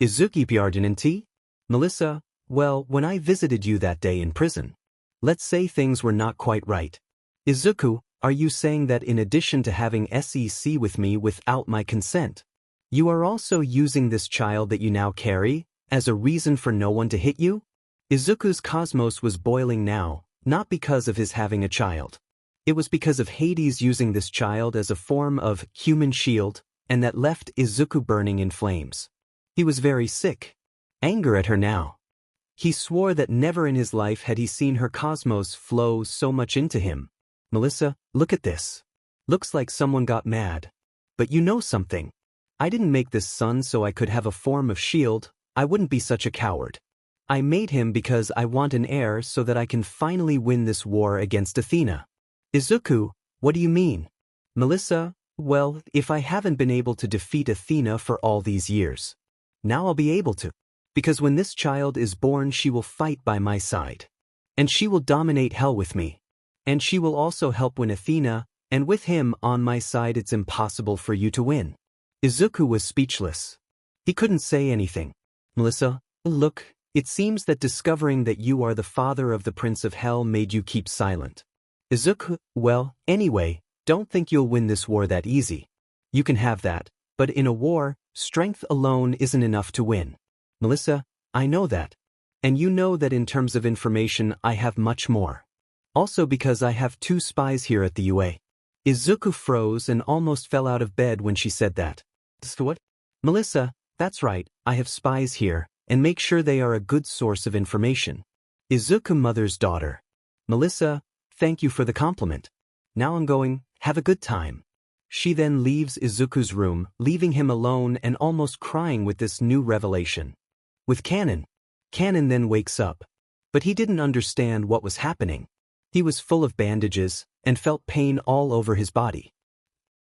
Izuki PR Jin and T? Melissa, well, when I visited you that day in prison. Let's say things were not quite right. Izuku, are you saying that in addition to having SEC with me without my consent, you are also using this child that you now carry as a reason for no one to hit you? Izuku's cosmos was boiling now, not because of his having a child. It was because of Hades using this child as a form of human shield, and that left Izuku burning in flames. He was very sick. Anger at her now. He swore that never in his life had he seen her cosmos flow so much into him. Melissa, look at this. Looks like someone got mad. But you know something. I didn't make this son so I could have a form of shield. I wouldn't be such a coward. I made him because I want an heir so that I can finally win this war against Athena. Izuku, what do you mean? Melissa, well, if I haven't been able to defeat Athena for all these years, now I'll be able to. Because when this child is born she will fight by my side. And she will dominate hell with me. And she will also help win Athena, and with him on my side it's impossible for you to win. Izuku was speechless. He couldn't say anything. Melissa, look, it seems that discovering that you are the father of the Prince of Hell made you keep silent. Izuku, well, anyway, don't think you'll win this war that easy. You can have that, but in a war, strength alone isn't enough to win. Melissa, I know that. And you know that in terms of information I have much more. Also because I have 2 spies here at the UA. Izuku froze and almost fell out of bed when she said that. What? Melissa, that's right, I have spies here, and make sure they are a good source of information. Izuku mother's daughter. Melissa, thank you for the compliment. Now I'm going, have a good time. She then leaves Izuku's room, leaving him alone and almost crying with this new revelation. With Kanon then wakes up. But he didn't understand what was happening. He was full of bandages and felt pain all over his body.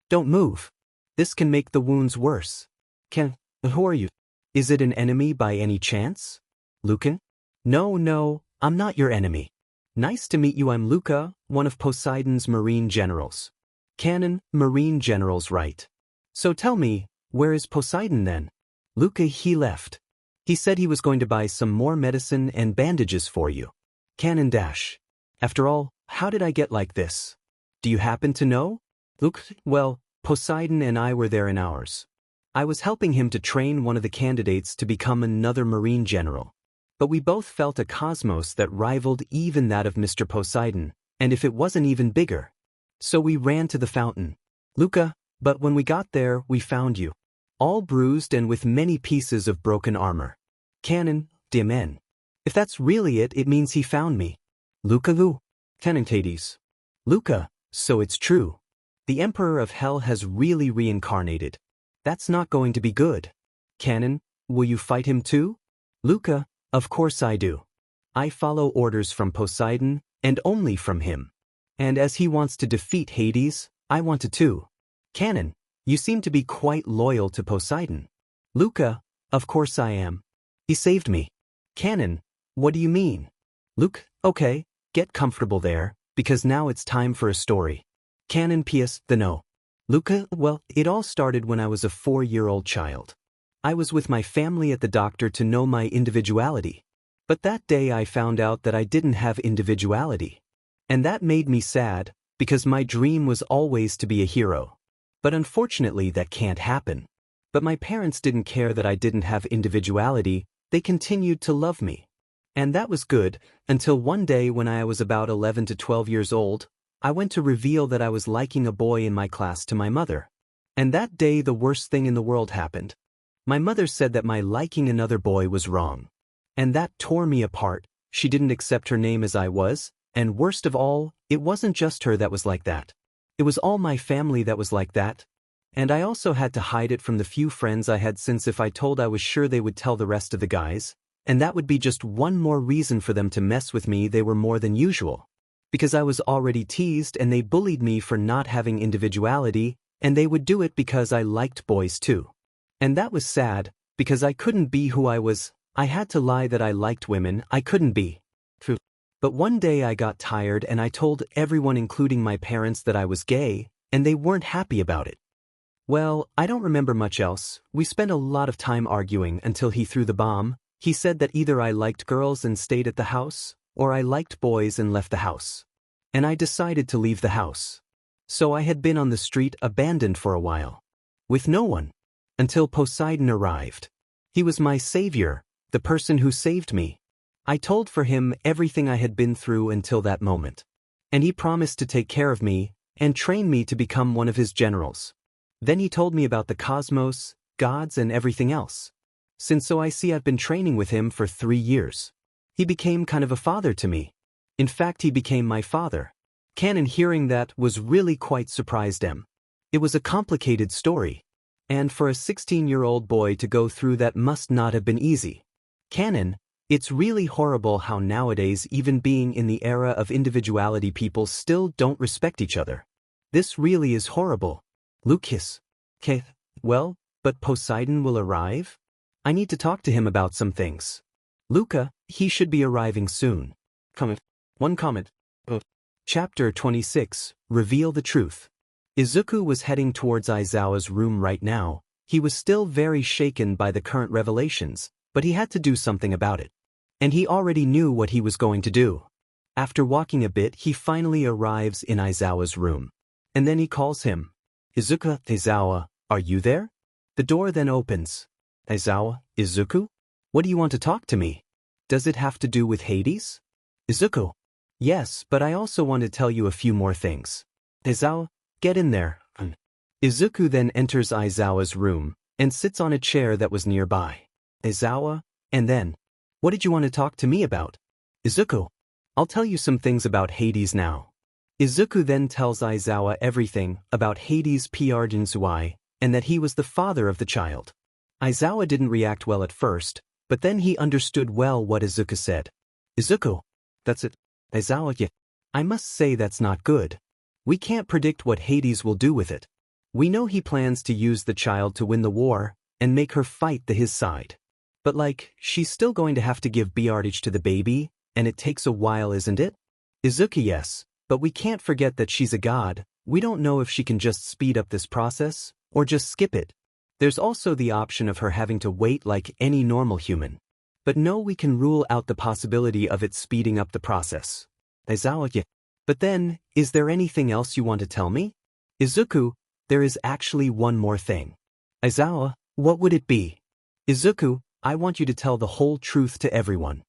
Don't move. This can make the wounds worse. Who are you? Is it an enemy by any chance? Lucan? No, I'm not your enemy. Nice to meet you, I'm Luca, one of Poseidon's marine generals. Kanon, marine generals, right. So tell me, where is Poseidon then? Luca, he left. He said he was going to buy some more medicine and bandages for you. Kanon dash. After all, how did I get like this? Do you happen to know? Luke, well, Poseidon and I were there in ours. I was helping him to train one of the candidates to become another marine general. But we both felt a cosmos that rivaled even that of Mr. Poseidon, and if it wasn't even bigger. So we ran to the fountain. Luca, but when we got there, we found you. All bruised and with many pieces of broken armor. Kanon, Diamen. If that's really it, it means he found me. Luca Lu. Kanon Hades. Luca, so it's true. The Emperor of Hell has really reincarnated. That's not going to be good. Canon, will you fight him too? Luca, of course I do. I follow orders from Poseidon, and only from him. And as he wants to defeat Hades, I want to too. Canon, you seem to be quite loyal to Poseidon. Luca, of course I am. He saved me. Canon, what do you mean? Luke, okay, get comfortable there, because now it's time for a story. Canon P.S. The no. Luca, well, it all started when I was a 4-year-old child. I was with my family at the doctor to know my individuality. But that day I found out that I didn't have individuality. And that made me sad, because my dream was always to be a hero. But unfortunately that can't happen. But my parents didn't care that I didn't have individuality, they continued to love me. And that was good, until one day when I was about 11 to 12 years old, I went to reveal that I was liking a boy in my class to my mother. And that day the worst thing in the world happened. My mother said that my liking another boy was wrong. And that tore me apart. She didn't accept her name as I was, and worst of all, it wasn't just her that was like that. It was all my family that was like that. And I also had to hide it from the few friends I had, since if I told I was sure they would tell the rest of the guys, and that would be just one more reason for them to mess with me. They were more than usual. Because I was already teased and they bullied me for not having individuality, and they would do it because I liked boys too. And that was sad, because I couldn't be who I was. I had to lie that I liked women. I couldn't be. True. But one day I got tired and I told everyone, including my parents, that I was gay, and they weren't happy about it. Well, I don't remember much else. We spent a lot of time arguing until he threw the bomb. He said that either I liked girls and stayed at the house, or I liked boys and left the house. And I decided to leave the house. So I had been on the street abandoned for a while. With no one. Until Poseidon arrived. He was my savior, the person who saved me. I told for him everything I had been through until that moment. And he promised to take care of me, and train me to become one of his generals. Then he told me about the cosmos, gods, and everything else. Since so I see I've been training with him for 3 years. He became kind of a father to me. In fact, he became my father. Canon, hearing that, was really quite surprised. It was a complicated story. And for a 16-year-old boy to go through that must not have been easy. Canon, it's really horrible how nowadays, even being in the era of individuality, people still don't respect each other. This really is horrible. Lucas. Okay, well, but Poseidon will arrive? I need to talk to him about some things. Luca, he should be arriving soon. One comment. Chapter 26, Reveal the Truth. Izuku was heading towards Aizawa's room right now. He was still very shaken by the current revelations, but he had to do something about it. And he already knew what he was going to do. After walking a bit, he finally arrives in Aizawa's room. And then he calls him. Izuku, Aizawa, are you there? The door then opens. Aizawa, Izuku? What do you want to talk to me? Does it have to do with Hades? Izuku. Yes, but I also want to tell you a few more things. Aizawa, get in there. Izuku then enters Aizawa's room, and sits on a chair that was nearby. Aizawa, and then, what did you want to talk to me about? Izuku. I'll tell you some things about Hades now. Izuku then tells Aizawa everything about Hades' Jinsui, and that he was the father of the child. Aizawa didn't react well at first, but then he understood well what Izuku said. Izuku. That's it. Aizawa, yeah. I must say that's not good. We can't predict what Hades will do with it. We know he plans to use the child to win the war, and make her fight his side. But she's still going to have to give Bardage to the baby, and it takes a while, isn't it? Izuku, yes, but we can't forget that she's a god. We don't know if she can just speed up this process, or just skip it. There's also the option of her having to wait like any normal human. But no, we can rule out the possibility of it speeding up the process. Aizawa, yeah. But then, is there anything else you want to tell me? Izuku, there is actually one more thing. Aizawa, what would it be? Izuku, I want you to tell the whole truth to everyone.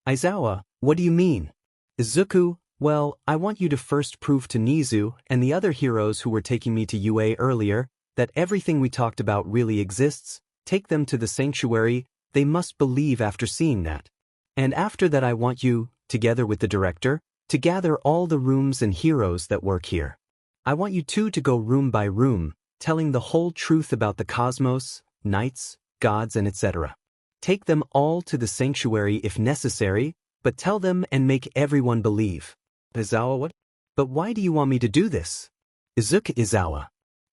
Aizawa, what do you mean? Izuku, well, I want you to first prove to Nizu and the other heroes who were taking me to UA earlier that everything we talked about really exists. Take them to the sanctuary. They must believe after seeing that. And after that I want you, together with the director, to gather all the rooms and heroes that work here. I want you two to go room by room, telling the whole truth about the cosmos, knights, gods and etc. Take them all to the sanctuary if necessary, but tell them and make everyone believe. Izawa, what? But why do you want me to do this? Izawa.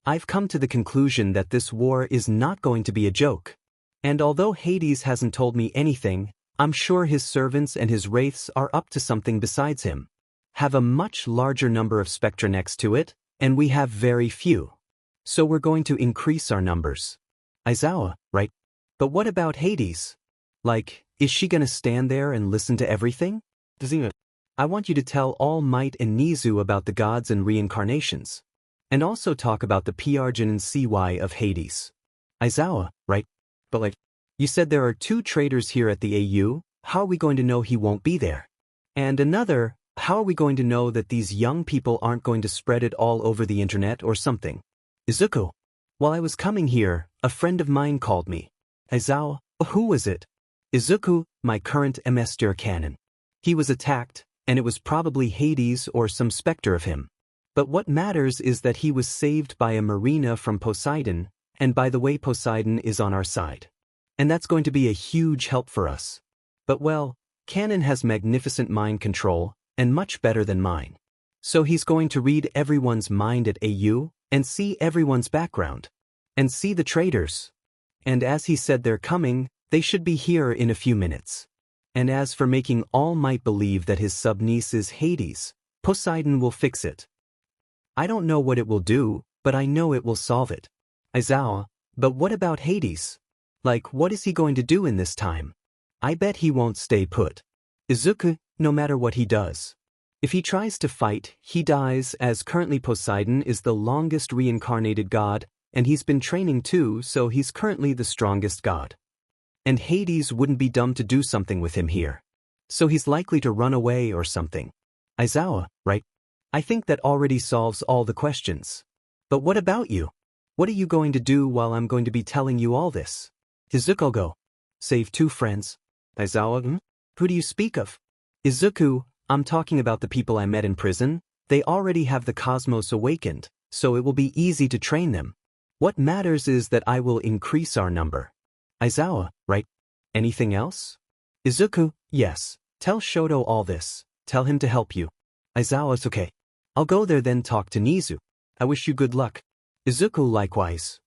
I've come to the conclusion that this war is not going to be a joke. And although Hades hasn't told me anything, I'm sure his servants and his wraiths are up to something besides him. Have a much larger number of spectra next to it, and we have very few. So we're going to increase our numbers. Izawa, right? But what about Hades? Like, is she gonna stand there and listen to everything? I want you to tell All Might and Nizu about the gods and reincarnations. And also talk about the Pyarjan and CY of Hades. Izawa, right? But like, you said there are 2 traitors here at the AU, how are we going to know he won't be there? And another, how are we going to know that these young people aren't going to spread it all over the internet or something? Izuku. While I was coming here, a friend of mine called me. Izawa, who was it? Izuku, my current Master Canon. He was attacked, and it was probably Hades or some specter of him. But what matters is that he was saved by a Marina from Poseidon, and by the way Poseidon is on our side. And that's going to be a huge help for us. But well, Canon has magnificent mind control, and much better than mine. So he's going to read everyone's mind at AU, and see everyone's background. And see the traitors. And as he said they're coming, they should be here in a few minutes. And as for making All Might believe that his sub-niece is Hades, Poseidon will fix it. I don't know what it will do, but I know it will solve it. Izawa, but what about Hades? Like, what is he going to do in this time? I bet he won't stay put. Izuku, no matter what he does. If he tries to fight, he dies, as currently Poseidon is the longest reincarnated god, and he's been training too, so he's currently the strongest god. And Hades wouldn't be dumb to do something with him here. So he's likely to run away or something. Izawa, right? I think that already solves all the questions. But what about you? What are you going to do while I'm going to be telling you all this? Izuku, go. Save 2 friends. Izawa, Who do you speak of? Izuku, I'm talking about the people I met in prison. They already have the cosmos awakened, so it will be easy to train them. What matters is that I will increase our number. Izawa, right? Anything else? Izuku, yes. Tell Shoto all this. Tell him to help you. Izawa's okay. I'll go there then talk to Nizu. I wish you good luck. Izuku likewise.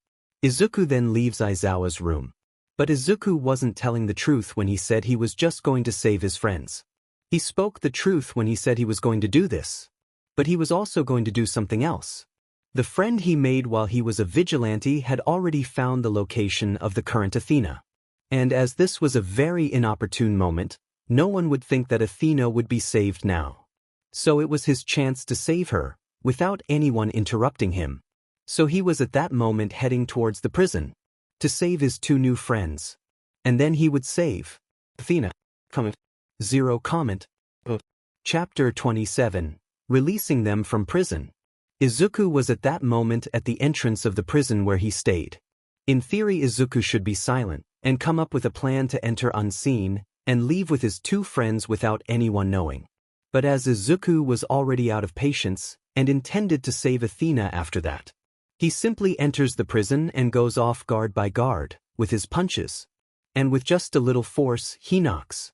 Izuku then leaves Izawa's room. But Izuku wasn't telling the truth when he said he was just going to save his friends. He spoke the truth when he said he was going to do this. But he was also going to do something else. The friend he made while he was a vigilante had already found the location of the current Athena. And as this was a very inopportune moment, no one would think that Athena would be saved now. So it was his chance to save her, without anyone interrupting him. So he was at that moment heading towards the prison, to save his 2 new friends. And then he would save Athena. Zero comment. Chapter 27. Releasing them from prison. Izuku was at that moment at the entrance of the prison where he stayed. In theory, Izuku should be silent, and come up with a plan to enter unseen, and leave with his 2 friends without anyone knowing. But as Izuku was already out of patience, and intended to save Athena after that, he simply enters the prison and goes off guard by guard, with his punches. And with just a little force, he knocks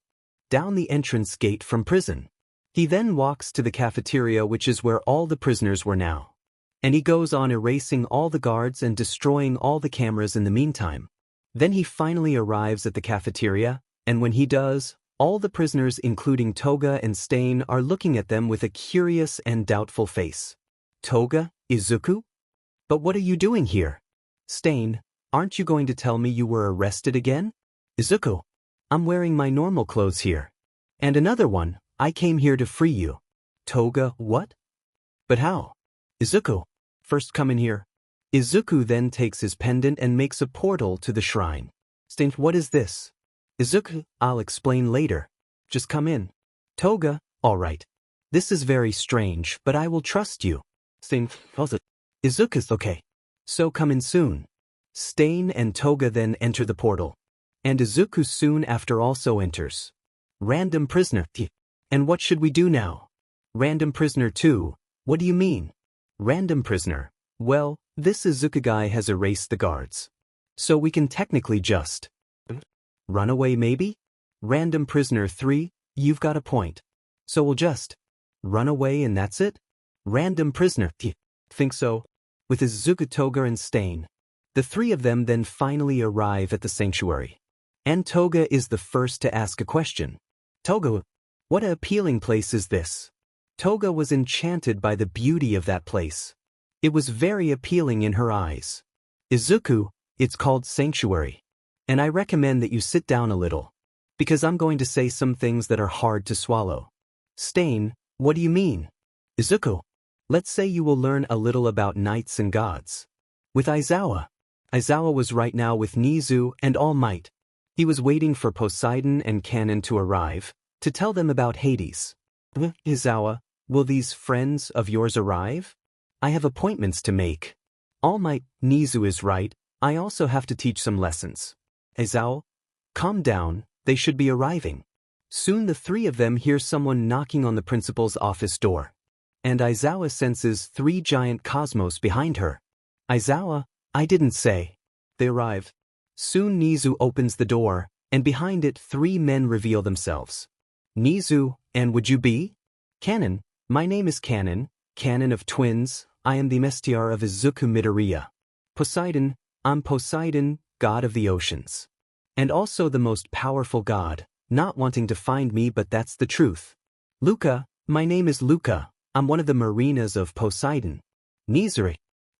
down the entrance gate from prison. He then walks to the cafeteria, which is where all the prisoners were now. And he goes on erasing all the guards and destroying all the cameras in the meantime. Then he finally arrives at the cafeteria, and when he does, all the prisoners including Toga and Stain are looking at them with a curious and doubtful face. Toga, Izuku? But what are you doing here? Stain, aren't you going to tell me you were arrested again? Izuku, I'm wearing my normal clothes here. And another one, I came here to free you. Toga, what? But how? Izuku, first come in here. Izuku then takes his pendant and makes a portal to the shrine. Stain, what is this? Izuku, I'll explain later. Just come in. Toga, all right. This is very strange, but I will trust you. Stain, Izuku's okay. So come in soon. Stain and Toga then enter the portal. And Izuku soon after also enters. Random prisoner. And what should we do now? Random prisoner 2, what do you mean? Random prisoner, Well, this Izuku guy has erased the guards. So we can technically just run away maybe? Random prisoner 3, you've got a point. So we'll just run away and that's it? Random prisoner, think so? With Izuku, Toga and Stain. The three of them then finally arrive at the sanctuary. And Toga is the first to ask a question. Toga, what a appealing place is this? Toga was enchanted by the beauty of that place. It was very appealing in her eyes. Izuku, it's called Sanctuary. And I recommend that you sit down a little. Because I'm going to say some things that are hard to swallow. Stain, what do you mean? Izuku, let's say you will learn a little about knights and gods. With Aizawa. Aizawa was right now with Nizu and All Might. He was waiting for Poseidon and Kanon to arrive, to tell them about Hades. Aizawa, will these friends of yours arrive? I have appointments to make. All Might, Nizu is right, I also have to teach some lessons. Aizawa, calm down, they should be arriving. Soon the three of them hear someone knocking on the principal's office door. And Aizawa senses 3 giant cosmos behind her. Aizawa, I didn't say. They arrive. Soon Nizu opens the door, and behind it 3 men reveal themselves. Nizu, and would you be? Kanon, my name is Kanon, Kanon of twins, I am the Mestiar of Izuku Midoriya. Poseidon, I'm Poseidon, god of the oceans. And also the most powerful god, not wanting to find me but that's the truth. Luca, my name is Luca, I'm one of the marinas of Poseidon. Nizuri.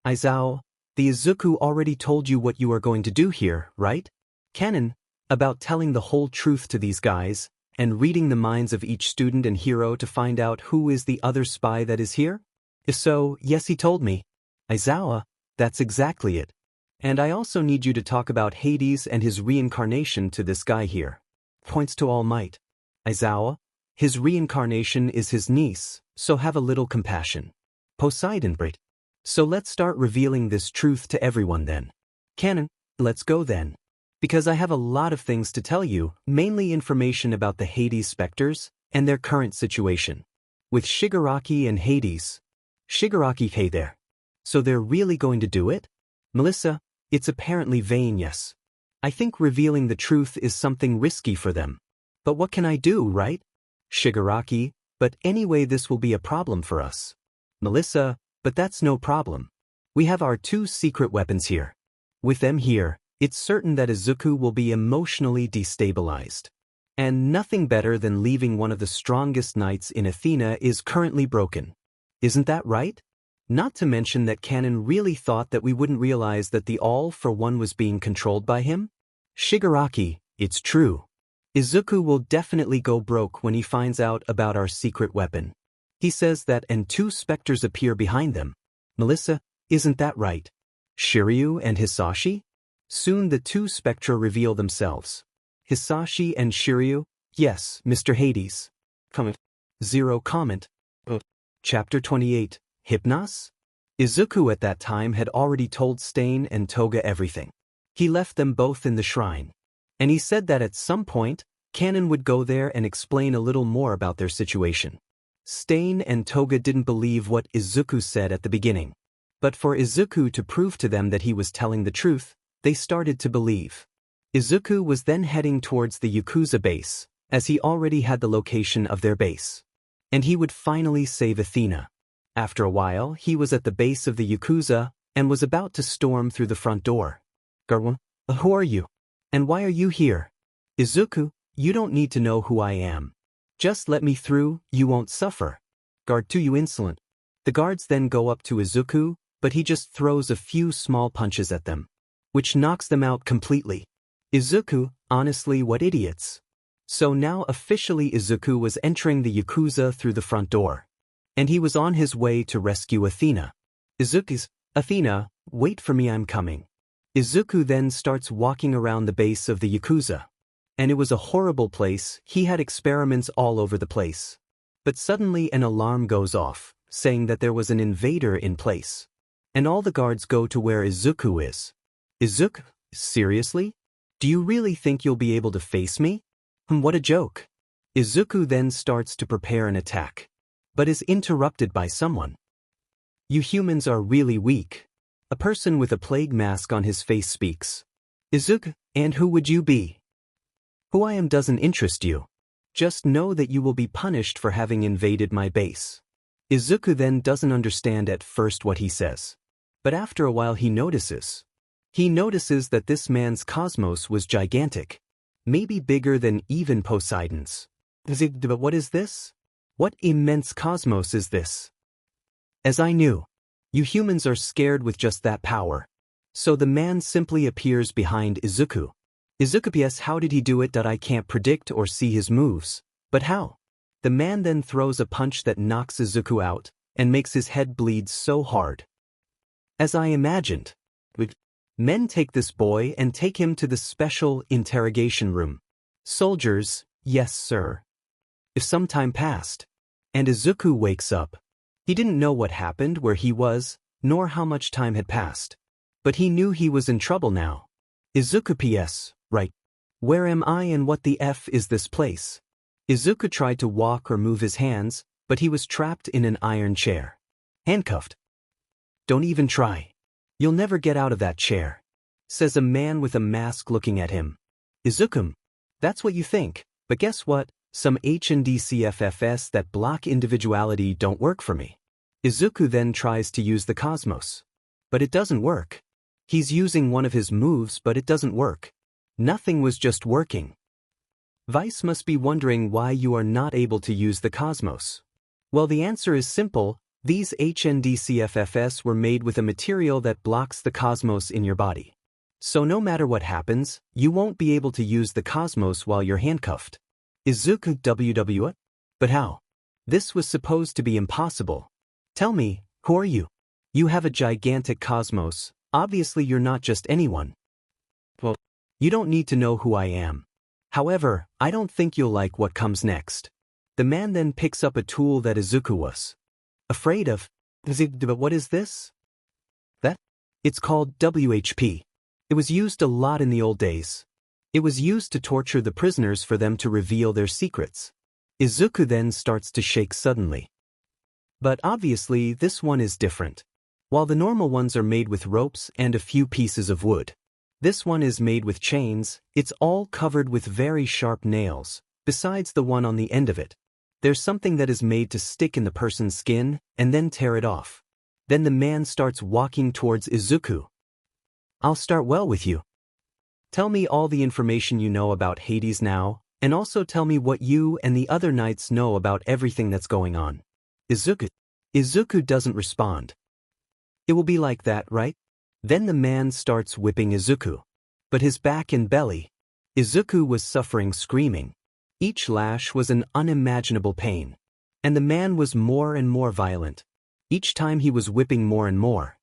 Aizawa, the Izuku already told you what you are going to do here, right? Kanon, about telling the whole truth to these guys, and reading the minds of each student and hero to find out who is the other spy that is here? If so, yes he told me. Aizawa, that's exactly it. And I also need you to talk about Hades and his reincarnation to this guy here. Points to All Might. Aizawa, his reincarnation is his niece, so have a little compassion. Poseidon, Brit. So let's start revealing this truth to everyone then. Kanon, let's go then. Because I have a lot of things to tell you, mainly information about the Hades specters and their current situation. With Shigaraki and Hades. Shigaraki, hey there. So they're really going to do it? Melissa, it's apparently vain, yes. I think revealing the truth is something risky for them. But what can I do, right? Shigaraki, but anyway this will be a problem for us. Melissa, but that's no problem. We have our 2 secret weapons here. With them here, it's certain that Izuku will be emotionally destabilized. And nothing better than leaving one of the strongest knights in Athena is currently broken. Isn't that right? Not to mention that Kanon really thought that we wouldn't realize that the All-for-One was being controlled by him? Shigaraki, it's true. Izuku will definitely go broke when he finds out about our secret weapon. He says that and 2 specters appear behind them. Melissa, isn't that right? Shiryu and Hisashi? Soon the 2 spectra reveal themselves. Hisashi and Shiryu, yes, Mr. Hades. Comment. Zero comment. Chapter 28, Hypnos? Izuku at that time had already told Stain and Toga everything. He left them both in the shrine. And he said that at some point, Kanon would go there and explain a little more about their situation. Stain and Toga didn't believe what Izuku said at the beginning. But for Izuku to prove to them that he was telling the truth, they started to believe. Izuku was then heading towards the Yakuza base, as he already had the location of their base. And he would finally save Athena. After a while, he was at the base of the Yakuza, and was about to storm through the front door. Garwa, who are you? And why are you here? Izuku, you don't need to know who I am. Just let me through, you won't suffer. Guard 2, you insolent. The guards then go up to Izuku, but he just throws a few small punches at them, which knocks them out completely. Izuku, honestly, what idiots. So now officially Izuku was entering the Yakuza through the front door. And he was on his way to rescue Athena. Izuku's, Athena, wait for me, I'm coming. Izuku then starts walking around the base of the Yakuza. And it was a horrible place, he had experiments all over the place. But suddenly an alarm goes off, saying that there was an invader in place. And all the guards go to where Izuku is. Izuku, seriously? Do you really think you'll be able to face me? What a joke. Izuku then starts to prepare an attack. But is interrupted by someone. You humans are really weak. A person with a plague mask on his face speaks. Izuku, and who would you be? Who I am doesn't interest you. Just know that you will be punished for having invaded my base. Izuku then doesn't understand at first what he says. But after a while he notices. He notices that this man's cosmos was gigantic. Maybe bigger than even Poseidon's. But what is this? What immense cosmos is this? As I knew. You humans are scared with just that power. So the man simply appears behind Izuku. Izuku PS, how did he do it? That I can't predict or see his moves. But how? The man then throws a punch that knocks Izuku out and makes his head bleed so hard. As I imagined. Men take this boy and take him to the special interrogation room. Soldiers, yes sir. If some time passed, and Izuku wakes up. He didn't know what happened, where he was, nor how much time had passed. But he knew he was in trouble now. Izuku PS, right. Where am I and what the F is this place? Izuku tried to walk or move his hands, but he was trapped in an iron chair. Handcuffed. Don't even try. You'll never get out of that chair, says a man with a mask looking at him. Izuku, that's what you think, but guess what? Some HNDCFFs that block individuality don't work for me. Izuku then tries to use the cosmos. But it doesn't work. He's using one of his moves, but it doesn't work. Nothing was just working. Vice must be wondering why you are not able to use the cosmos. Well, the answer is simple. These HNDCFFs were made with a material that blocks the cosmos in your body. So no matter what happens, you won't be able to use the cosmos while you're handcuffed. Izuku WW? But how? This was supposed to be impossible. Tell me, who are you? You have a gigantic cosmos. Obviously you're not just anyone. Well, you don't need to know who I am. However, I don't think you'll like what comes next. The man then picks up a tool that Izuku was afraid of. But what is this? That? It's called WHP. It was used a lot in the old days. It was used to torture the prisoners for them to reveal their secrets. Izuku then starts to shake suddenly. But obviously this one is different. While the normal ones are made with ropes and a few pieces of wood, this one is made with chains. It's all covered with very sharp nails, besides the one on the end of it. There's something that is made to stick in the person's skin and then tear it off. Then the man starts walking towards Izuku. I'll start well with you. Tell me all the information you know about Hades now, and also tell me what you and the other knights know about everything that's going on. Izuku doesn't respond. It will be like that, right? Then the man starts whipping Izuku. But his back and belly. Izuku was suffering, screaming. Each lash was an unimaginable pain. And the man was more and more violent. Each time he was whipping more and more.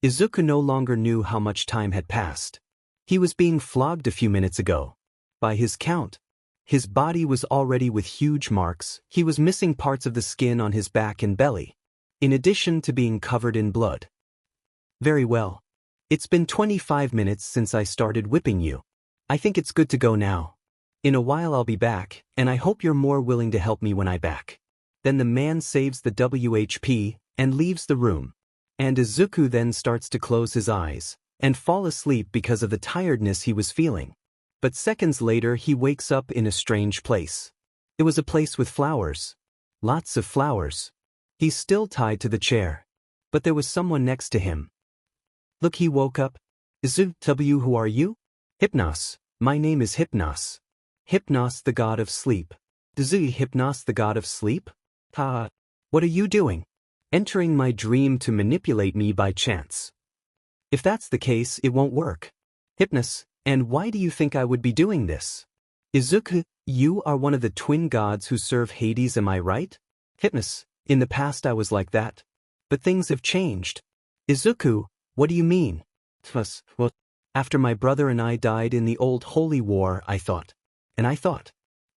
Izuku no longer knew how much time had passed. He was being flogged a few minutes ago. By his count, his body was already with huge marks. He was missing parts of the skin on his back and belly, in addition to being covered in blood. Very well. It's been 25 minutes since I started whipping you. I think it's good to go now. In a while I'll be back, and I hope you're more willing to help me when I'm back. Then the man saves the WHP and leaves the room. And Izuku then starts to close his eyes and fall asleep because of the tiredness he was feeling. But seconds later he wakes up in a strange place. It was a place with flowers. Lots of flowers. He's still tied to the chair. But there was someone next to him. Look, he woke up. Izuku, who are you? Hypnos. My name is Hypnos. Hypnos, the god of sleep. Hypnos, the god of sleep? What are you doing? Entering my dream to manipulate me by chance. If that's the case, it won't work. Hypnos, and why do you think I would be doing this? Izuku, you are one of the twin gods who serve Hades, am I right? Hypnos, in the past I was like that. But things have changed. Izuku, what do you mean? Well, after my brother and I died in the old holy war, I thought.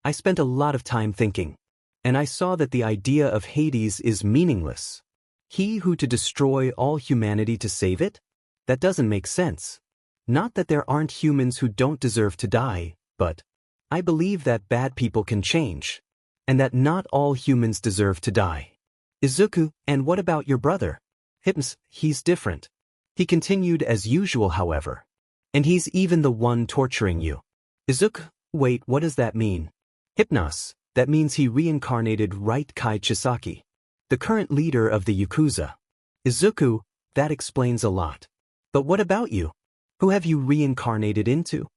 I spent a lot of time thinking. And I saw that the idea of Hades is meaningless. He who to destroy all humanity to save it? That doesn't make sense. Not that there aren't humans who don't deserve to die, but I believe that bad people can change. And that not all humans deserve to die. Izuku, and what about your brother? He's different. He continued as usual, however. And he's even the one torturing you. Izuku, wait, what does that mean? Hypnos, that means he reincarnated right Kai Chisaki, the current leader of the Yakuza. Izuku, that explains a lot. But what about you? Who have you reincarnated into?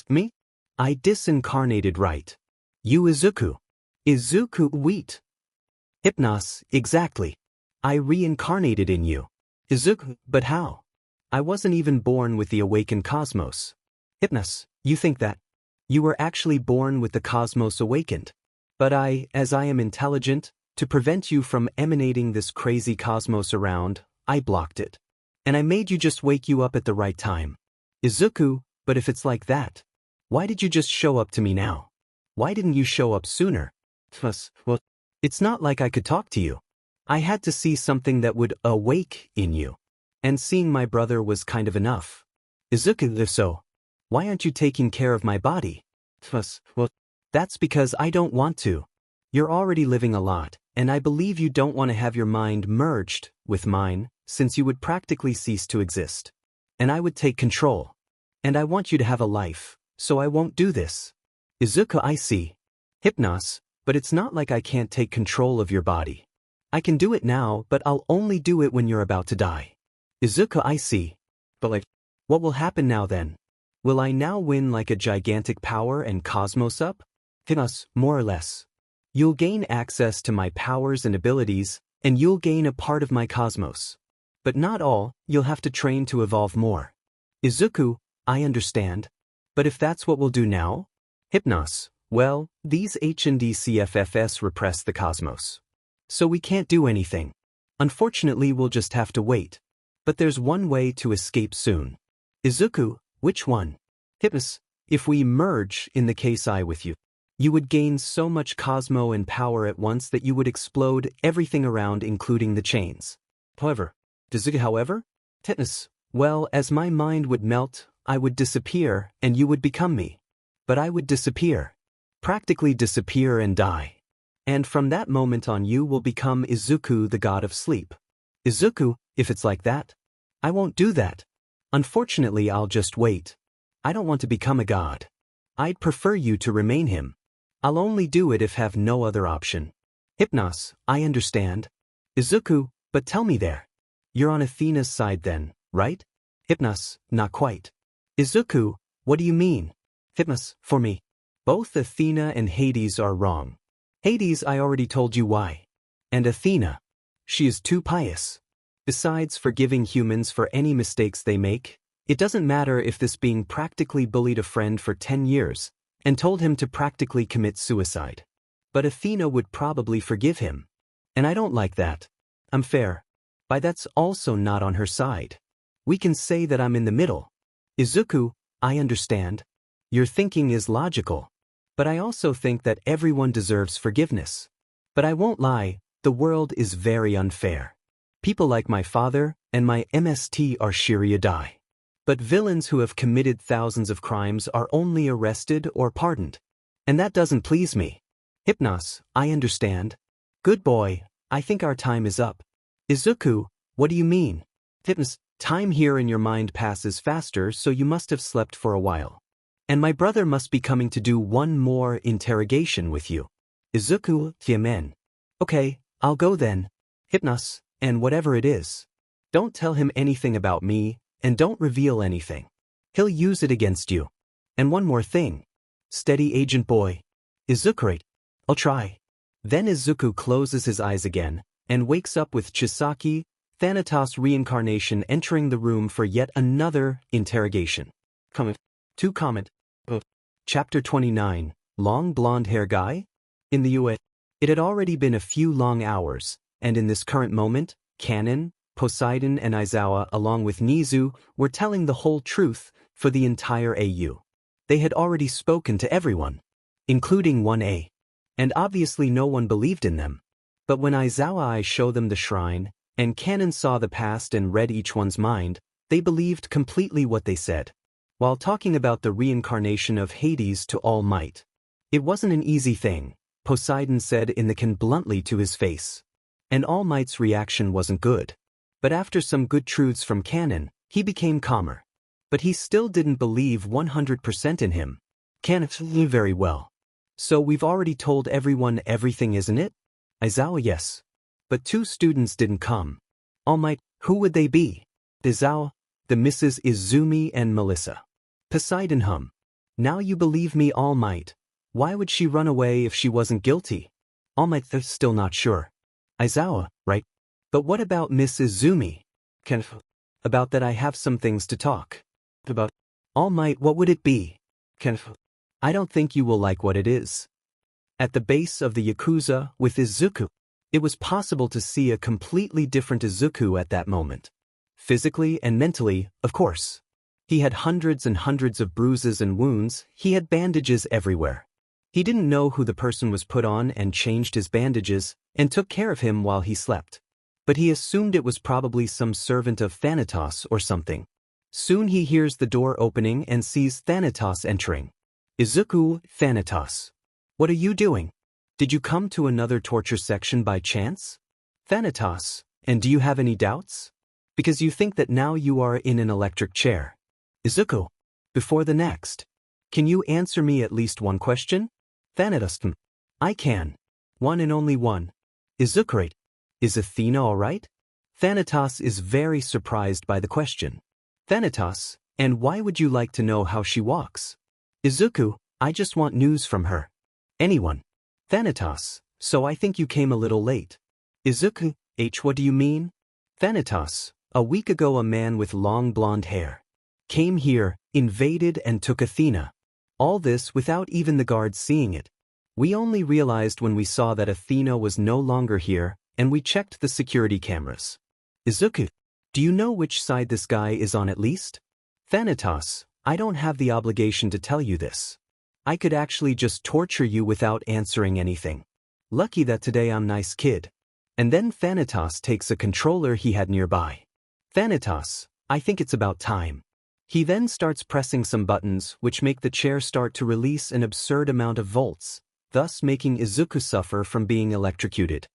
Me? I disincarnated right. You Izuku. Izuku wheat. Hypnos, exactly. I reincarnated in you. Izuku, but how? I wasn't even born with the awakened cosmos. Hypnos, you think that? You were actually born with the cosmos awakened. But as I am intelligent, to prevent you from emanating this crazy cosmos around, I blocked it. And I made you just wake you up at the right time. Izuku, but if it's like that, why did you just show up to me now? Why didn't you show up sooner? Well, it's not like I could talk to you. I had to see something that would awake in you. And seeing my brother was kind of enough. Izuku, if so, why aren't you taking care of my body? Well, that's because I don't want to. You're already living a lot, and I believe you don't want to have your mind merged with mine, since you would practically cease to exist. And I would take control. And I want you to have a life, so I won't do this. Izuku, I see. Hypnos, but it's not like I can't take control of your body. I can do it now, but I'll only do it when you're about to die. Izuku, I see. But what will happen now then? Will I now win like a gigantic power and cosmos up? Hypnos, more or less. You'll gain access to my powers and abilities, and you'll gain a part of my cosmos. But not all, you'll have to train to evolve more. Izuku, I understand. But if that's what we'll do now? Hypnos, well, these H&D CFFs repress the cosmos. So we can't do anything. Unfortunately, we'll just have to wait. But there's one way to escape soon. Izuku, which one? Hypnos, if we merge in the case I with you, you would gain so much cosmo and power at once that you would explode everything around, including the chains. However, Hypnos, well, as my mind would melt, I would disappear and you would become me. But I would disappear. Practically disappear and die. And from that moment on you will become Izuku, the god of sleep. Izuku, if it's like that, I won't do that. Unfortunately, I'll just wait. I don't want to become a god. I'd prefer you to remain him. I'll only do it if have no other option. Hypnos, I understand. Izuku, but tell me there. You're on Athena's side then, right? Hypnos, not quite. Izuku, what do you mean? Hypnos, for me. Both Athena and Hades are wrong. Hades, I already told you why. And Athena, she is too pious. Besides forgiving humans for any mistakes they make, it doesn't matter if this being practically bullied a friend for 10 years and told him to practically commit suicide. But Athena would probably forgive him. And I don't like that. I'm fair. But that's also not on her side. We can say that I'm in the middle. Izuku, I understand. Your thinking is logical. But I also think that everyone deserves forgiveness. But I won't lie, the world is very unfair. People like my father and my MST are Shiryadai. But villains who have committed thousands of crimes are only arrested or pardoned. And that doesn't please me. Hypnos, I understand. Good boy, I think our time is up. Izuku, what do you mean? Hypnos, time here in your mind passes faster, so you must have slept for a while. And my brother must be coming to do one more interrogation with you. Izuku, Tiamen. Okay, I'll go then. Hypnos, and whatever it is. Don't tell him anything about me, and don't reveal anything. He'll use it against you. And one more thing. Steady, agent boy. Izuku, I'll try. Then Izuku closes his eyes again, and wakes up with Chisaki, Thanatos reincarnation entering the room for yet another interrogation. Comment. Chapter 29, Long Blonde Hair Guy? In the US, it had already been a few long hours, and in this current moment, Kanon, Poseidon and Aizawa along with Nizu were telling the whole truth for the entire AU. They had already spoken to everyone, including 1A. And obviously no one believed in them. But when Aizawa showed them the shrine, and Kanon saw the past and read each one's mind, they believed completely what they said. While talking about the reincarnation of Hades to All Might. It wasn't an easy thing, Poseidon said in the can bluntly to his face. And All Might's reaction wasn't good. But after some good truths from Canon, he became calmer. But he still didn't believe 100% in him. Canon knew very well. So we've already told everyone everything, isn't it? Aizawa, yes. But 2 students didn't come. All Might, who would they be? Aizawa, the Mrs. Izumi and Melissa. Poseidon hum. Now you believe me, All Might. Why would she run away if she wasn't guilty? All Might, they're still not sure. Aizawa, right? But what about Miss Izumi? About that I have some things to talk about. All Might, what would it be? I don't think you will like what it is. At the base of the Yakuza with Izuku, it was possible to see a completely different Izuku at that moment. Physically and mentally, of course. He had hundreds and hundreds of bruises and wounds, he had bandages everywhere. He didn't know who the person was put on and changed his bandages and took care of him while he slept. But he assumed it was probably some servant of Thanatos or something. Soon he hears the door opening and sees Thanatos entering. Izuku, Thanatos. What are you doing? Did you come to another torture section by chance? Thanatos, and do you have any doubts? Because you think that now you are in an electric chair. Izuku, before the next. Can you answer me at least one question? Thanatos, I can. One and only one. Izuku, is Athena all right? Thanatos is very surprised by the question. Thanatos, and why would you like to know how she walks? Izuku, I just want news from her. Anyone. Thanatos, so I think you came a little late. Izuku, what do you mean? Thanatos, a week ago a man with long blonde hair came here, invaded and took Athena. All this without even the guards seeing it. We only realized when we saw that Athena was no longer here, and we checked the security cameras. Izuku, do you know which side this guy is on at least? Thanatos, I don't have the obligation to tell you this. I could actually just torture you without answering anything. Lucky that today I'm nice kid. And then Thanatos takes a controller he had nearby. Thanatos, I think it's about time. He then starts pressing some buttons which make the chair start to release an absurd amount of volts, thus making Izuku suffer from being electrocuted.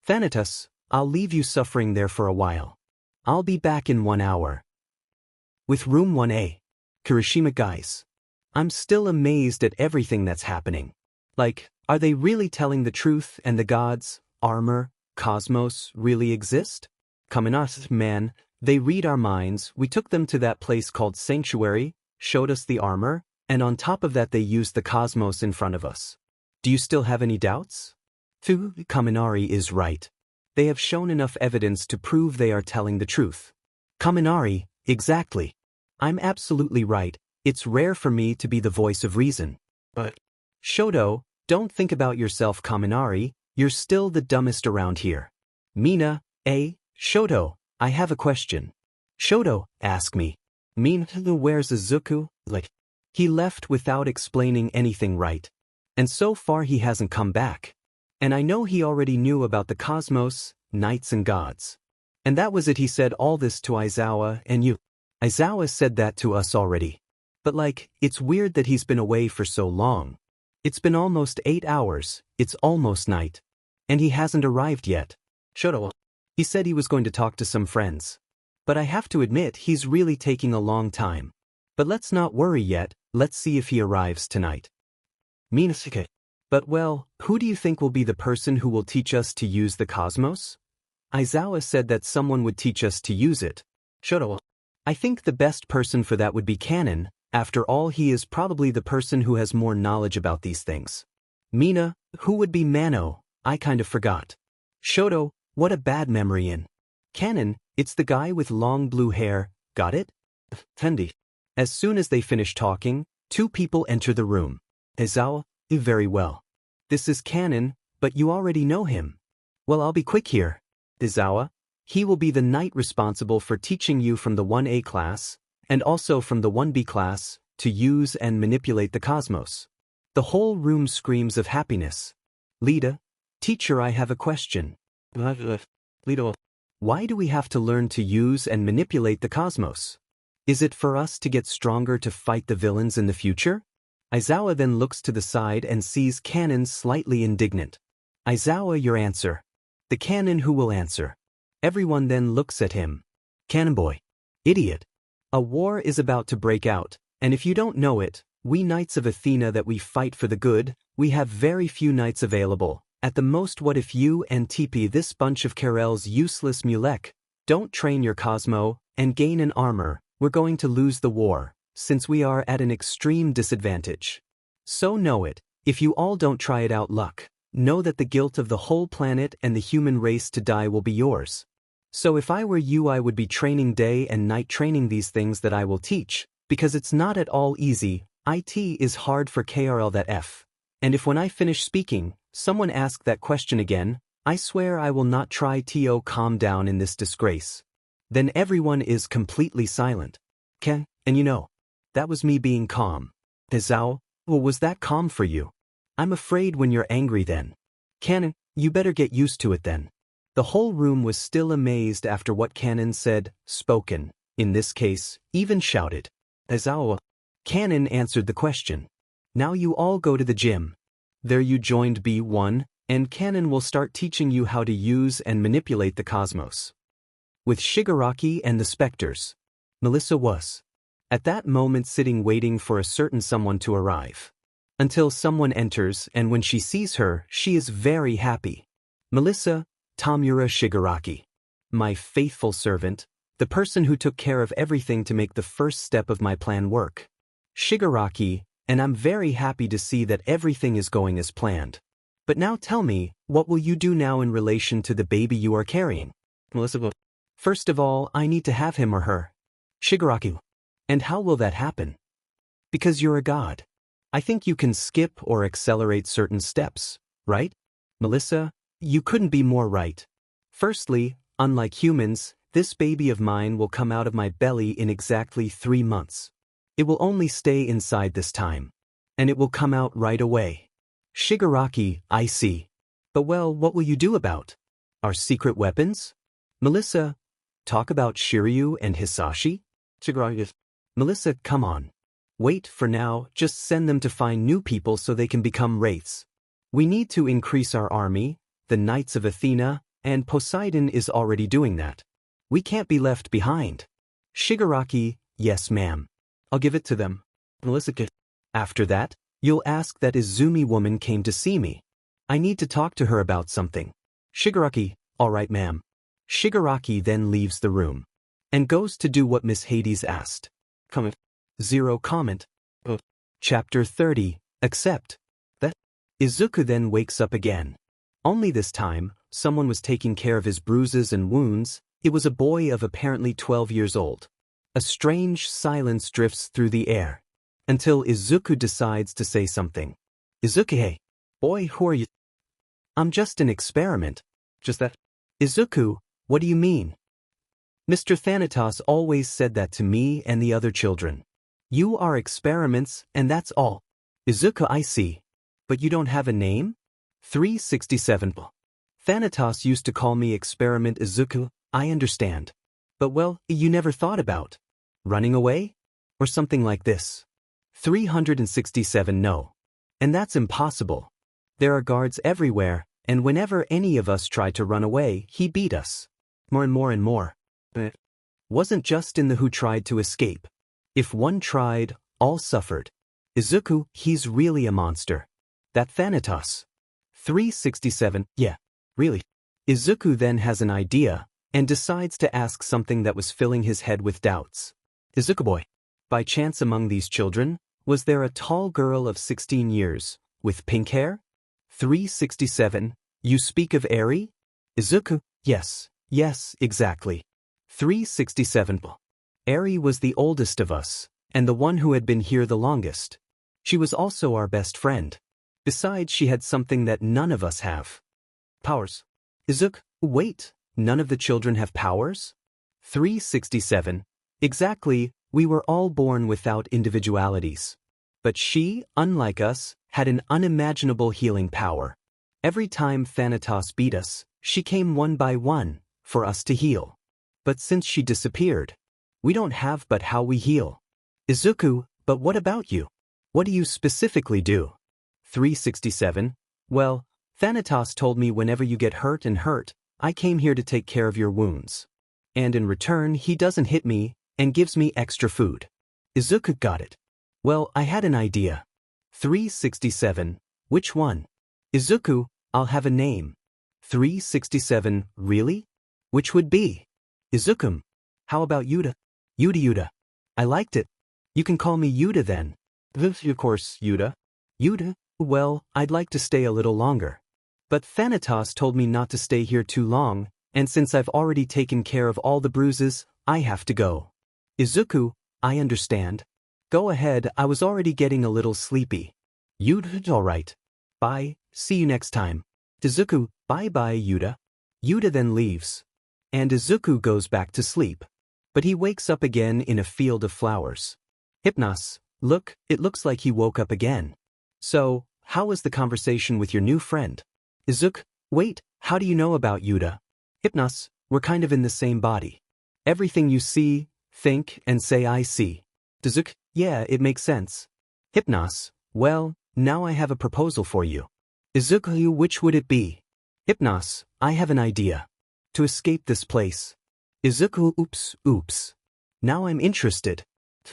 Thanatos, I'll leave you suffering there for a while. I'll be back in 1 hour. With room 1A. Kirishima guys. I'm still amazed at everything that's happening. Like, are they really telling the truth and the gods, armor, cosmos really exist? Kamenas, man, they read our minds. We took them to that place called Sanctuary, showed us the armor, and on top of that they used the cosmos in front of us. Do you still have any doubts? Kaminari is right. They have shown enough evidence to prove they are telling the truth. Kaminari, exactly. I'm absolutely right. It's rare for me to be the voice of reason. But Shoto, don't think about yourself, Kaminari. You're still the dumbest around here. Mina, Shoto, I have a question. Shoto, ask me. Mina, where's Izuku? Like, he left without explaining anything, right? And so far he hasn't come back. And I know he already knew about the cosmos, knights and gods. And that was it. He said all this to Aizawa and you. Aizawa said that to us already. But like, it's weird that he's been away for so long. It's been almost 8 hours, it's almost night. And he hasn't arrived yet. Shoto. He said he was going to talk to some friends. But I have to admit he's really taking a long time. But let's not worry yet, let's see if he arrives tonight. Minasuke. But well, who do you think will be the person who will teach us to use the cosmos? Aizawa said that someone would teach us to use it. Shoto. I think the best person for that would be Canon. After all, he is probably the person who has more knowledge about these things. Mina, who would be Mano? I kind of forgot. Shoto, what a bad memory in. Canon, it's the guy with long blue hair, got it? Tendi. As soon as they finish talking, 2 people enter the room. Aizawa, very well. This is Canon, but you already know him. Well, I'll be quick here. Aizawa, he will be the knight responsible for teaching you from the 1A class, and also from the 1B class, to use and manipulate the cosmos. The whole room screams of happiness. Lida, teacher, I have a question. Lida, why do we have to learn to use and manipulate the cosmos? Is it for us to get stronger to fight the villains in the future? Aizawa then looks to the side and sees Canon slightly indignant. Aizawa, your answer. The Canon who will answer. Everyone then looks at him. Cannon boy. Idiot. A war is about to break out, and if you don't know it, we Knights of Athena that we fight for the good, we have very few knights available. At the most, what if you and TP, this bunch of Karel's useless mulek, don't train your Cosmo and gain an armor, we're going to lose the war, since we are at an extreme disadvantage. So know it, if you all don't try it out luck, know that the guilt of the whole planet and the human race to die will be yours. So if I were you, I would be training day and night, training these things that I will teach, because it's not at all easy. It is hard for KRL that F. And if when I finish speaking, someone asks that question again, I swear I will not try to calm down in this disgrace. Then everyone is completely silent. And that was me being calm. Zao, well, was that calm for you? I'm afraid when you're angry then. Canon, you better get used to it then. The whole room was still amazed after what Canon said, spoken, in this case, even shouted. Zao. Canon answered the question. Now you all go to the gym. There you joined B1, and Canon will start teaching you how to use and manipulate the cosmos. With Shigaraki and the specters. Melissa was at that moment sitting waiting for a certain someone to arrive. Until someone enters, and when she sees her, she is very happy. Melissa, Tamura Shigaraki. My faithful servant, the person who took care of everything to make the first step of my plan work. Shigaraki, and I'm very happy to see that everything is going as planned. But now tell me, what will you do now in relation to the baby you are carrying? Melissa. First of all, I need to have him or her. Shigaraki. And how will that happen? Because you're a god. I think you can skip or accelerate certain steps, right? Melissa, you couldn't be more right. Firstly, unlike humans, this baby of mine will come out of my belly in exactly 3 months. It will only stay inside this time. And it will come out right away. Shigaraki, I see. But well, what will you do about our secret weapons? Melissa, talk about Shiryu and Hisashi? Shigaraki. Melissa, come on. Wait, for now, just send them to find new people so they can become wraiths. We need to increase our army, the Knights of Athena, and Poseidon is already doing that. We can't be left behind. Shigaraki, yes ma'am. I'll give it to them. Melissa. After that, you'll ask that Izumi woman came to see me. I need to talk to her about something. Shigaraki, all right ma'am. Shigaraki then leaves the room. And goes to do what Miss Hades asked. Comment. Zero comment. Chapter 30, Accept. That. Izuku then wakes up again. Only this time, someone was taking care of his bruises and wounds. It was a boy of apparently 12 years old. A strange silence drifts through the air. Until Izuku decides to say something. Izuku, hey. Boy, who are you? I'm just an experiment. Just that? Izuku, what do you mean? Mr. Thanatos always said that to me and the other children. You are experiments, and that's all. Izuku, I see. But you don't have a name? 367. Thanatos used to call me Experiment Izuku, I understand. But well, you never thought about running away? Or something like this. 367 No. And that's impossible. There are guards everywhere, and whenever any of us tried to run away, he beat us. More and more and more. Wasn't just in the who tried to escape. If one tried, all suffered. Izuku, he's really a monster. That Thanatos. 367, yeah, really. Izuku then has an idea, and decides to ask something that was filling his head with doubts. Izuku boy, by chance among these children, was there a tall girl of 16 years, with pink hair? 367, you speak of Eri? Izuku, yes, exactly. 367. Eri was the oldest of us, and the one who had been here the longest. She was also our best friend. Besides, she had something that none of us have. Powers. Izuku, wait, none of the children have powers? 367. Exactly, we were all born without individualities. But she, unlike us, had an unimaginable healing power. Every time Thanatos beat us, she came one by one, for us to heal. But since she disappeared, we don't have but how we heal. Izuku, but what about you? What do you specifically do? 367. Well, Thanatos told me whenever you get hurt, I came here to take care of your wounds. And in return he doesn't hit me and gives me extra food. Izuku got it. Well, I had an idea. 367. Which one? Izuku, I'll have a name. 367, really? Which would be? Izuku, how about Yuta? Yuta. I liked it. You can call me Yuta then. Of course, Yuta. Yuta, well, I'd like to stay a little longer. But Thanatos told me not to stay here too long, and since I've already taken care of all the bruises, I have to go. Izuku, I understand. Go ahead, I was already getting a little sleepy. Yuta, alright. Bye, see you next time. Izuku, bye-bye Yuta. Yuta then leaves. And Izuku goes back to sleep. But he wakes up again in a field of flowers. Hypnos, look, it looks like he woke up again. So, how was the conversation with your new friend? Izuku, wait, how do you know about Yuta? Hypnos, we're kind of in the same body. Everything you see, think, and say I see. Izuku, yeah, it makes sense. Hypnos, well, now I have a proposal for you. Izuku, which would it be? Hypnos, I have an idea. To escape this place. Izuku, oops. Now I'm interested.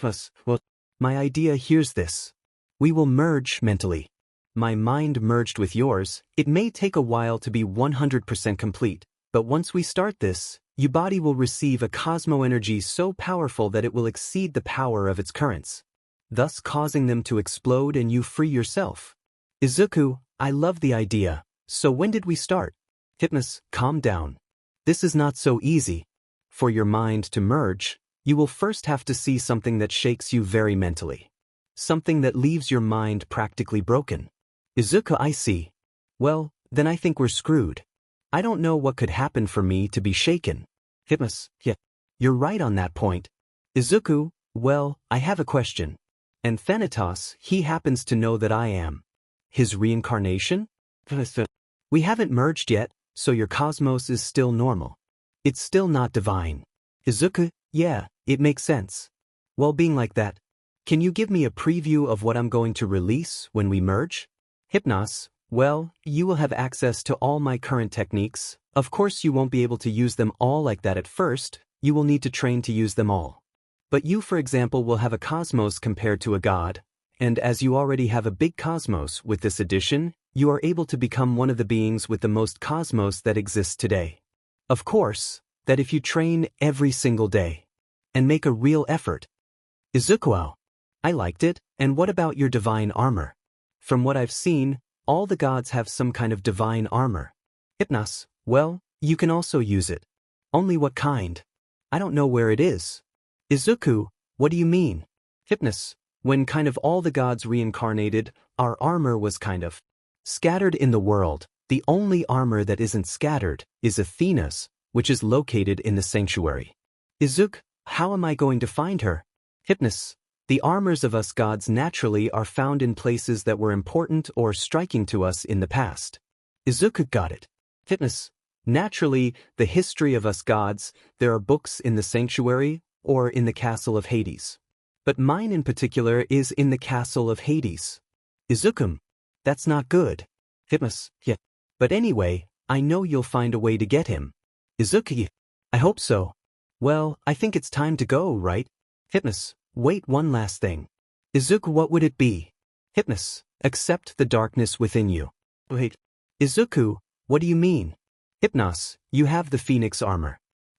Well, my idea here's this. We will merge mentally. My mind merged with yours. It may take a while to be 100% complete, but once we start this, your body will receive a cosmo energy so powerful that it will exceed the power of its currents, thus causing them to explode and you free yourself. Izuku, I love the idea. So when did we start? Hypnos, calm down. This is not so easy. For your mind to merge, you will first have to see something that shakes you very mentally. Something that leaves your mind practically broken. Izuku, I see. Well, then I think we're screwed. I don't know what could happen for me to be shaken. Hypnos, yeah, you're right on that point. Izuku, well, I have a question. And Thanatos, he happens to know that I am his reincarnation? We haven't merged yet, so your cosmos is still normal. It's still not divine. Izuku, yeah, it makes sense. Well, being like that, can you give me a preview of what I'm going to release when we merge? Hypnos, well, you will have access to all my current techniques. Of course you won't be able to use them all like that at first, you will need to train to use them all. But you, for example, will have a cosmos compared to a god, and as you already have a big cosmos with this addition, you are able to become one of the beings with the most cosmos that exists today. Of course, that if you train every single day and make a real effort. Izuku, I liked it, and what about your divine armor? From what I've seen, all the gods have some kind of divine armor. Hypnos, well, you can also use it. Only what kind? I don't know where it is. Izuku, what do you mean? Hypnos, when kind of all the gods reincarnated, our armor was kind of scattered in the world. The only armor that isn't scattered is Athena's, which is located in the sanctuary. Izuku, how am I going to find her? Hypnos, the armors of us gods naturally are found in places that were important or striking to us in the past. Izuku got it. Hypnos, naturally, the history of us gods, there are books in the sanctuary or in the castle of Hades. But mine in particular is in the castle of Hades. Izuku, that's not good. Hypnos, yeah. But anyway, I know you'll find a way to get him. Izuku, I hope so. Well, I think it's time to go, right? Hypnos, wait, one last thing. Izuku, what would it be? Hypnos, accept the darkness within you. Wait. Izuku, what do you mean? Hypnos, you have the Phoenix armor.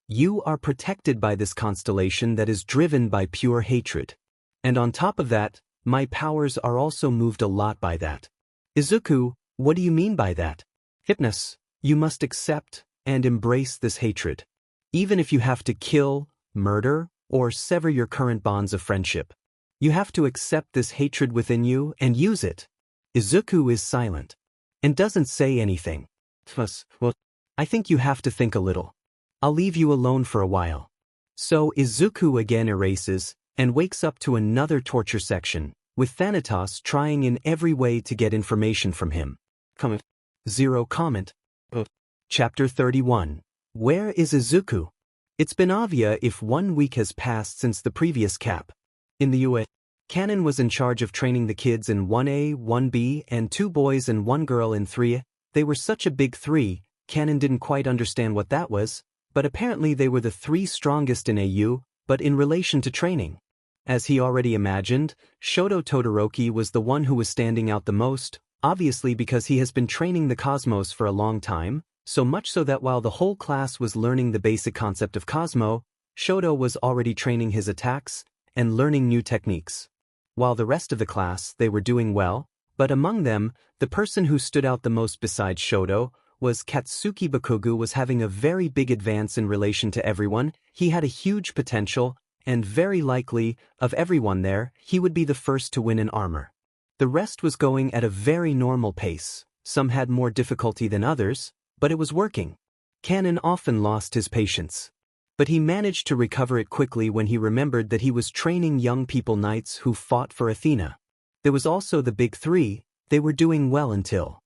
You are protected by this constellation that is driven by pure hatred. And on top of that, my powers are also moved a lot by that. Izuku, what do you mean by that? Hypnos, you must accept and embrace this hatred. Even if you have to kill, murder, or sever your current bonds of friendship. You have to accept this hatred within you and use it. Izuku is silent and doesn't say anything. Well, I think you have to think a little. I'll leave you alone for a while. So Izuku again erases and wakes up to another torture section, with Thanatos trying in every way to get information from him. Zero comment. Chapter 31. Where is Izuku? It's been obvious if 1 week has passed since the previous cap. In the US, Canon was in charge of training the kids in 1A, 1B, and 2 boys and 1 girl in 3A. They were such a big 3, Canon didn't quite understand what that was, but apparently they were the 3 strongest in AU, but in relation to training. As he already imagined, Shoto Todoroki was the one who was standing out the most, obviously because he has been training the Cosmos for a long time, so much so that while the whole class was learning the basic concept of Cosmo, Shoto was already training his attacks and learning new techniques. While the rest of the class, they were doing well, but among them, the person who stood out the most besides Shoto was Katsuki Bakugo was having a very big advance in relation to everyone. He had a huge potential, and very likely, of everyone there, he would be the first to win in armor. The rest was going at a very normal pace. Some had more difficulty than others, but it was working. Kanon often lost his patience. But he managed to recover it quickly when he remembered that he was training young people knights who fought for Athena. There was also the big 3, they were doing well until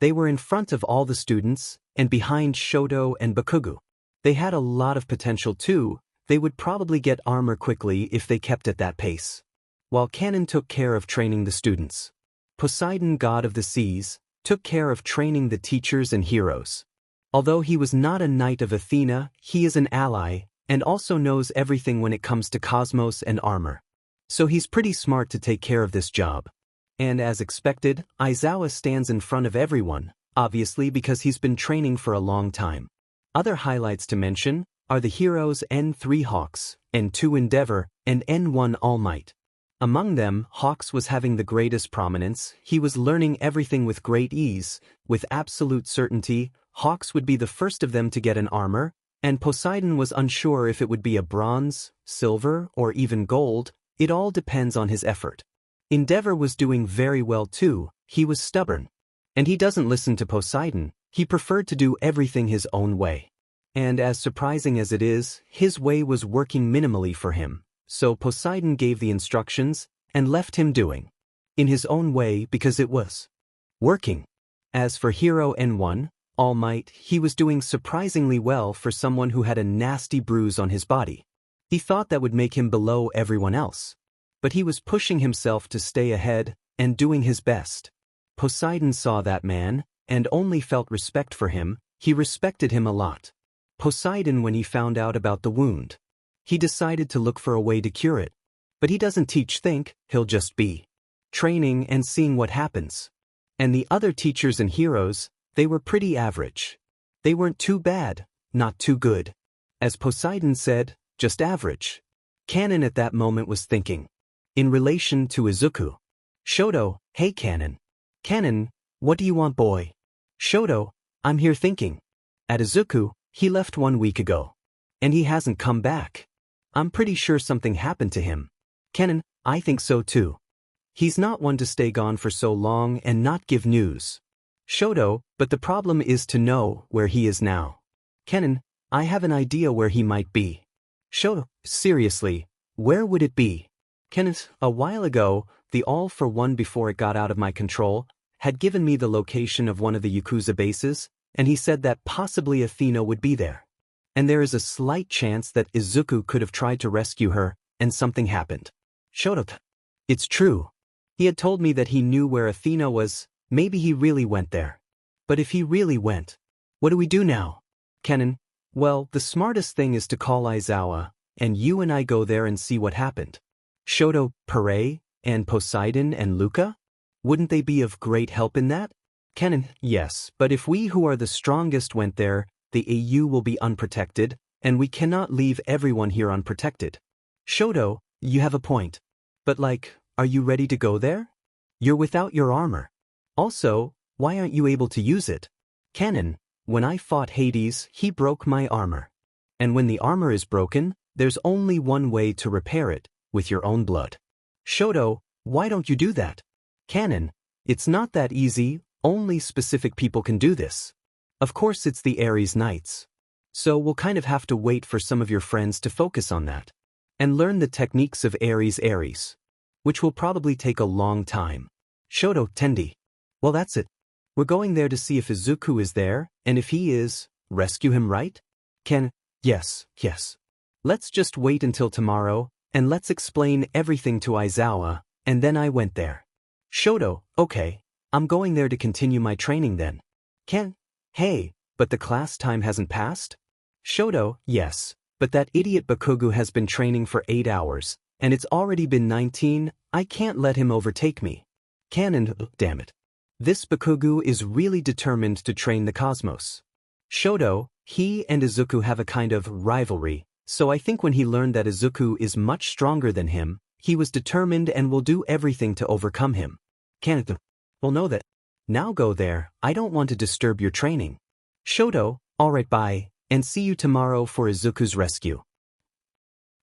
they were in front of all the students, and behind Shoto and Bakugo. They had a lot of potential too. They would probably get armor quickly if they kept at that pace. While Kanon took care of training the students, Poseidon, god of the seas, took care of training the teachers and heroes. Although he was not a knight of Athena, he is an ally, and also knows everything when it comes to Cosmos and armor. So he's pretty smart to take care of this job. And as expected, Aizawa stands in front of everyone, obviously because he's been training for a long time. Other highlights to mention are the heroes N3 Hawks, N2 Endeavor, and N1 All Might. Among them, Hawks was having the greatest prominence. He was learning everything with great ease. With absolute certainty, Hawks would be the first of them to get an armor, and Poseidon was unsure if it would be a bronze, silver, or even gold. It all depends on his effort. Endeavor was doing very well too. He was stubborn. And he doesn't listen to Poseidon. He preferred to do everything his own way. And as surprising as it is, his way was working minimally for him, so Poseidon gave the instructions and left him doing in his own way because it was working. As for Hero N1, All Might, he was doing surprisingly well for someone who had a nasty bruise on his body. He thought that would make him below everyone else. But he was pushing himself to stay ahead and doing his best. Poseidon saw that man and only felt respect for him. He respected him a lot. Poseidon, when he found out about the wound, he decided to look for a way to cure it. But he doesn't think, he'll just be training and seeing what happens. And the other teachers and heroes, they were pretty average. They weren't too bad, not too good. As Poseidon said, just average. Kanon at that moment was thinking. In relation to Izuku. Shoto, hey Kanon. Kanon, what do you want, boy? Shoto, I'm here thinking. At Izuku, he left 1 week ago. And he hasn't come back. I'm pretty sure something happened to him. Kanon, I think so too. He's not one to stay gone for so long and not give news. Shoto, but the problem is to know where he is now. Kanon, I have an idea where he might be. Shoto, seriously, where would it be? Kanon, a while ago, the All for One, before it got out of my control, had given me the location of one of the Yakuza bases, and he said that possibly Athena would be there. And there is a slight chance that Izuku could have tried to rescue her, and something happened. Shoto, it's true. He had told me that he knew where Athena was. Maybe he really went there. But if he really went, what do we do now? Kanon, well, the smartest thing is to call Aizawa, and you and I go there and see what happened. Shoto, Pare, and Poseidon and Luca? Wouldn't they be of great help in that? Kanon, yes, but if we who are the strongest went there, the AU will be unprotected, and we cannot leave everyone here unprotected. Shoto, you have a point. But are you ready to go there? You're without your armor. Also, why aren't you able to use it? Kanon, when I fought Hades, he broke my armor. And when the armor is broken, there's only one way to repair it, with your own blood. Shoto, why don't you do that? Kanon, it's not that easy, only specific people can do this. Of course it's the Ares Knights. So we'll kind of have to wait for some of your friends to focus on that. And learn the techniques of Ares, which will probably take a long time. Shoto, Tendi. Well, that's it. We're going there to see if Izuku is there, and if he is, rescue him, right? Yes. Let's just wait until tomorrow, and let's explain everything to Aizawa, and then I went there. Shoto, okay, I'm going there to continue my training then. Hey, but the class time hasn't passed? Shoto, yes, but that idiot Bakugu has been training for 8 hours, and it's already been 19, I can't let him overtake me. Canon, damn it. This Bakugu is really determined to train the cosmos. Shoto, he and Izuku have a kind of rivalry, so I think when he learned that Izuku is much stronger than him, he was determined and will do everything to overcome him. Canon, well, know that. Now go there, I don't want to disturb your training. Shoto, alright, bye, and see you tomorrow for Izuku's rescue.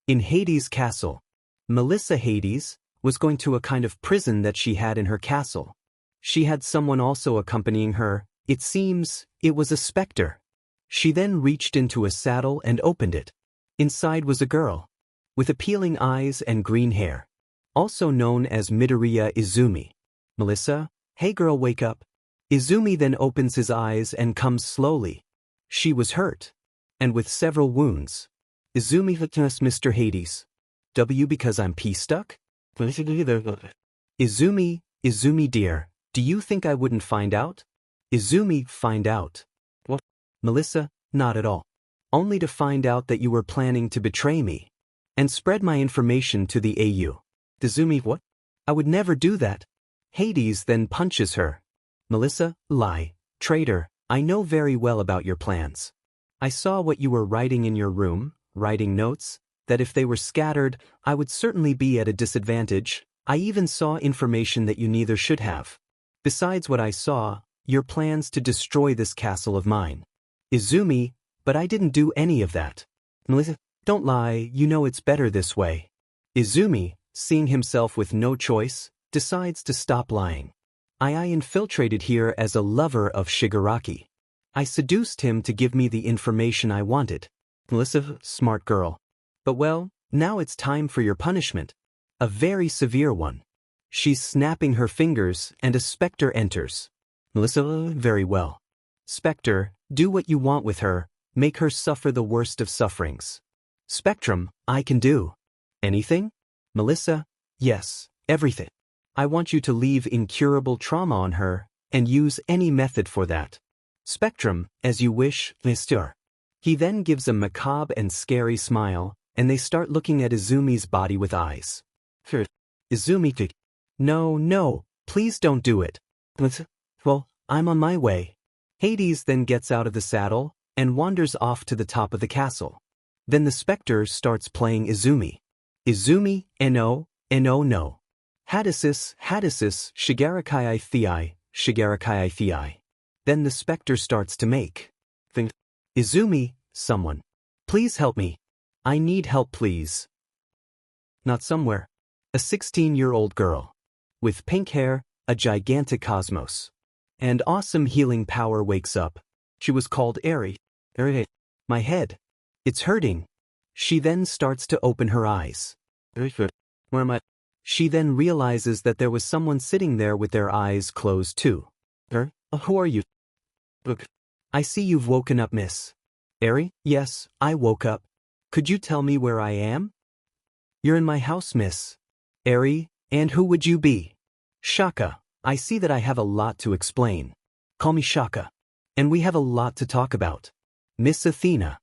In Hades' castle, Melissa Hades was going to a kind of prison that she had in her castle. She had someone also accompanying her. It seems it was a specter. She then reached into a saddle and opened it. Inside was a girl with appealing eyes and green hair, also known as Midoriya Izumi. Melissa, hey girl, wake up. Izumi then opens his eyes and comes slowly. She was hurt and with several wounds. Izumi witnessed Mr. Hades. W because I'm pea-stuck? Izumi dear, do you think I wouldn't find out? Izumi, find out. What? Melissa, not at all. Only to find out that you were planning to betray me and spread my information to the AU. Izumi, what? I would never do that. Hades then punches her. Melissa, lie, traitor, I know very well about your plans. I saw what you were writing in your room, writing notes, that if they were scattered, I would certainly be at a disadvantage. I even saw information that you neither should have. Besides what I saw, your plans to destroy this castle of mine. Izumi, but I didn't do any of that. Melissa, don't lie, you know it's better this way. Izumi, seeing himself with no choice, decides to stop lying. I infiltrated here as a lover of Shigaraki. I seduced him to give me the information I wanted. Melissa, smart girl. But well, now it's time for your punishment. A very severe one. She's snapping her fingers and a specter enters. Melissa, very well. Spectre, do what you want with her, make her suffer the worst of sufferings. Spectrum, I can do. Anything? Melissa, yes, everything. I want you to leave incurable trauma on her, and use any method for that. Spectrum, as you wish, Mr. He then gives a macabre and scary smile, and they start looking at Izumi's body with eyes. Izumi, no, please don't do it. Well, I'm on my way. Hades then gets out of the saddle, and wanders off to the top of the castle. Then the specter starts playing Izumi. Izumi, no. Hadasis, Shigarakai Thei. Then the specter starts to make. Izumi, someone. Please help me. I need help, please. Not somewhere. A 16-year-old girl. With pink hair, a gigantic cosmos. And awesome healing power wakes up. She was called Eri. My head. It's hurting. She then starts to open her eyes. Where am I? She then realizes that there was someone sitting there with their eyes closed too. Who are you? Look. I see you've woken up, miss. Eri? Yes, I woke up. Could you tell me where I am? You're in my house, miss. Eri, and who would you be? Shaka. I see that I have a lot to explain. Call me Shaka. And we have a lot to talk about. Miss Athena.